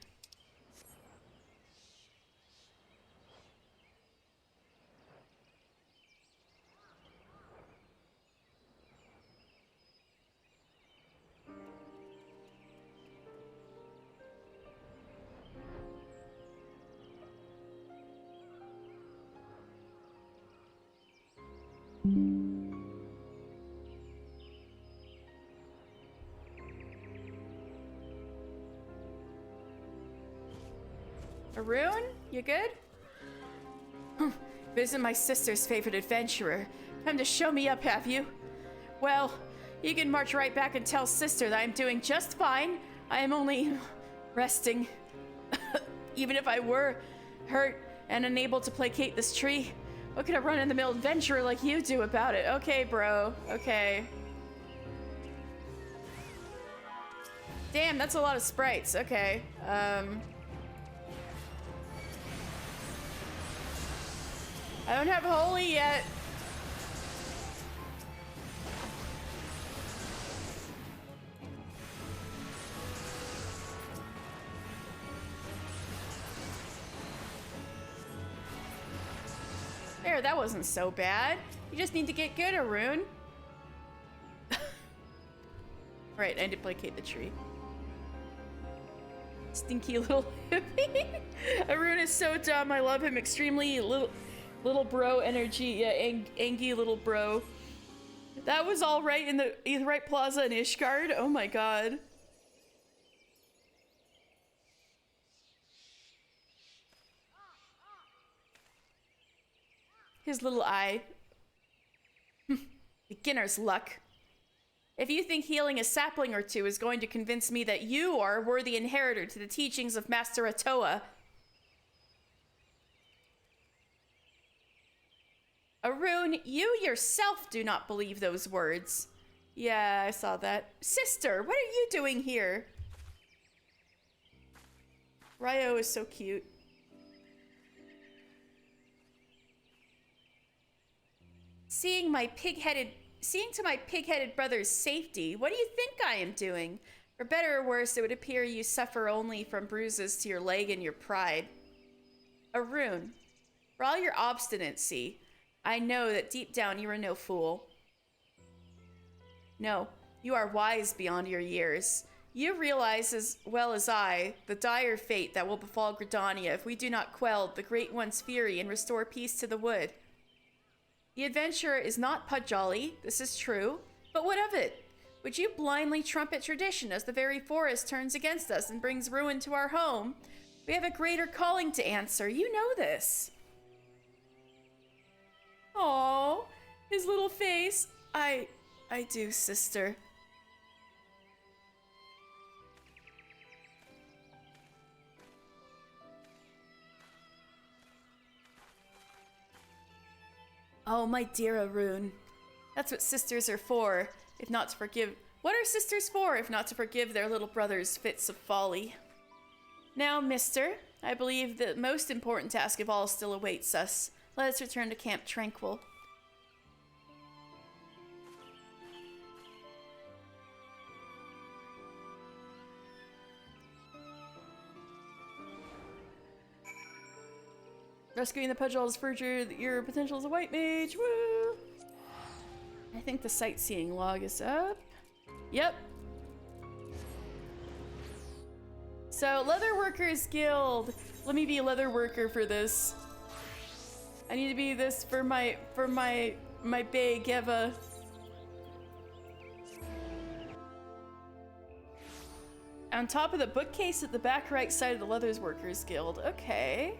Arun, you good? Visit my sister's favorite adventurer. Come to show me up, have you? Well, you can march right back and tell sister that I'm doing just fine. I am only resting. Even if I were hurt and unable to placate this tree, what could a run-in-the-mill adventurer like you do about it? Okay, bro. Okay. Damn, that's a lot of sprites. Okay. I don't have holy yet. There, that wasn't so bad. You just need to get good, Arun. Right, and duplicate the tree. Stinky little hippie. Arun is so dumb. I love him. Extremely little bro energy. Yeah, angy little bro. That was all right in the Aetheryte Plaza in Ishgard. Oh my god. His little eye. Beginner's luck. If you think healing a sapling or two is going to convince me that you are a worthy inheritor to the teachings of Master Atoa, Arun, you yourself do not believe those words. Yeah, I saw that. Sister, what are you doing here? Ryo is so cute. Seeing to my pig-headed brother's safety, what do you think I am doing? For better or worse, it would appear you suffer only from bruises to your leg and your pride. Arun, for all your obstinacy, I know that deep down you are no fool. No, you are wise beyond your years. You realize as well as I the dire fate that will befall Gridania if we do not quell the Great One's fury and restore peace to the wood. The adventurer is not Pudjolly, this is true, but what of it? Would you blindly trumpet tradition as the very forest turns against us and brings ruin to our home? We have a greater calling to answer, you know this. Aww, his little face. I do, sister. Oh, my dear Arun. That's what sisters are for, if not to forgive... What are sisters for, if not to forgive their little brother's fits of folly? Now, mister, I believe the most important task of all still awaits us. Let us return to Camp Tranquil. Rescuing the Pudgel's further your potential as a white mage. Woo! I think the sightseeing log is up. Yep. So, Leatherworkers Guild. Let me be a leather worker for this. I need to be this for my bae Geva. On top of the bookcase at the back right side of the Leatherworkers Guild. Okay.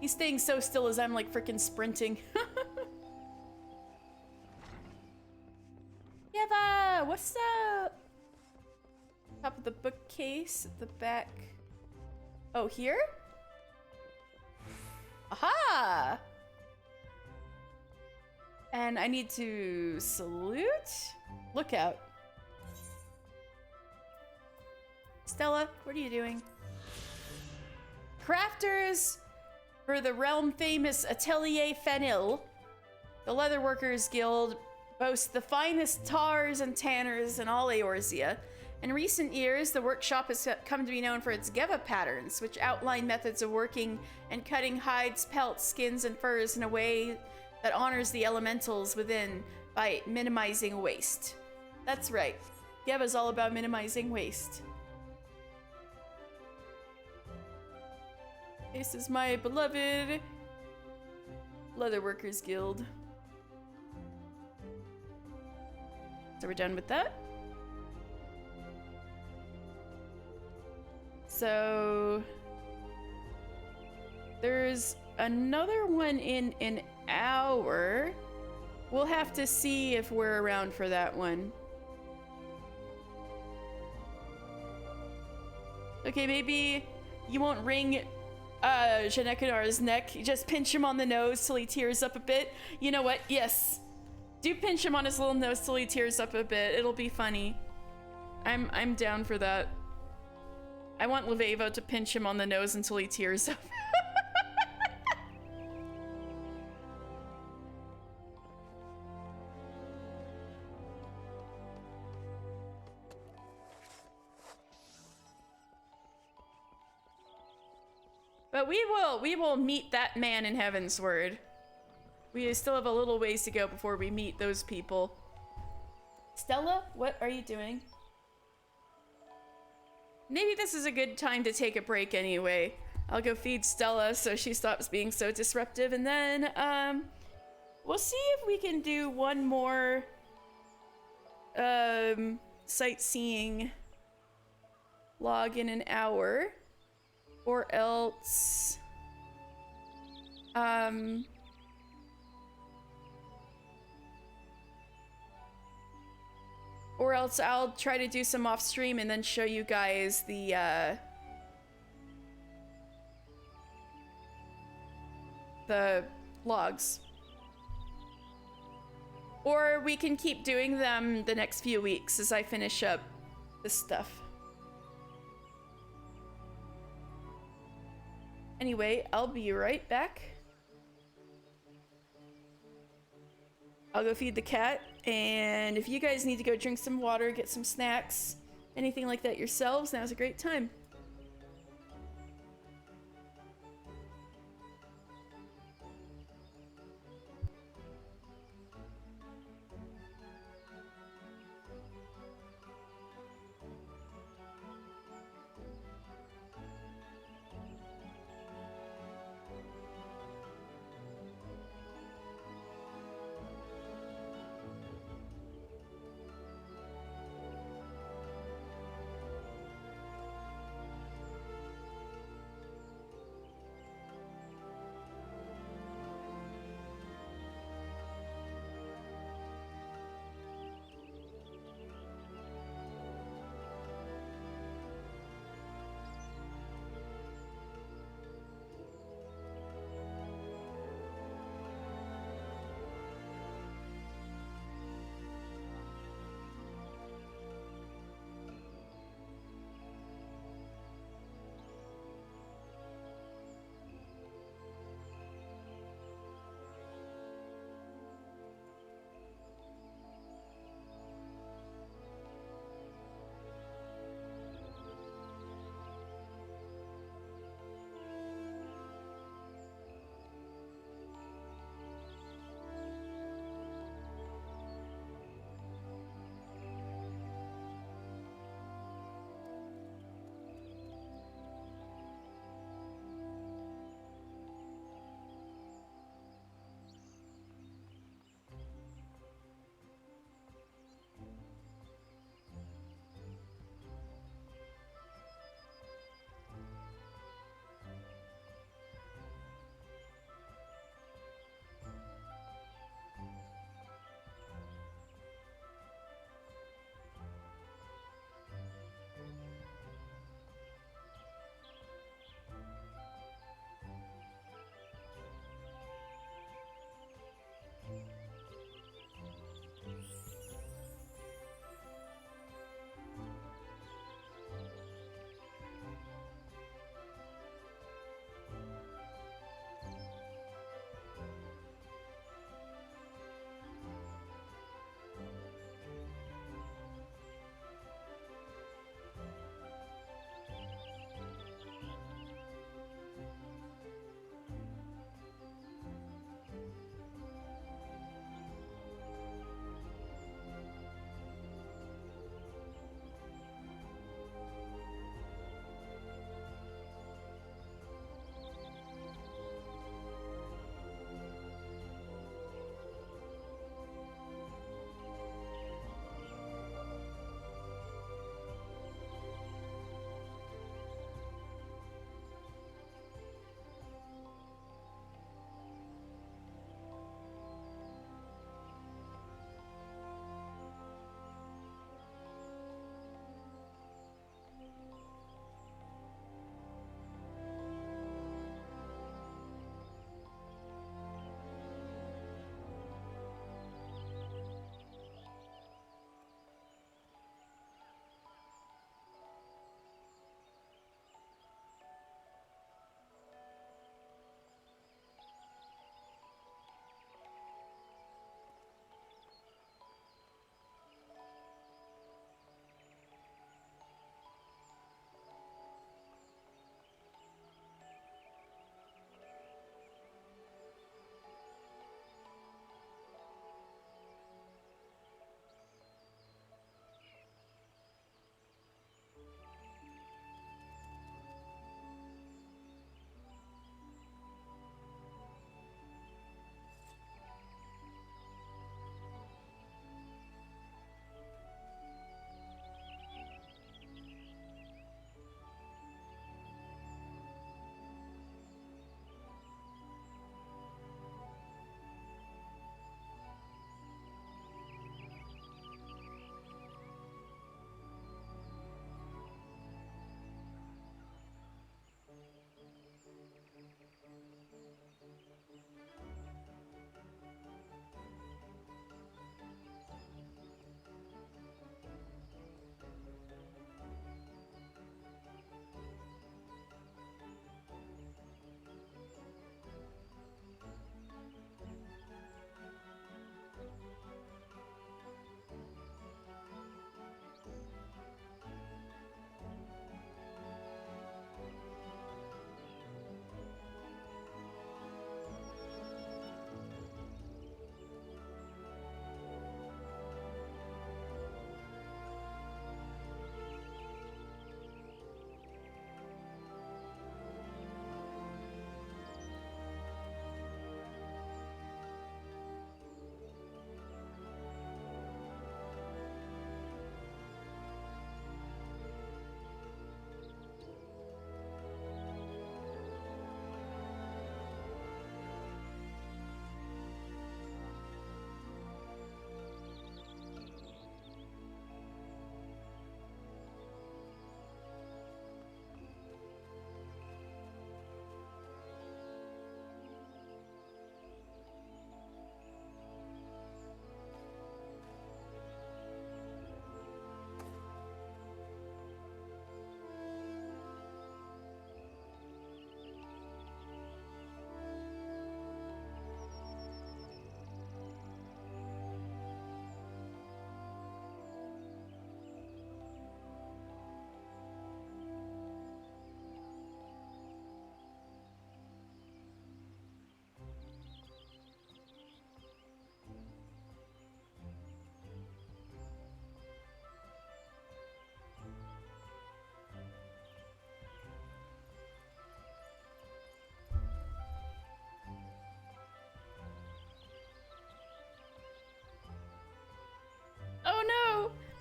He's staying so still as I'm like freaking sprinting. Yeva, what's up? Top of the bookcase at the back. Oh, here? Aha! And I need to salute? Look out. Stella, what are you doing? Crafters! For the realm-famous Atelier Fenil, the Leatherworkers Guild boasts the finest tars and tanners in all Eorzea. In recent years, the workshop has come to be known for its Geva patterns, which outline methods of working and cutting hides, pelts, skins, and furs in a way that honors the elementals within by minimizing waste. That's right, Geva's all about minimizing waste. This is my beloved Leatherworkers Guild. So we're done with that. So there's another one in an hour. We'll have to see if we're around for that one. Okay, maybe you won't ring Janekanar's neck. You just pinch him on the nose till he tears up a bit. You know what? Yes. Do pinch him on his little nose till he tears up a bit. It'll be funny. I'm down for that. I want Levevo to pinch him on the nose until he tears up. But we will meet that man in Heaven's Word. We still have a little ways to go before we meet those people. Stella, what are you doing? Maybe this is a good time to take a break anyway. I'll go feed Stella so she stops being so disruptive, and then we'll see if we can do one more sightseeing log in an hour, or else I'll try to do some off stream and then show you guys the logs. Or we can keep doing them the next few weeks as I finish up this stuff. Anyway, I'll be right back. I'll go feed the cat, and if you guys need to go drink some water, get some snacks, anything like that yourselves, now's a great time.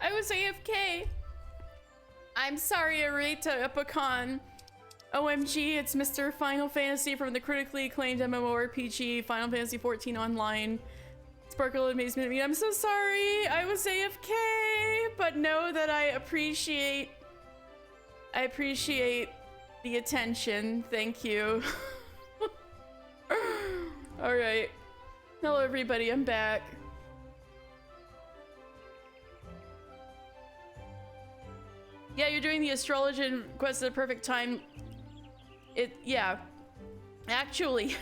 I was AFK. I'm sorry, Arita Epicon. OMG, it's Mr. Final Fantasy from the critically acclaimed MMORPG Final Fantasy XIV Online. Sparkle amazement me. I'm so sorry. I was AFK, but know that I appreciate the attention. Thank you. All right. Hello, everybody. I'm back. Yeah, you're doing the astrologian quest at the perfect time. Yeah. Actually,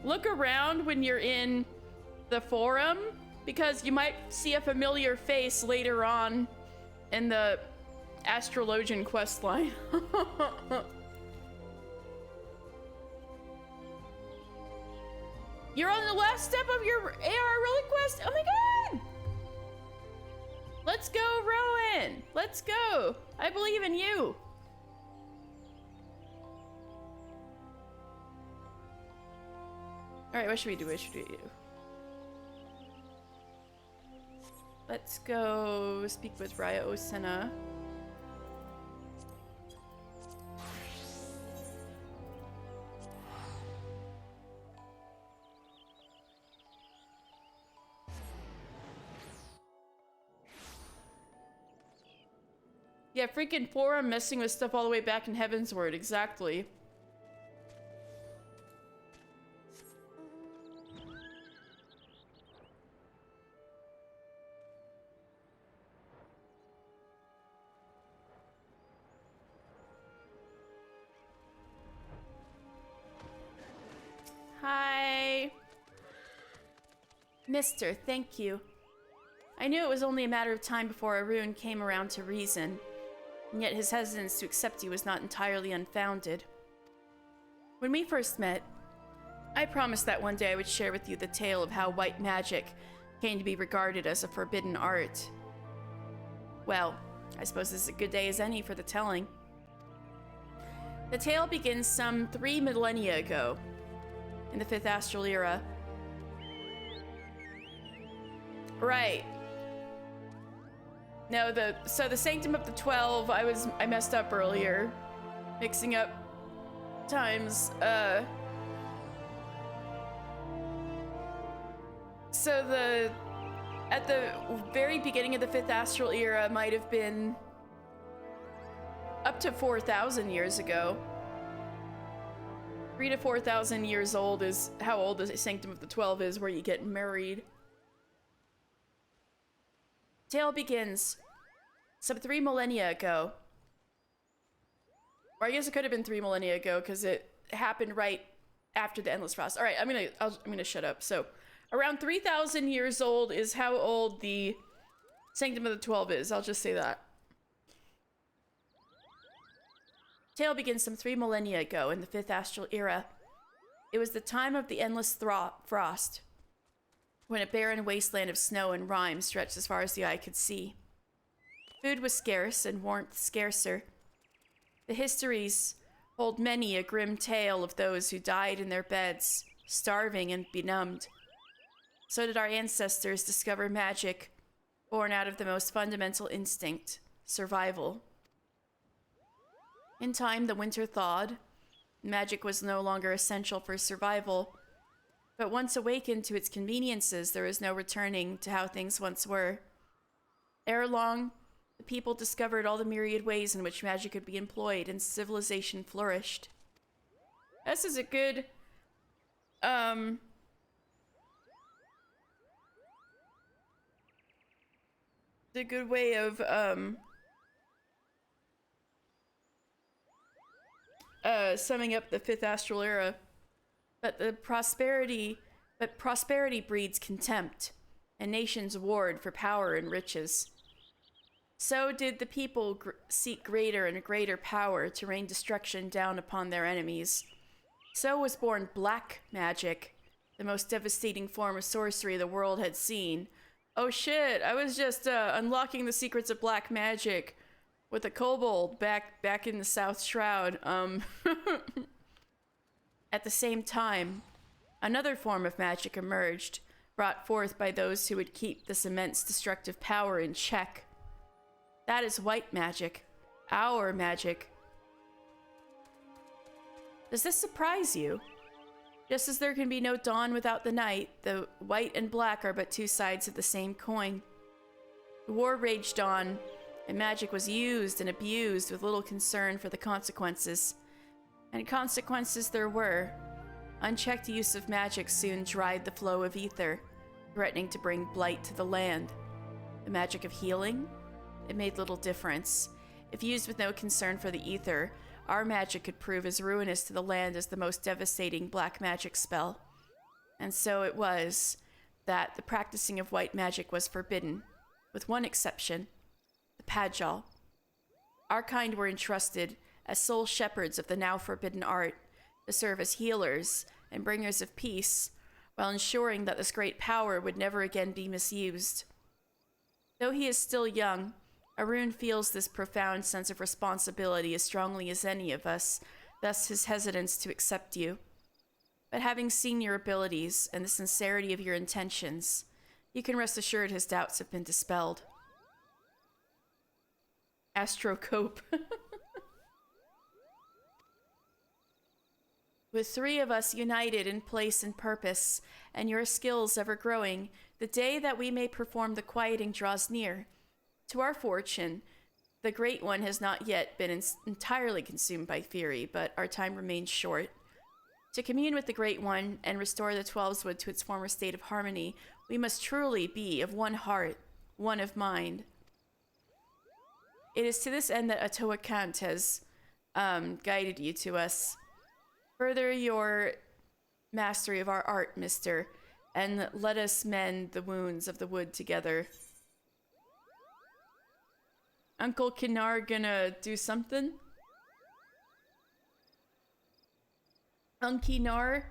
look around when you're in the forum, because you might see a familiar face later on in the astrologian quest line. You're on the last step of your AR relic quest? Oh my god! Let's go, Rowan! Let's go! I believe in you! Alright, what should we do? What should we do? Let's go speak with Raya Osena. Yeah, freaking forum messing with stuff all the way back in Heavensward, exactly. Hi. Mister, thank you. I knew it was only a matter of time before Arun came around to reason, and yet his hesitance to accept you was not entirely unfounded. When we first met, I promised that one day I would share with you the tale of how white magic came to be regarded as a forbidden art. Well, I suppose this is a good day as any for the telling. The tale begins some 3 millennia ago, in the 5th Astral Era. Right. No, so the Sanctum of the 12, I messed up earlier. Mixing up times, so at the very beginning of the 5th Astral Era might have been up to 4,000 years ago. 3 to 4,000 years old is how old the Sanctum of the 12 is, where you get married. Tale begins some 3 millennia ago. Or I guess it could have been 3 millennia ago, because it happened right after the Endless Frost. All right, I'm gonna shut up. So, around 3,000 years old is how old the Sanctum of the 12 is. I'll just say that. Tale begins some 3 millennia ago in the 5th Astral Era. It was the time of the Endless Frost, when a barren wasteland of snow and rime stretched as far as the eye could see. Food was scarce and warmth scarcer. The histories hold many a grim tale of those who died in their beds, starving and benumbed. So did our ancestors discover magic, born out of the most fundamental instinct, survival. In time, the winter thawed. Magic was no longer essential for survival. But once awakened to its conveniences, there was no returning to how things once were. Ere long, the people discovered all the myriad ways in which magic could be employed, and civilization flourished. This is a good, a good way of, summing up the 5th Astral Era. But prosperity breeds contempt, and nations warred for power and riches. So did the people seek greater and greater power to rain destruction down upon their enemies. So was born black magic, the most devastating form of sorcery the world had seen. Oh shit, I was just unlocking the secrets of black magic with a kobold back in the South Shroud. At the same time, another form of magic emerged, brought forth by those who would keep this immense destructive power in check. That is white magic. Our magic. Does this surprise you? Just as there can be no dawn without the night, the white and black are but two sides of the same coin. The war raged on, and magic was used and abused with little concern for the consequences. And consequences there were. Unchecked use of magic soon dried the flow of ether, threatening to bring blight to the land. The magic of healing? It made little difference. If used with no concern for the ether, our magic could prove as ruinous to the land as the most devastating black magic spell. And so it was that the practicing of white magic was forbidden, with one exception, the Padjal. Our kind were entrusted as sole shepherds of the now forbidden art to serve as healers and bringers of peace, while ensuring that this great power would never again be misused. Though he is still young, Arun feels this profound sense of responsibility as strongly as any of us, thus his hesitance to accept you. But having seen your abilities and the sincerity of your intentions, you can rest assured his doubts have been dispelled. Astrocope. With three of us united in place and purpose, and your skills ever growing, the day that we may perform the quieting draws near. To our fortune, the Great One has not yet been entirely consumed by fury, but our time remains short. To commune with the Great One and restore the Twelveswood to its former state of harmony, we must truly be of one heart, one of mind. It is to this end that Atoa Kant has guided you to us. Further your mastery of our art, mister, and let us mend the wounds of the wood together. Uncle Kinar gonna do something? Uncle Kinar?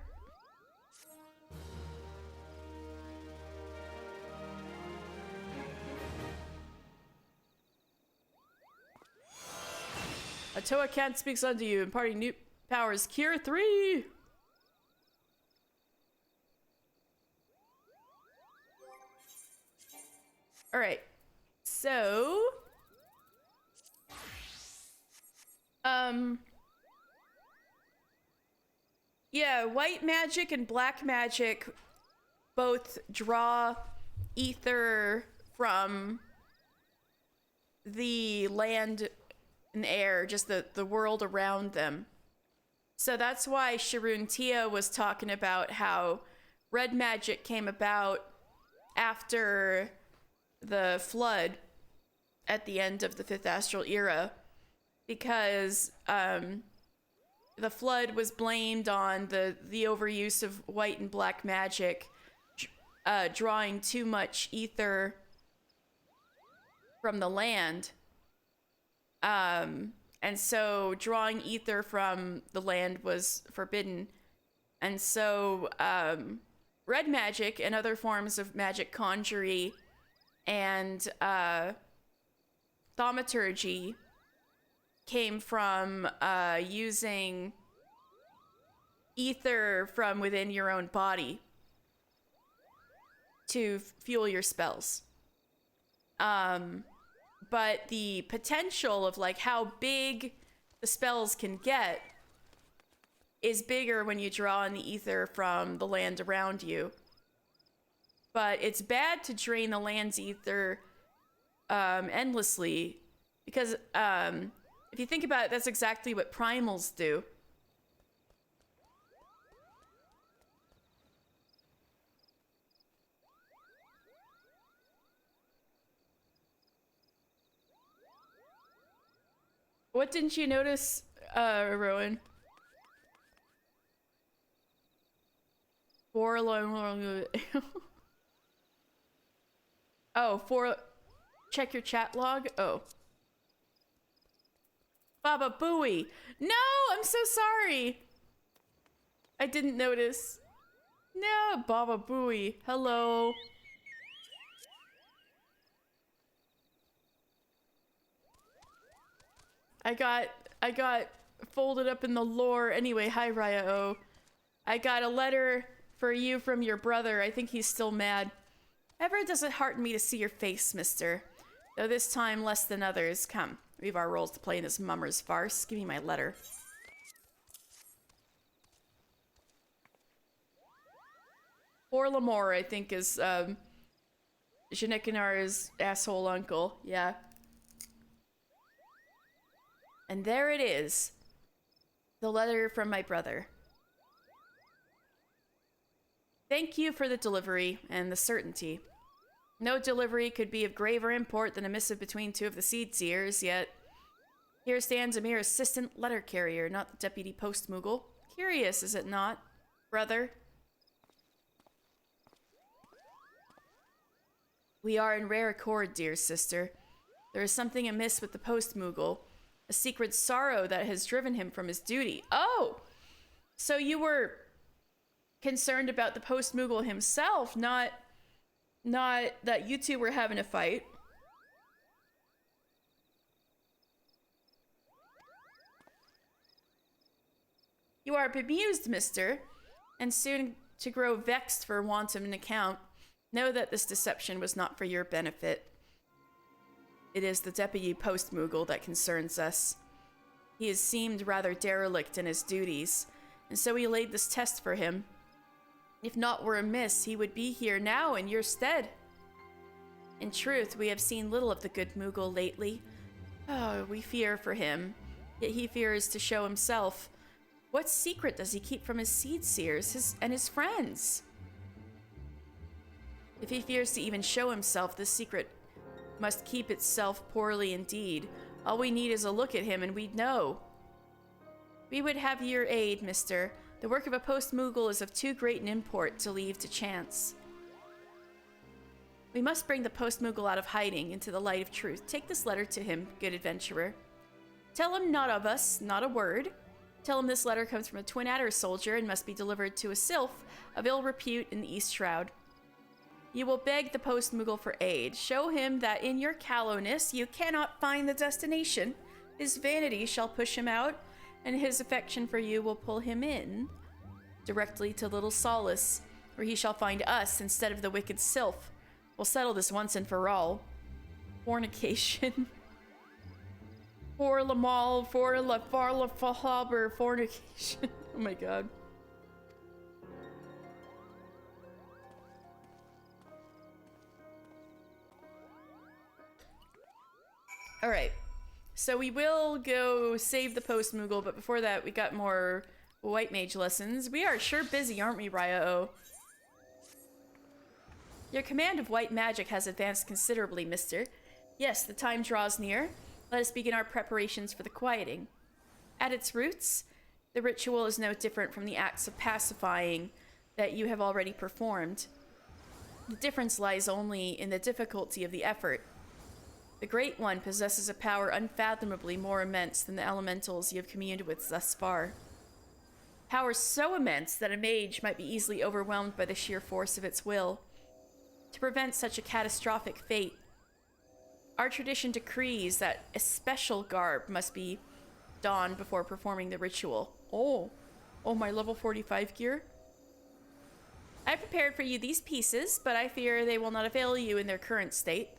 Atoa Kant speaks unto you, imparting new powers. Cure 3! Alright. So... yeah, white magic and black magic both draw ether from the land and air, just the world around them. So that's why Sharun Tia was talking about how red magic came about after the flood at the end of the Fifth Astral Era, because the flood was blamed on the overuse of white and black magic, drawing too much ether from the land. And so drawing ether from the land was forbidden. And so red magic and other forms of magic conjury and thaumaturgy came from using ether from within your own body to fuel your spells. But the potential of like how big the spells can get is bigger when you draw in the ether from the land around you. But it's bad to drain the land's ether endlessly, because if you think about it, that's exactly what primals do. What didn't you notice, Rowan? Check your chat log? Oh. Baba Booey. No, I'm so sorry. I didn't notice. No, Baba Booey. Hello. I got folded up in the lore. Anyway, hi Raya O. I got a letter for you from your brother. I think he's still mad. Ever does it hearten me to see your face, mister. Though this time less than others. Come, we have our roles to play in this mummer's farce. Give me my letter. Poor Lamore, I think, is, Janikinar's asshole uncle. Yeah. And there it is. The letter from my brother. Thank you for the delivery and the certainty. No delivery could be of graver import than a missive between two of the seed seers, yet here stands a mere assistant letter carrier, not the deputy post moogle. Curious, is it not, brother? We are in rare accord, dear sister. There is something amiss with the post moogle, a secret sorrow that has driven him from his duty. Oh! So you were concerned about the post moogle himself, not that you two were having a fight. You are bemused, mister, and soon to grow vexed for want of an account. Know that this deception was not for your benefit. It is the deputy post moogle that concerns us. He has seemed rather derelict in his duties, and so we laid this test for him. If naught were amiss, he would be here now in your stead. In truth, we have seen little of the good moogle lately. Oh, we fear for him, yet he fears to show himself. What secret does he keep from his seed seers and his friends? If he fears to even show himself, this secret must keep itself poorly indeed. All we need is a look at him and we'd know. We would have your aid, mister. The work of a post-moogle is of too great an import to leave to chance. We must bring the post-moogle out of hiding into the light of truth. Take this letter to him, good adventurer. Tell him not of us, not a word. Tell him this letter comes from a Twin Adder soldier and must be delivered to a sylph of ill repute in the East Shroud. You will beg the post-moogle for aid. Show him that in your callowness you cannot find the destination. His vanity shall push him out, and his affection for you will pull him in directly to Little Solace, where he shall find us instead of the wicked sylph. We'll settle this once and for all. Fornication. For Lamal, for La Farla Fahaber, fornication. Oh my god. Alright. So we will go save the post-moogle, but before that we got more white mage lessons. We are sure busy, aren't we, Raya-O? Your command of white magic has advanced considerably, mister. Yes, the time draws near. Let us begin our preparations for the quieting. At its roots, the ritual is no different from the acts of pacifying that you have already performed. The difference lies only in the difficulty of the effort. The Great One possesses a power unfathomably more immense than the elementals you have communed with thus far. Power so immense that a mage might be easily overwhelmed by the sheer force of its will. To prevent such a catastrophic fate, our tradition decrees that a special garb must be donned before performing the ritual. Oh, my level 45 gear? I prepared for you these pieces, but I fear they will not avail you in their current state.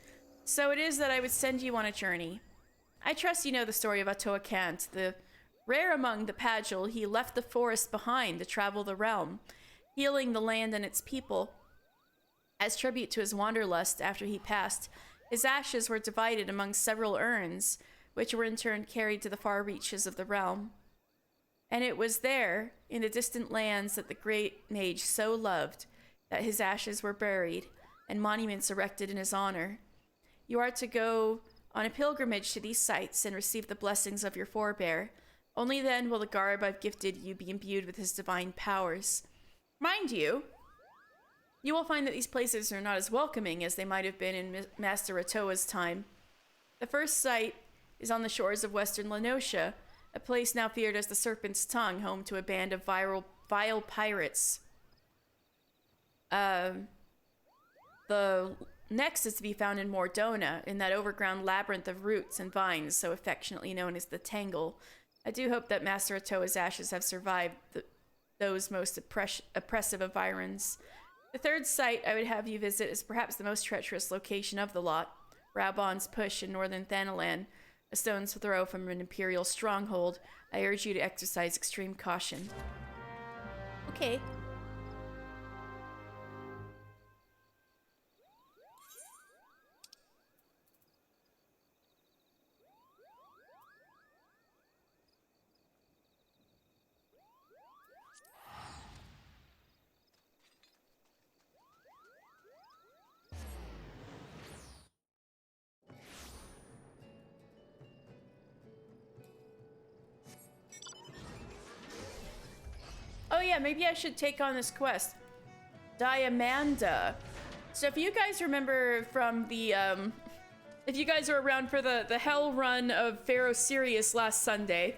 So it is that I would send you on a journey. I trust you know the story of Atoa Kant. The rare among the Pagil, he left the forest behind to travel the realm, healing the land and its people. As tribute to his wanderlust after he passed, his ashes were divided among several urns, which were in turn carried to the far reaches of the realm. And it was there, in the distant lands that the great mage so loved, that his ashes were buried, and monuments erected in his honor. You are to go on a pilgrimage to these sites and receive the blessings of your forebear. Only then will the garb I've gifted you be imbued with his divine powers. Mind you, you will find that these places are not as welcoming as they might have been in Master Atoa's time. The first site is on the shores of western Lenosha, a place now feared as the Serpent's Tongue, home to a band of vile pirates. The next is to be found in Mordona, in that overground labyrinth of roots and vines so affectionately known as the Tangle. I do hope that Master Atoa's ashes have survived those most oppressive environs. The third site I would have you visit is perhaps the most treacherous location of the lot, Rabon's Push in northern Thanalan, a stone's throw from an Imperial stronghold. I urge you to exercise extreme caution. Okay. Oh yeah, maybe I should take on this quest. Diamanda. So if you guys remember from the, if you guys were around for the hell run of Pharaoh Sirius last Sunday,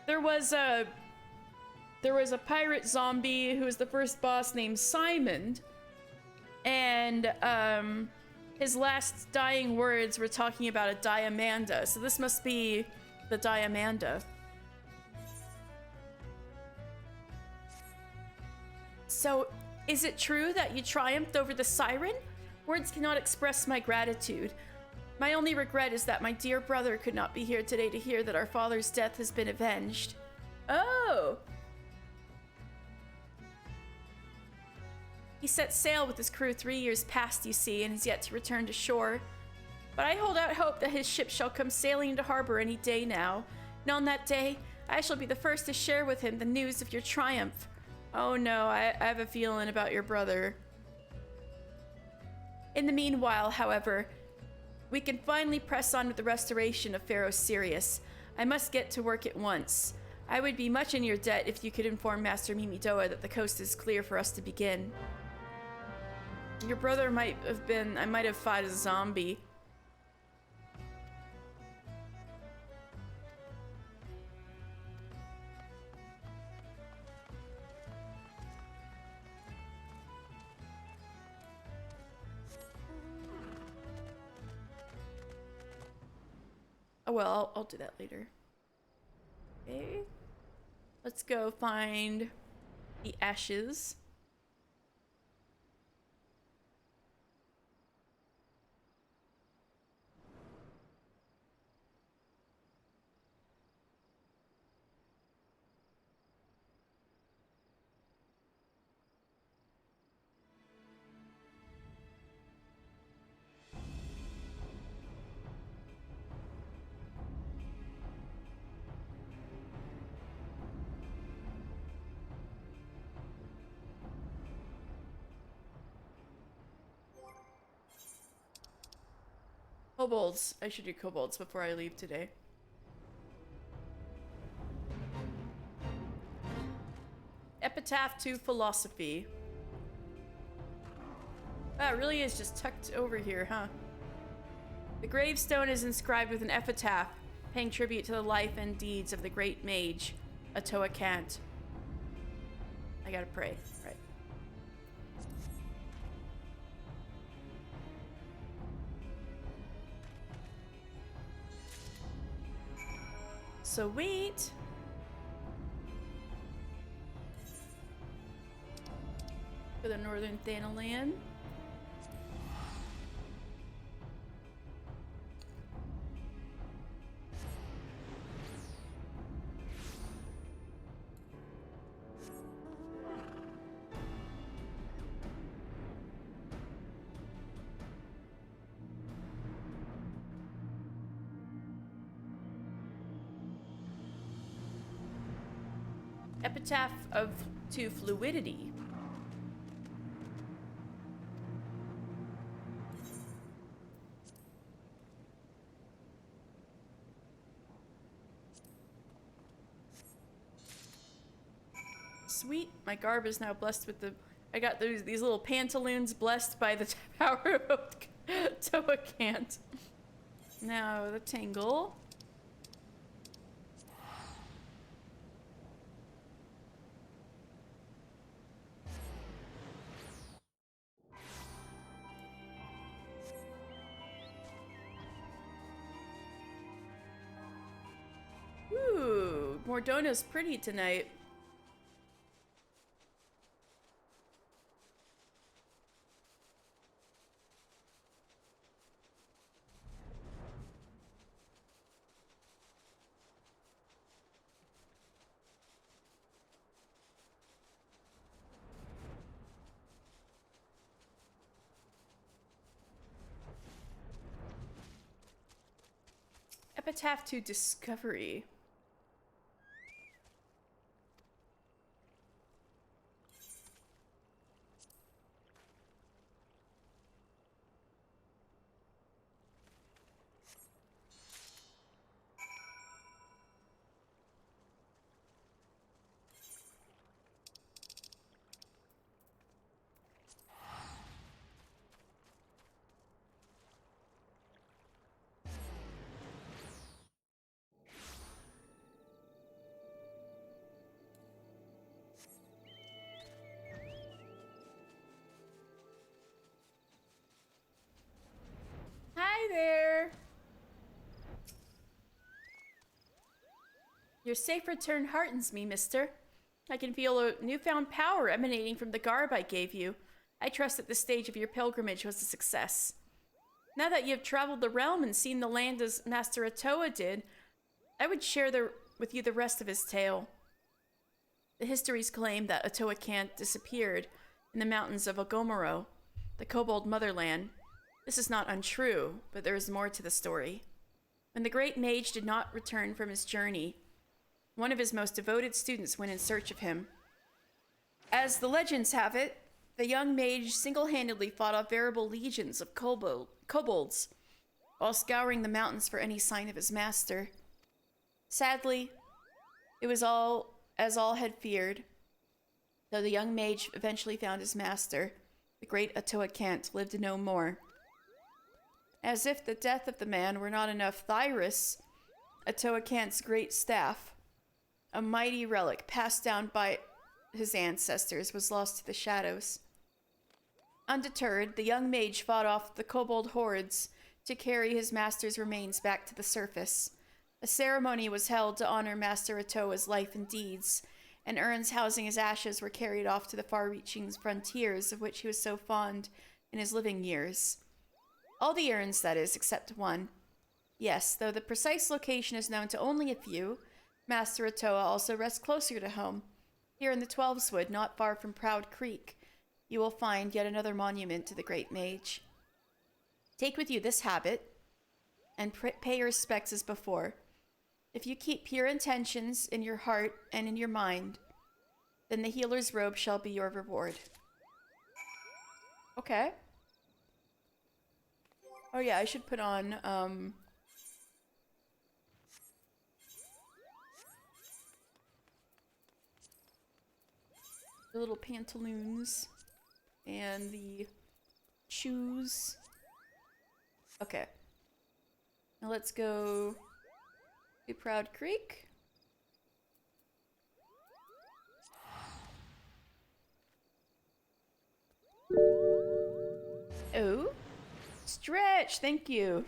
there was a pirate zombie who was the first boss named Simon, and his last dying words were talking about a Diamanda. So this must be the Diamanda. So, is it true that you triumphed over the siren? Words cannot express my gratitude. My only regret is that my dear brother could not be here today to hear that our father's death has been avenged. Oh! He set sail with his crew 3 years past, you see, and has yet to return to shore. But I hold out hope that his ship shall come sailing into harbor any day now. And on that day, I shall be the first to share with him the news of your triumph. Oh no, I have a feeling about your brother. In the meanwhile, however, we can finally press on with the restoration of Pharaoh Sirius. I must get to work at once. I would be much in your debt if you could inform Master Mimidoa that the coast is clear for us to begin. Your brother might have been... I might have fought a zombie. Oh well, I'll do that later. Okay. Let's go find the ashes. Kobolds. I should do kobolds before I leave today. Epitaph to Philosophy. That really is just tucked over here, huh? The gravestone is inscribed with an epitaph, paying tribute to the life and deeds of the great mage, Atoa Kant. I gotta pray. Right. Sweet. For the northern Thanalan. Epitaph to Fluidity. Sweet. My garb is now blessed with the... I got these little pantaloons blessed by the power of Toa Kant. Now the Tangle. Ooh, Mordona's pretty tonight. Epitaph to Discovery. Hi there! Your safe return heartens me, mister. I can feel a newfound power emanating from the garb I gave you. I trust that the stage of your pilgrimage was a success. Now that you have traveled the realm and seen the land as Master Atoa did, I would share with you the rest of his tale. The histories claim that Atoa Kant disappeared in the mountains of Ogomoro, the kobold motherland. This is not untrue, but there is more to the story. When the great mage did not return from his journey, one of his most devoted students went in search of him. As the legends have it, the young mage single-handedly fought off veritable legions of kobolds while scouring the mountains for any sign of his master. Sadly, it was all as all had feared. Though the young mage eventually found his master, the great Atoa Kant lived no more. As if the death of the man were not enough, Thyrus, Atoa Kant's great staff, a mighty relic passed down by his ancestors, was lost to the shadows. Undeterred, the young mage fought off the kobold hordes to carry his master's remains back to the surface. A ceremony was held to honor Master Atoa's life and deeds, and urns housing his ashes were carried off to the far-reaching frontiers of which he was so fond in his living years. All the urns, that is, except one. Yes, though the precise location is known to only a few, Master Atoa also rests closer to home. Here in the Twelveswood, not far from Proud Creek, you will find yet another monument to the great mage. Take with you this habit, and pay your respects as before. If you keep pure intentions in your heart and in your mind, then the healer's robe shall be your reward. Okay. Oh yeah, I should put on, the little pantaloons and the shoes. Okay. Now let's go to Proud Creek. Oh, stretch, thank you.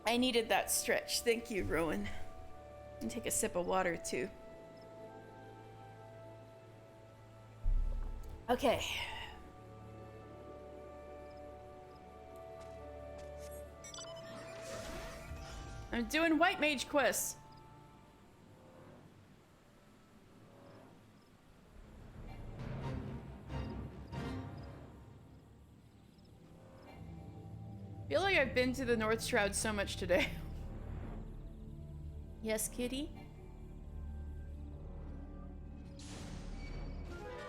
I needed that stretch. Thank you, Rowan. And take a sip of water, too. Okay. I'm doing White Mage quests. I feel like I've been to the North Shroud so much today. Yes, kitty?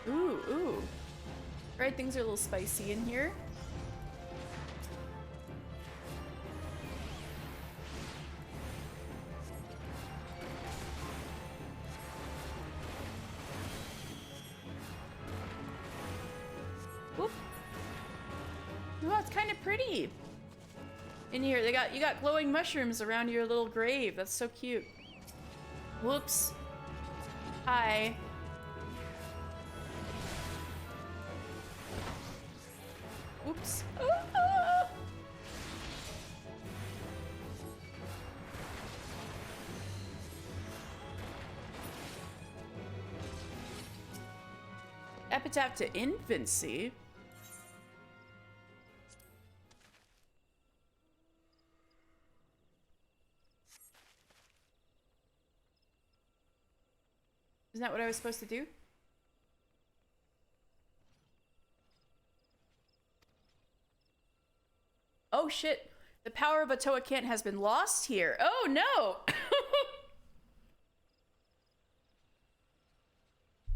Ooh, ooh. Right, things are a little spicy in here. Whoop. Oh, it's kind of pretty. In here, you got glowing mushrooms around your little grave. That's so cute. Whoops. Hi. Oops. Ah! Epitaph to infancy? Isn't that what I was supposed to do? Oh shit. The power of Atoa-Kent has been lost here. Oh no!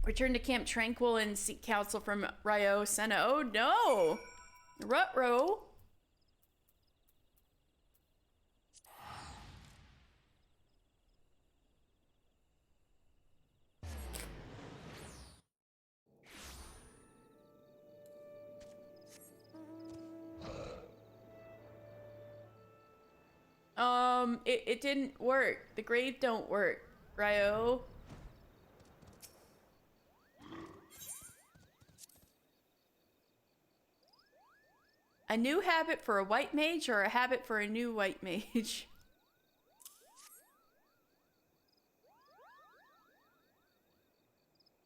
Return to Camp Tranquil and seek counsel from Ryo Senna. Oh no! Ruh-roh. It didn't work. The grave don't work, Ryo. A new habit for a white mage or a habit for a new white mage?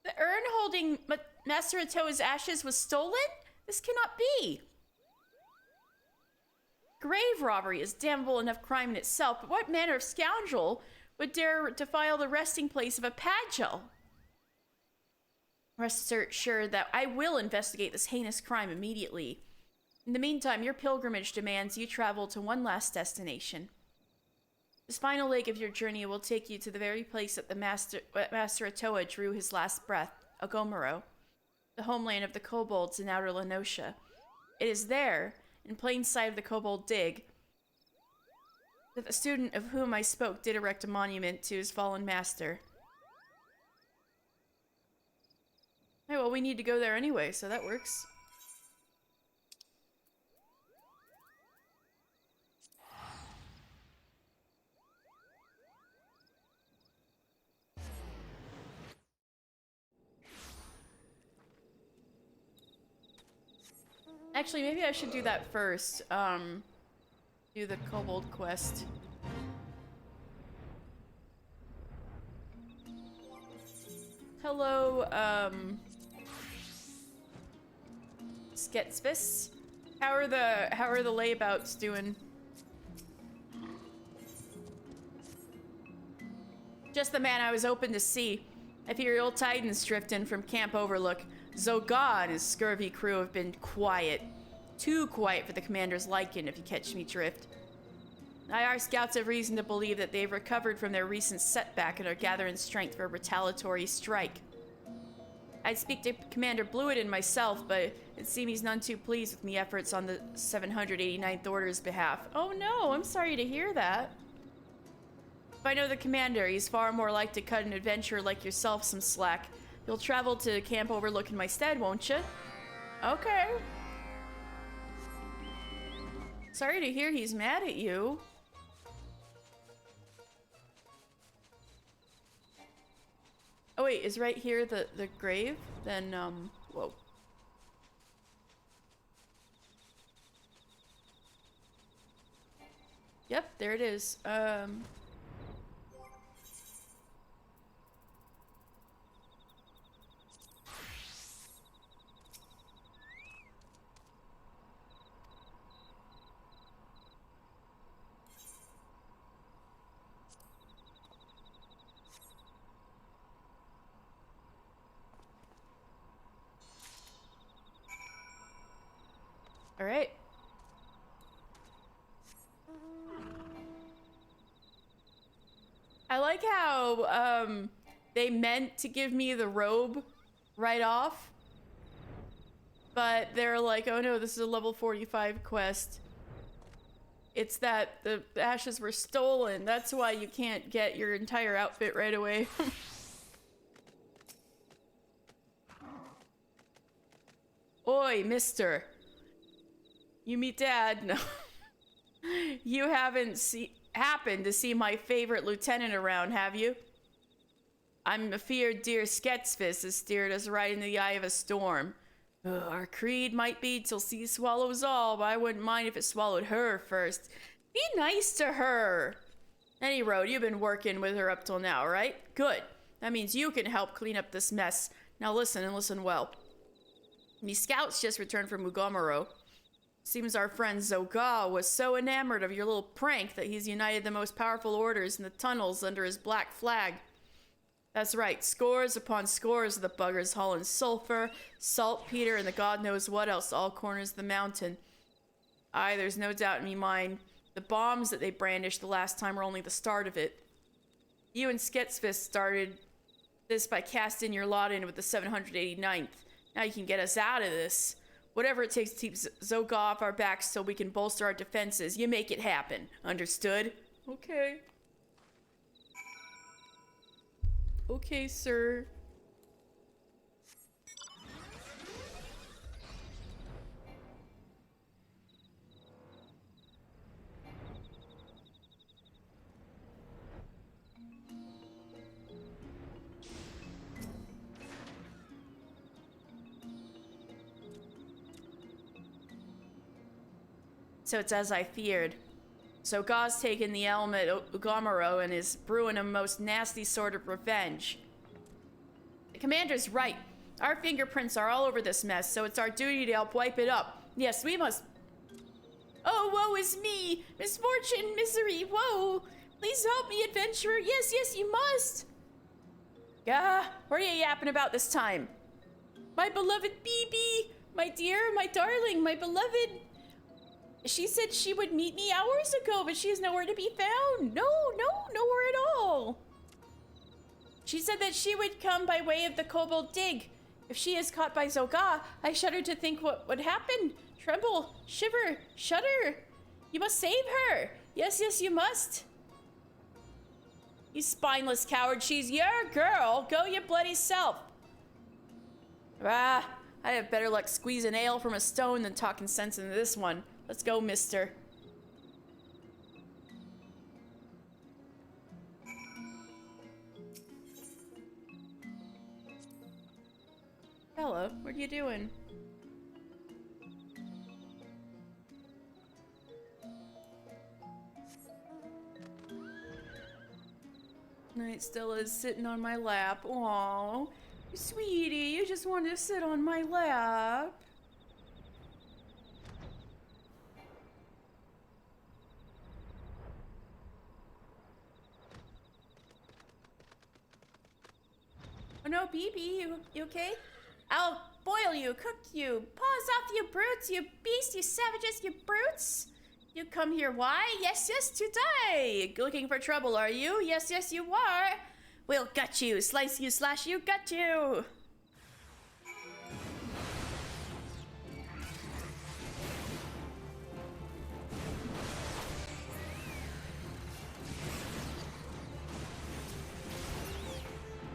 The urn holding Master Atoa's ashes was stolen? This cannot be. Grave robbery is damnable enough crime in itself, but what manner of scoundrel would dare defile the resting place of a Padgel? Rest assured that I will investigate this heinous crime immediately. In the meantime, your pilgrimage demands you travel to one last destination. This final leg of your journey will take you to the very place that Master Atoa drew his last breath, Agomero, the homeland of the kobolds in Outer Lenosha. It is there, in plain sight of the kobold dig, that the student of whom I spoke did erect a monument to his fallen master. Hey, well, we need to go there anyway, so that works. Actually, maybe I should do that first. Do the kobold quest. Hello, Sketsvis. How are the layabouts doing? Just the man I was hoping to see. I fear ill tidings drift in from Camp Overlook. Zoga and his scurvy crew have been quiet. Too quiet for the commander's liking, if you catch me drift. Our scouts have reason to believe that they've recovered from their recent setback and are gathering strength for a retaliatory strike. I'd speak to Commander Blewett myself, but it seems he's none too pleased with me efforts on the 789th Order's behalf. Oh no, I'm sorry to hear that. If I know the commander, he's far more like to cut an adventurer like yourself some slack. You'll travel to Camp Overlook in my stead, won't you? Okay. Sorry to hear he's mad at you. Oh wait, is right here the grave? Then, whoa. Yep, there it is. All right. I like how they meant to give me the robe right off, but they're like, oh no, this is a level 45 quest. It's that the ashes were stolen. That's why you can't get your entire outfit right away. Oi, mister. You meet Dad? No. You haven't happened to see my favorite lieutenant around, have you? I'm afeard dear Sketsvis has steered us right in the eye of a storm. Our creed might be till sea swallows all, but I wouldn't mind if it swallowed her first. Be nice to her. Any road, you've been working with her up till now, right? Good. That means you can help clean up this mess. Now listen, and listen well. Me scouts just returned from Mugomoro. Seems our friend Zoga was so enamored of your little prank that he's united the most powerful orders in the tunnels under his black flag. That's right, scores upon scores of the buggers hauling sulfur, saltpeter, and the god knows what else to all corners of the mountain. Aye, there's no doubt in me mind. The bombs that they brandished the last time were only the start of it. You and Sketsfist started this by casting your lot in with the 789th. Now you can get us out of this. Whatever it takes to keep Zoga off our backs so we can bolster our defenses, you make it happen. Understood? Okay. Okay, sir. So it's as I feared. So God's taken the elm at Ugomaro and is brewing a most nasty sort of revenge. The commander's right. Our fingerprints are all over this mess, so it's our duty to help wipe it up. Yes, we must... Oh, woe is me! Misfortune, misery, woe! Please help me, adventurer! Yes, yes, you must! Gah, what are you yapping about this time? My beloved BB! My dear, my darling, my beloved... She said she would meet me hours ago, but she is nowhere to be found. Nowhere at all. She said that she would come by way of the Kobold Dig. If she is caught by Zoga, I shudder to think what would happen. Tremble, shiver, shudder. You must save her. Yes, yes, you must. You spineless coward, she's your girl. Go your bloody self. Ah, I have better luck squeezing ale from a stone than talking sense into this one. Let's go, mister. Hello, what are you doing? Night Stella is sitting on my lap. Aww. Sweetie, you just wanted to sit on my lap. Oh no, BB, you okay? I'll boil you, cook you, paws off you brutes, you beasts, you savages, you brutes. You come here, why? Yes, yes, to die. Looking for trouble, are you? Yes, yes, you are. We'll gut you, slice you, slash you, gut you.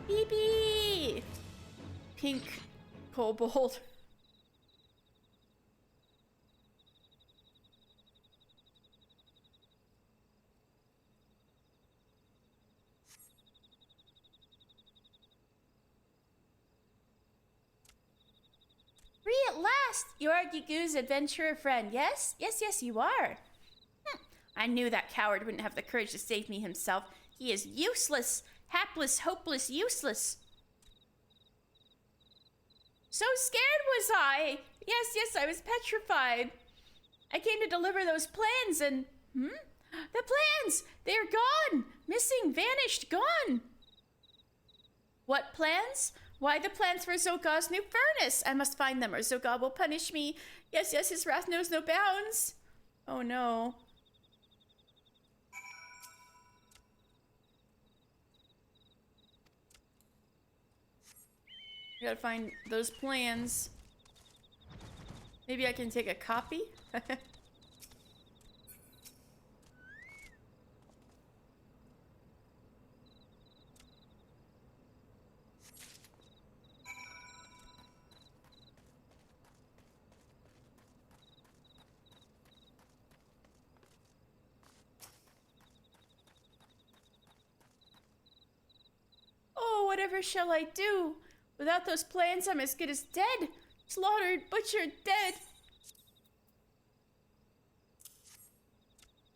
BB! Pink kobold. Free at last! You are Gigu's adventurer friend, yes? Yes, yes, you are. I knew that coward wouldn't have the courage to save me himself. He is useless. Hapless, hopeless, useless. So scared was I. Yes, yes, I was petrified. I came to deliver those plans and... The plans! They're gone! Missing, vanished, gone! What plans? Why, the plans for Zoga's new furnace. I must find them or Zoga will punish me. Yes, yes, his wrath knows no bounds. Oh no. I gotta find those plans. Maybe I can take a copy? Oh, whatever shall I do? Without those plans, I'm as good as dead. Slaughtered, butchered, dead.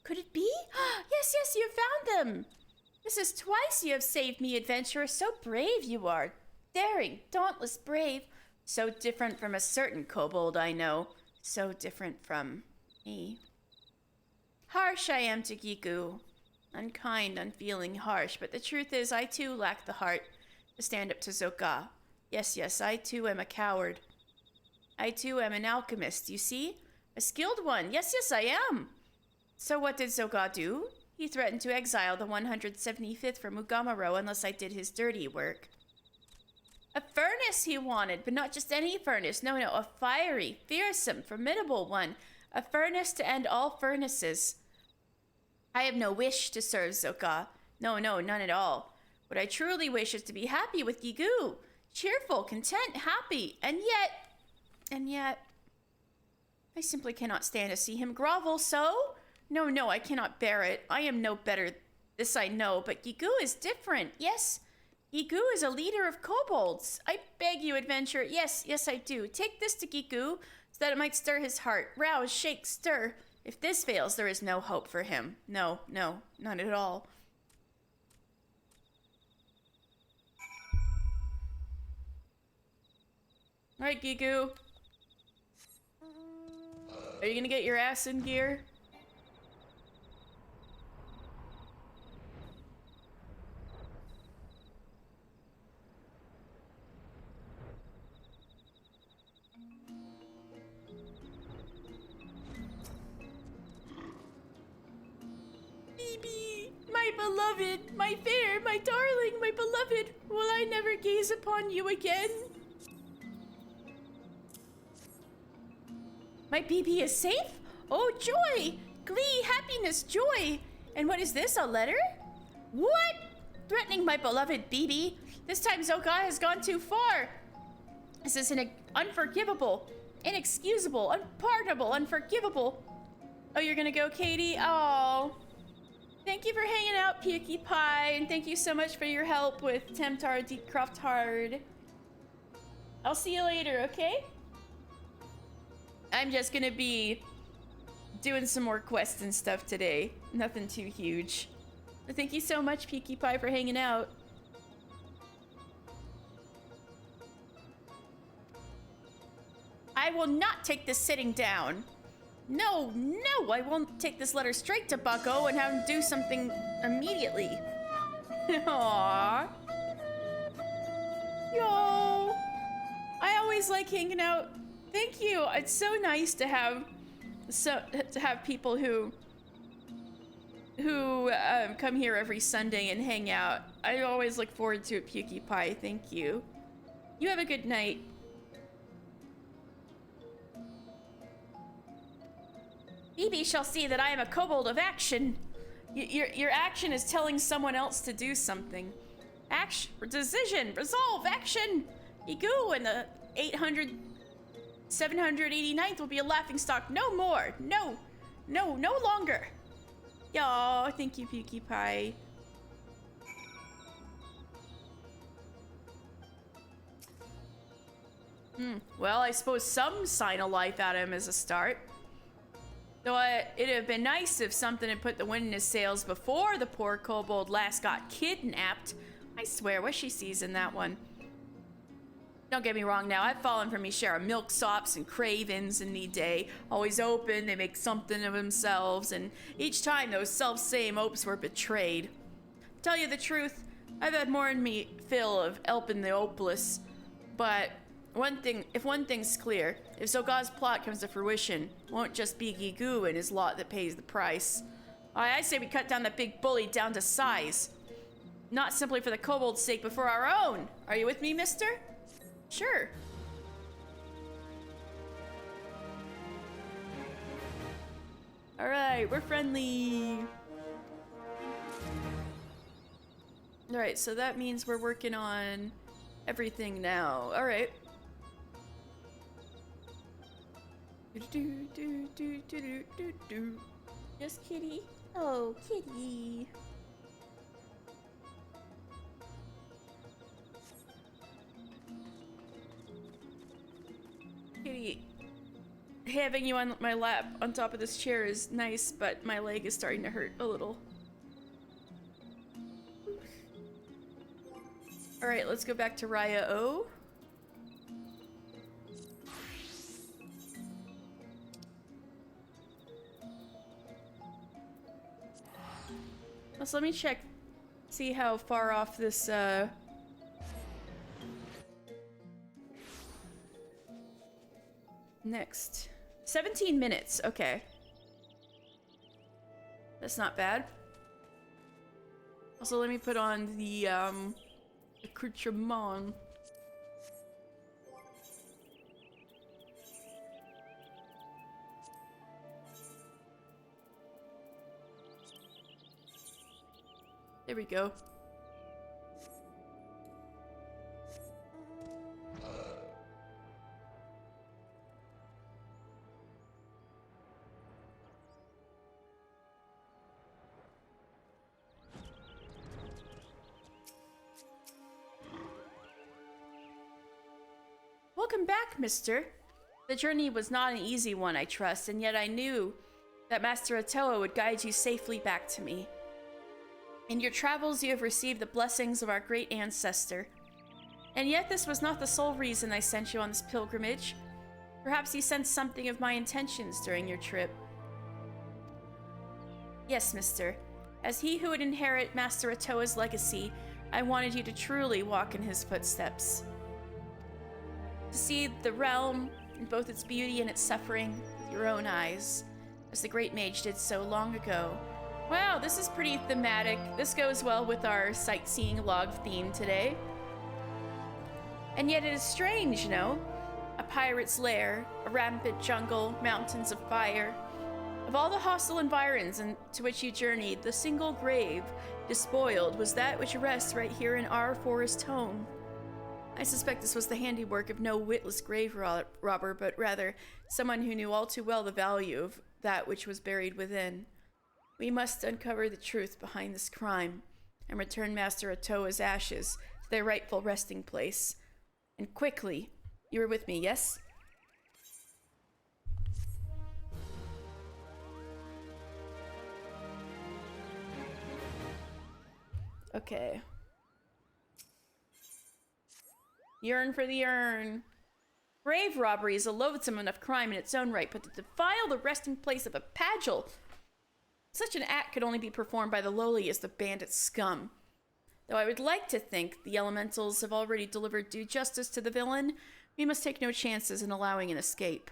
Could it be? Yes, yes, you found them. This is twice you have saved me, adventurer. So brave you are. Daring, dauntless, brave. So different from a certain kobold I know. So different from me. Harsh I am to Giku. Unkind, unfeeling, harsh. But the truth is, I too lack the heart to stand up to Zoka. Yes, yes, I too am a coward. I too am an alchemist, you see? A skilled one. Yes, yes, I am. So what did Zoka do? He threatened to exile the 175th from Ugamaro unless I did his dirty work. A furnace he wanted, but not just any furnace. No, no, a fiery, fearsome, formidable one. A furnace to end all furnaces. I have no wish to serve Zoka. No, no, none at all. What I truly wish is to be happy with Gigu. Cheerful, content, happy. And yet, I simply cannot stand to see him grovel, so? No, no, I cannot bear it. I am no better, this I know, but Gigu is different. Yes, Gigu is a leader of kobolds. I beg you, adventurer. Yes, yes, I do. Take this to Gigu, so that it might stir his heart. Rouse, shake, stir. If this fails, there is no hope for him. No, no, none at all. All right, Gigu. Are you gonna get your ass in gear? Baby, my beloved, my fair, my darling, my beloved, will I never gaze upon you again? My BB is safe? Oh, joy! Glee, happiness, joy! And what is this, a letter? What? Threatening my beloved BB? This time Zoka has gone too far. This is unforgivable, inexcusable, unpardonable, unforgivable. Oh, you're gonna go, Katie? Oh. Thank you for hanging out, Pinkie Pie, and thank you so much for your help with Temptar Deepcroft Hard. I'll see you later, okay? I'm just gonna be doing some more quests and stuff today. Nothing too huge. But thank you so much, Pinkie Pie, for hanging out. I will not take this sitting down. No, no, I won't take this letter straight to Bucko and have him do something immediately. Aww. Yo. I always like hanging out. Thank you. It's so nice to have people who come here every Sunday and hang out. I always look forward to it, Pinkie Pie. Thank you. You have a good night. BB shall see that I am a kobold of action. Your action is telling someone else to do something. Action, decision, resolve, action. Igu and the 789th will be a laughingstock. No more. No, no, no longer. Yo, thank you, Pinkie Pie. Well, I suppose some sign of life out of him is a start. Though it'd have been nice if something had put the wind in his sails before the poor kobold last got kidnapped. I swear, what she sees in that one. Don't get me wrong now, I've fallen for me share of milksops and cravens in the day. Always open, they make something of themselves, and each time those self-same opes were betrayed. Tell you the truth, I've had more in me fill of elping the opeless, but if one thing's clear, if Zoga's plot comes to fruition, it won't just be Gigu and his lot that pays the price. I say we cut down that big bully down to size. Not simply for the kobold's sake, but for our own. Are you with me, mister? Sure. Alright, we're friendly. Alright, so that means we're working on everything now. Alright. Yes, kitty. Oh, kitty. Kitty, having you on my lap on top of this chair is nice, but my leg is starting to hurt a little. Alright, let's go back to Raya O. So let me check, see how far off this, next. 17 minutes, okay. That's not bad. Also, let me put on the, accoutrement. There we go. Welcome back, mister. The journey was not an easy one, I trust, and yet I knew that Master Atoa would guide you safely back to me. In your travels, you have received the blessings of our great ancestor. And yet this was not the sole reason I sent you on this pilgrimage. Perhaps you sensed something of my intentions during your trip. Yes, mister. As he who would inherit Master Atoa's legacy, I wanted you to truly walk in his footsteps. To see the realm in both its beauty and its suffering with your own eyes, as the great mage did so long ago. Wow, this is pretty thematic. This goes well with our sightseeing log theme today. And yet it is strange, no? A pirate's lair, a rampant jungle, mountains of fire. Of all the hostile environs into which you journeyed, the single grave despoiled was that which rests right here in our forest home. I suspect this was the handiwork of no witless grave robber, but rather someone who knew all too well the value of that which was buried within. We must uncover the truth behind this crime and return Master Atoa's ashes to their rightful resting place. And quickly. You were with me, yes? Okay. Yearn for the urn. Grave robbery is a loathsome enough crime in its own right, but to defile the resting place of a pagel, such an act could only be performed by the lowliest of bandit scum. Though I would like to think the elementals have already delivered due justice to the villain, we must take no chances in allowing an escape.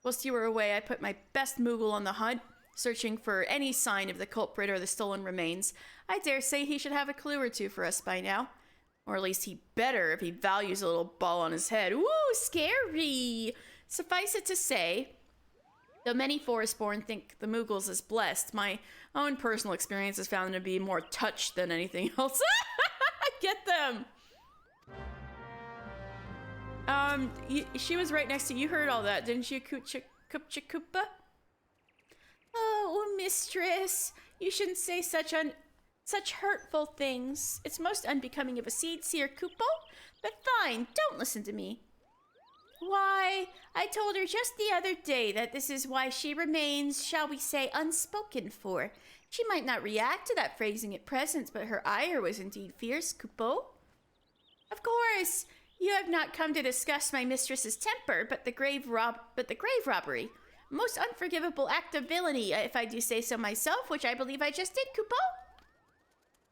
Whilst you were away, I put my best Moogle on the hunt, searching for any sign of the culprit or the stolen remains. I dare say he should have a clue or two for us by now. Or at least he better if he values a little ball on his head. Ooh, scary! Suffice it to say, though many Forestborn think the Moogles as blessed, my own personal experience has found them to be more touched than anything else. Get them! She was right next to you. You heard all that, didn't you, Koopa? Oh, mistress, you shouldn't say such hurtful things. It's most unbecoming of a seed seer, Koopo. But fine, don't listen to me. Why, I told her just the other day that this is why she remains, shall we say, unspoken for. She might not react to that phrasing at present, but her ire was indeed fierce, Koopo. Of course, you have not come to discuss my mistress's temper, but the grave robbery. A most unforgivable act of villainy, if I do say so myself, which I believe I just did, Koopo.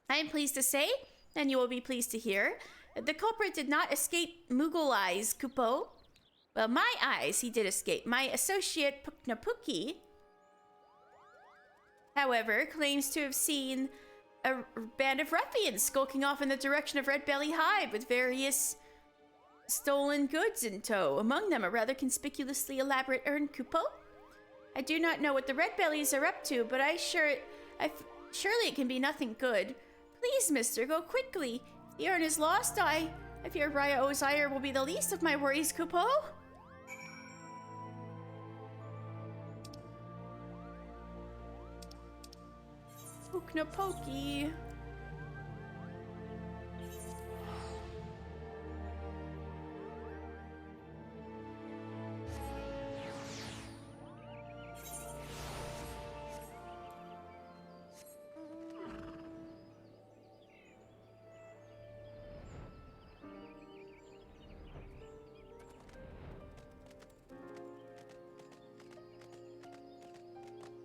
I am pleased to say, and you will be pleased to hear, the culprit did not escape Moogle eyes, Koopo. Well, my eyes he did escape. My associate, Puknapuki, however, claims to have seen a band of ruffians skulking off in the direction of Red Belly Hive with various stolen goods in tow, among them a rather conspicuously elaborate urn, Koopo. I do not know what the Red Bellies are up to, but surely it can be nothing good. Please, mister, go quickly. If the urn is lost, I fear Raya Ozire will be the least of my worries, Koopo. Puknapoki.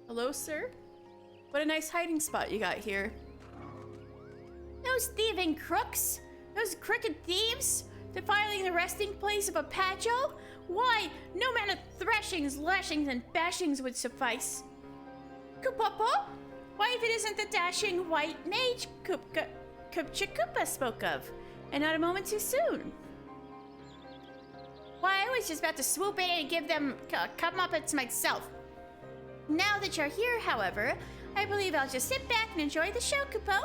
Hello, sir? What a nice hiding spot you got here. Those thieving crooks! Those crooked thieves! Defiling the resting place of a Pacho? Why, no amount of thrashings, lashings, and bashings would suffice. Kupopo? Why, if it isn't the dashing white mage Kupcha spoke of, and not a moment too soon. Why, I was just about to swoop in and give them comeuppance myself. Now that you're here, however, I believe I'll just sit back and enjoy the show, Kupo.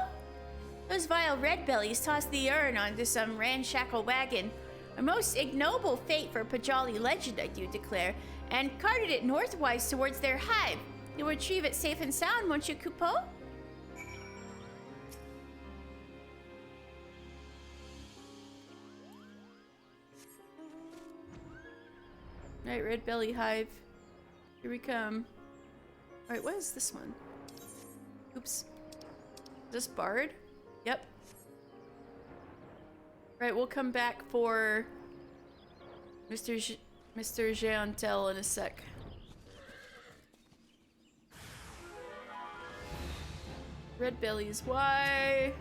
Those vile red bellies tossed the urn onto some ramshackle wagon, a most ignoble fate for Pajali legend, I do declare, and carted it northwise towards their hive. You'll retrieve it safe and sound, won't you, Kupo? Right, red belly hive. Here we come. Alright, what is this one? Oops. Is this Bard? Yep. Right, we'll come back for Mr. Jeantel in a sec. Red bellies, why?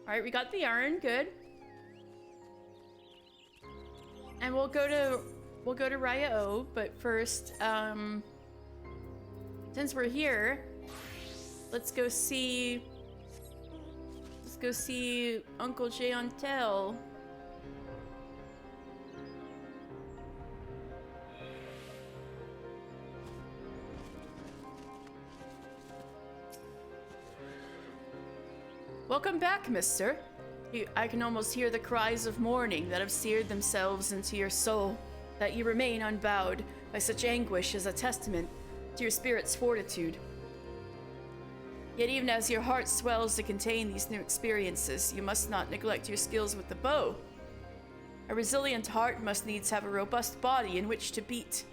Alright, we got the yarn, good. And we'll go to Raya O, but first, since we're here, let's go see Uncle Jeantel. Welcome back, mister. I can almost hear the cries of mourning that have seared themselves into your soul, that you remain unbowed by such anguish as a testament to your spirit's fortitude. Yet even as your heart swells to contain these new experiences, you must not neglect your skills with the bow. A resilient heart must needs have a robust body in which to beat.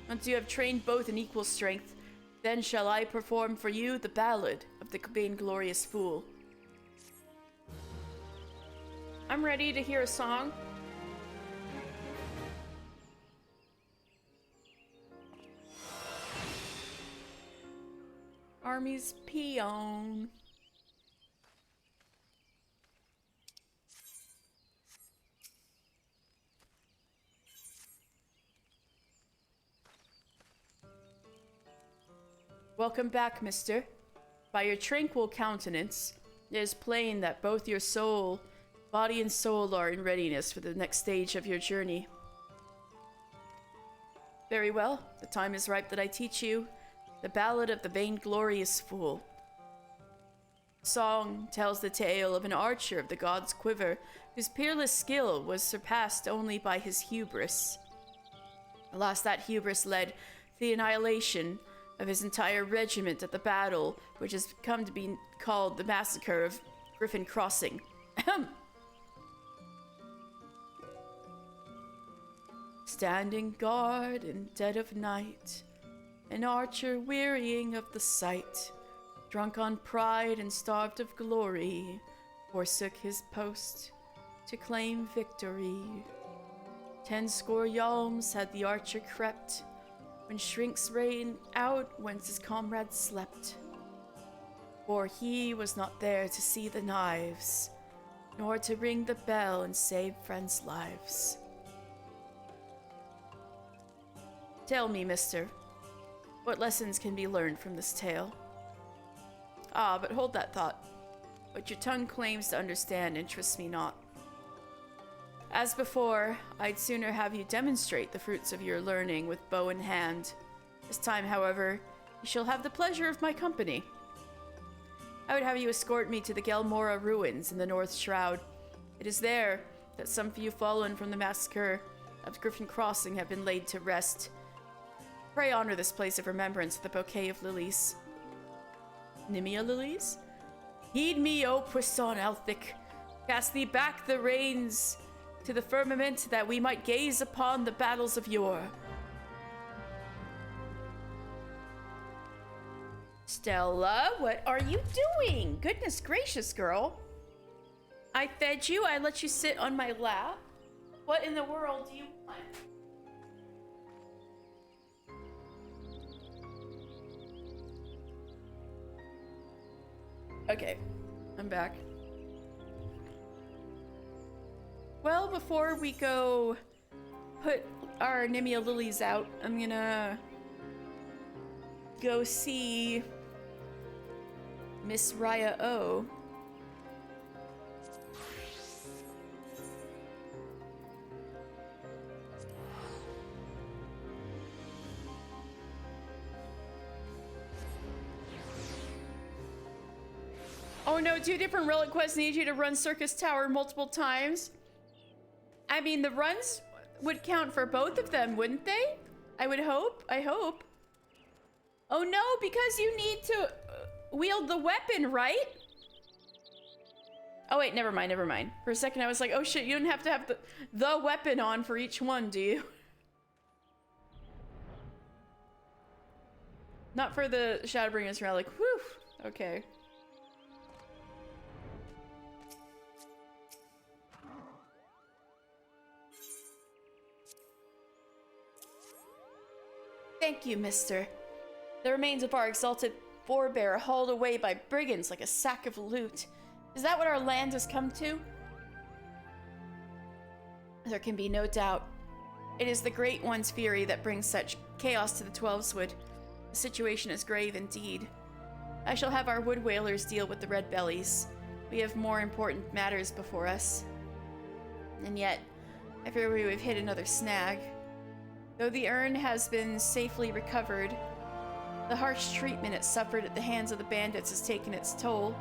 Once you have trained both in equal strength, then shall I perform for you the ballad of the vainglorious fool. I'm ready to hear a song. Army's peon. Welcome back, mister. By your tranquil countenance, it is plain that both your body and soul are in readiness for the next stage of your journey. Very well, the time is ripe that I teach you the ballad of the vainglorious fool. The song tells the tale of an archer of the god's quiver whose peerless skill was surpassed only by his hubris. Alas, that hubris led to the annihilation of his entire regiment at the battle, which has come to be called the Massacre of Griffin Crossing. Standing guard in dead of night, an archer wearying of the sight, drunk on pride and starved of glory, forsook his post to claim victory. 10 score yalms had the archer crept, when shrinks rain out whence his comrades slept. For he was not there to see the knives, nor to ring the bell and save friends' lives. Tell me, mister, what lessons can be learned from this tale? Ah, but hold that thought. What your tongue claims to understand interests me not. As before, I'd sooner have you demonstrate the fruits of your learning with bow in hand. This time, however, you shall have the pleasure of my company. I would have you escort me to the Gelmora ruins in the North Shroud. It is there that some few fallen from the massacre of Griffin Crossing have been laid to rest. Pray honor this place of remembrance with a bouquet of lilies. Nimia lilies? Heed me, O puissant Elthic. Cast thee back the reins to the firmament that we might gaze upon the battles of yore. Stella, what are you doing? Goodness gracious, girl. I fed you, I let you sit on my lap. What in the world do you want? Okay, I'm back. Well, before we go put our Nimia lilies out, I'm gonna go see Miss Raya O. Oh no, 2 different relic quests need you to run Circus Tower multiple times. I mean, the runs would count for both of them, wouldn't they? I would hope. I hope. Oh no, because you need to wield the weapon, right? Oh wait, never mind, never mind. For a second I was like, oh shit, you don't have to have the weapon on for each one, do you? Not for the Shadowbringers relic. Whew. Okay. Thank you, mister. The remains of our exalted forebear are hauled away by brigands like a sack of loot. Is that what our land has come to? There can be no doubt. It is the Great One's fury that brings such chaos to the Twelveswood. The situation is grave indeed. I shall have our wood whalers deal with the red bellies. We have more important matters before us. And yet, I fear we've hit another snag. Though the urn has been safely recovered, the harsh treatment it suffered at the hands of the bandits has taken its toll.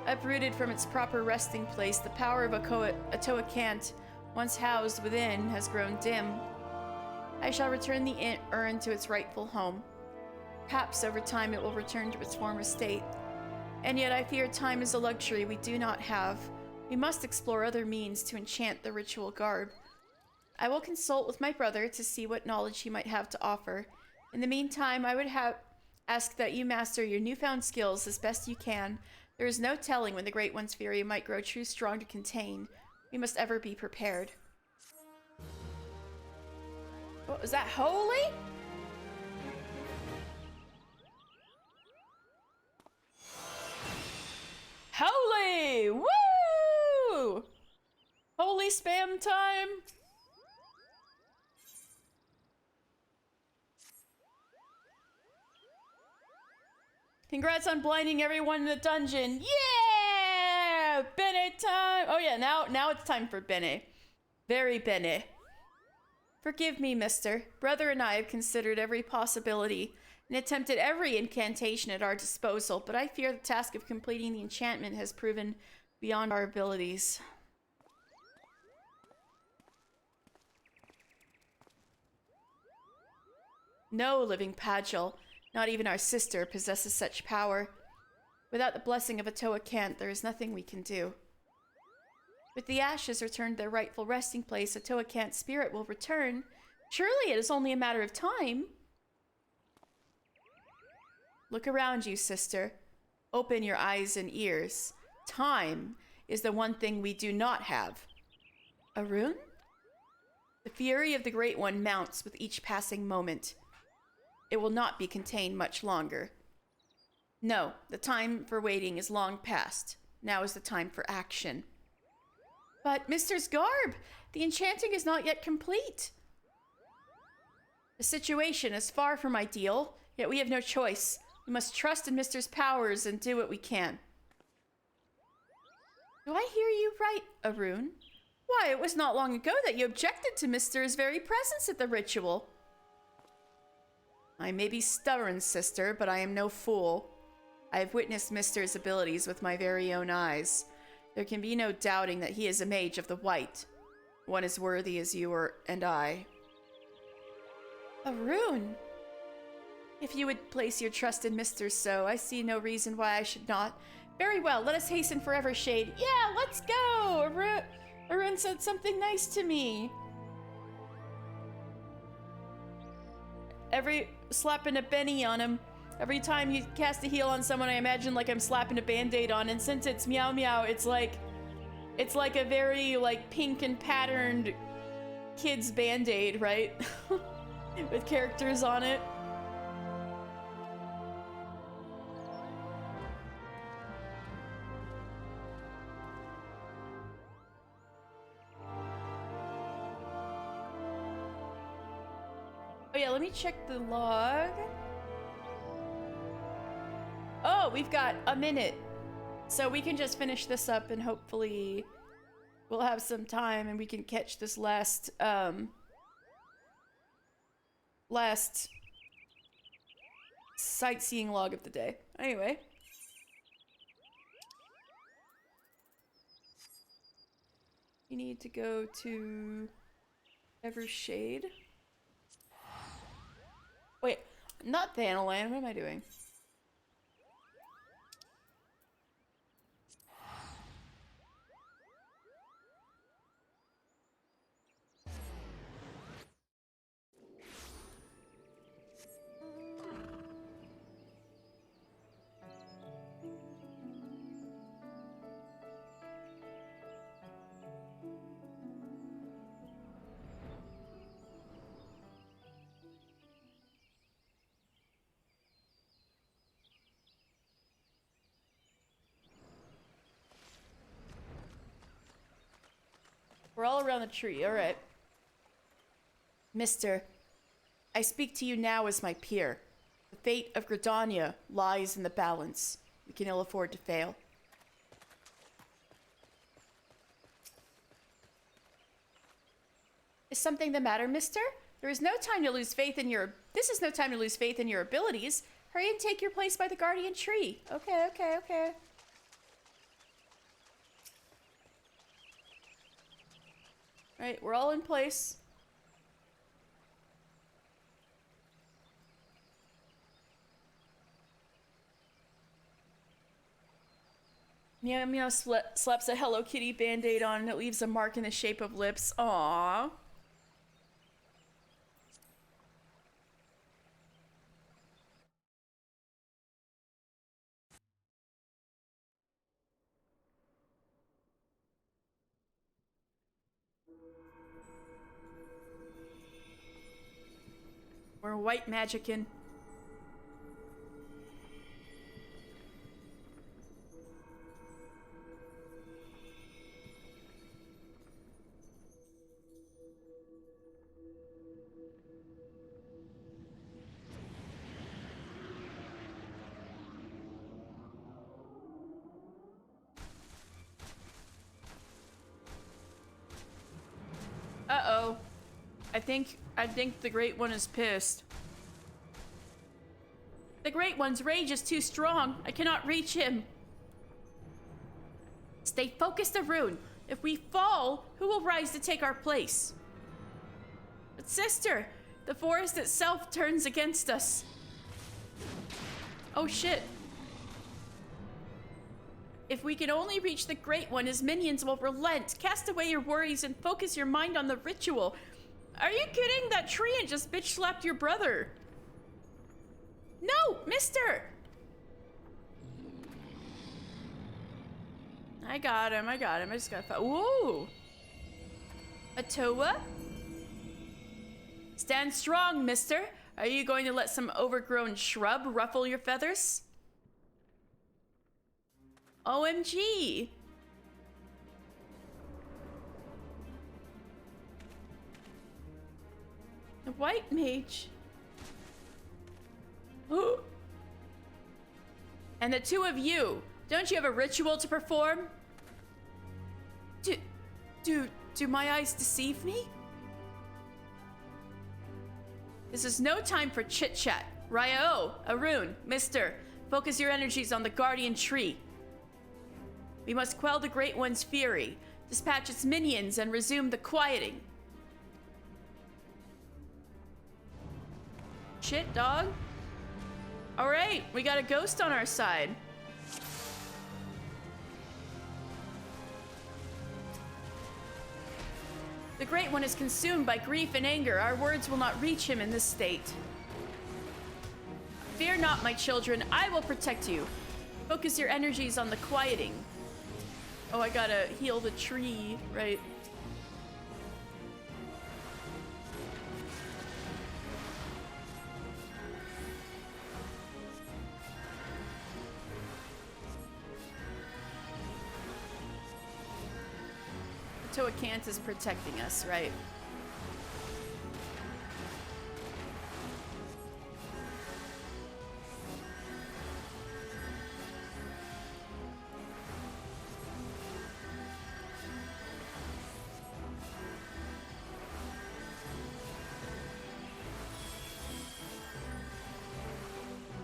Uprooted from its proper resting place, the power of Atoa Cant, once housed within, has grown dim. I shall return the urn to its rightful home. Perhaps over time it will return to its former state. And yet I fear time is a luxury we do not have. We must explore other means to enchant the ritual garb. I will consult with my brother to see what knowledge he might have to offer. In the meantime, I would ask that you master your newfound skills as best you can. There is no telling when the Great One's fury might grow too strong to contain. We must ever be prepared. What was that? Holy? Holy! Woo! Holy spam time! Congrats on blinding everyone in the dungeon. Yeah! Bene time! Oh yeah, now it's time for Bene. Very Bene. Forgive me, mister. Brother and I have considered every possibility and attempted every incantation at our disposal, but I fear the task of completing the enchantment has proven beyond our abilities. No living Pagel, not even our sister, possesses such power. Without the blessing of Atoa Cant, there is nothing we can do. With the ashes returned to their rightful resting place, Atoa Cant's spirit will return. Surely it is only a matter of time. Look around you, sister. Open your eyes and ears. Time is the one thing we do not have. A rune? The fury of the Great One mounts with each passing moment. It will not be contained much longer. No, the time for waiting is long past. Now is the time for action. But, Mister's garb! The enchanting is not yet complete. The situation is far from ideal, yet we have no choice. We must trust in Mister's powers and do what we can. Do I hear you right, Arun? Why, it was not long ago that you objected to Mister's very presence at the ritual. I may be stubborn, sister, but I am no fool. I have witnessed Mister's abilities with my very own eyes. There can be no doubting that he is a mage of the white. One as worthy as you and I. A rune? If you would place your trust in Mr. So, I see no reason why I should not. Very well, let us hasten forever, Shade. Yeah, let's go! Arun said something nice to me. Slapping a Benny on him. Every time you cast a heal on someone, I imagine like I'm slapping a band-aid on, and since it's Meow Meow, it's like a very like pink and patterned kid's band-aid, right? With characters on it. Oh yeah, let me check the log. Oh, we've got a minute. So we can just finish this up and hopefully we'll have some time and we can catch this last sightseeing log of the day. Anyway. You need to go to Evershade. Wait, not Thanalan. What am I doing? We're all around the tree, alright. Mister, I speak to you now as my peer. The fate of Gridania lies in the balance. We can ill afford to fail. Is something the matter, mister? There is no time to lose faith in your... This is no time to lose faith in your abilities. Hurry and take your place by the guardian tree. Okay. Right, we're all in place. Meow Meow slaps a Hello Kitty band-aid on and it leaves a mark in the shape of lips. Aww. We're white magicking. Uh-oh. I think the Great One is pissed. The Great One's rage is too strong. I cannot reach him. Stay focused, Arun. If we fall, who will rise to take our place? But sister, the forest itself turns against us. Oh shit. If we can only reach the Great One, his minions will relent. Cast away your worries and focus your mind on the ritual. Are you kidding? That treant just bitch slapped your brother. No, mister! I got him. I just gotta Whoa! Atoa? Stand strong, mister. Are you going to let some overgrown shrub ruffle your feathers? OMG! The white mage. And the two of you, don't you have a ritual to perform? Do my eyes deceive me? This is no time for chit-chat. Ryo, Arun, mister, focus your energies on the guardian tree. We must quell the Great One's fury, dispatch its minions, and resume the quieting. Shit, dog. Alright, we got a ghost on our side. The Great One is consumed by grief and anger. Our words will not reach him in this state. Fear not, my children. I will protect you. Focus your energies on the quieting. Oh, I gotta heal the tree, right? Toakant is protecting us, right?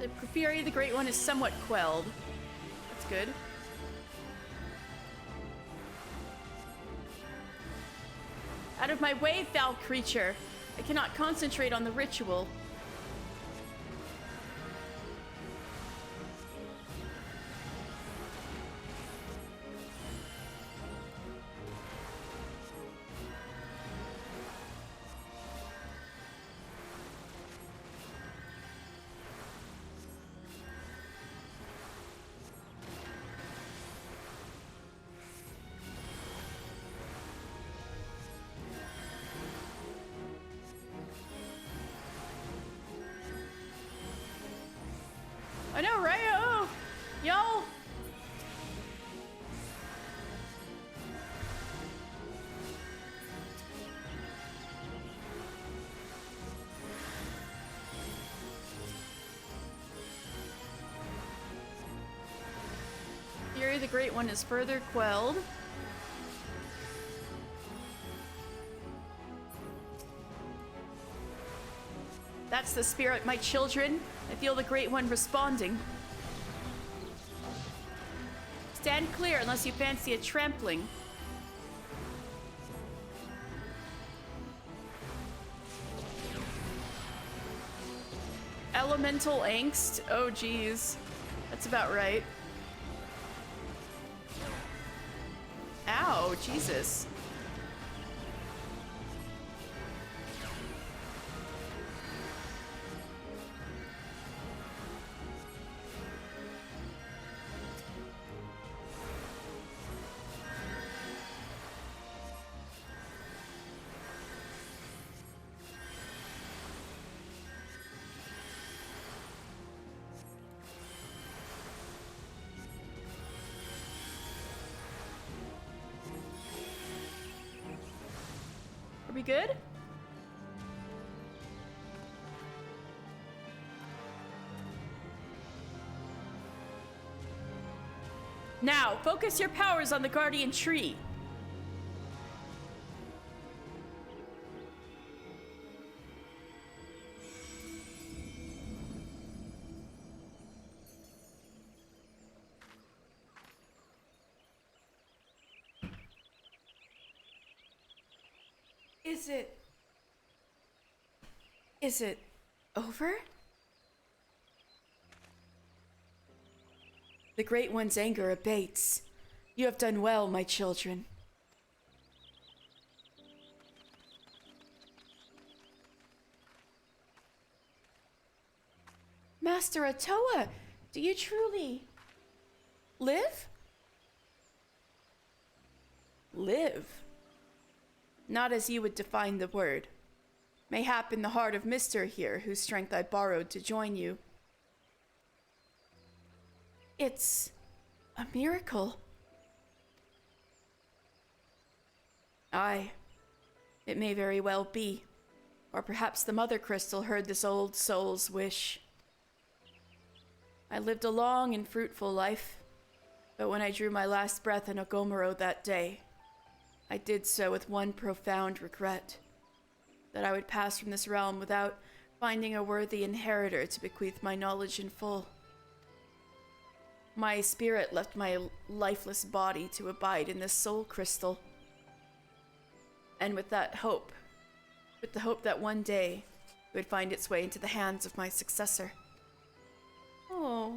The fury of the Great One is somewhat quelled. That's good. Out of my way, foul creature! I cannot concentrate on the ritual. I know, right? Oh, y'all. Fury of the Great One is further quelled. That's the spirit, my children. I feel the Great One responding. Stand clear unless you fancy a trampling. Elemental angst? Oh, geez. That's about right. Ow, Jesus. Are we good? Now, focus your powers on the guardian tree. Is it over? The Great One's anger abates. You have done well, my children. Master Atoa, do you truly live? Live? Not as you would define the word. Mayhap in the heart of Mister here, whose strength I borrowed to join you. It's a miracle. Aye, it may very well be. Or perhaps the Mother Crystal heard this old soul's wish. I lived a long and fruitful life, but when I drew my last breath in Ogomoro that day, I did so with one profound regret, that I would pass from this realm without finding a worthy inheritor to bequeath my knowledge in full. My spirit left my lifeless body to abide in this soul crystal. And with that hope, with the hope that one day it would find its way into the hands of my successor. Oh.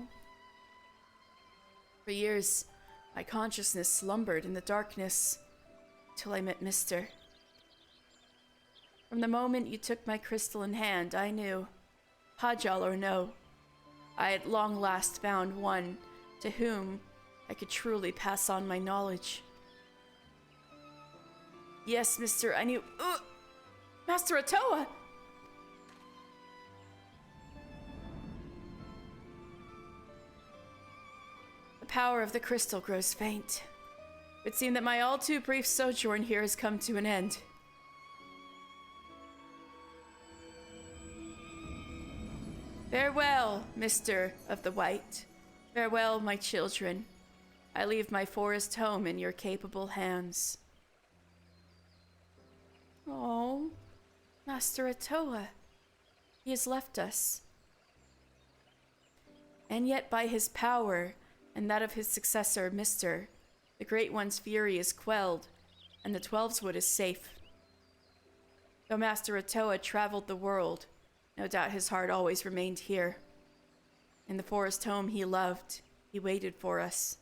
For years, my consciousness slumbered in the darkness till I met Mister. From the moment you took my crystal in hand, I knew, Hajal or no, I had long last found one to whom I could truly pass on my knowledge. Yes, Mister, I knew. Master Atoa! The power of the crystal grows faint. It would seem that my all too brief sojourn here has come to an end. Farewell, Mister of the White. Farewell, my children. I leave my forest home in your capable hands. Oh, Master Atoa. He has left us. And yet by his power, and that of his successor, Mister, the Great One's fury is quelled, and the Twelveswood is safe. Though Master Atoa traveled the world, no doubt his heart always remained here. In the forest home he loved, he waited for us.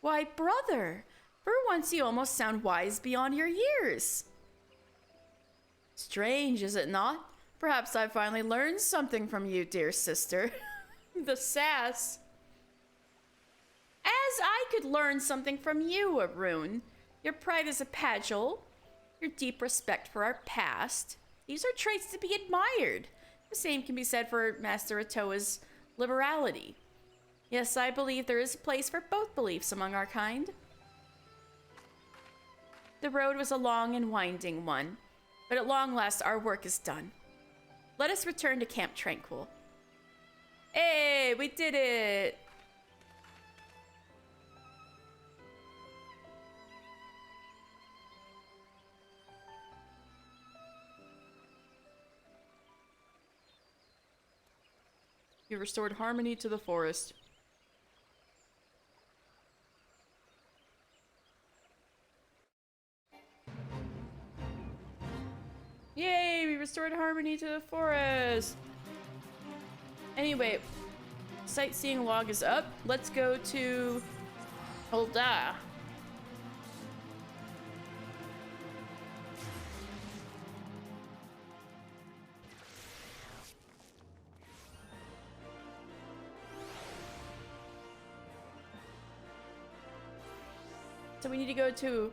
Why, brother, for once you almost sound wise beyond your years. Strange, is it not? Perhaps I finally learned something from you, dear sister. The sass. As I could learn something from you, Arun. Your pride as a Pagel, your deep respect for our past. These are traits to be admired. The same can be said for Master Atoa's liberality. Yes, I believe there is a place for both beliefs among our kind. The road was a long and winding one, but at long last our work is done. Let us return to Camp Tranquil. Hey, we did it! You restored harmony to the forest. Yay, we restored harmony to the forest. Anyway, sightseeing log is up. Let's go to Holda. So we need to go to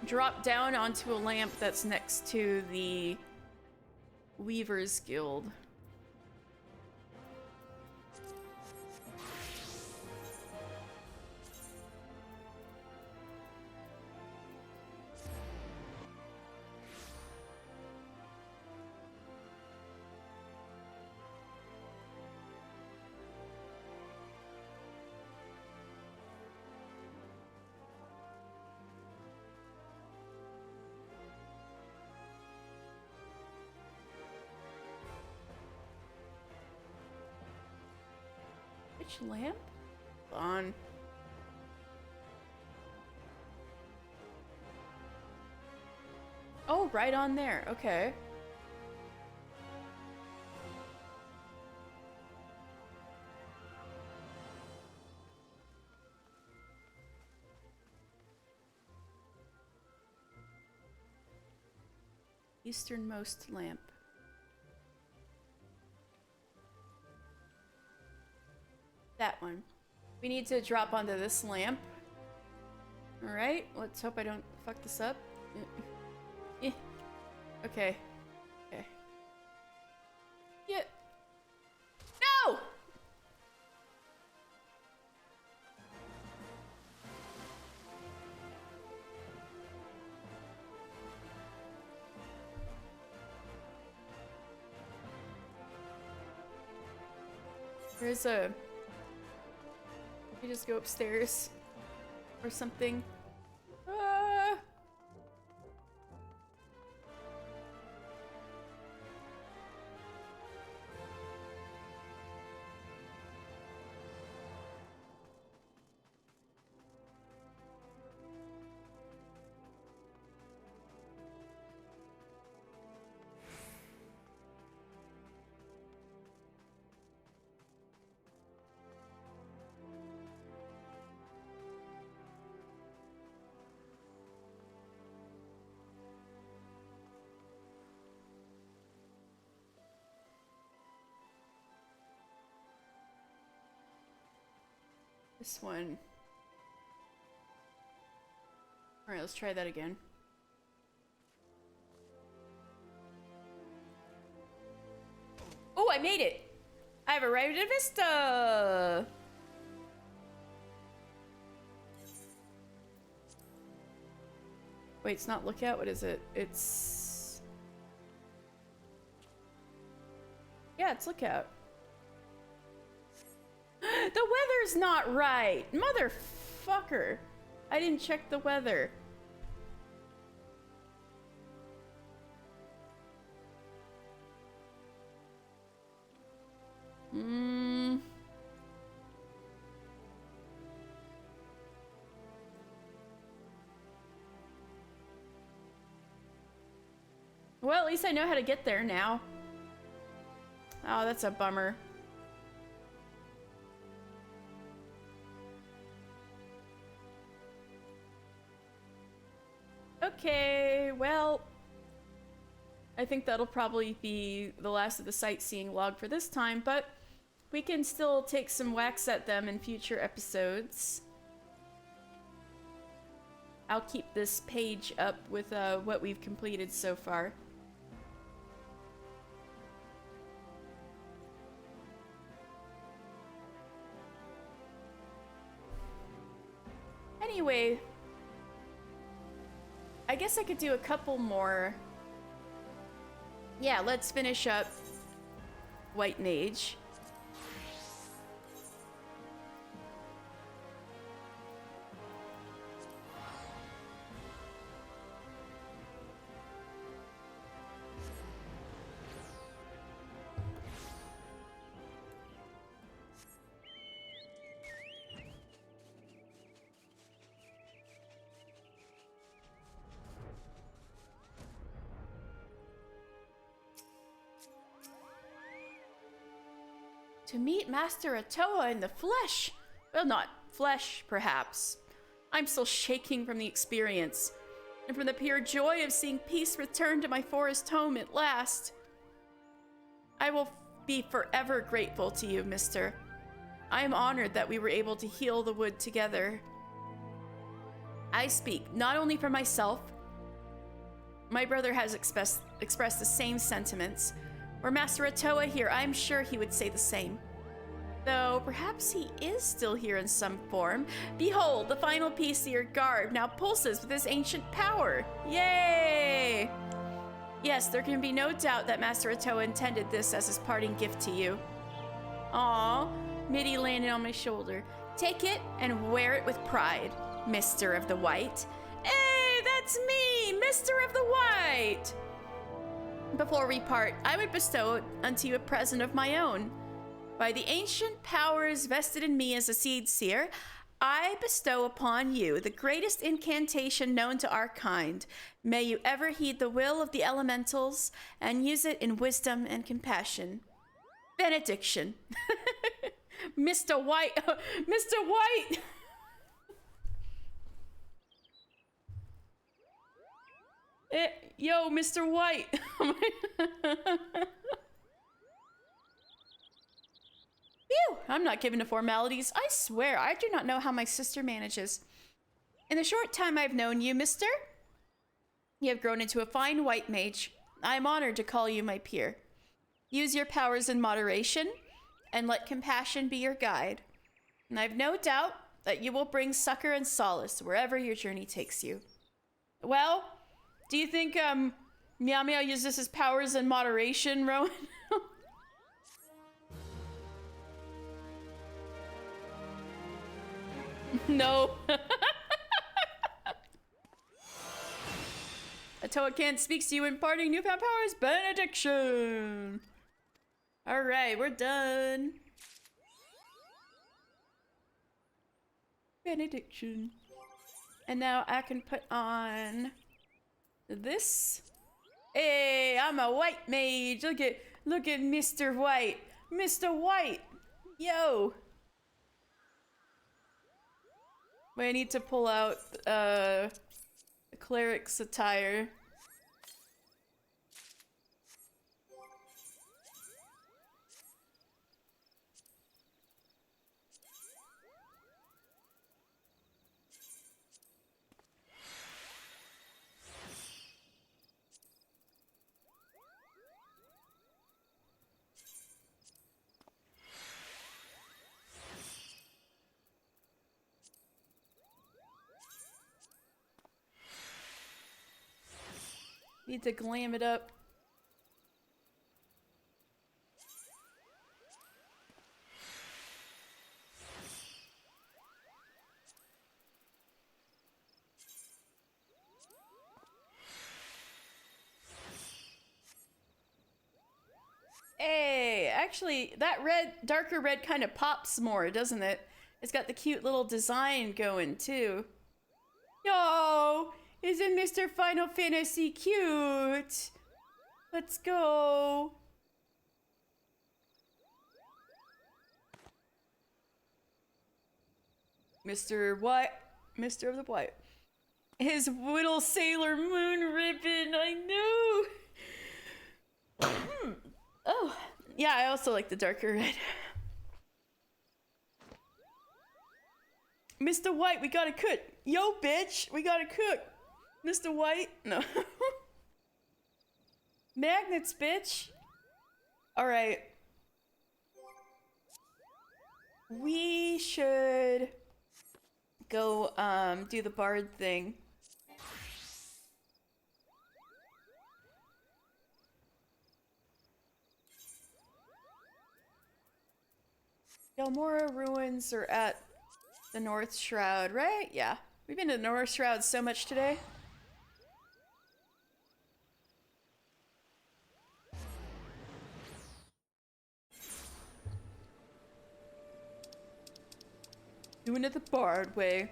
drop down onto a lamp that's next to the Weaver's Guild. Which lamp? On. Oh, right on there. Okay. Easternmost lamp. That one. We need to drop onto this lamp. Alright, let's hope I don't fuck this up. Okay. Okay. Yeah. No! There's a... You just go upstairs or something. Ah! This one. Alright, let's try that again. Oh, I made it! I've arrived at Vista! Wait, it's not lookout? What is it? It's... Yeah, it's lookout. The weather's not right! Motherfucker! I didn't check the weather. Well, at least I know how to get there now. Oh, that's a bummer. Okay, well, I think that'll probably be the last of the sightseeing log for this time, but we can still take some whacks at them in future episodes. I'll keep this page up with what we've completed so far. Anyway, I guess I could do a couple more. Yeah, let's finish up White Mage. To meet Master Atoa in the flesh. Well, not flesh, perhaps. I'm still shaking from the experience, and from the pure joy of seeing peace return to my forest home at last. I will be forever grateful to you, mister. I am honored that we were able to heal the wood together. I speak not only for myself. My brother has expressed the same sentiments. Were Master Atoa here, I'm sure he would say the same. Though, perhaps he is still here in some form. Behold, the final piece of your garb now pulses with his ancient power. Yay! Yes, there can be no doubt that Master Atoa intended this as his parting gift to you. Aww, Mitty landed on my shoulder. Take it and wear it with pride, Mister of the White. Hey, that's me, Mister of the White! Before we part, I would bestow unto you a present of my own. By the ancient powers vested in me as a seed seer, I bestow upon you the greatest incantation known to our kind. May you ever heed the will of the elementals and use it in wisdom and compassion. Benediction. Mr. White. Mr. White! Yo, Mr. White. Phew, I'm not given to formalities. I swear, I do not know how my sister manages. In the short time I've known you, mister, you have grown into a fine white mage. I am honored to call you my peer. Use your powers in moderation, and let compassion be your guide. And I've no doubt that you will bring succor and solace wherever your journey takes you. Well, do you think Meow Meow uses his powers in moderation, Rowan? No. Atoa can't speak to you imparting newfound powers. Benediction. All right, we're done. Benediction. And now I can put on this. Hey, I'm a white mage. Look at Mr. White. Mr. White. Yo. Wait, I need to pull out the cleric's attire. Need to glam it up. Hey, actually, that red, darker red kind of pops more, doesn't it? It's got the cute little design going, too. Yo, isn't Mr. Final Fantasy cute? Let's go. Mr. What? Mr. of the White. His little Sailor Moon ribbon, I know. Oh, yeah, I also like the darker red. Mr. White, we gotta cook. Yo, bitch, we gotta cook. Mr. White? No. Magnets, bitch. All right. We should go do the bard thing. Delmora ruins are at the North Shroud, right? Yeah. We've been to the North Shroud so much today. Doing it the bard way.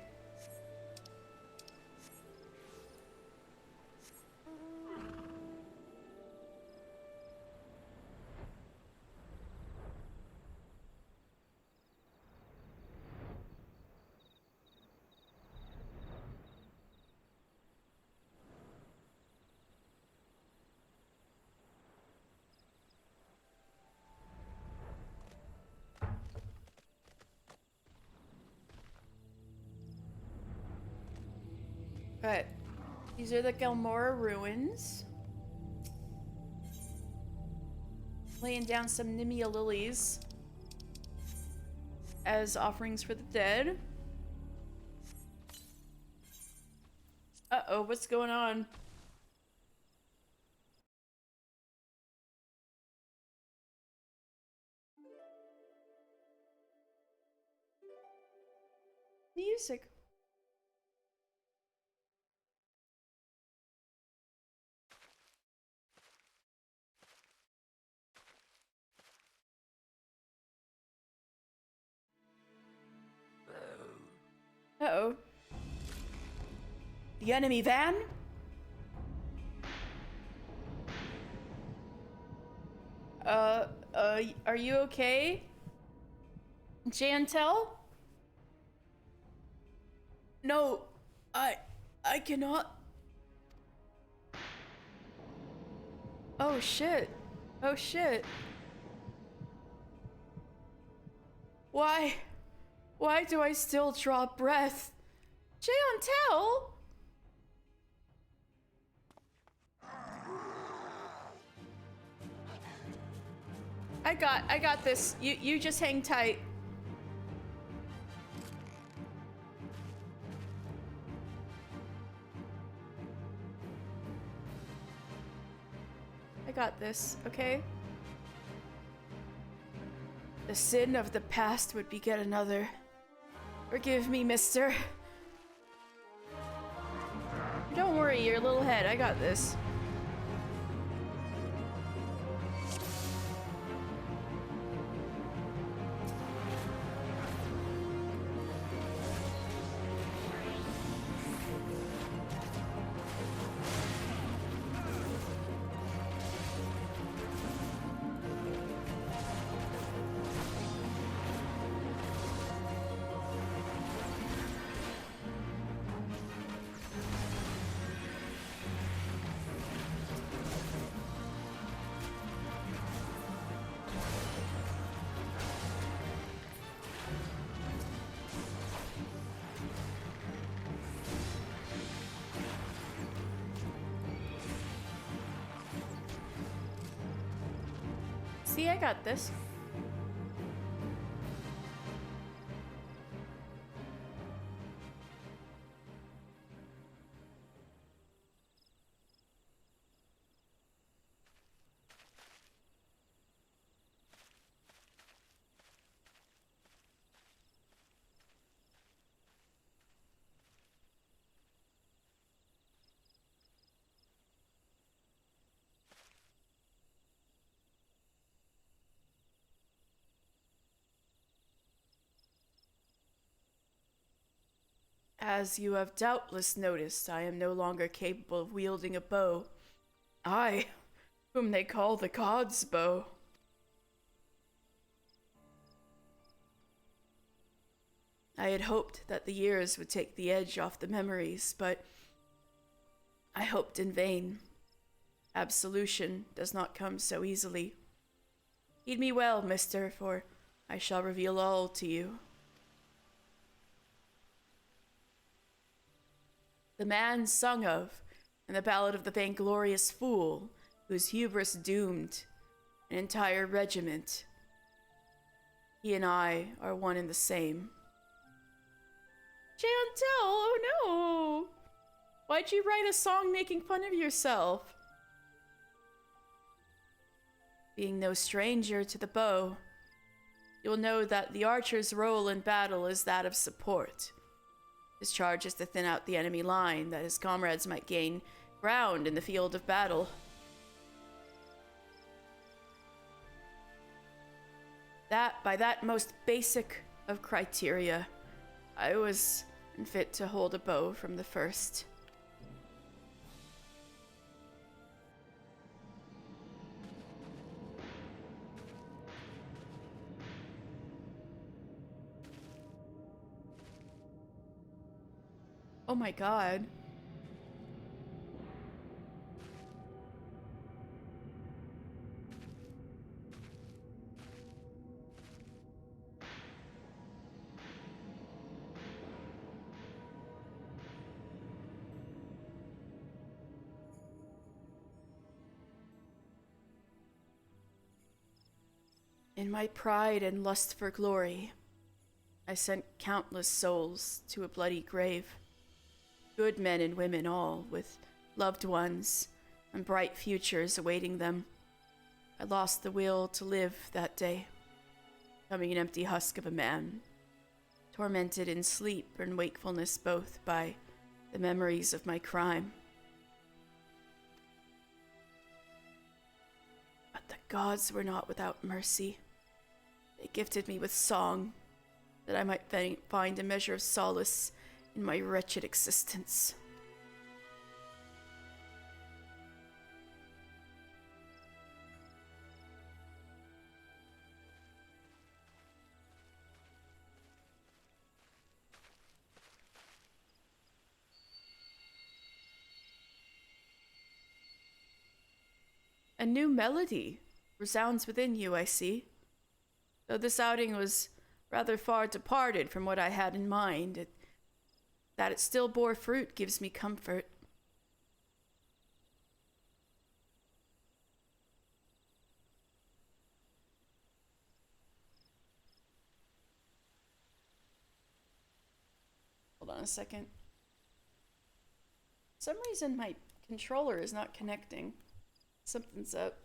Right. These are the Gelmora ruins. Laying down some Nimia lilies as offerings for the dead. Uh-oh, what's going on? Music. Uh-oh. The enemy van? Are you okay? Jantel? No, I cannot. Oh shit. Oh shit. Why? Why do I still draw breath? Jantel? I got this. You just hang tight. I got this, okay? The sin of the past would beget another. Forgive me, mister. Don't worry, your little head. I got this. See, I got this. As you have doubtless noticed, I am no longer capable of wielding a bow. I, whom they call the god's bow. I had hoped that the years would take the edge off the memories, but I hoped in vain. Absolution does not come so easily. Heed me well, mister, for I shall reveal all to you. The man sung of in the ballad of the vainglorious fool, whose hubris doomed an entire regiment. He and I are one and the same. Chantel, oh no! Why'd you write a song making fun of yourself? Being no stranger to the bow, you'll know that the archer's role in battle is that of support. His charge is to thin out the enemy line, that his comrades might gain ground in the field of battle. By that most basic of criteria, I was unfit to hold a bow from the first. Oh my god. In my pride and lust for glory, I sent countless souls to a bloody grave. Good men and women all, with loved ones and bright futures awaiting them. I lost the will to live that day, becoming an empty husk of a man, tormented in sleep and wakefulness both by the memories of my crime. But the gods were not without mercy. They gifted me with song, that I might find a measure of solace in my wretched existence. A new melody resounds within you, I see. Though this outing was rather far departed from what I had in mind, that it still bore fruit gives me comfort. Hold on a second. For some reason my controller is not connecting. Something's up.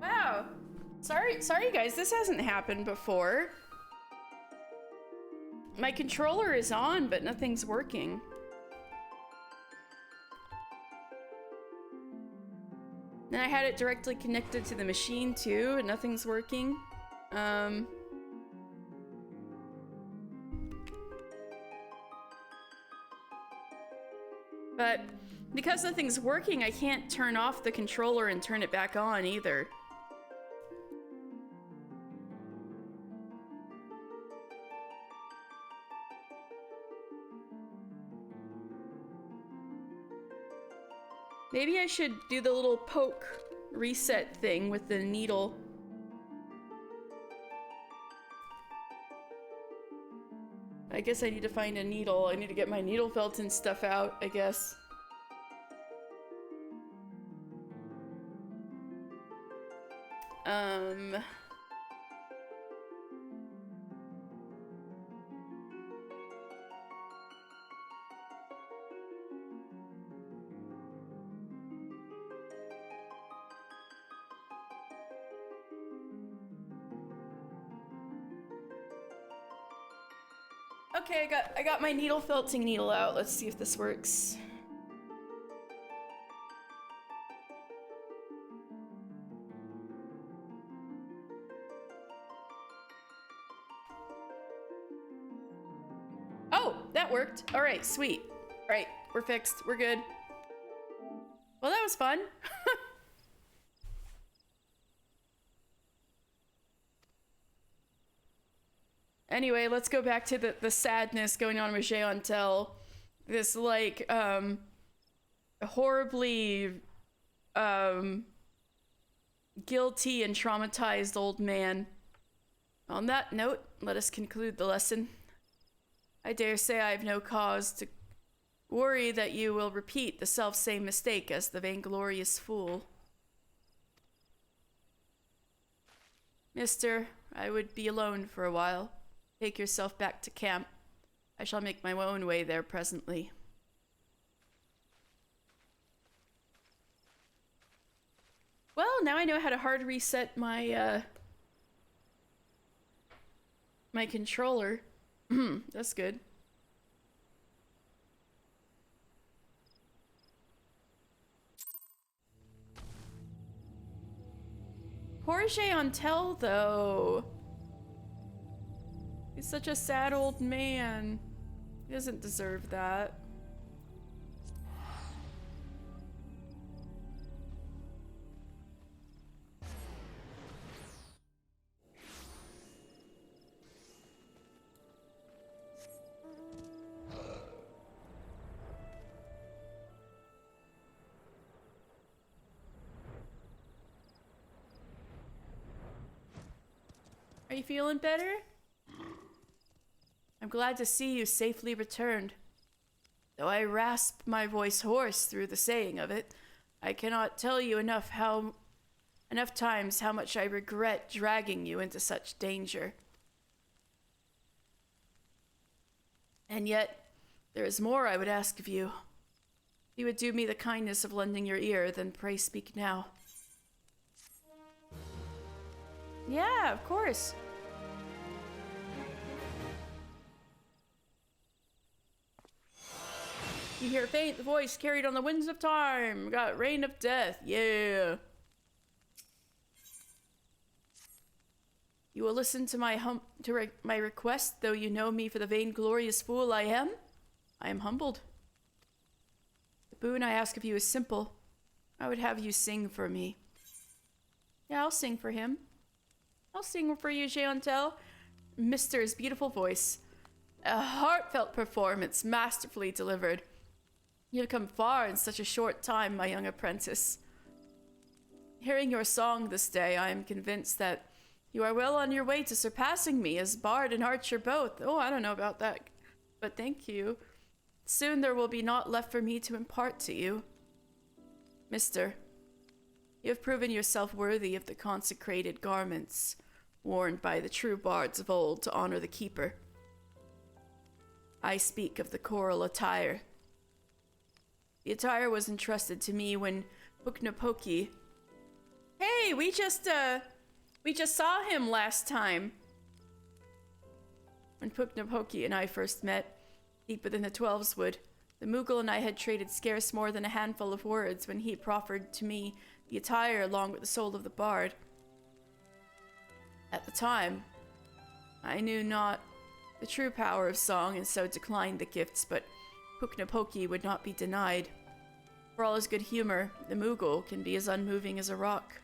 Wow. Sorry guys, this hasn't happened before. My controller is on, but nothing's working. And I had it directly connected to the machine too, and nothing's working. But because nothing's working, I can't turn off the controller and turn it back on either. Maybe I should do the little poke reset thing with the needle. I guess I need to find a needle. I need to get my needle felt and stuff out, I guess. Okay, I got my needle felting needle out. Let's see if this works. Oh, that worked. All right, sweet. All right, we're fixed. We're good. Well, that was fun. Anyway, let's go back to the sadness going on with Géantel. This, like, horribly, guilty and traumatized old man. On that note, let us conclude the lesson. I dare say I have no cause to worry that you will repeat the self-same mistake as the vainglorious fool. Mister, I would be alone for a while. Take yourself back to camp. I shall make my own way there presently. Well, now I know how to hard reset my, my controller. That's good. Poor Géantel, though. He's such a sad old man. He doesn't deserve that. Are you feeling better? I'm glad to see you safely returned. Though I rasp my voice hoarse through the saying of it, I cannot tell you enough times how much I regret dragging you into such danger. And yet, there is more I would ask of you. If you would do me the kindness of lending your ear, then pray speak now. Yeah, of course. You hear faint the voice carried on the winds of time. Got rain of death. Yeah. You will listen to my my request, though you know me for the vainglorious fool I am. I am humbled. The boon I ask of you is simple. I would have you sing for me. Yeah, I'll sing for him. I'll sing for you, Géantel. Mister's beautiful voice. A heartfelt performance, masterfully delivered. You have come far in such a short time, my young apprentice. Hearing your song this day, I am convinced that you are well on your way to surpassing me as bard and archer both. Oh, I don't know about that, but thank you. Soon there will be naught left for me to impart to you. Mister, you have proven yourself worthy of the consecrated garments worn by the true bards of old to honor the keeper. I speak of the choral attire. The attire was entrusted to me when Puknapoki... Hey, we just saw him last time. When Puknapoki and I first met, deep within the Twelveswood, the Moogle and I had traded scarce more than a handful of words when he proffered to me the attire along with the soul of the bard. At the time, I knew not the true power of song and so declined the gifts, but Puknapoki would not be denied. For all his good humor, the Moogle can be as unmoving as a rock.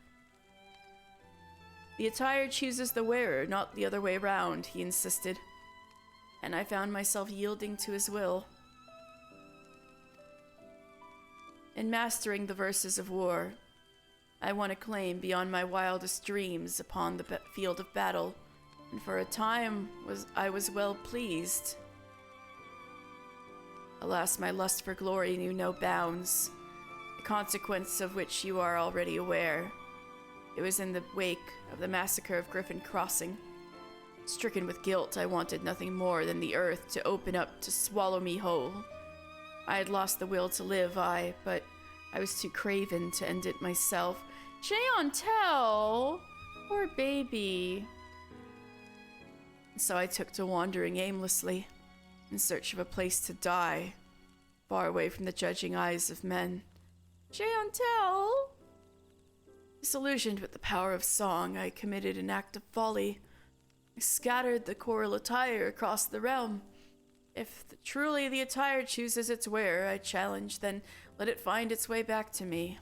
The attire chooses the wearer, not the other way round, he insisted, and I found myself yielding to his will. In mastering the verses of war, I won acclaim beyond my wildest dreams upon the field of battle, and for a time I was well pleased. Alas, my lust for glory knew no bounds, the consequence of which you are already aware. It was in the wake of the massacre of Griffin Crossing. Stricken with guilt, I wanted nothing more than the earth to open up to swallow me whole. I had lost the will to live, but I was too craven to end it myself. Cheontel! Poor baby. So I took to wandering aimlessly, in search of a place to die, far away from the judging eyes of men. Cheontel! Disillusioned with the power of song, I committed an act of folly. I scattered the choral attire across the realm. If truly the attire chooses its wearer, I challenge, then let it find its way back to me.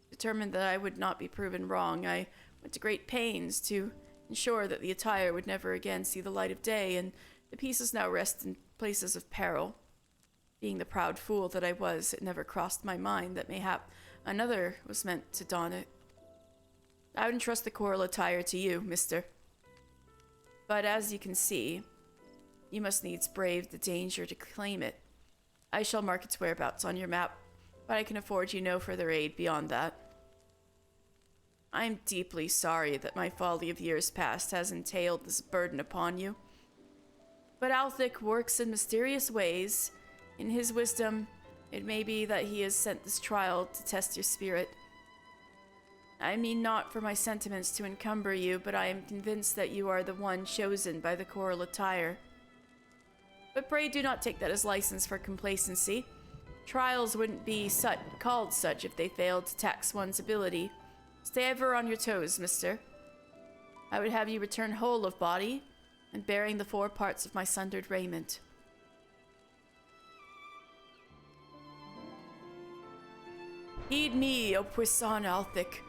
Determined that I would not be proven wrong, I went to great pains to ensure that the attire would never again see the light of day, and the pieces now rest in places of peril. Being the proud fool that I was, it never crossed my mind that mayhap another was meant to don it. I would entrust the choral attire to you, mister. But as you can see, you must needs brave the danger to claim it. I shall mark its whereabouts on your map, but I can afford you no further aid beyond that. I am deeply sorry that my folly of years past has entailed this burden upon you. But Althic works in mysterious ways. In his wisdom, it may be that he has sent this trial to test your spirit. I mean not for my sentiments to encumber you, but I am convinced that you are the one chosen by the choral attire. But pray do not take that as license for complacency. Trials wouldn't be called such if they failed to tax one's ability. Stay ever on your toes, mister. I would have you return whole of body, and bearing the 4 parts of my sundered raiment. Heed me, O puissant Althic.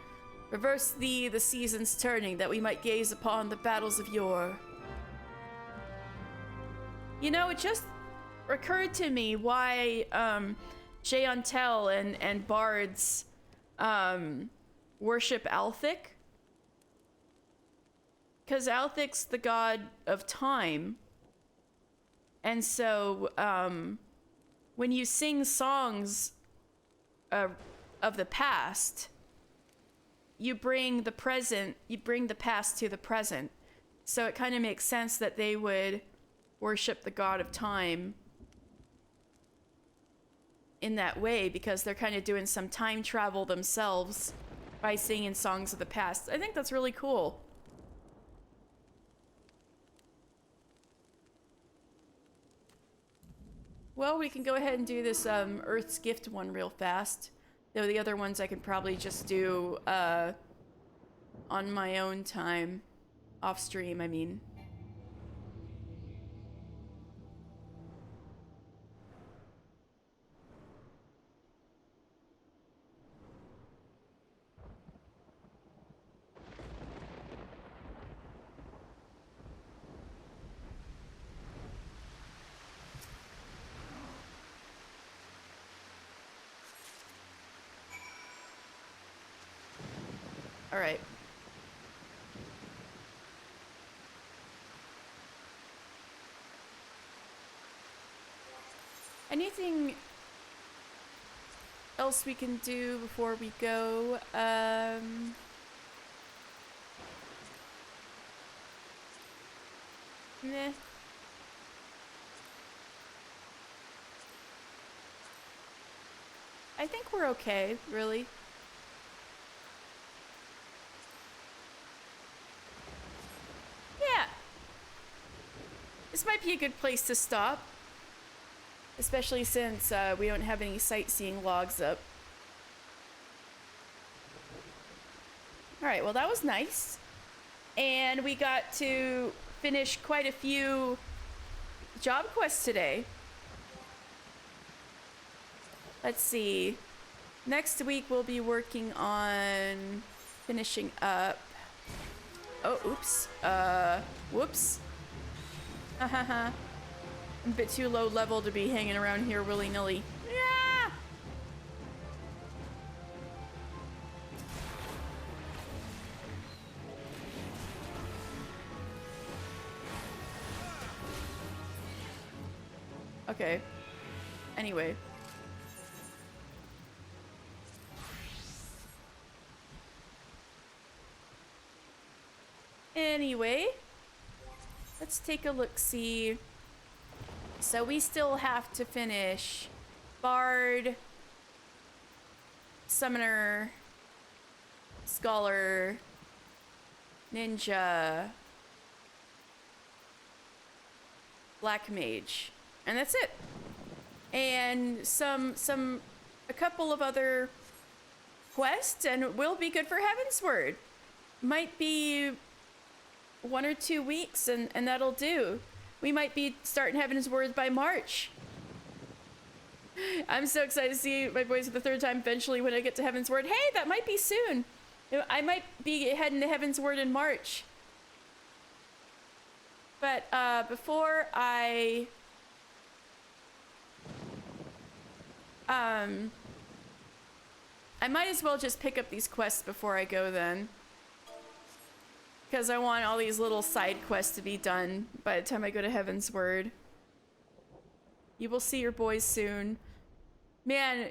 Reverse thee the seasons turning, that we might gaze upon the battles of yore. You know, it just occurred to me why Cheontel and bards worship Althic. Because Althic's the god of time. And so when you sing songs of the past, you bring the past to the present. So it kind of makes sense that they would worship the god of time in that way, because they're kind of doing some time travel themselves by singing songs of the past. I think that's really cool. Well, we can go ahead and do this Earth's Gift one real fast. Though the other ones I can probably just do on my own time. Off stream, I mean. All right. Anything else we can do before we go? Nah. I think we're okay, really. This might be a good place to stop, especially since we don't have any sightseeing logs up. Alright, well that was nice. And we got to finish quite a few job quests today. Let's see. Next week we'll be working on finishing up... Oh, oops. Whoops. I'm a bit too low level to be hanging around here willy-nilly. Yeah! Okay. Anyway. Anyway. Let's take a look-see. So we still have to finish Bard, Summoner, Scholar, Ninja, Black Mage. And that's it. And a couple of other quests, and we'll be good for Heavensward. Might be 1 or 2 weeks, and that'll do. We might be starting Heavensward by March. I'm so excited to see my boys for the 3rd time eventually when I get to Heavensward. Hey, that might be soon. I might be heading to Heavensward in March. But before I might as well just pick up these quests before I go then. Because I want all these little side quests to be done by the time I go to Heavensward. You will see your boys soon. Man,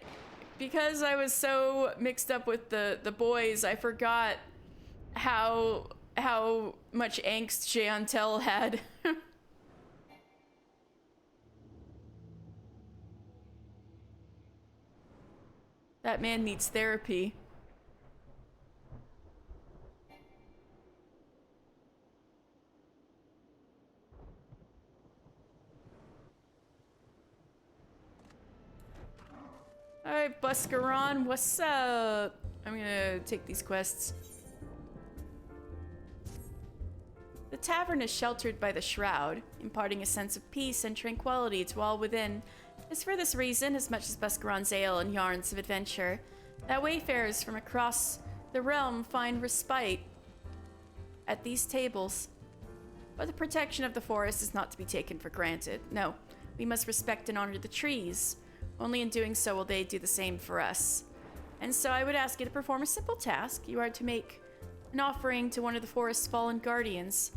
because I was so mixed up with the boys, I forgot how much angst Jeantel had. That man needs therapy. Alright, Buscaron, what's up? I'm gonna take these quests. The tavern is sheltered by the shroud, imparting a sense of peace and tranquility to all within. It's for this reason, as much as Buscaron's ale and yarns of adventure, that wayfarers from across the realm find respite at these tables. But the protection of the forest is not to be taken for granted. No, we must respect and honor the trees. Only in doing so will they do the same for us. And so I would ask you to perform a simple task. You are to make an offering to one of the forest's fallen guardians.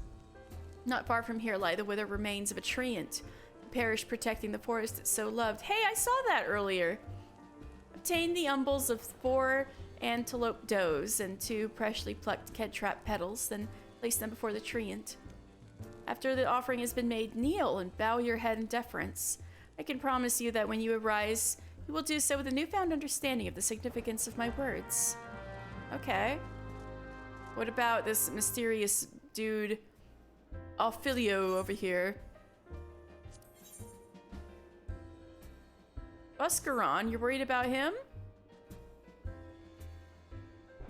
Not far from here lie the withered remains of a treant, the parish protecting the forest it so loved. Hey, I saw that earlier! Obtain the umbels of 4 antelope does and 2 freshly plucked kedtrap petals, then place them before the treant. After the offering has been made, kneel and bow your head in deference. I can promise you that when you arise, you will do so with a newfound understanding of the significance of my words. Okay. What about this mysterious dude, Ophelio, over here? Buscaron, you're worried about him?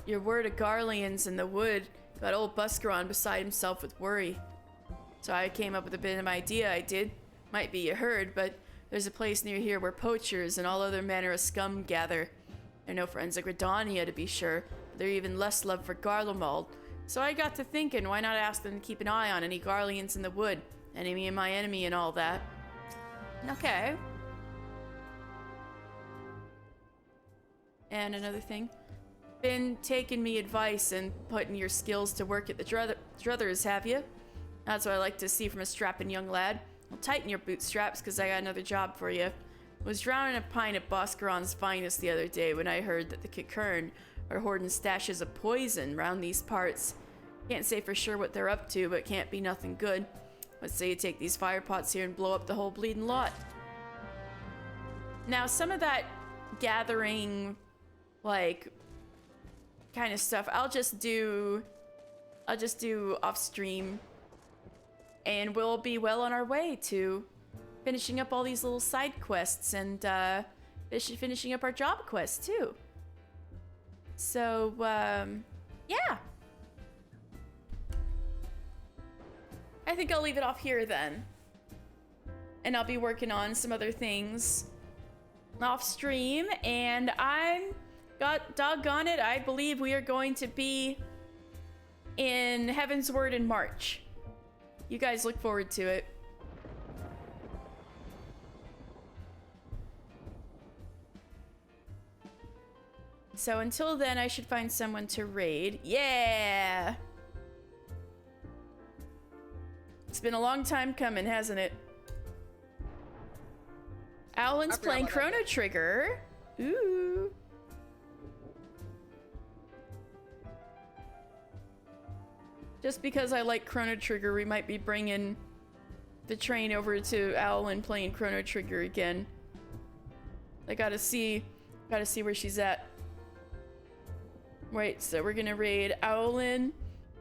Your word of Garleans in the wood got old Buscaron beside himself with worry. So I came up with a bit of an idea, I did. Might be you heard, but there's a place near here where poachers and all other manner of scum gather. They're no friends of Gridania, to be sure, but they're even less love for Garlemald. So I got to thinking, why not ask them to keep an eye on any Garleans in the wood? Enemy of my enemy and all that. Okay. And another thing. Been taking me advice and putting your skills to work at the druthers, have you? That's what I like to see from a strapping young lad. Well, tighten your bootstraps, because I got another job for you. Was drowning a pint at Boscaron's finest the other day when I heard that the Kikern are hoarding stashes of poison round these parts. Can't say for sure what they're up to, but can't be nothing good. Let's say you take these fire pots here and blow up the whole bleeding lot. Now, some of that gathering, like, kind of stuff, I'll just do off stream. And we'll be well on our way to finishing up all these little side quests and finishing up our job quests too. So, yeah. I think I'll leave it off here then. And I'll be working on some other things off stream. And doggone it, I believe we are going to be in Heavensward in March. You guys look forward to it. So until then, I should find someone to raid. Yeah! It's been a long time coming, hasn't it? Alan's playing Chrono Trigger. Ooh. Just because I like Chrono Trigger, we might be bringing the train over to Alan playing Chrono Trigger again. I gotta see where she's at. Wait, so we're gonna raid Owlin.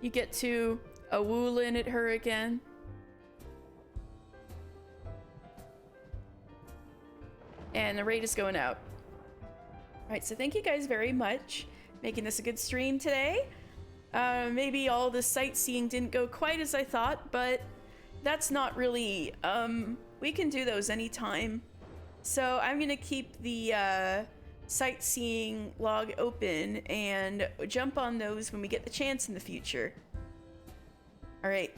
You get to Awulin at her again. And the raid is going out. Alright, so thank you guys very much. Making this a good stream today. Maybe all the sightseeing didn't go quite as I thought, but that's not really, we can do those anytime. So I'm gonna keep the sightseeing log open and jump on those when we get the chance in the future. Alright,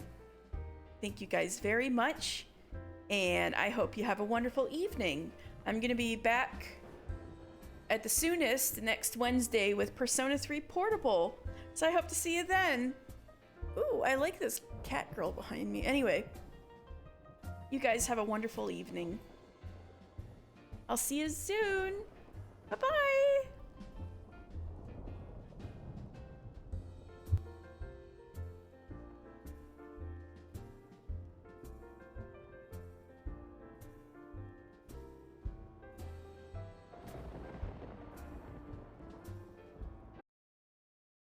thank you guys very much, and I hope you have a wonderful evening. I'm gonna be back at the soonest next Wednesday with Persona 3 Portable. So I hope to see you then. Ooh, I like this cat girl behind me. Anyway, you guys have a wonderful evening. I'll see you soon. Bye-bye.